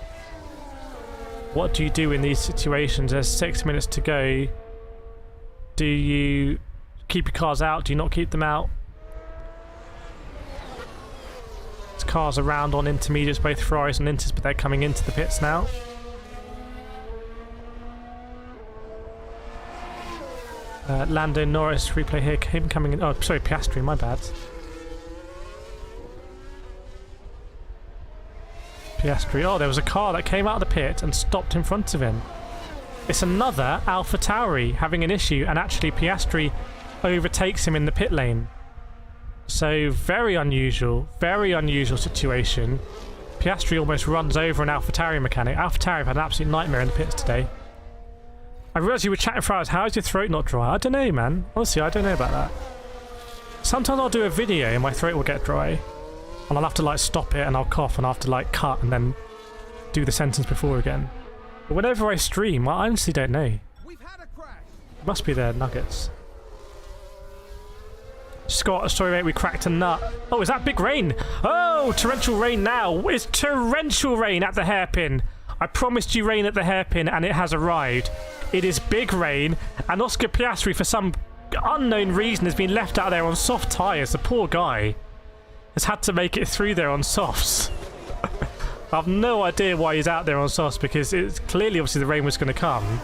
What do you do in these situations? There's 6 minutes to go. Do you keep your cars out? Do you not keep them out? There's cars around on intermediates, both Ferraris and Inters, but they're coming into the pits now. Lando Norris replay here, him coming in. Oh, sorry, Piastri, my bad. Piastri. Oh, there was a car that came out of the pit and stopped in front of him. It's another AlphaTauri having an issue, and actually Piastri overtakes him in the pit lane. So very unusual situation. Piastri almost runs over an AlphaTauri mechanic. AlphaTauri have had an absolute nightmare in the pits today. I realised you were chatting for hours. How's your throat not dry? I don't know, man. Honestly, I don't know about that. Sometimes I'll do a video and my throat will get dry. And I'll have to like stop it and I'll cough and I'll have to like cut and then do the sentence before again. But whenever I stream, I honestly don't know. We've had a crash. Must be their nuggets. Scott, sorry mate, we cracked a nut. Oh, is that big rain? Oh, torrential rain now. It's torrential rain at the hairpin. I promised you rain at the hairpin and it has arrived. It is big rain, and Oscar Piastri, for some unknown reason, has been left out there on soft tyres. The poor guy has had to make it through there on softs. I have no idea why he's out there on softs, because it's clearly, obviously, the rain was going to come.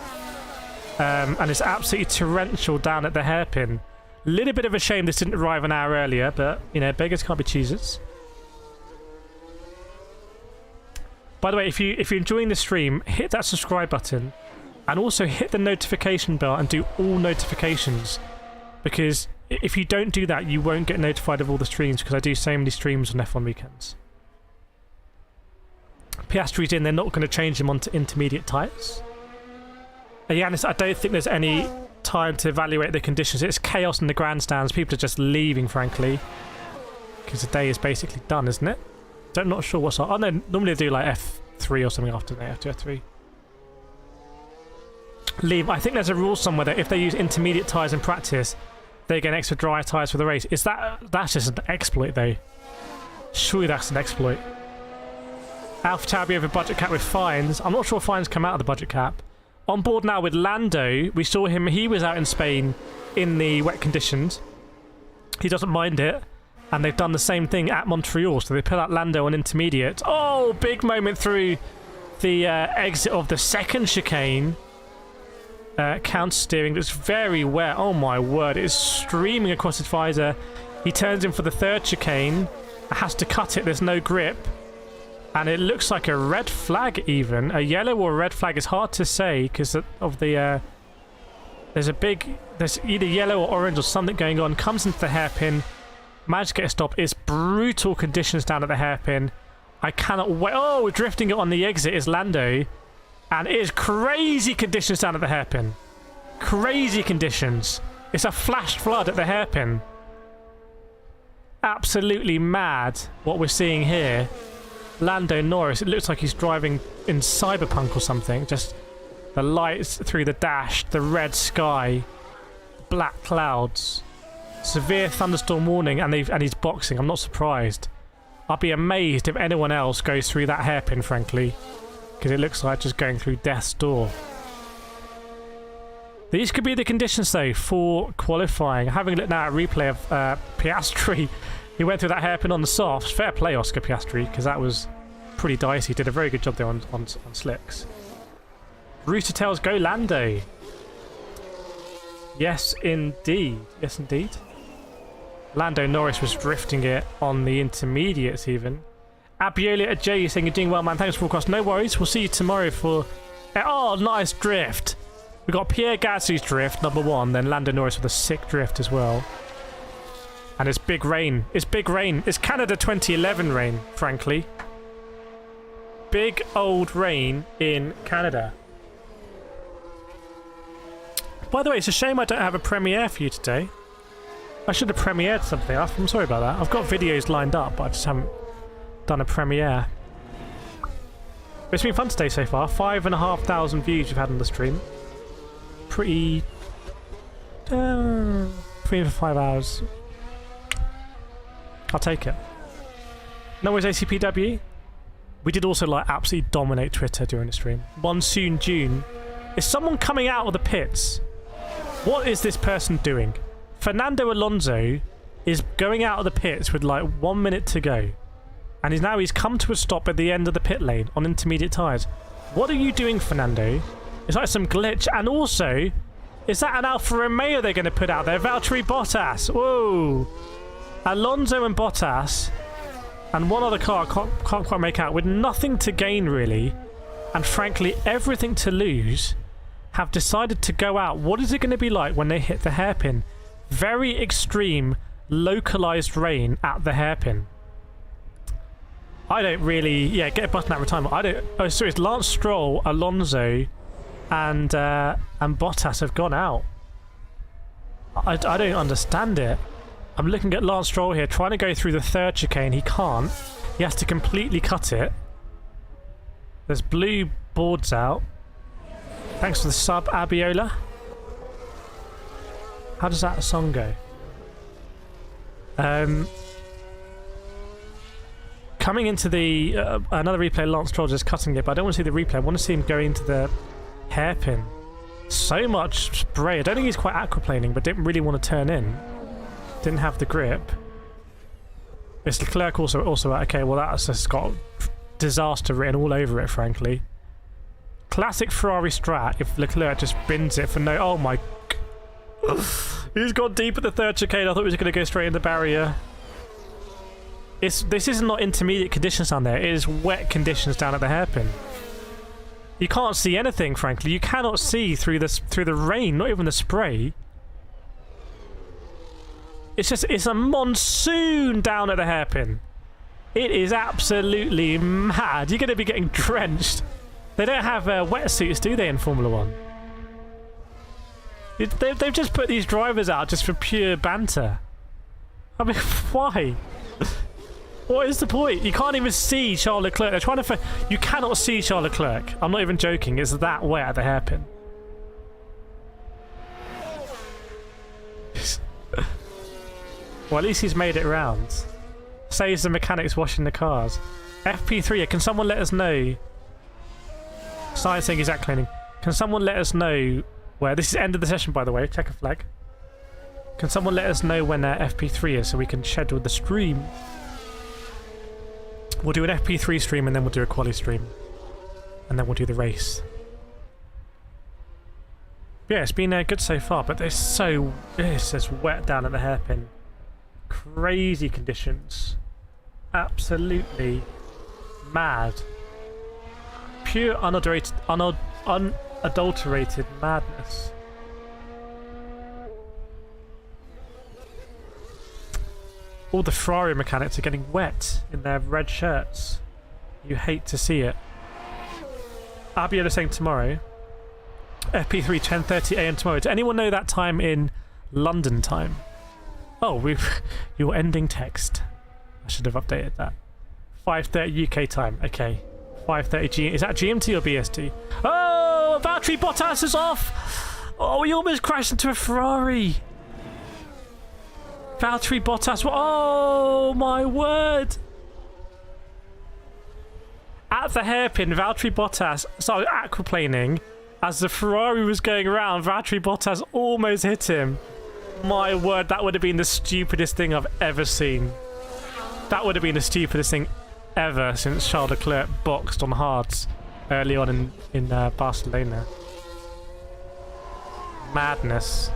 And it's absolutely torrential down at the hairpin. A little bit of a shame this didn't arrive an hour earlier, but, you know, beggars can't be choosers. By the way, if you're enjoying the stream, hit that subscribe button. And also hit the notification bell and do all notifications. Because if you don't do that, you won't get notified of all the streams, because I do so many streams on F1 weekends. Piastri's in, they're not going to change him onto intermediate tyres. Yanis, I don't think there's any time to evaluate the conditions. It's chaos in the grandstands. People are just leaving, frankly, because the day is basically done, isn't it? So I'm not sure what's on. Oh no, normally they do like F3 or something after they F2, F3. Leave. I think there's a rule somewhere that if they use intermediate tyres in practice, they get extra dry tyres for the race. Is that's just an exploit though? Surely that's an exploit. Alpha Tauri over budget cap with fines. I'm not sure fines come out of the budget cap. On board now with Lando. We saw him. He was out in Spain in the wet conditions. He doesn't mind it. And they've done the same thing at Montreal. So they put out Lando on intermediate. Oh, big moment through the exit of the second chicane. Counter steering. It's very wet. Oh my word. It is streaming across his visor. He turns in for the third chicane. Has to cut it. There's no grip. And it looks like a red flag even. A yellow or a red flag is hard to say because of the... there's either yellow or orange or something going on. Comes into the hairpin. Managed to get a stop. It's brutal conditions down at the hairpin. I cannot wait. Oh, drifting it on the exit is Lando. And it is crazy conditions down at the hairpin. Crazy conditions. It's a flash flood at the hairpin. Absolutely mad what we're seeing here. Lando Norris, it looks like he's driving in Cyberpunk or something. Just the lights through the dash, the red sky, black clouds, severe thunderstorm warning, and he's boxing. I'm not surprised. I'd be amazed if anyone else goes through that hairpin, frankly, because it looks like just going through death's door. These could be the conditions, though, for qualifying. Having a look now at a replay of Piastri. He went through that hairpin on the softs. Fair play, Oscar Piastri, because that was pretty dicey. Did a very good job there on slicks. Rooster Tails, go Lando. Yes, indeed. Yes, indeed. Lando Norris was drifting it on the intermediates, even. Abiola at J, saying you're doing well, man. Thanks for the broadcast. No worries. We'll see you tomorrow for... Oh, nice drift. We've got Pierre Gasly's drift, number one. Then Lando Norris with a sick drift as well. And it's big rain. It's big rain. It's Canada 2011 rain, frankly. Big old rain in Canada. By the way, it's a shame I don't have a premiere for you today. I should have premiered something. I'm sorry about that. I've got videos lined up, but I just haven't done a premiere. But it's been fun today so far. 5,500 views we've had on the stream. Pretty... 3 for 5 hours. I'll take it. No worries, ACPW. We did also like absolutely dominate Twitter during the stream. Monsoon June. Is someone coming out of the pits? What is this person doing? Fernando Alonso is going out of the pits with like 1 minute to go. And he's come to a stop at the end of the pit lane on intermediate tyres. What are you doing, Fernando? It's like some glitch. And also, is that an Alfa Romeo they're going to put out there? Valtteri Bottas. Whoa. Alonso and Bottas and one other car can't quite make out, with nothing to gain really and frankly everything to lose, have decided to go out. What is it going to be like when they hit the hairpin? Very extreme localized rain at the hairpin. I don't really... Yeah, get a button at retirement. I don't... Oh, so it's Lance Stroll, Alonso and Bottas have gone out. I don't understand it. I'm looking at Lance Stroll here, trying to go through the third chicane. He can't. He has to completely cut it. There's blue boards out. Thanks for the sub, Abiola. How does that song go? Coming into the... another replay, Lance Stroll just cutting it, but I don't want to see the replay. I want to see him go into the hairpin. So much spray. I don't think he's quite aquaplaning, but didn't really want to turn in. Didn't have the grip. It's Leclerc also okay, well that's just got disaster written all over it, frankly. Classic Ferrari strat if Leclerc just bins it for no... Oh my... He's gone deep at the third chicane. I thought he was going to go straight in the barrier. This is not intermediate conditions down there. It is wet conditions down at the hairpin. You can't see anything, frankly. You cannot see through the rain, not even the spray. It's a monsoon down at the hairpin. It is absolutely mad. You're going to be getting drenched. They don't have wetsuits, do they, in Formula 1? They've just put these drivers out just for pure banter. I mean, why? What is the point? You can't even see Charles Leclerc. They're trying to... You cannot see Charles Leclerc. I'm not even joking. It's that wet at the hairpin. Well, at least he's made it round. Saves the mechanics washing the cars. FP3, can someone let us know? Science saying exact cleaning. Can someone let us know where... This is end of the session, by the way. Check a flag. Can someone let us know when FP3 is so we can schedule the stream? We'll do an FP3 stream and then we'll do a quali stream. And then we'll do the race. Yeah, it's been good so far, but it's just wet down at the hairpin. Crazy conditions. Absolutely mad. Pure unadulterated madness. All the Ferrari mechanics are getting wet in their red shirts. You hate to see it. Abiola saying tomorrow. FP3 10:30 AM tomorrow. Does anyone know that time in London time? Oh, your ending text. I should have updated that. 5:30 UK time. Okay. 5:30 G. Is that GMT or BST? Oh, Valtteri Bottas is off. Oh, we almost crashed into a Ferrari. Valtteri Bottas. Oh my word. At the hairpin, Valtteri Bottas started aquaplaning. As the Ferrari was going around, Valtteri Bottas almost hit him. My word, that would have been the stupidest thing I've ever seen. That would have been the stupidest thing ever since Charles Leclerc boxed on hards early on in Barcelona. Madness.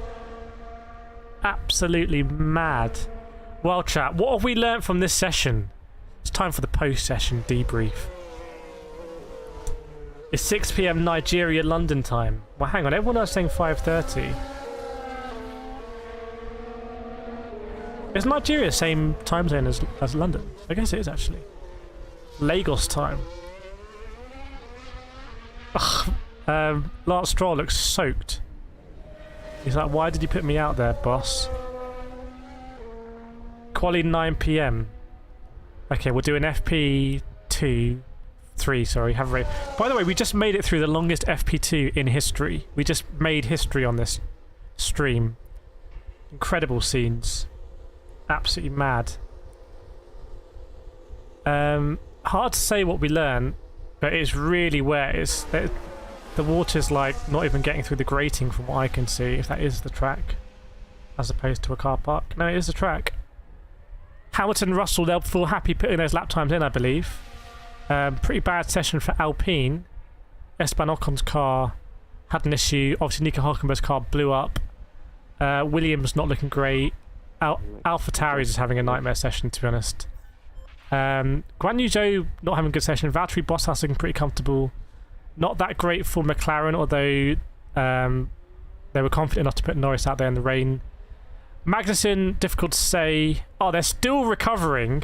Absolutely mad. Well, chat, what have we learnt from this session? It's time for the post-session debrief. It's 6 PM Nigeria London time. Well, hang on, everyone else saying 5:30. Is Nigeria the same time zone as London? I guess it is actually. Lagos time. Ugh, Lance Stroll looks soaked. He's like, why did you put me out there, boss? Quali 9 PM. Okay, we'll do an FP2. 3, sorry, have a rate. By the way, we just made it through the longest FP2 in history. We just made history on this stream. Incredible scenes. Absolutely mad. Hard to say what we learned, but it's really wet. The water's like not even getting through the grating from what I can see, if that is the track, as opposed to a car park. No, it is the track. Hamilton and Russell, they'll feel happy putting those lap times in, I believe. Pretty bad session for Alpine. Esteban Ocon's car had an issue. Obviously, Nico Hülkenberg's car blew up. Williams not looking great. AlphaTauri is having a nightmare session, to be honest. Guan Yu Zhou not having a good session. Valtteri Bottas looking pretty comfortable. Not that great for McLaren, although they were confident enough to put Norris out there in the rain. Magnussen, difficult to say. Oh, they're still recovering.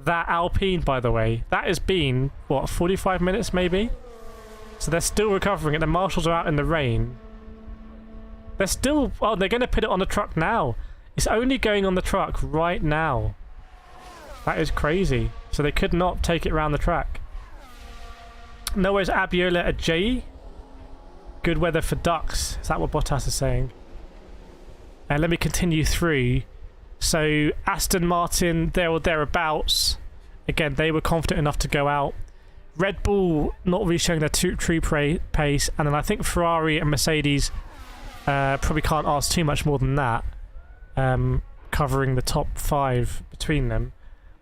That Alpine, by the way, that has been, what, 45 minutes maybe? So they're still recovering, and the marshals are out in the rain. They're still... Oh, they're going to put it on the truck now. It's only going on the truck right now. That is crazy. So they could not take it around the track. Nowhere's Abiola Ajayi. Good weather for ducks. Is that what Bottas is saying? And let me continue through. So Aston Martin, there or thereabouts. Again, they were confident enough to go out. Red Bull not really showing their true pace. And then I think Ferrari and Mercedes probably can't ask too much more than that. Covering the top 5 between them,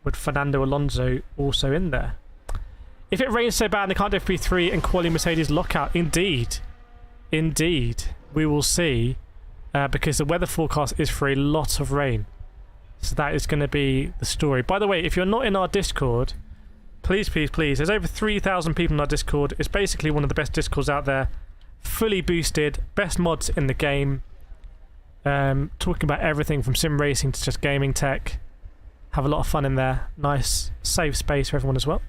with Fernando Alonso also in there. If it rains so bad they can't do FP3 and quali Mercedes lockout, indeed, we will see, because the weather forecast is for a lot of rain. So that is going to be the story. By the way, if you're not in our Discord, please, there's over 3,000 people in our Discord. It's basically one of the best Discords out there. Fully boosted, best mods in the game. Talking about everything from sim racing to just gaming tech. have a lot of fun in there. Nice, safe space for everyone as well.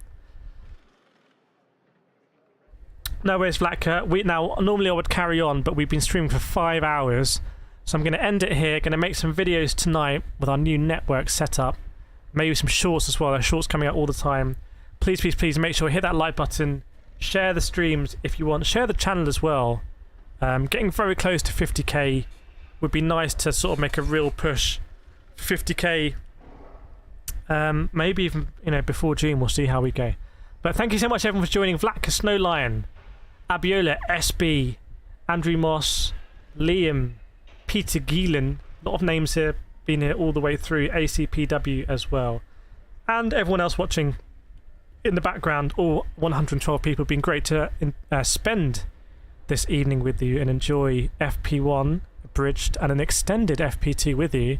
No worries, Vlatka. Now, normally I would carry on, but we've been streaming for 5 hours. So I'm going to end it here. Going to make some videos tonight with our new network setup. Maybe some shorts as well. There's shorts coming out all the time. Please, please, please make sure you hit that like button. Share the streams if you want. Share the channel as well. Getting very close to 50k. Would be nice to sort of make a real push. 50k. Maybe even, you know, before June. We'll see how we go. But thank you so much everyone for joining. Vlatka, Snow Lion, Abiola, SB, Andrew Moss, Liam, Peter Geelan, a lot of names here, been here all the way through, ACPW as well, and everyone else watching in the background, all 112 people. Been great to spend this evening with you and enjoy FP1 abridged and an extended FP2 with you.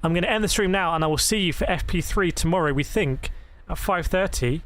I'm going to end the stream now and I will see you for FP3 tomorrow, we think, at 5:30.